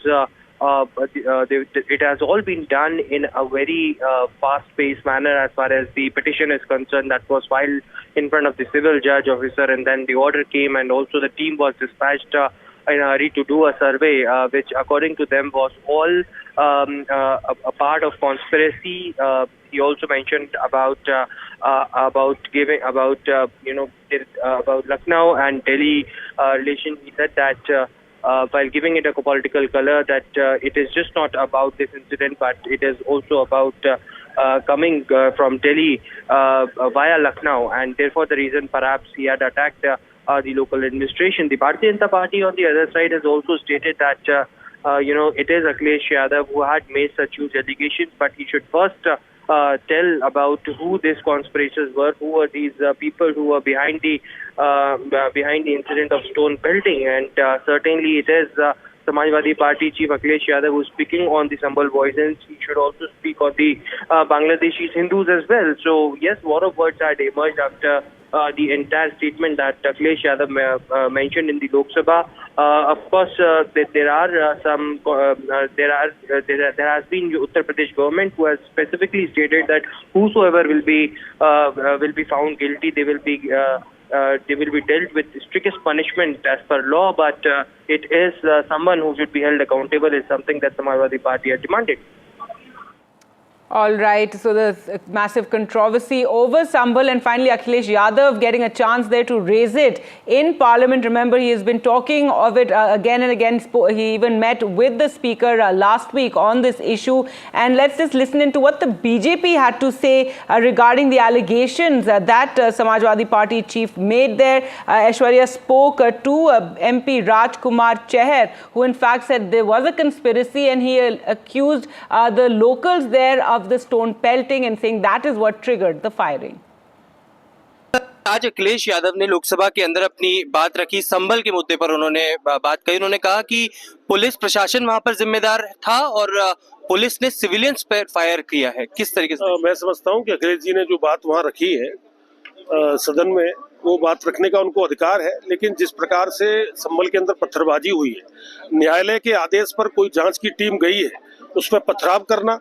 it has all been done in a very fast-paced manner as far as the petition is concerned that was filed in front of the civil judge officer, and then the order came, and also the team was dispatched in a hurry to do a survey, which according to them was all a part of conspiracy. He also mentioned about Lucknow and Delhi relation. He said that while giving it a political color, that it is just not about this incident, but it is also about coming from Delhi via Lucknow, and therefore the reason perhaps he had attacked the local administration. The Bharatiya Janata Party on the other side has also stated that it is Akhilesh Yadav who had made such huge allegations, but he should first tell about who these conspirators were, who were these people who were behind the incident of stone pelting, and certainly it is Samajwadi Party Chief Akhilesh Yadav who is speaking on the Sambhal violence. He should also speak on the Bangladeshi Hindus as well. So yes, war of words had emerged after the entire statement that Akhilesh Yadav mentioned in the Lok Sabha. Of course, there has been Uttar Pradesh government who has specifically stated that whosoever will be found guilty, they will be dealt with strictest punishment as per law. But it is someone who should be held accountable is something that the Samajwadi Party had demanded. All right, so there's a massive controversy over Sambhal, and finally Akhilesh Yadav getting a chance there to raise it in Parliament. Remember, he has been talking of it again and again. He even met with the Speaker last week on this issue. And let's just listen into what the BJP had to say regarding the allegations that Samajwadi Party chief made there. Aishwarya spoke to MP Rajkumar Chahar, who in fact said there was a conspiracy, and he accused the locals there of the stone pelting and saying that is what triggered the firing. आज अखिलेश यादव ने लोकसभा के अंदर अपनी बात रखी संभल के मुद्दे पर। उन्होंने बात कही, उन्होंने कहा कि पुलिस प्रशासन वहां पर जिम्मेदार था और पुलिस ने सिविलियंस पर फायर किया है। किस तरीके से? मैं समझता हूं कि अखिलेश जी ने जो बात वहां रखी है सदन में, वो बात रखने का उनको अधिकार है, लेकिन जिस प्रकार से संभल के अंदर पत्थरबाजी हुई है, न्यायालय के आदेश पर कोई जांच की टीम गई है, उसमें पथराव करना,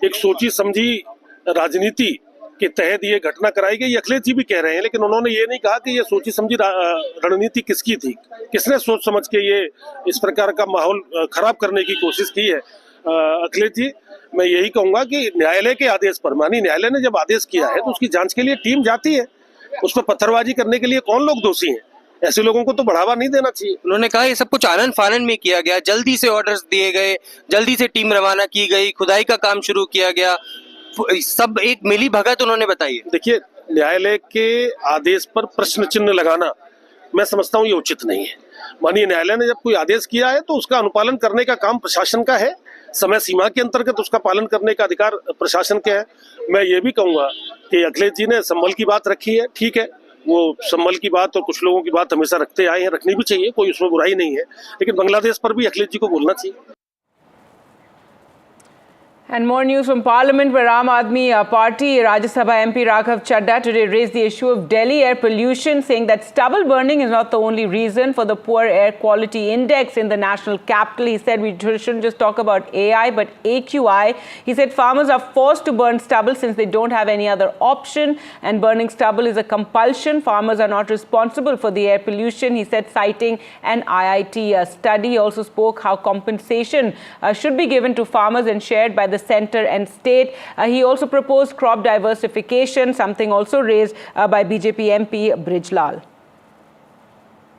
एक सोची समझी राजनीति के तहत ये घटना कराई गई। अखिलेश जी भी कह रहे हैं, लेकिन उन्होंने ये नहीं कहा कि ये सोची समझी रणनीति किसकी थी, किसने सोच समझ के ये इस प्रकार का माहौल खराब करने की कोशिश की है। अखिलेश जी, मैं यही कहूंगा कि न्यायालय के आदेश पर, माननीय न्यायालय ने जब आदेश किया है तो उसकी जांच के लिए टीम जाती है। उस पर पत्थरबाजी करने के लिए कौन लोग दोषी हैं? ऐसे लोगों को तो बढ़ावा नहीं देना चाहिए। उन्होंने कहा ये सब कुछ आनन फानन में किया गया, जल्दी से ऑर्डर्स दिए गए, जल्दी से टीम रवाना की गई, खुदाई का काम शुरू किया गया, सब एक मिली भगत उन्होंने बताई। देखिए, न्यायालय के आदेश पर प्रश्न चिन्ह लगाना मैं समझता हूँ ये उचित नहीं है। माननीय न्यायालय ने जब कोई आदेश किया है तो उसका अनुपालन करने का काम प्रशासन का है, समय सीमा के अंतर्गत उसका पालन करने का अधिकार प्रशासन के है। मैं ये भी कहूंगा कि अखिलेश जी ने संभल की बात रखी है, ठीक है, वो संभल की बात और कुछ लोगों की बात हमेशा रखते आए हैं, रखनी भी चाहिए, कोई उसमें बुराई नहीं है, लेकिन बांग्लादेश पर भी अखिलेश जी को बोलना चाहिए। And more news from Parliament, where Aam Aadmi Party Rajya Sabha MP Raghav Chadha today raised the issue of Delhi air pollution, saying that stubble burning is not the only reason for the poor air quality index in the national capital. He said we shouldn't just talk about AI, but AQI. He said farmers are forced to burn stubble since they don't have any other option, and burning stubble is a compulsion. Farmers are not responsible for the air pollution, he said, citing an IIT study. He also spoke how compensation should be given to farmers and shared by the centre and state. He also proposed crop diversification, something also raised by BJP MP Brijlal.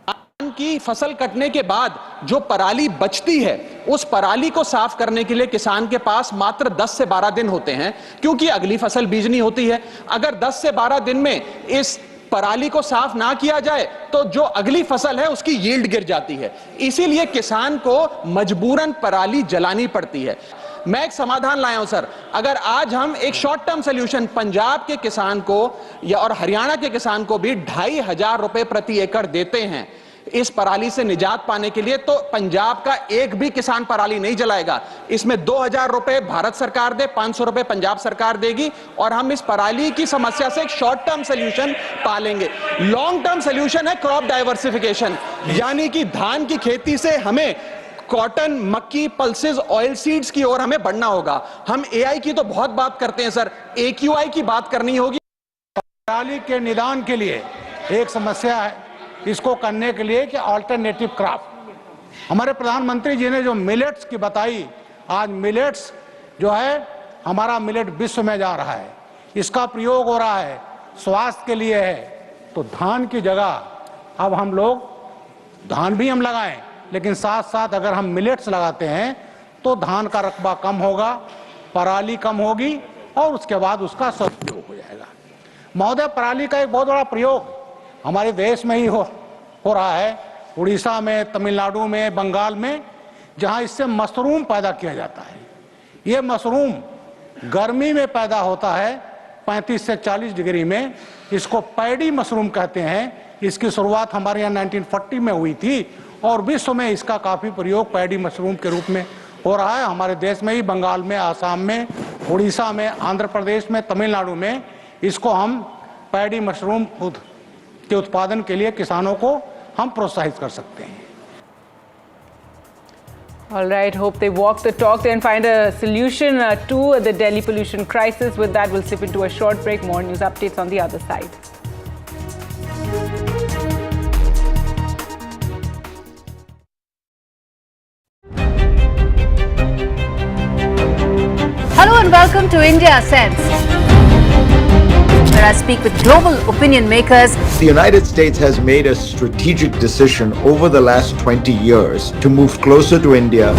धान की फसल कटने के बाद जो पराली बचती है, उस पराली को साफ करने के लिए किसान के पास मात्र 10 से 12 दिन होते हैं, क्योंकि अगली फसल बीजनी होती है। अगर 10 से 12 दिन में इस पराली को साफ ना किया जाए तो जो अगली फसल है उसकी यील्ड गिर जाती है। इसीलिए किसान को मजबूरन पराली जलानी पड़ती है। मैं एक समाधान लाया हूं सर, अगर आज हम एक शॉर्ट टर्म सॉल्यूशन पंजाब के किसान को या और हरियाणा के किसान को भी 2,500 रुपए प्रति एकड़ देते हैं इस पराली से निजात पाने के लिए, तो पंजाब का एक भी किसान पराली नहीं जलाएगा। इसमें 2,000 रुपए भारत सरकार दे, 500 रुपए पंजाब सरकार देगी और हम इस पराली की समस्या से एक शॉर्ट टर्म सॉल्यूशन पालेंगे। लॉन्ग टर्म सॉल्यूशन है क्रॉप डाइवर्सिफिकेशन, यानी कि धान की खेती से हमें कॉटन, मक्की, पल्सेस, ऑयल सीड्स की ओर हमें बढ़ना होगा। हम एआई की तो बहुत बात करते हैं सर, AQI की बात करनी होगी। पराली के निदान के लिए एक समस्या है, इसको करने के लिए कि अल्टरनेटिव क्रॉप, हमारे प्रधानमंत्री जी ने जो मिलेट्स की बताई, आज मिलेट्स जो है हमारा मिलेट विश्व में जा रहा है, इसका प्रयोग हो रहा है, स्वास्थ्य के लिए है। तो धान की जगह अब हम लोग धान भी हम लगाएं, लेकिन साथ साथ अगर हम मिलेट्स लगाते हैं तो धान का रकबा कम होगा, पराली कम होगी और उसके बाद उसका सदुपयोग हो जाएगा। महोदय, पराली का एक बहुत बड़ा प्रयोग हमारे देश में ही हो रहा है, उड़ीसा में, तमिलनाडु में, बंगाल में, जहां इससे मशरूम पैदा किया जाता है। ये मशरूम गर्मी में पैदा होता है 35 से 40 डिग्री में, इसको पैडी मशरूम कहते हैं। इसकी शुरुआत हमारे यहाँ 1940 में हुई थी और विश्व में इसका काफ़ी प्रयोग पैडी मशरूम के रूप में हो रहा है। हमारे देश में ही बंगाल में, आसाम में, उड़ीसा में, आंध्र प्रदेश में, तमिलनाडु में इसको हम पैडी मशरूम के उत्पादन के लिए किसानों को हम प्रोत्साहित कर सकते हैं। All right, hope they walk the talk and find a solution to the Delhi pollution crisis. With that, we'll slip into a short break. More news updates on the other side. Hello and welcome to India Sense, where I speak with global opinion makers. The United States has made a strategic decision over the last 20 years to move closer to India.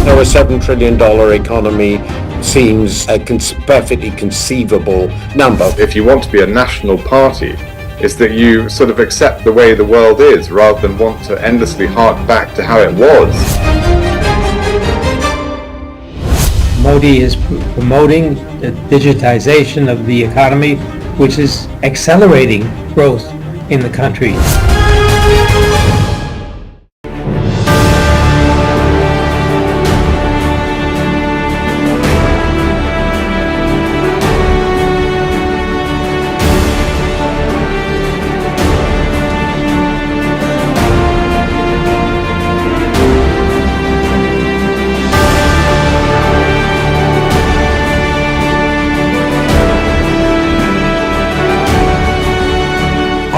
Now a $7 trillion economy seems a perfectly conceivable number. If you want to be a national party, it's that you sort of accept the way the world is rather than want to endlessly hark back to how it was. Modi is promoting the digitization of the economy, which is accelerating growth in the country.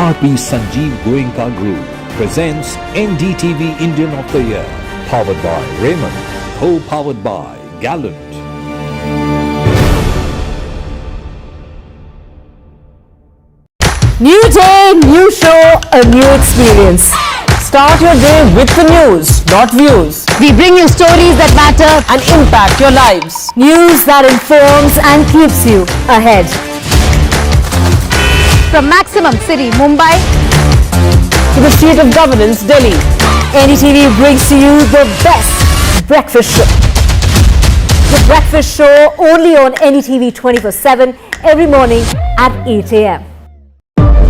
RP Sanjeev Goenka Group presents NDTV Indian of the Year, powered by Raymond, co-powered by Gallant. New day, new show, a new experience. Start your day with the news, not views. We bring you stories that matter and impact your lives. News that informs and keeps you ahead. From Maximum City, Mumbai, to the seat of governance, Delhi, NDTV brings to you the best breakfast show. The breakfast show only on NDTV 24/7 every morning at 8 a.m.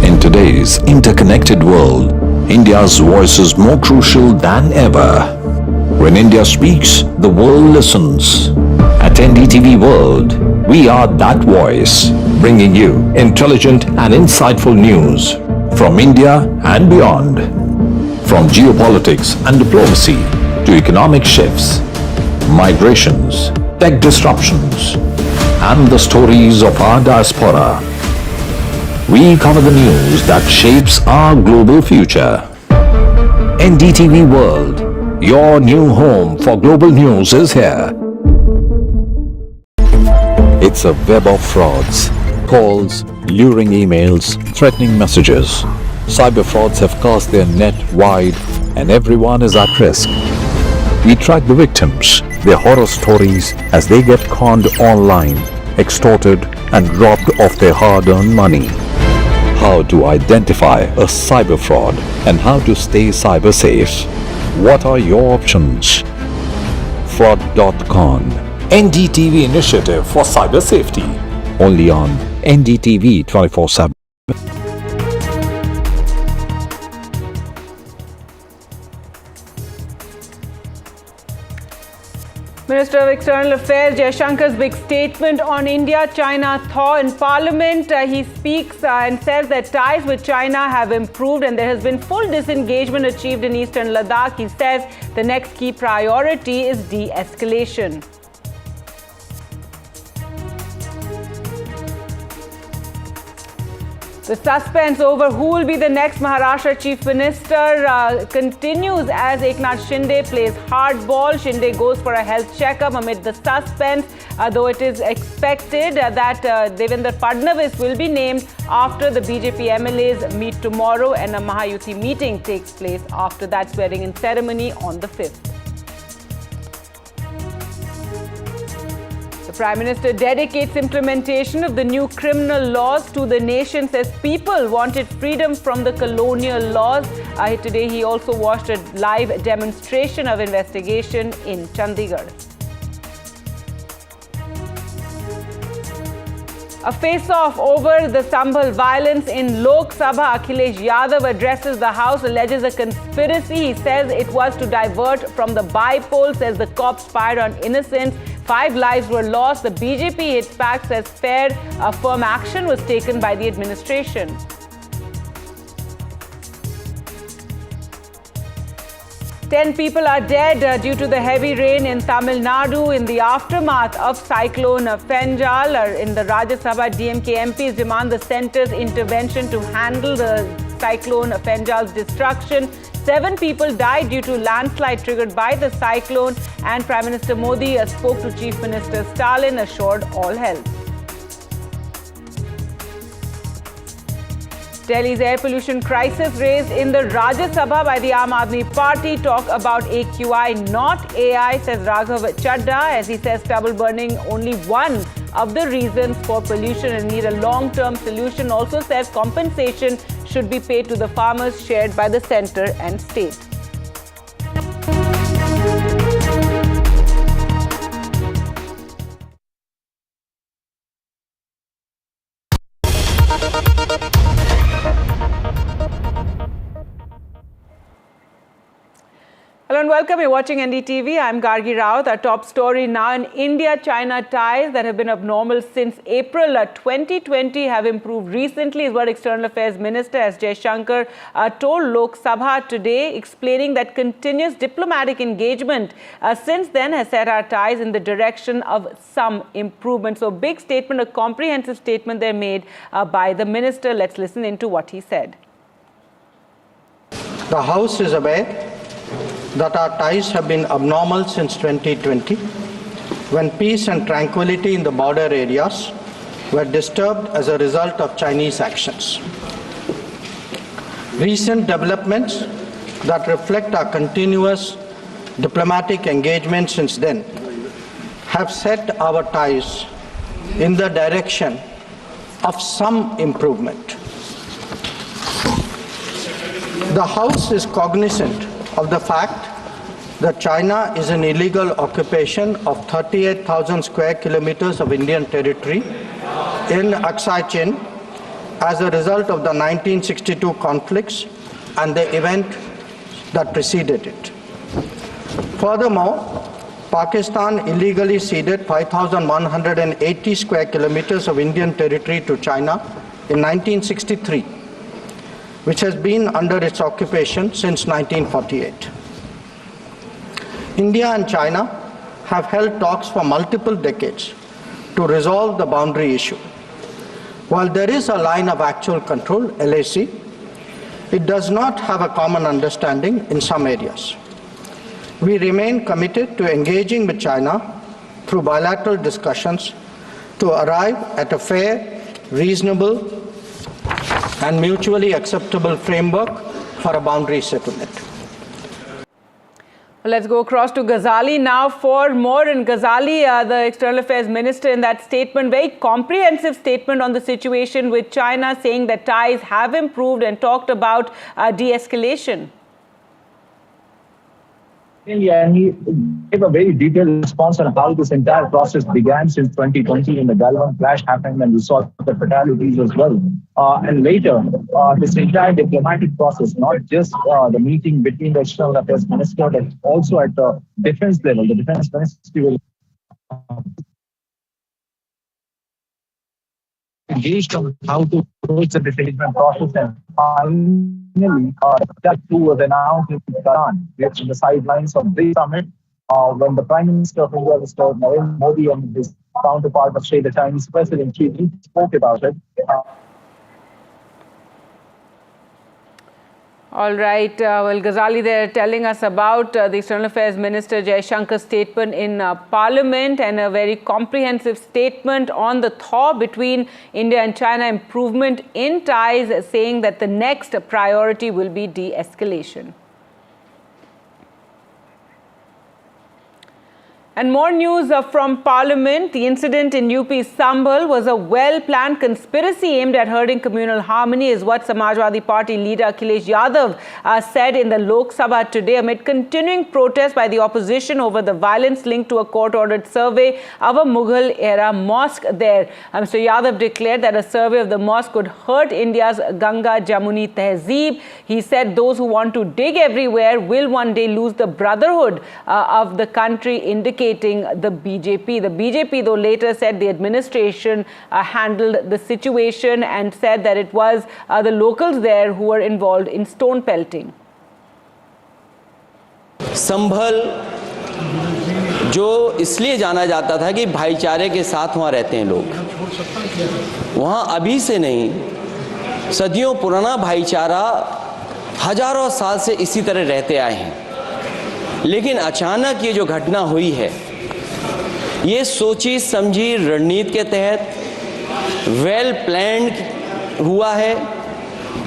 In today's interconnected world, India's voice is more crucial than ever. When India speaks, the world listens. At NDTV World, we are that voice, bringing you intelligent and insightful news from India and beyond. From geopolitics and diplomacy to economic shifts, migrations, tech disruptions, and the stories of our diaspora. We cover the news that shapes our global future. NDTV World, your new home for global news is here. It's a web of frauds, calls, luring emails, threatening messages. Cyber frauds have cast their net wide and everyone is at risk. We track the victims, their horror stories as they get conned online, extorted and robbed of their hard-earned money. How to identify a cyber fraud and how to stay cyber safe. What are your options? Fraud.con, NDTV initiative for cyber safety. Only on NDTV 24/7. Minister of External Affairs Jaishankar's big statement on India-China thaw in Parliament. He speaks and says that ties with China have improved and there has been full disengagement achieved in eastern Ladakh. He says the next key priority is de-escalation. The suspense over who will be the next Maharashtra Chief Minister continues as Eknath Shinde plays hardball. Shinde goes for a health checkup amid the suspense, though it is expected that Devendra Fadnavis will be named after the BJP MLAs meet tomorrow and a Mahayuti meeting takes place after that swearing-in ceremony on the 5th. The Prime Minister dedicates implementation of the new criminal laws to the nation, says people wanted freedom from the colonial laws. Today he also watched a live demonstration of investigation in Chandigarh. A face-off over the Sambhal violence in Lok Sabha. Akhilesh Yadav addresses the House, alleges a conspiracy. He says it was to divert from the by-poll, says the cops fired on innocents. 5 lives were lost. The BJP hits back, says firm action was taken by the administration. Ten people are dead due to the heavy rain in Tamil Nadu in the aftermath of Cyclone Fengal. In the Rajya Sabha, DMK MPs demand the centre's intervention to handle the Cyclone Fengal's destruction. 7 people died due to landslide triggered by the cyclone, and Prime Minister Modi spoke to Chief Minister Stalin, assured all health. Delhi's air pollution crisis raised in the Rajya Sabha by the Aam Aadmi Party. Talk about AQI, not AI, says Raghav Chadda, as he says stubble burning only one of the reasons for pollution and need a long-term solution. Also says compensation should be paid to the farmers, shared by the centre and state. Hello and welcome. You're watching NDTV. I'm Gargi Raut. Our top story now in India-China ties that have been abnormal since April 2020 have improved recently, is what External Affairs Minister S. Jaishankar told Lok Sabha today, explaining that continuous diplomatic engagement since then has set our ties in the direction of some improvement. So big statement, a comprehensive statement they made by the minister. Let's listen into what he said. The House is aware that our ties have been abnormal since 2020, when peace and tranquility in the border areas were disturbed as a result of Chinese actions. Recent developments that reflect our continuous diplomatic engagement since then have set our ties in the direction of some improvement. The House is cognizant of the fact that China is an illegal occupation of 38,000 square kilometers of Indian territory in Aksai Chin as a result of the 1962 conflicts and the event that preceded it. Furthermore, Pakistan illegally ceded 5,180 square kilometers of Indian territory to China in 1963, which has been under its occupation since 1948. India and China have held talks for multiple decades to resolve the boundary issue. While there is a line of actual control, LAC, it does not have a common understanding in some areas. We remain committed to engaging with China through bilateral discussions to arrive at a fair, reasonable, and mutually acceptable framework for a boundary settlement. Let's go across to Ghazali now for more. And Ghazali, the External Affairs Minister, in that statement, very comprehensive statement on the situation with China, saying that ties have improved and talked about de-escalation. And he gave a very detailed response on how this entire process began since 2020 when the Galwan clash happened and we saw the fatalities as well. And later, this entire diplomatic process, not just the meeting between the External Affairs Minister, but also at the defense level, the defense ministry will engaged on how to approach the disengagement process, and finally that too was announced in Iran, which on the sidelines of this summit, when the Prime Minister of India, Mr. Narendra Modi, and his counterpart of the Chinese President Xi Jinping spoke about it. All right. Well, Ghazali, they're telling us about the External Affairs Minister Jaishankar's statement in Parliament, and a very comprehensive statement on the thaw between India and China, improvement in ties, saying that the next priority will be de-escalation. And more news from Parliament. The incident in UP's Sambhal was a well-planned conspiracy aimed at hurting communal harmony, is what Samajwadi Party leader Akhilesh Yadav said in the Lok Sabha today, amid continuing protests by the opposition over the violence linked to a court-ordered survey of a Mughal-era mosque there. Mr. Yadav declared that a survey of the mosque could hurt India's Ganga Jamuni Tehzeeb. He said those who want to dig everywhere will one day lose the brotherhood of the country, indicating the BJP. The BJP, though, later said the administration handled the situation and said that it was the locals there who were involved in stone pelting. संभल जो इसलिए जाना जाता था कि भाईचारे के साथ वहाँ रहते हैं लोग, वहाँ अभी से नहीं सदियों पुराना भाईचारा हजारों साल से इसी तरह रहते आए हैं। लेकिन अचानक ये जो घटना हुई है, ये सोची समझी रणनीति के तहत वेल प्लान्ड हुआ है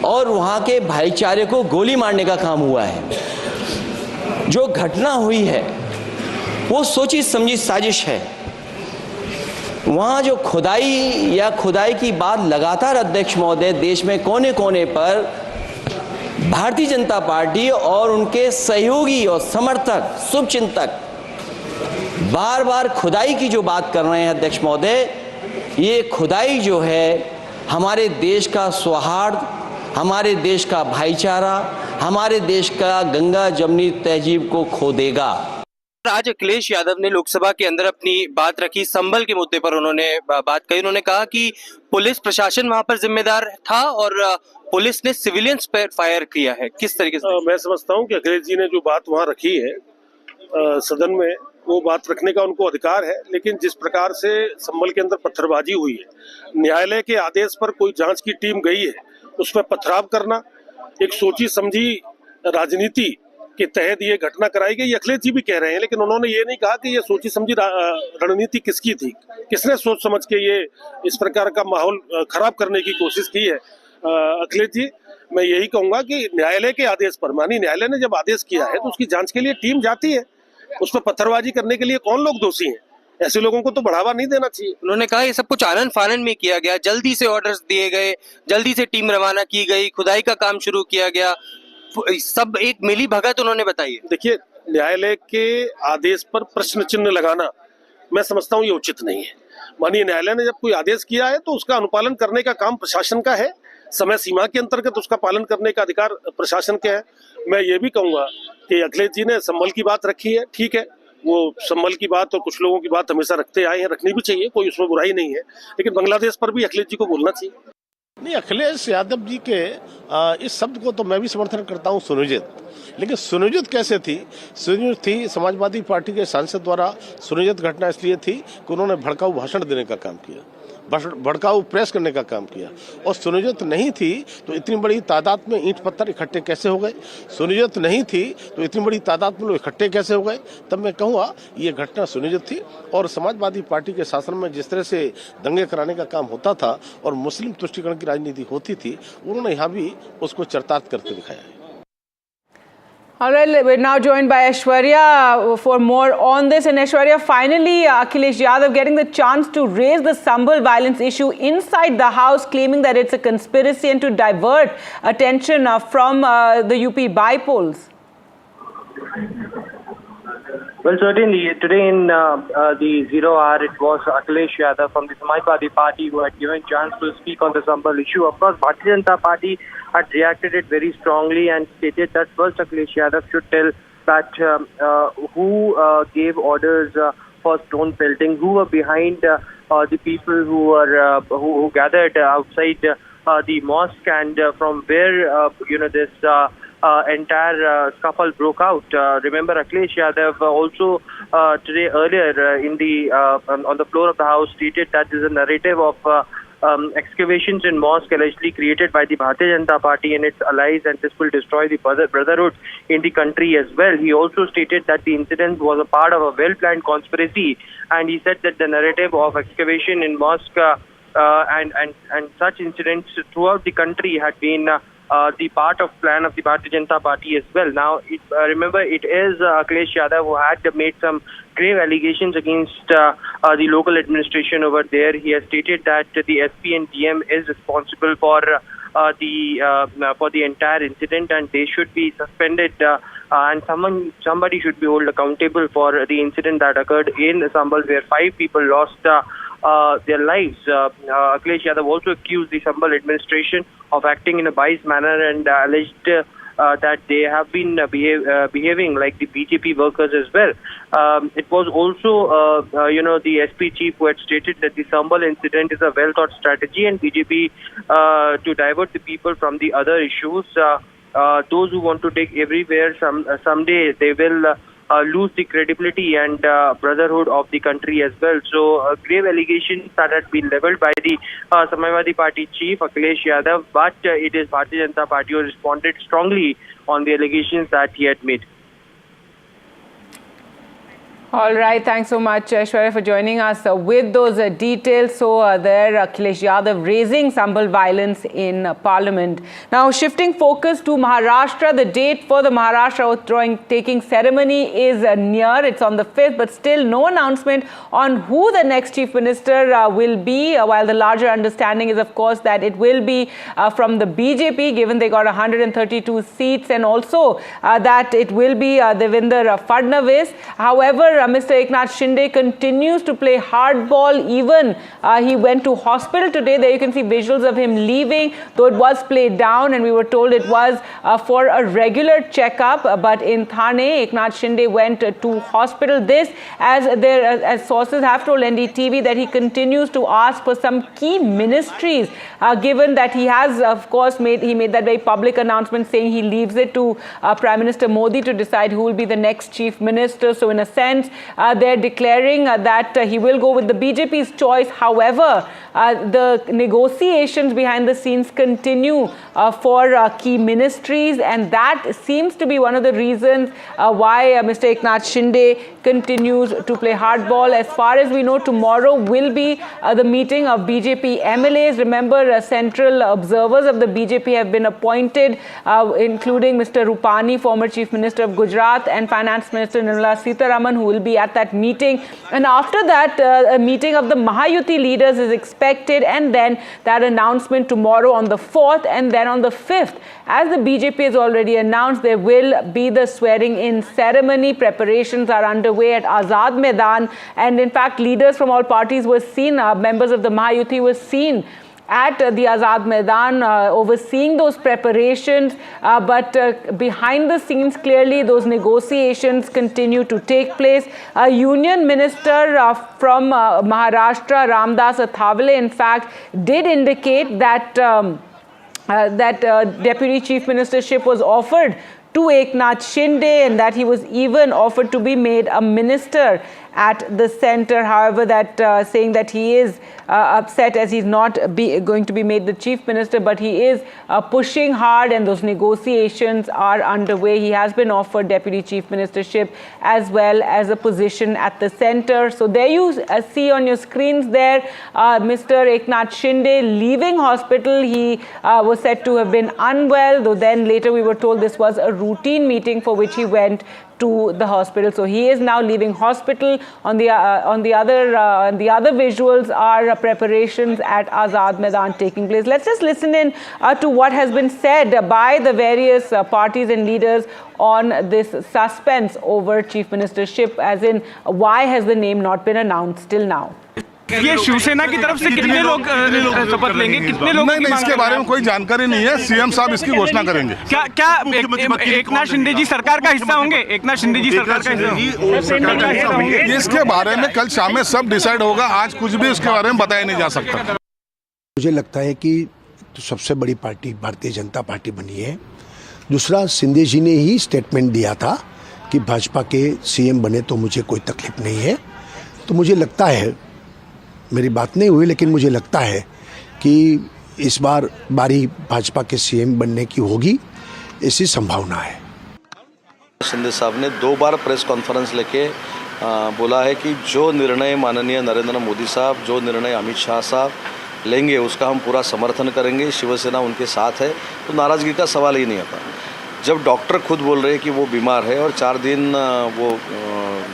और वहाँ के भाईचारे को गोली मारने का काम हुआ है। जो घटना हुई है वो सोची समझी साजिश है। वहाँ जो खुदाई की बात लगातार अध्यक्ष महोदय देश में कोने कोने पर भारतीय जनता पार्टी और उनके सहयोगी और समर्थक शुभचिंतक बार बार खुदाई की जो बात कर रहे हैं अध्यक्ष महोदय, ये खुदाई जो है हमारे देश का सौहार्द, हमारे देश का भाईचारा, हमारे देश का गंगा जमुनी तहजीब को खो देगा। आज अखिलेश यादव ने लोकसभा के अंदर अपनी बात रखी, संभल के मुद्दे पर उन्होंने बात कही। उन्होंने कहा कि पुलिस प्रशासन वहां पर जिम्मेदार था और पुलिस ने सिविलियंस पर फायर किया है। किस तरीके से? मैं समझता हूं कि अखिलेश जी ने जो बात वहां रखी है सदन में, वो बात रखने का उनको अधिकार है, लेकिन जिस प्रकार से संभल के अंदर पत्थरबाजी हुई है, न्यायालय के आदेश पर कोई जांच की टीम गई है, उसमें पथराव करना, एक सोची समझी राजनीति के तहत ये घटना कराई गई। अखिलेश जी भी कह रहे हैं, लेकिन उन्होंने ये नहीं कहा कि ये सोची समझी रणनीति किसकी थी, किसने सोच समझ के ये इस प्रकार का माहौल खराब करने की कोशिश की है। अखिलेश जी, मैं यही कहूंगा कि न्यायालय के आदेश पर, माननीय न्यायालय ने जब आदेश किया है तो उसकी जांच के लिए टीम जाती है। उस पर पत्थरबाजी करने के लिए कौन लोग दोषी हैं? ऐसे लोगों को तो बढ़ावा नहीं देना चाहिए। उन्होंने कहा ये सब कुछ आनन फानन में किया गया, जल्दी से ऑर्डर्स दिए गए, जल्दी से टीम रवाना की गई, खुदाई का काम शुरू किया गया, सब एक मिली भगत उन्होंने बताई है। देखिए, न्यायालय के आदेश पर प्रश्न चिन्ह लगाना मैं समझता हूँ ये उचित नहीं है। माननीय न्यायालय ने जब कोई आदेश किया है तो उसका अनुपालन करने का काम प्रशासन का है, समय सीमा के अंतर्गत उसका पालन करने का अधिकार प्रशासन का है। मैं ये भी कहूंगा कि अखिलेश जी ने संभल की बात रखी है, ठीक है, वो संभल की बात और कुछ लोगों की बात हमेशा रखते आए हैं, रखनी भी चाहिए, कोई उसमें बुराई नहीं है, लेकिन बांग्लादेश पर भी अखिलेश जी को बोलना चाहिए। नहीं, अखिलेश यादव जी के इस शब्द को तो मैं भी समर्थन करता हूँ, सुनियोजित। लेकिन सुनियोजित कैसे थी? सुनियोजित थी समाजवादी पार्टी के सांसद द्वारा। सुनियोजित घटना इसलिए थी कि उन्होंने भड़काऊ भाषण देने का काम किया, भड़काऊ प्रेस करने का काम किया। और सुनियोजित नहीं थी तो इतनी बड़ी तादाद में ईंट पत्थर इकट्ठे कैसे हो गए? सुनियोजित नहीं थी तो इतनी बड़ी तादाद में लोग इकट्ठे कैसे हो गए? तब मैं कहूँगा ये घटना सुनियोजित थी। और समाजवादी पार्टी के शासन में जिस तरह से दंगे कराने का काम होता था और मुस्लिम तुष्टीकरण की राजनीति होती थी, उन्होंने यहाँ भी उसको चरितार्थ करके दिखाया है। All right, we're now joined by Aishwarya for more on this. And Aishwarya, finally, Akhilesh Yadav getting the chance to raise the Sambhal violence issue inside the House, claiming that it's a conspiracy and to divert attention from the UP by-polls. Well, certainly, today in the 0 hour, it was Akhilesh Yadav from the Samajwadi Party who had given chance to speak on the Sambhal issue. Of course, Bharatiya Janata Party had reacted it very strongly and stated that first Akhilesh Yadav should tell that who gave orders for stone pelting, who were behind the people who were who gathered outside the mosque, and from where this entire scuffle broke out. Remember, Akhilesh Yadav also today earlier in the on the floor of the House stated that there is a narrative of excavations in mosque allegedly created by the Bharatiya Janata Party and its allies, and this will destroy the brotherhood in the country as well. He also stated that the incident was a part of a well-planned conspiracy, and he said that the narrative of excavation in mosque and such incidents throughout the country had been the part of plan of the Bharatiya Janata Party as well. Now, remember, it is Akhilesh Yadav who had made some grave allegations against the local administration over there. He has stated that the SP and DM is responsible for the entire incident, and they should be suspended, and somebody should be held accountable for the incident that occurred in Sambhal, where 5 people lost their lives. Akhilesh Yadav also accused the Sambhal administration of acting in a biased manner and alleged that they have been behaving like the BJP workers as well. It was also, the SP chief who had stated that the Sambhal incident is a well-thought strategy and BJP to divert the people from the other issues. Those who want to take everywhere, someday they will lose the credibility and brotherhood of the country as well. So grave allegations that had been leveled by the Samajwadi Party chief Akhilesh Yadav, but it is Bharatiya Janata Party who responded strongly on the allegations that he had made. All right, thanks so much, Aishwarya, for joining us with those details. So there, Akhilesh Yadav raising Sambhal violence in Parliament. Now, shifting focus to Maharashtra, the date for the Maharashtra oath taking ceremony is near. It's on the 5th, but still no announcement on who the next Chief Minister will be, while the larger understanding is, of course, that it will be from the BJP, given they got 132 seats, and also that it will be Devendra Fadnavis. However, Mr. Eknath Shinde continues to play hardball. Even he went to hospital today. There you can see visuals of him leaving, though it was played down and we were told it was for a regular checkup. But in Thane, Eknath Shinde went to hospital. This, as sources have told NDTV, that he continues to ask for some key ministries, given that he has, of course, made that very public announcement saying he leaves it to Prime Minister Modi to decide who will be the next Chief Minister. So in a sense, they're declaring that he will go with the BJP's choice. However, the negotiations behind the scenes continue for key ministries, and that seems to be one of the reasons why Mr. Eknath Shinde continues to play hardball. As far as we know, tomorrow will be the meeting of BJP MLAs. Remember, central observers of the BJP have been appointed, including Mr. Rupani, former Chief Minister of Gujarat, and Finance Minister Nirmala Sitharaman, who will be at that meeting. And after that, a meeting of the Mahayuti leaders is expected, and then that announcement tomorrow on the 4th, and then on the 5th, as the BJP has already announced, there will be the swearing-in ceremony. Preparations are underway at Azad Maidan, and in fact, leaders from all parties were seen, members of the Mahayuti were seen at the Azad Maidan, overseeing those preparations, but behind the scenes, clearly those negotiations continue to take place. A union minister from Maharashtra, Ramdas Athawale, in fact, did indicate that Deputy Chief Ministership was offered to Eknath Shinde, and that he was even offered to be made a minister at the center. However, that saying that he is upset as he's not going to be made the chief minister, but he is pushing hard, and those negotiations are underway. He has been offered deputy chief ministership as well as a position at the center. So there you see on your screens there Mr. Eknath Shinde leaving hospital. He was said to have been unwell, though then later we were told this was a routine meeting for which he went to the hospital. So he is now leaving hospital. On the other visuals are preparations at Azad Maidan taking place. Let's just listen in to what has been said by the various parties and leaders on this suspense over chief ministership, as in why has the name not been announced till now. ये शिवसेना की तरफ से कितने लोग शपथ लेंगे, कितने लोग? नहीं, इसके बारे में कोई जानकारी नहीं है। सीएम साहब इसकी घोषणा करेंगे। क्या एकनाथ शिंदे जी सरकार का हिस्सा होंगे? एकनाथ शिंदे जी सरकार का हिस्सा होंगे? इसके बारे में कल शाम में सब डिसाइड होगा। आज कुछ भी उसके बारे में बताया नहीं जा सकता। मुझे लगता है कि तो सबसे बड़ी पार्टी भारतीय जनता पार्टी बनी है। दूसरा, शिंदे जी ने ही स्टेटमेंट दिया था कि भाजपा के सीएम बने तो मुझे कोई तकलीफ नहीं है। तो मुझे लगता है, मेरी बात नहीं हुई लेकिन मुझे लगता है कि इस बार बारी भाजपा के सीएम बनने की होगी, ऐसी संभावना है। शिंदे साहब ने 2 बार प्रेस कॉन्फ्रेंस लेके बोला है कि जो निर्णय माननीय नरेंद्र मोदी साहब, जो निर्णय अमित शाह साहब लेंगे उसका हम पूरा समर्थन करेंगे। शिवसेना उनके साथ है, तो नाराज़गी का सवाल ही नहीं आता। जब डॉक्टर खुद बोल रहे हैं कि वो बीमार है और 4 दिन वो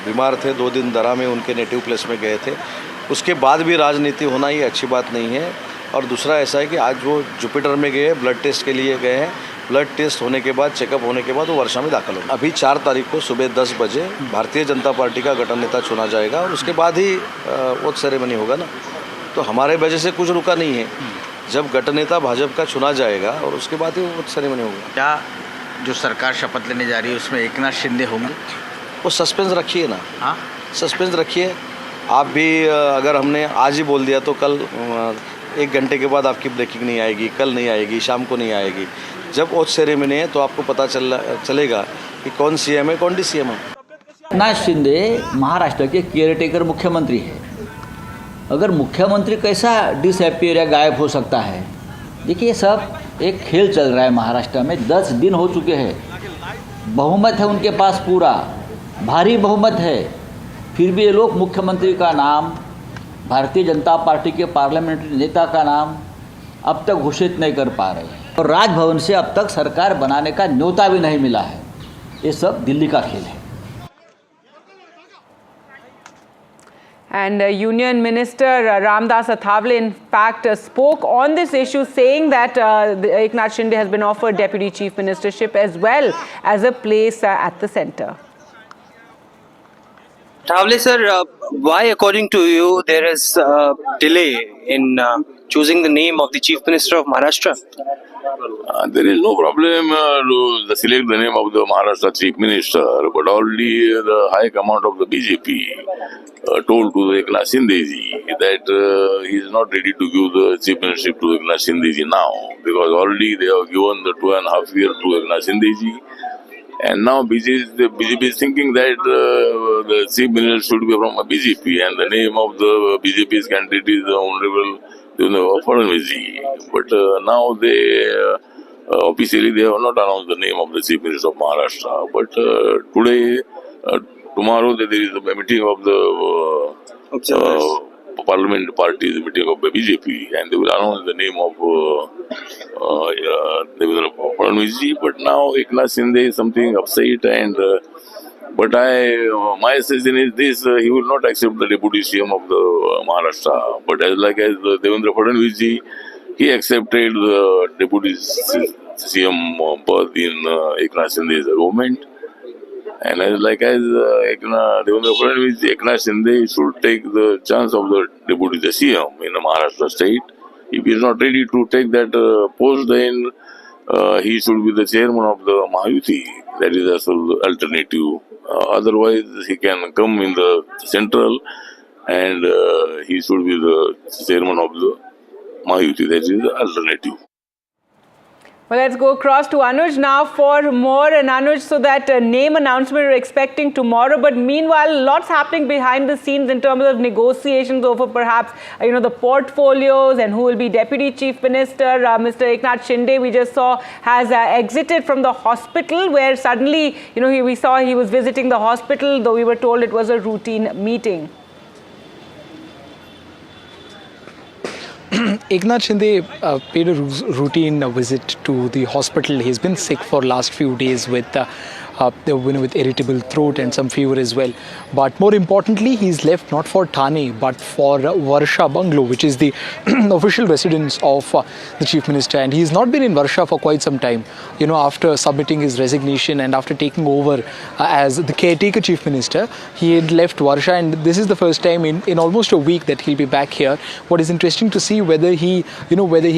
बीमार थे, 2 दिन दरा में उनके नेटिव प्लेस में गए थे, उसके बाद भी राजनीति होना ये अच्छी बात नहीं है। और दूसरा ऐसा है कि आज वो जुपिटर में गए, ब्लड टेस्ट के लिए गए हैं। ब्लड टेस्ट होने के बाद, चेकअप होने के बाद वो वर्षा में दाखिल होंगे। अभी 4 तारीख को सुबह 10 बजे भारतीय जनता पार्टी का गठन नेता चुना जाएगा और उसके बाद ही वोट सेरेमनी होगा ना। तो हमारे वजह से कुछ रुका नहीं है। जब गठन नेता भाजपा का चुना जाएगा और उसके बाद ही वोट सेरेमनी होगा। क्या जो सरकार शपथ लेने जा रही है उसमें एकनाथ शिंदे होंगे? वो सस्पेंस रखिए ना। हाँ, सस्पेंस रखिए। आप भी अगर हमने आज ही बोल दिया तो कल 1 घंटे के बाद आपकी ब्रेकिंग नहीं आएगी, कल नहीं आएगी, शाम को नहीं आएगी। जब वोट सेरेमनी है तो आपको पता चलेगा कि कौन सीएम है, कौन डीसीएम है। एकनाथ शिंदे महाराष्ट्र के केयरटेकर मुख्यमंत्री है। अगर मुख्यमंत्री कैसा डिसअपियर या गायब हो सकता है? देखिए, सब एक खेल चल रहा है महाराष्ट्र में। 10 दिन हो चुके हैं, बहुमत है उनके पास, पूरा भारी बहुमत है, फिर भी ये लोग मुख्यमंत्री का नाम, भारतीय जनता पार्टी के पार्लियामेंट्री नेता का नाम अब तक घोषित नहीं कर पा रहे हैं। और राजभवन से अब तक सरकार बनाने का न्योता भी नहीं मिला है। ये सब दिल्ली का खेल है। And Union Minister Ramdas Athawale, in fact, spoke on this issue, saying that Eknath Shinde has been offered Deputy Chief Ministership as well as a place at the centre. Athawale sir, why according to you there is delay in choosing the name of the Chief Minister of Maharashtra? There is no problem to select the name of the Maharashtra Chief Minister, but only the high command of the BJP told to the Eknath Shinde ji that he is not ready to give the Chief Ministership to Eknath Shinde ji now, because already they have given the 2.5 years to Eknath Shinde ji, and now BJP is thinking that the Chief Minister should be from a BJP, and the name of the BJP's candidate is the Honorable Fadnavis ji. But now they officially they have not announced the name of the Chief Minister of Maharashtra. But today, tomorrow there is a meeting of the Parliamentary party, the meeting of the BJP, and they will announce the name of Fadnavis ji. But now Eknath Shinde is something upset, and but my suggestion is this: he will not accept the deputy CM of the Maharashtra. But as Devendra Fadnavis ji, he accepted the deputy CM birth in Eknath Shinde's government. And as Devendra Fadnavis, Eknath Shinde should take the chance of the deputy CM in the Maharashtra state. If he is not ready to take that post, then he should be the chairman of the Mahayuti. That is also the alternative. Otherwise, he can come in the central and he should be the chairman of the Mahayuti. That is the alternative. Well, let's go across to Anuj now for more. And Anuj, so that name announcement we're expecting tomorrow. But meanwhile, lots happening behind the scenes in terms of negotiations over perhaps, the portfolios and who will be Deputy Chief Minister. Mr. Eknath Shinde, we just saw, has exited from the hospital where suddenly, we saw he was visiting the hospital, though we were told it was a routine meeting. Eknath Shinde paid a routine visit to the hospital. He's been sick for last few days with irritable throat and some fever as well. But more importantly, he's left not for Thane but for Varsha Bungalow, which is the official residence of the Chief Minister. And he's not been in Varsha for quite some time. After submitting his resignation and after taking over as the caretaker Chief Minister, he had left Varsha, and this is the first time in almost a week that he'll be back here. What is interesting to see whether he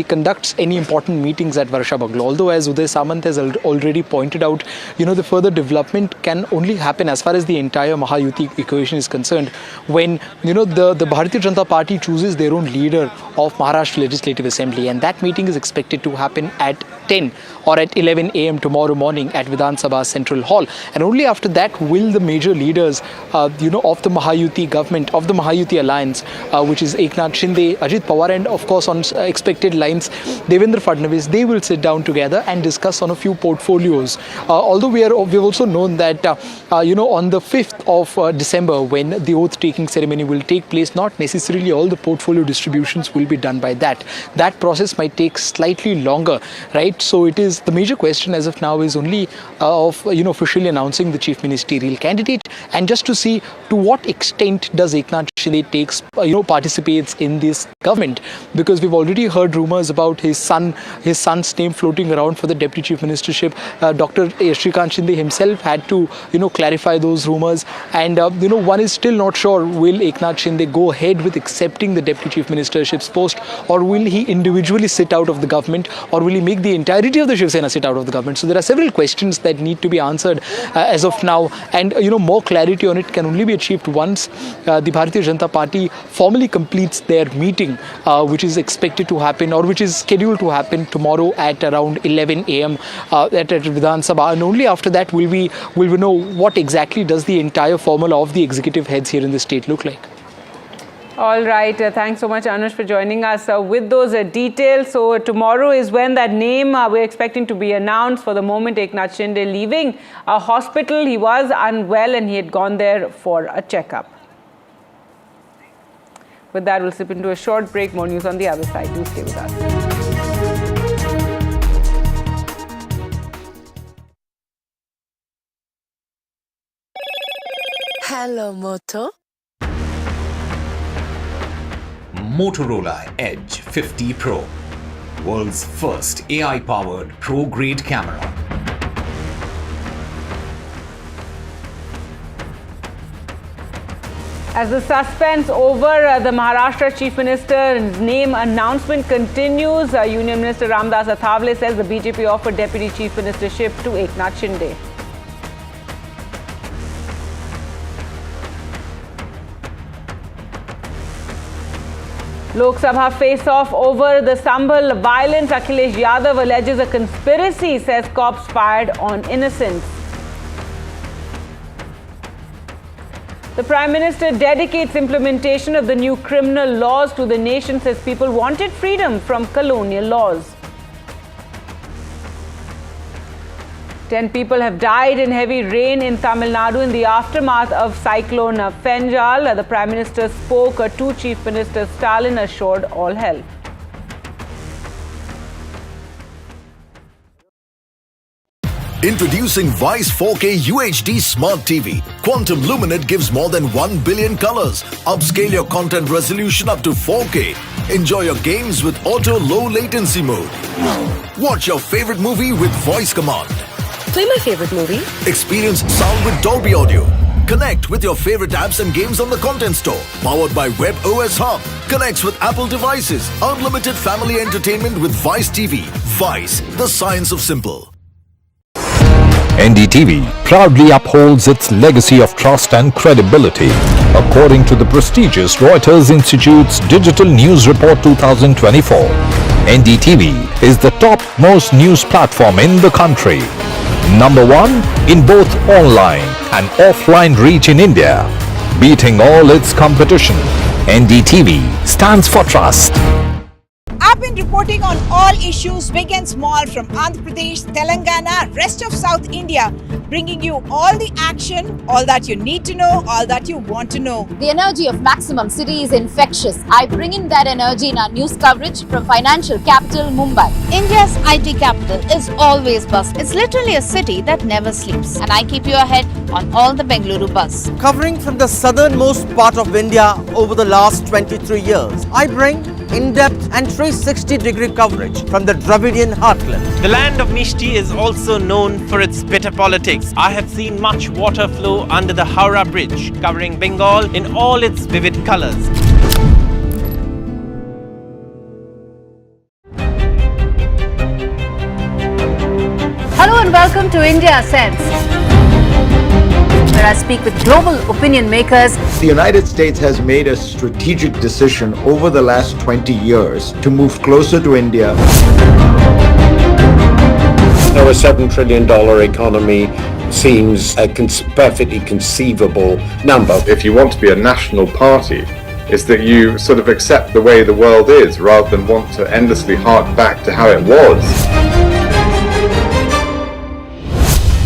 conducts any important meetings at Varsha Bungalow. Although, as Uday Samant has already pointed out, the further development can only happen as far as the entire Mahayuti equation is concerned when the Bharatiya Janata Party chooses their own leader of Maharashtra Legislative Assembly, and that meeting is expected to happen at 10 or at 11 a.m. tomorrow morning at Vidhan Sabha Central Hall. And only after that will the major leaders of the Mahayuti government, of the Mahayuti alliance, which is Eknath Shinde, Ajit Pawar, and of course on expected lines Devendra Fadnavis, they will sit down together and discuss on a few portfolios. Although we've also known that on the 5th of December, when the oath taking ceremony will take place, not necessarily all the portfolio distributions will be done by that. That process might take slightly longer, right? So it is the major question as of now is only of officially announcing the chief ministerial candidate, and just to see to what extent does Eknath Shinde takes participates in this government, because we've already heard rumors about his son's name floating around for the deputy chief ministership. Dr. Shrikant Shinde himself had to clarify those rumors, and one is still not sure, will Eknath Shinde go ahead with accepting the deputy chief ministership's post, or will he individually sit out of the government, or will he make the entirety of the Shiv Sena sit out of the government? So there are several questions that need to be answered as of now, and more clarity on it can only be achieved once the Bharatiya Janata Party formally completes their meeting, which is expected to happen, or which is scheduled to happen tomorrow at around 11 a.m. At Vidhan Sabha, and only after that will we know what exactly does the entire formula of the executive heads here in the state look like. All right. Thanks so much, Anush, for joining us with those details. So tomorrow is when that name we're expecting to be announced. For the moment, Eknath Shinde leaving a hospital. He was unwell and he had gone there for a checkup. With that, we'll slip into a short break. More news on the other side. Do stay with us. Hello, Moto. Motorola Edge 50 Pro, world's first AI-powered pro-grade camera. As the suspense over the Maharashtra Chief Minister's name announcement continues, Union Minister Ramdas Athawale says the BJP offered Deputy Chief Ministership to Eknath Shinde. Lok Sabha face-off over the Sambhal violence. Akhilesh Yadav alleges a conspiracy, says cops fired on innocents. The Prime Minister dedicates implementation of the new criminal laws to the nation, says people wanted freedom from colonial laws. 10 people have died in heavy rain in Tamil Nadu in the aftermath of Cyclone Fengal. The Prime Minister spoke to Chief Minister Stalin, assured all help. Introducing Vice 4K UHD Smart TV. Quantum Luminate gives more than 1 billion colors. Upscale your content resolution up to 4K. Enjoy your games with auto low latency mode. Watch your favorite movie with voice command. Play my favorite movie. Experience sound with Dolby Audio. Connect with your favorite apps and games on the Content Store. Powered by Web OS Hub. Connects with Apple devices. Unlimited family entertainment with Vice TV. Vice, the science of simple. NDTV proudly upholds its legacy of trust and credibility. According to the prestigious Reuters Institute's Digital News Report 2024, NDTV is the top-most news platform in the country. Number 1 in both online and offline reach in India. Beating all its competition, NDTV stands for trust. I've been reporting on all issues big and small from Andhra Pradesh, Telangana, rest of South India, bringing you all the action, all that you need to know, all that you want to know. The energy of Maximum City is infectious. I bring in that energy in our news coverage from financial capital Mumbai. India's IT capital is always buzz. It's literally a city that never sleeps. And I keep you ahead on all the Bengaluru buzz. Covering from the southernmost part of India over the last 23 years, I bring in-depth and 360-degree coverage from the Dravidian heartland. The land of Mishti is also known for its bitter politics. I have seen much water flow under the Howrah Bridge, covering Bengal in all its vivid colors. Hello and welcome to India Sense, where I speak with global opinion makers. The United States has made a strategic decision over the last 20 years to move closer to India. Now, a $7 trillion economy seems a perfectly conceivable number. If you want to be a national party, it's that you sort of accept the way the world is rather than want to endlessly hark back to how it was.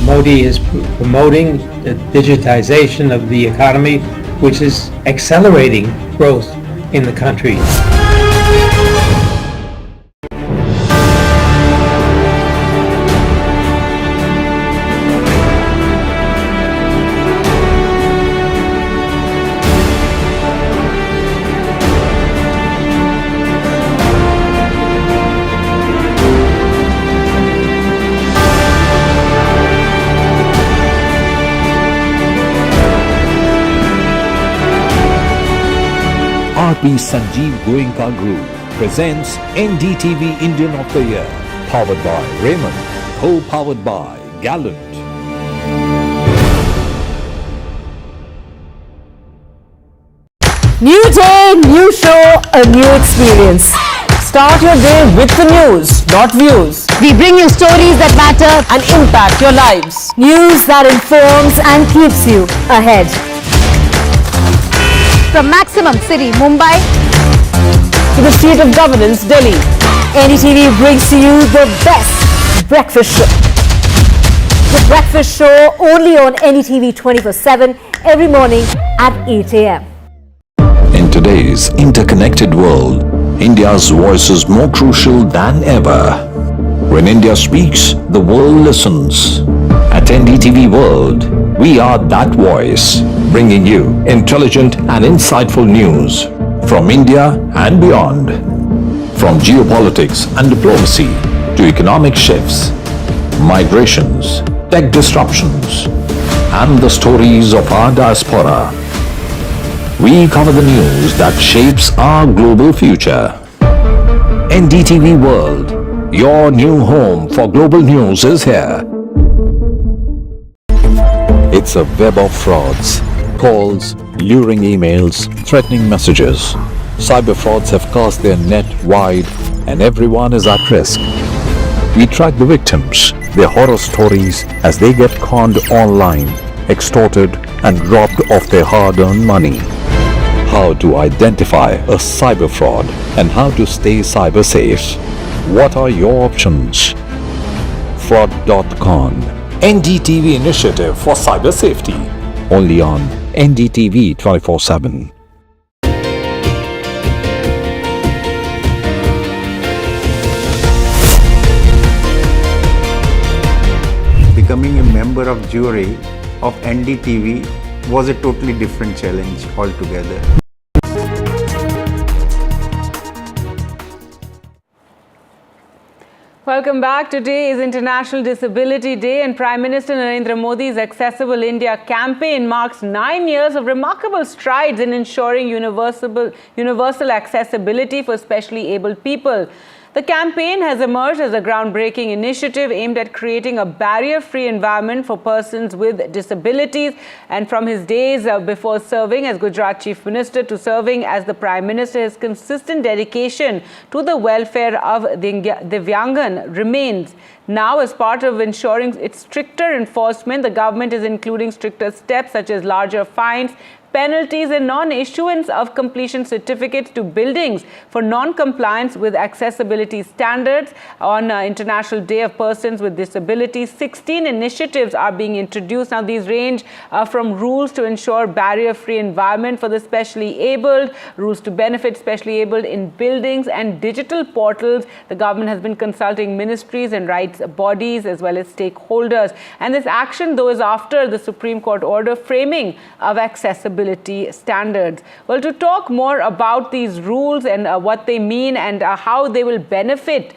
Modi is promoting the digitization of the economy, which is accelerating growth in the country. RP Sanjeev Goenka Group presents NDTV Indian of the Year, powered by Raymond, co-powered by Gallant. New day, new show, a new experience. Start your day with the news, not views. We bring you stories that matter and impact your lives. News that informs and keeps you ahead. From Maximum City, Mumbai, to the seat of governance, Delhi, NDTV brings to you the best breakfast show. The breakfast show only on NDTV 24/7 every morning at 8 a.m. In today's interconnected world, India's voice is more crucial than ever. When India speaks, the world listens. At NDTV World, we are that voice, bringing you intelligent and insightful news from India and beyond. From geopolitics and diplomacy to economic shifts, migrations, tech disruptions, and the stories of our diaspora. We cover the news that shapes our global future. NDTV World, your new home for global news is here. It's a web of frauds, calls, luring emails, threatening messages. Cyber frauds have cast their net wide and everyone is at risk. We track the victims, their horror stories as they get conned online, extorted and robbed of their hard-earned money. How to identify a cyber fraud and how to stay cyber safe. What are your options? Fraud.con, NDTV initiative for cyber safety. Only on NDTV 24/7. Becoming a member of jury of NDTV was a totally different challenge altogether. Welcome back. Today is International Disability Day, and Prime Minister Narendra Modi's Accessible India campaign marks 9 years of remarkable strides in ensuring universal accessibility for specially abled people. The campaign has emerged as a groundbreaking initiative aimed at creating a barrier-free environment for persons with disabilities. And from his days before serving as Gujarat Chief Minister to serving as the Prime Minister, his consistent dedication to the welfare of Divyangan remains. Now, as part of ensuring its stricter enforcement, the government is including stricter steps such as larger fines, penalties and non-issuance of completion certificates to buildings for non-compliance with accessibility standards. On International Day of Persons with Disabilities, 16 initiatives are being introduced. Now, these range from rules to ensure barrier-free environment for the specially abled, rules to benefit specially abled in buildings and digital portals. The government has been consulting ministries and rights bodies as well as stakeholders. And this action, though, is after the Supreme Court order framing of accessibility standards. Well, to talk more about these rules and what they mean and how they will benefit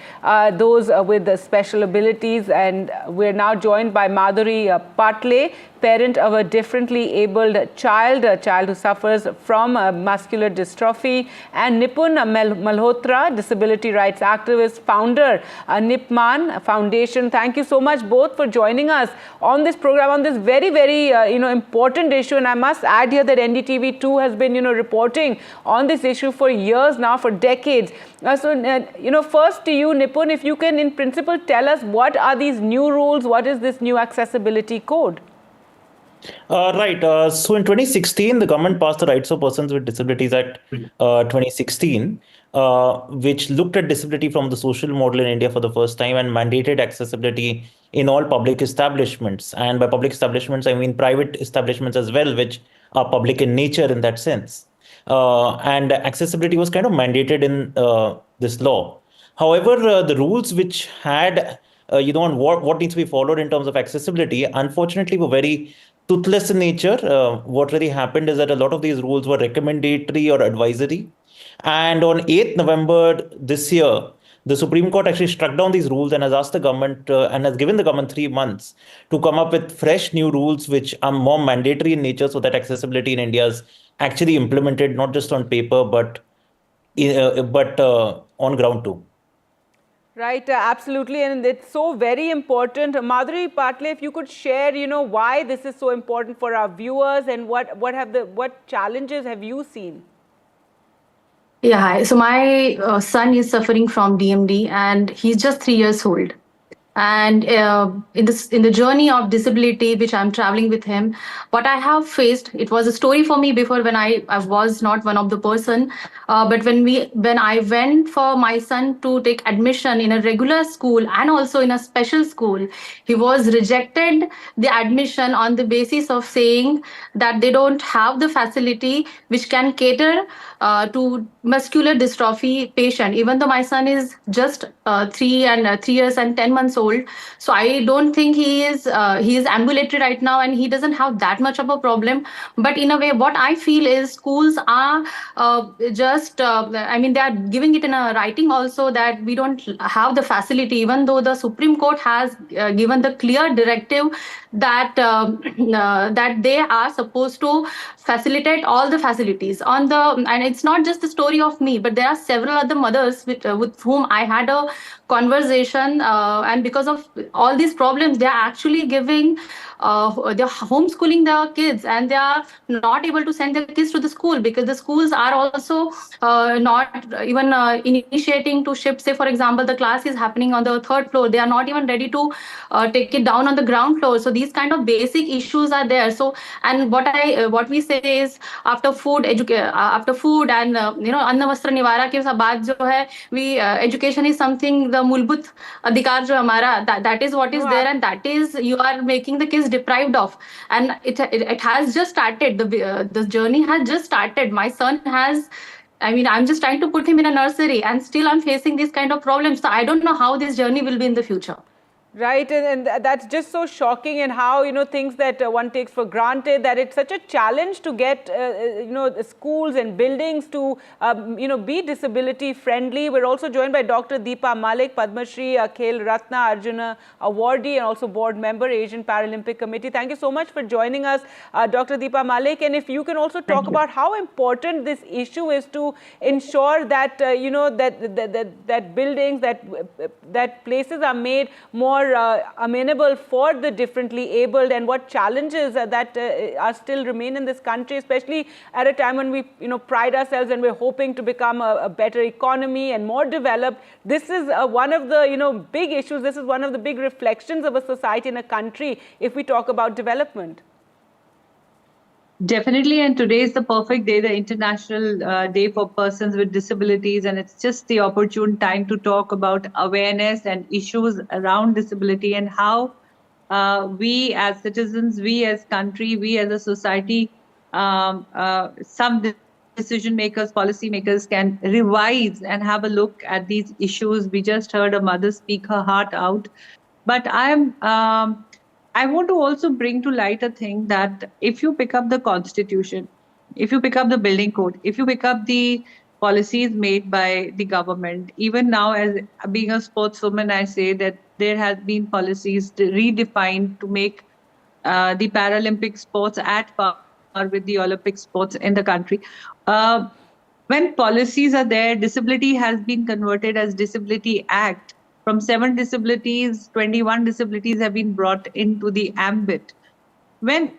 those with special abilities, and we're now joined by Madhuri Patle, parent of a differently abled child, a child who suffers from muscular dystrophy, and Nipun Malhotra, disability rights activist, founder, Nipman Foundation. Thank you so much both for joining us on this program on this very, very important issue. And I must add here that NDTV too has been reporting on this issue for years now, for decades. First to you, Nipun, if you can in principle tell us what are these new rules, what is this new accessibility code? Right. So in 2016, the government passed the Rights of Persons with Disabilities Act 2016, which looked at disability from the social model in India for the first time and mandated accessibility in all public establishments. And by public establishments, I mean private establishments as well, which are public in nature in that sense. And accessibility was kind of mandated in this law. However, the rules which had, on what needs to be followed in terms of accessibility, unfortunately, were very toothless in nature. What really happened is that a lot of these rules were recommendatory or advisory. And on 8th November this year, the Supreme Court actually struck down these rules and has asked the government and has given the government 3 months to come up with fresh new rules which are more mandatory in nature, so that accessibility in India is actually implemented not just on paper but on ground too. Right, absolutely, and it's so very important. Madhuri Patle, if you could share, why this is so important for our viewers, and what challenges have you seen? Yeah, hi. So my son is suffering from DMD, and he's just 3 years old. And in the journey of disability, which I'm traveling with him, what I have faced, it was a story for me before when I was not one of the person. But when I went for my son to take admission in a regular school and also in a special school, he was rejected the admission on the basis of saying that they don't have the facility which can cater to muscular dystrophy patient, even though my son is just 3 years and 10 months old. So I don't think he is ambulatory right now, and he doesn't have that much of a problem. But in a way, what I feel is schools are they are giving it in a writing also that we don't have the facility, even though the Supreme Court has given the clear directive that that they are supposed to facilitate all the facilities and it's not just the story of me, but there are several other mothers with whom I had a conversation, and because of all these problems, they are actually giving they're homeschooling their kids, and they are not able to send their kids to the school because the schools are also not even initiating to shift. Say, for example, the class is happening on the 3rd floor. They are not even ready to take it down on the ground floor. So these kind of basic issues are there. So, and what we say is after food and Anna Vastra Nivara ke baad jo hai, we education is something, the mulbut adhikar jo hamara, that is what is there, and that is you are making the kids deprived of. And it has just started. The journey has just started. My son has, I'm just trying to put him in a nursery, and still I'm facing these kind of problems. So I don't know how this journey will be in the future. Right, and that's just so shocking, and how, things that one takes for granted, that it's such a challenge to get, schools and buildings to, be disability friendly. We're also joined by Dr. Deepa Malik, Padma Shri, Khel Ratna Arjuna awardee, and also board member, Asian Paralympic Committee. Thank you so much for joining us, Dr. Deepa Malik. And if you can also talk about how important this issue is to ensure that, that buildings, that places are made more amenable for the differently abled, and what challenges that are still remain in this country, especially at a time when we pride ourselves and we're hoping to become a better economy and more developed. This is one of the big issues. This is one of the big reflections of a society and a country if we talk about development. Definitely, and today is the perfect day, the International Day for Persons with Disabilities, and it's just the opportune time to talk about awareness and issues around disability, and how we as citizens, we as country, we as a society, some decision makers, policy makers can revise and have a look at these issues. We just heard a mother speak her heart out, but I want to also bring to light a thing that if you pick up the Constitution, if you pick up the building code, if you pick up the policies made by the government, even now as being a sportswoman, I say that there has been policies redefined to make the Paralympic sports at par with the Olympic sports in the country. When policies are there, disability has been converted as Disability Act. From 7 disabilities, 21 disabilities have been brought into the ambit. When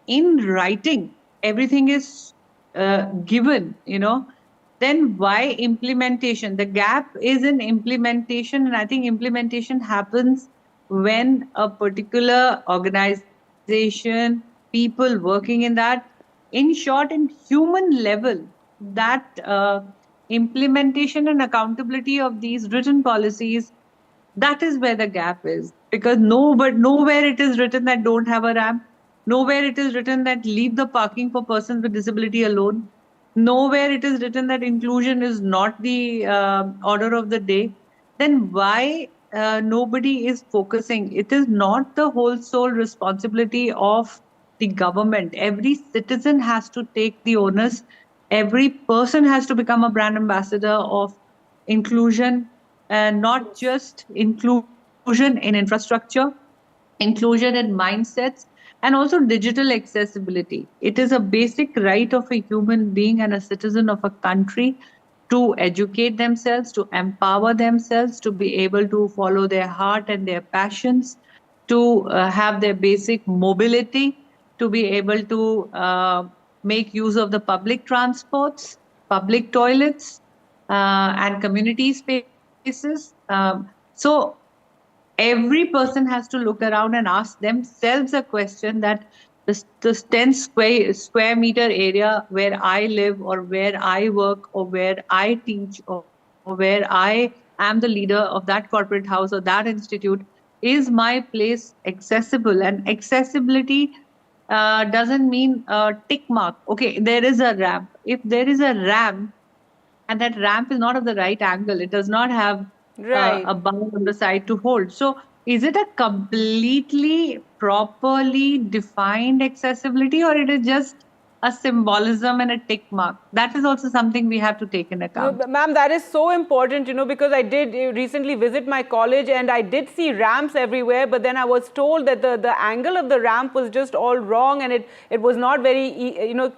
in writing, everything is given, then why implementation? The gap is in implementation, and I think implementation happens when a particular organization, people working in that, in short, in human level, that implementation and accountability of these written policies, that is where the gap is. Because nowhere it is written that don't have a ramp. Nowhere it is written that leave the parking for persons with disability alone. Nowhere it is written that inclusion is not the order of the day. Then why nobody is focusing? It is not the whole sole responsibility of the government. Every citizen has to take the onus. Every person has to become a brand ambassador of inclusion. And not just inclusion in infrastructure, inclusion in mindsets, and also digital accessibility. It is a basic right of a human being and a citizen of a country to educate themselves, to empower themselves, to be able to follow their heart and their passions, to have their basic mobility, to be able to make use of the public transports, public toilets, and community space. So every person has to look around and ask themselves a question, that the 10 square meter area where I live, or where I work, or where I teach, or where I am the leader of that corporate house or that institute, is my place accessible? And accessibility doesn't mean a tick mark. Okay, there is a ramp. If there is a ramp, and that ramp is not of the right angle, it does not have a bar on the side to hold. So is it a completely properly defined accessibility, or it is just a symbolism and a tick mark? That is also something we have to take in account. No, ma'am, that is so important, because I did recently visit my college and I did see ramps everywhere, but then I was told that the angle of the ramp was just all wrong, and it was not very,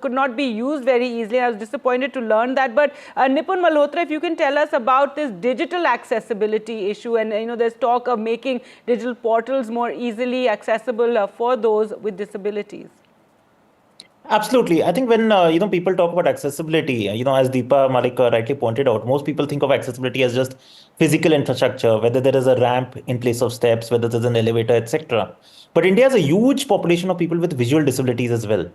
could not be used very easily. I was disappointed to learn that. But Nipun Malhotra, if you can tell us about this digital accessibility issue, and there's talk of making digital portals more easily accessible for those with disabilities. Absolutely. I think when people talk about accessibility, as Deepa Malik rightly pointed out, most people think of accessibility as just physical infrastructure, whether there is a ramp in place of steps, whether there's an elevator, etc. But India has a huge population of people with visual disabilities as well.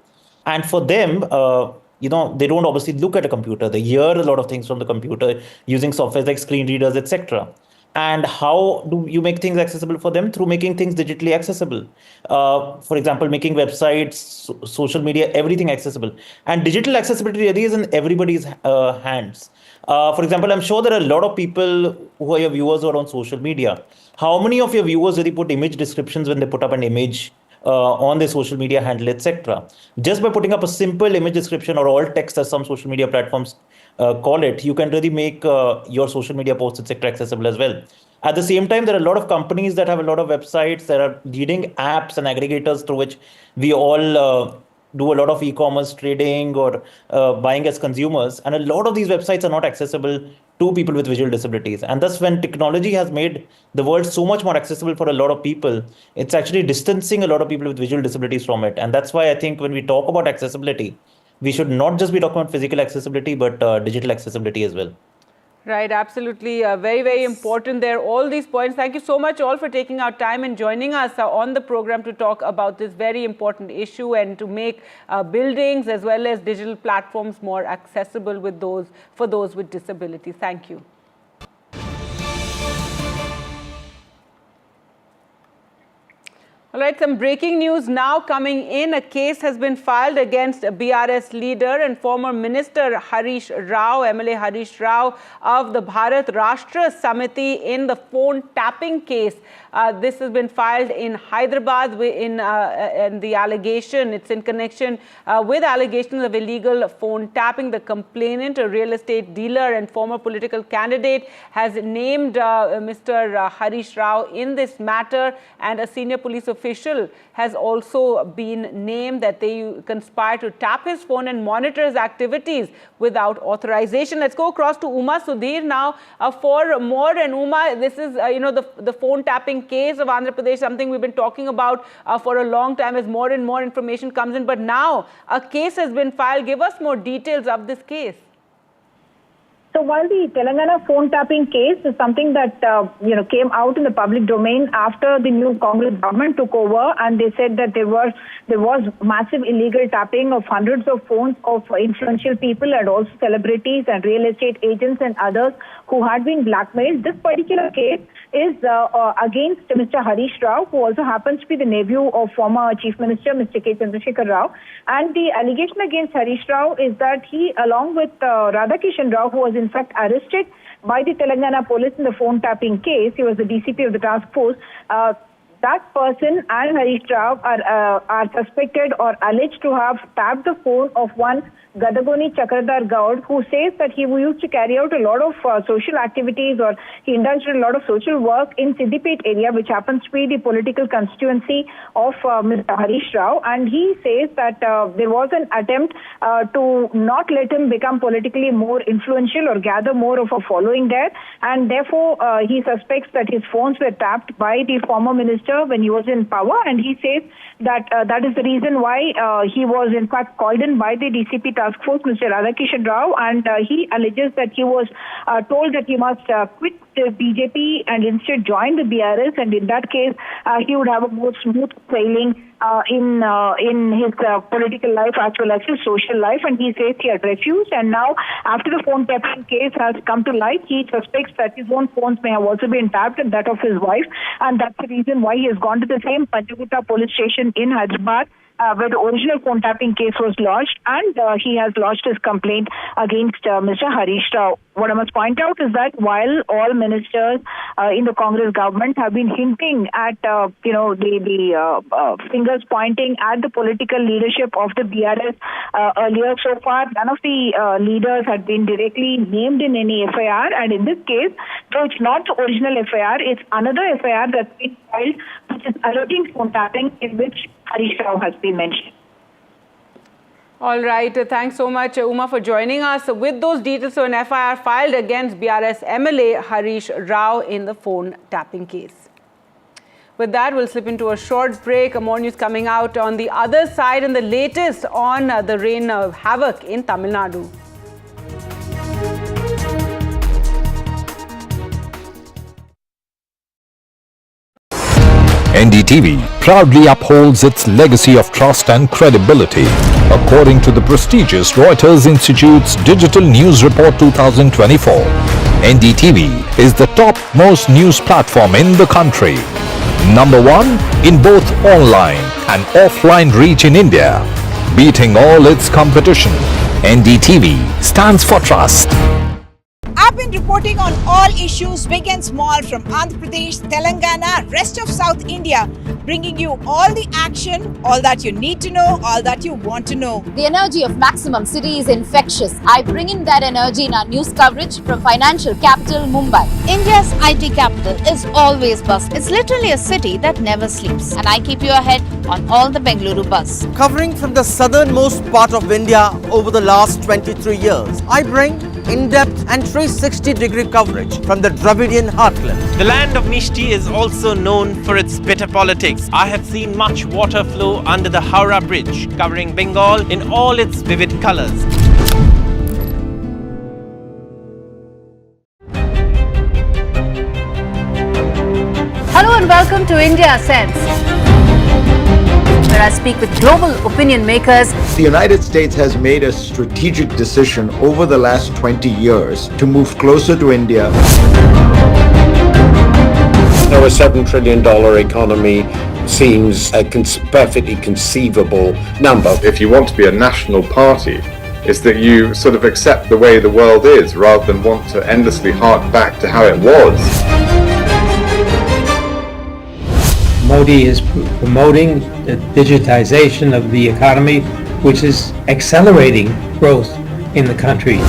And for them, they don't obviously look at a computer. They hear a lot of things from the computer using software like screen readers, etc. And how do you make things accessible for them? Through making things digitally accessible. For example, making websites, social media, everything accessible. And digital accessibility really is in everybody's hands. For example, I'm sure there are a lot of people who are your viewers who are on social media. How many of your viewers really put image descriptions when they put up an image on their social media handle, etc.? Just by putting up a simple image description or alt text, as some social media platforms call it, you can really make your social media posts, etc., accessible as well. At the same time, there are a lot of companies that have a lot of websites. There are leading apps and aggregators through which we all do a lot of e-commerce trading or buying as consumers. And a lot of these websites are not accessible to people with visual disabilities. And thus, when technology has made the world so much more accessible for a lot of people, it's actually distancing a lot of people with visual disabilities from it. And that's why I think when we talk about accessibility, we should not just be talking about physical accessibility, but digital accessibility as well. Right, absolutely. Very, very important there. All these points. Thank you so much all for taking our time and joining us on the program to talk about this very important issue and to make buildings as well as digital platforms more accessible for those with disabilities. Thank you. All right, some breaking news now coming in. A case has been filed against BRS leader and former minister Harish Rao, MLA Harish Rao of the Bharat Rashtra Samiti in the phone tapping case. This has been filed in Hyderabad and the allegation, it's in connection with allegations of illegal phone tapping. The complainant, a real estate dealer and former political candidate, has named Mr. Harish Rao in this matter, and a senior police official has also been named that they conspire to tap his phone and monitor his activities without authorization. Let's go across to Uma Sudhir now for more. And Uma, this is the phone tapping case of Andhra Pradesh, something we've been talking about for a long time as more and more information comes in. But now a case has been filed. Give us more details of this case. So while the Telangana phone tapping case is something that came out in the public domain after the new Congress government took over, and they said that there was massive illegal tapping of hundreds of phones of influential people and also celebrities and real estate agents and others who had been blackmailed. This particular case is against Mr. Harish Rao, who also happens to be the nephew of former Chief Minister Mr. K. Chandrasekhar Rao. And the allegation against Harish Rao is that he, along with Radhakishan Rao, who was in fact arrested by the Telangana police in the phone tapping case, he was the DCP of the task force, that person and Harish Rao are suspected or alleged to have tapped the phone of one Gadagoni Chakradhar Gaud, who says that he used to carry out a lot of social activities, or he indulged in a lot of social work in Siddipet area, which happens to be the political constituency of Mr. Harish Rao. And he says that there was an attempt to not let him become politically more influential or gather more of a following there. And therefore, he suspects that his phones were tapped by the former minister when he was in power. And he says that that is the reason why he was in fact called in by the DCP task force, Mr. Radhakishan Rao, and he alleges that he was told that he must quit the BJP and instead join the BRS, and in that case he would have a more smooth sailing in his political life as well as his social life. And he says he had refused, and now after the phone tapping case has come to light, he suspects that his own phones may have also been tapped and that of his wife, and that's the reason why he has gone to the same Panchagutta police station in Hyderabad where the original phone tapping case was lodged, and he has lodged his complaint against Mr. Harish Rao. What I must point out is that while all ministers in the Congress government have been hinting at, the fingers pointing at the political leadership of the BRS earlier, so far none of the leaders had been directly named in any FIR. And in this case, though it's not the original FIR, it's another FIR that's been filed, which is alleging phone tapping, in which Harish Rao has been mentioned. All right. Thanks so much, Uma, for joining us. With those details, so an FIR filed against BRS MLA Harish Rao in the phone tapping case. With that, we'll slip into a short break. More news coming out on the other side, and the latest on the rain havoc in Tamil Nadu. NDTV proudly upholds its legacy of trust and credibility, according to the prestigious Reuters Institute's Digital News Report 2024. NDTV is the top most news platform in the country. Number one in both online and offline reach in India. Beating all its competition, NDTV stands for trust. I've been reporting on all issues big and small from Andhra Pradesh, Telangana, rest of South India, bringing you all the action, all that you need to know, all that you want to know. The energy of Maximum City is infectious. I bring in that energy in our news coverage from financial capital Mumbai. India's IT capital is always bustling. It's literally a city that never sleeps. And I keep you ahead on all the Bengaluru buzz. Covering from the southernmost part of India over the last 23 years, I bring in-depth and 360-degree coverage from the Dravidian heartland. The land of Mishti is also known for its bitter politics. I have seen much water flow under the Howrah Bridge, covering Bengal in all its vivid colors. Hello and welcome to India Sense, where I speak with global opinion makers. The United States has made a strategic decision over the last 20 years to move closer to India. Now, a $7 trillion economy seems a perfectly conceivable number. If you want to be a national party, it's that you sort of accept the way the world is rather than want to endlessly hark back to how it was. Modi is promoting the digitization of the economy, which is accelerating growth in the country.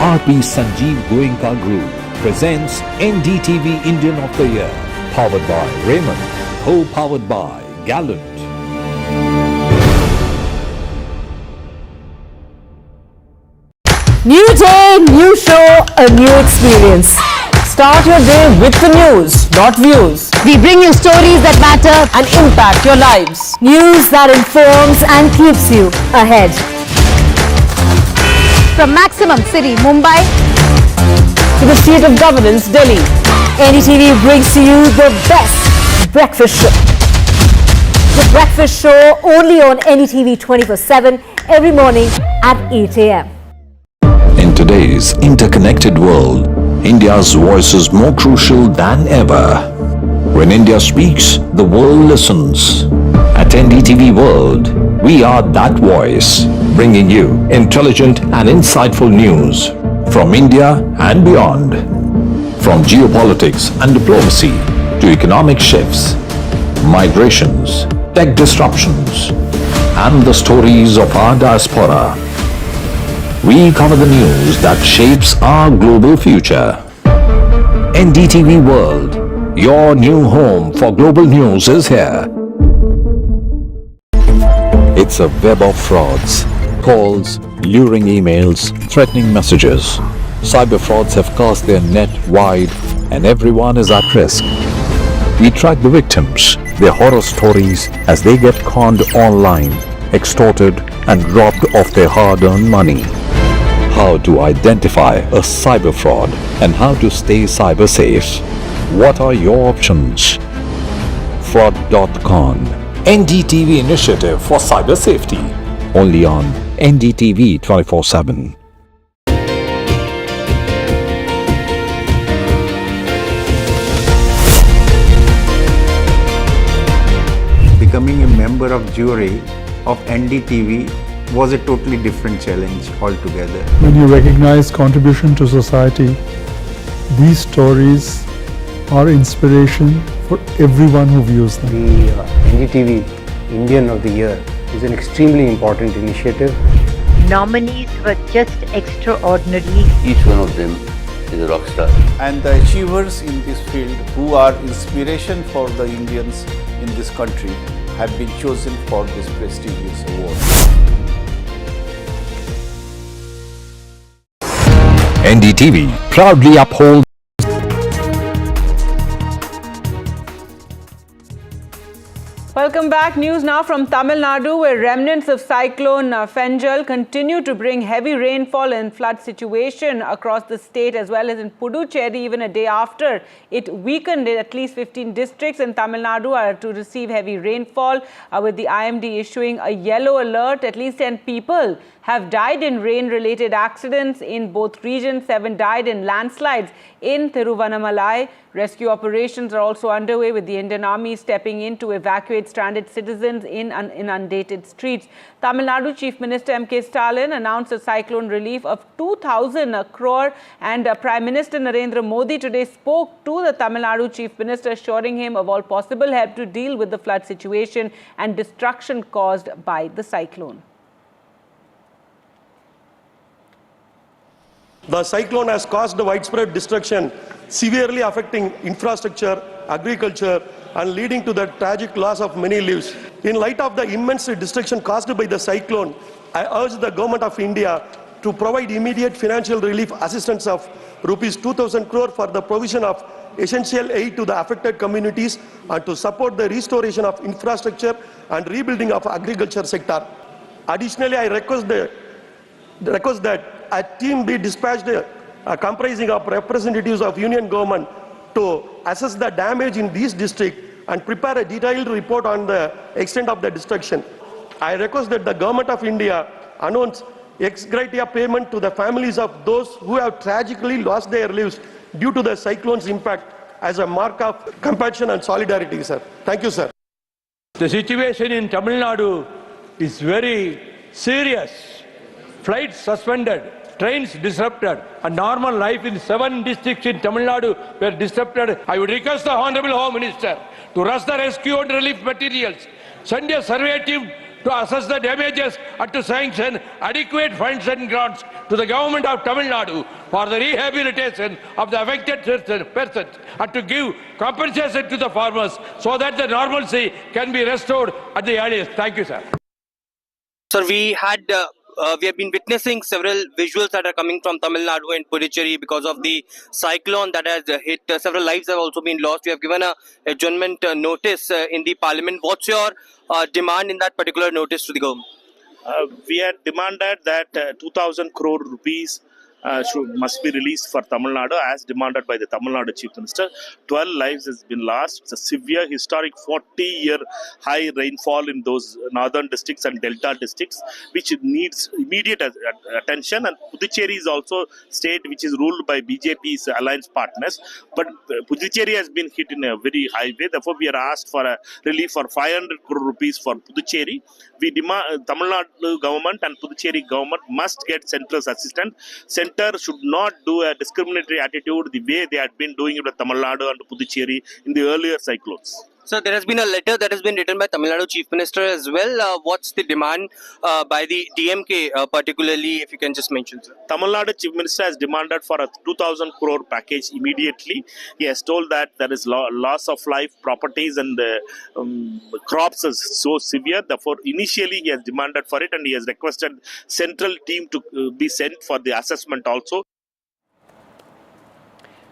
RP Sanjeev Goenka Group presents NDTV Indian of the Year, powered by Raymond, co-powered by Gallant. New day, new show, a new experience. Start your day with the news, not views. We bring you stories that matter and impact your lives. News that informs and keeps you ahead. From Maximum City, Mumbai, To the seat of governance, Delhi, NDTV brings to you the best breakfast show. The breakfast show only on NDTV 24/7 every morning at 8 a.m. In today's interconnected world, India's voice is more crucial than ever. When India speaks, the world listens. At NDTV World, we are that voice, bringing you intelligent and insightful news from India and beyond. From geopolitics and diplomacy to economic shifts, migrations, tech disruptions, and the stories of our diaspora. We cover the news that shapes our global future. NDTV World, your new home for global news is here. It's a web of frauds, calls, luring emails, threatening messages. Cyber frauds have cast their net wide and everyone is at risk. We track the victims, their horror stories as they get conned online, extorted and robbed of their hard-earned money. How to identify a cyber fraud and how to stay cyber safe. What are your options? Fraud.con, NDTV initiative for cyber safety. Only on NDTV 24/7. Becoming a member of jury of NDTV was a totally different challenge altogether. When you recognize contribution to society, these stories are inspiration for everyone who views them. The NDTV Indian of the Year is an extremely important initiative. Nominees were just extraordinary. Each one of them is a rock star. And the achievers in this field who are inspiration for the Indians in this country have been chosen for this prestigious award. NDTV proudly upholds Welcome back. News now from Tamil Nadu, where remnants of Cyclone Fengal continue to bring heavy rainfall and flood situation across the state, as well as in Puducherry. Even a day after it weakened, at least 15 districts in Tamil Nadu are to receive heavy rainfall, with the IMD issuing a yellow alert. At least 10 people have died in rain-related accidents in both regions. 7 died in landslides in Thiruvannamalai. Rescue operations are also underway, with the Indian Army stepping in to evacuate stranded citizens in inundated streets. Tamil Nadu Chief Minister M.K. Stalin announced a cyclone relief of 2,000 crore, and Prime Minister Narendra Modi today spoke to the Tamil Nadu Chief Minister, assuring him of all possible help to deal with the flood situation and destruction caused by the cyclone. The cyclone has caused widespread destruction, severely affecting infrastructure, agriculture, and leading to the tragic loss of many lives. In light of the immense destruction caused by the cyclone, I urge the Government of India to provide immediate financial relief assistance of rupees 2,000 crore for the provision of essential aid to the affected communities and to support the restoration of infrastructure and rebuilding of agriculture sector. Additionally, I request that a team be dispatched comprising of representatives of Union Government to assess the damage in these districts and prepare a detailed report on the extent of the destruction. I request that the Government of India announce ex gratia payment to the families of those who have tragically lost their lives due to the cyclone's impact as a mark of compassion and solidarity, sir. Thank you, sir. The situation in Tamil Nadu is very serious. Flights suspended, trains disrupted, and normal life in 7 districts in Tamil Nadu were disrupted. I would request the Honorable Home Minister to rush the rescue and relief materials, send a survey team to assess the damages and to sanction adequate funds and grants to the Government of Tamil Nadu for the rehabilitation of the affected persons and to give compensation to the farmers so that the normalcy can be restored at the earliest. Thank you, sir. Sir, we have been witnessing several visuals that are coming from Tamil Nadu and Puducherry because of the cyclone that has hit. Several lives have also been lost. We have given a adjournment notice in the Parliament. What's your demand in that particular notice to the government? We had demanded that 2,000 crore rupees must be released for Tamil Nadu as demanded by the Tamil Nadu Chief Minister. 12 lives has been lost. It's a severe historic 40-year high rainfall in those northern districts and delta districts, which needs immediate attention. And Puducherry is also state which is ruled by BJP's alliance partners. But Puducherry has been hit in a very high way. Therefore, we are asked for a relief for 500 crore rupees for Puducherry. We demand Tamil Nadu government and Puducherry government must get central's assistance. Center should not do a discriminatory attitude the way they had been doing it with Tamil Nadu and Puducherry in the earlier cyclones. So there has been a letter that has been written by Tamil Nadu Chief Minister as well. What's the demand by the DMK particularly, if you can just mention, sir? Tamil Nadu Chief Minister has demanded for a 2,000 crore package immediately. He has told that there is loss of life, properties and crops is so severe. Therefore, initially he has demanded for it and he has requested central team to be sent for the assessment also.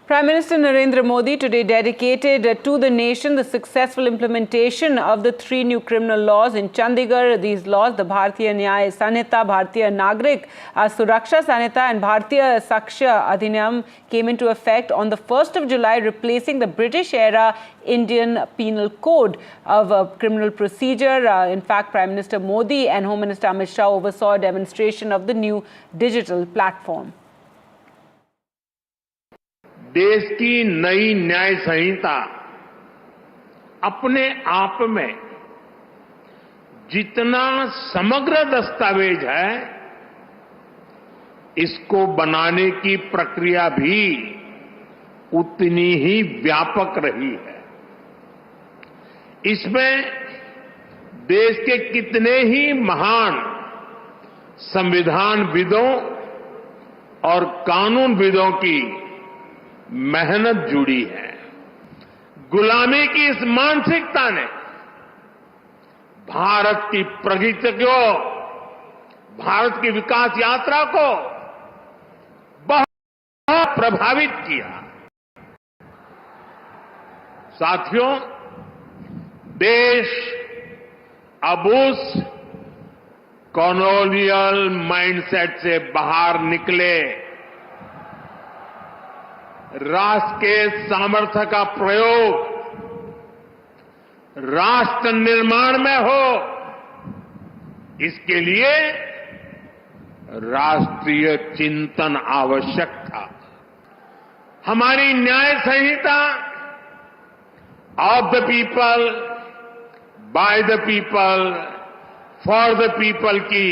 Prime Minister Narendra Modi today dedicated to the nation the successful implementation of the 3 new criminal laws in Chandigarh. These laws, the Bharatiya Nyaya Sanhita, Bharatiya Nagrik Suraksha Sanhita and Bharatiya Sakshya Adhiniyam came into effect on the 1st of July, replacing the British-era Indian Penal Code of Criminal Procedure. In fact, Prime Minister Modi and Home Minister Amit Shah oversaw a demonstration of the new digital platform. देश की नई न्याय संहिता अपने आप में जितना समग्र दस्तावेज है, इसको बनाने की प्रक्रिया भी उतनी ही व्यापक रही है। इसमें देश के कितने ही महान संविधानविदों और कानूनविदों की मेहनत जुड़ी है। गुलामी की इस मानसिकता ने भारत की प्रगति को, भारत की विकास यात्रा को बहुत प्रभावित किया। साथियों, देश अब उस कॉलोनियल माइंडसेट से बाहर निकले, राष्ट्र के सामर्थ्य का प्रयोग राष्ट्र निर्माण में हो, इसके लिए राष्ट्रीय चिंतन आवश्यक था। हमारी न्याय संहिता of the people, by the people, for the people की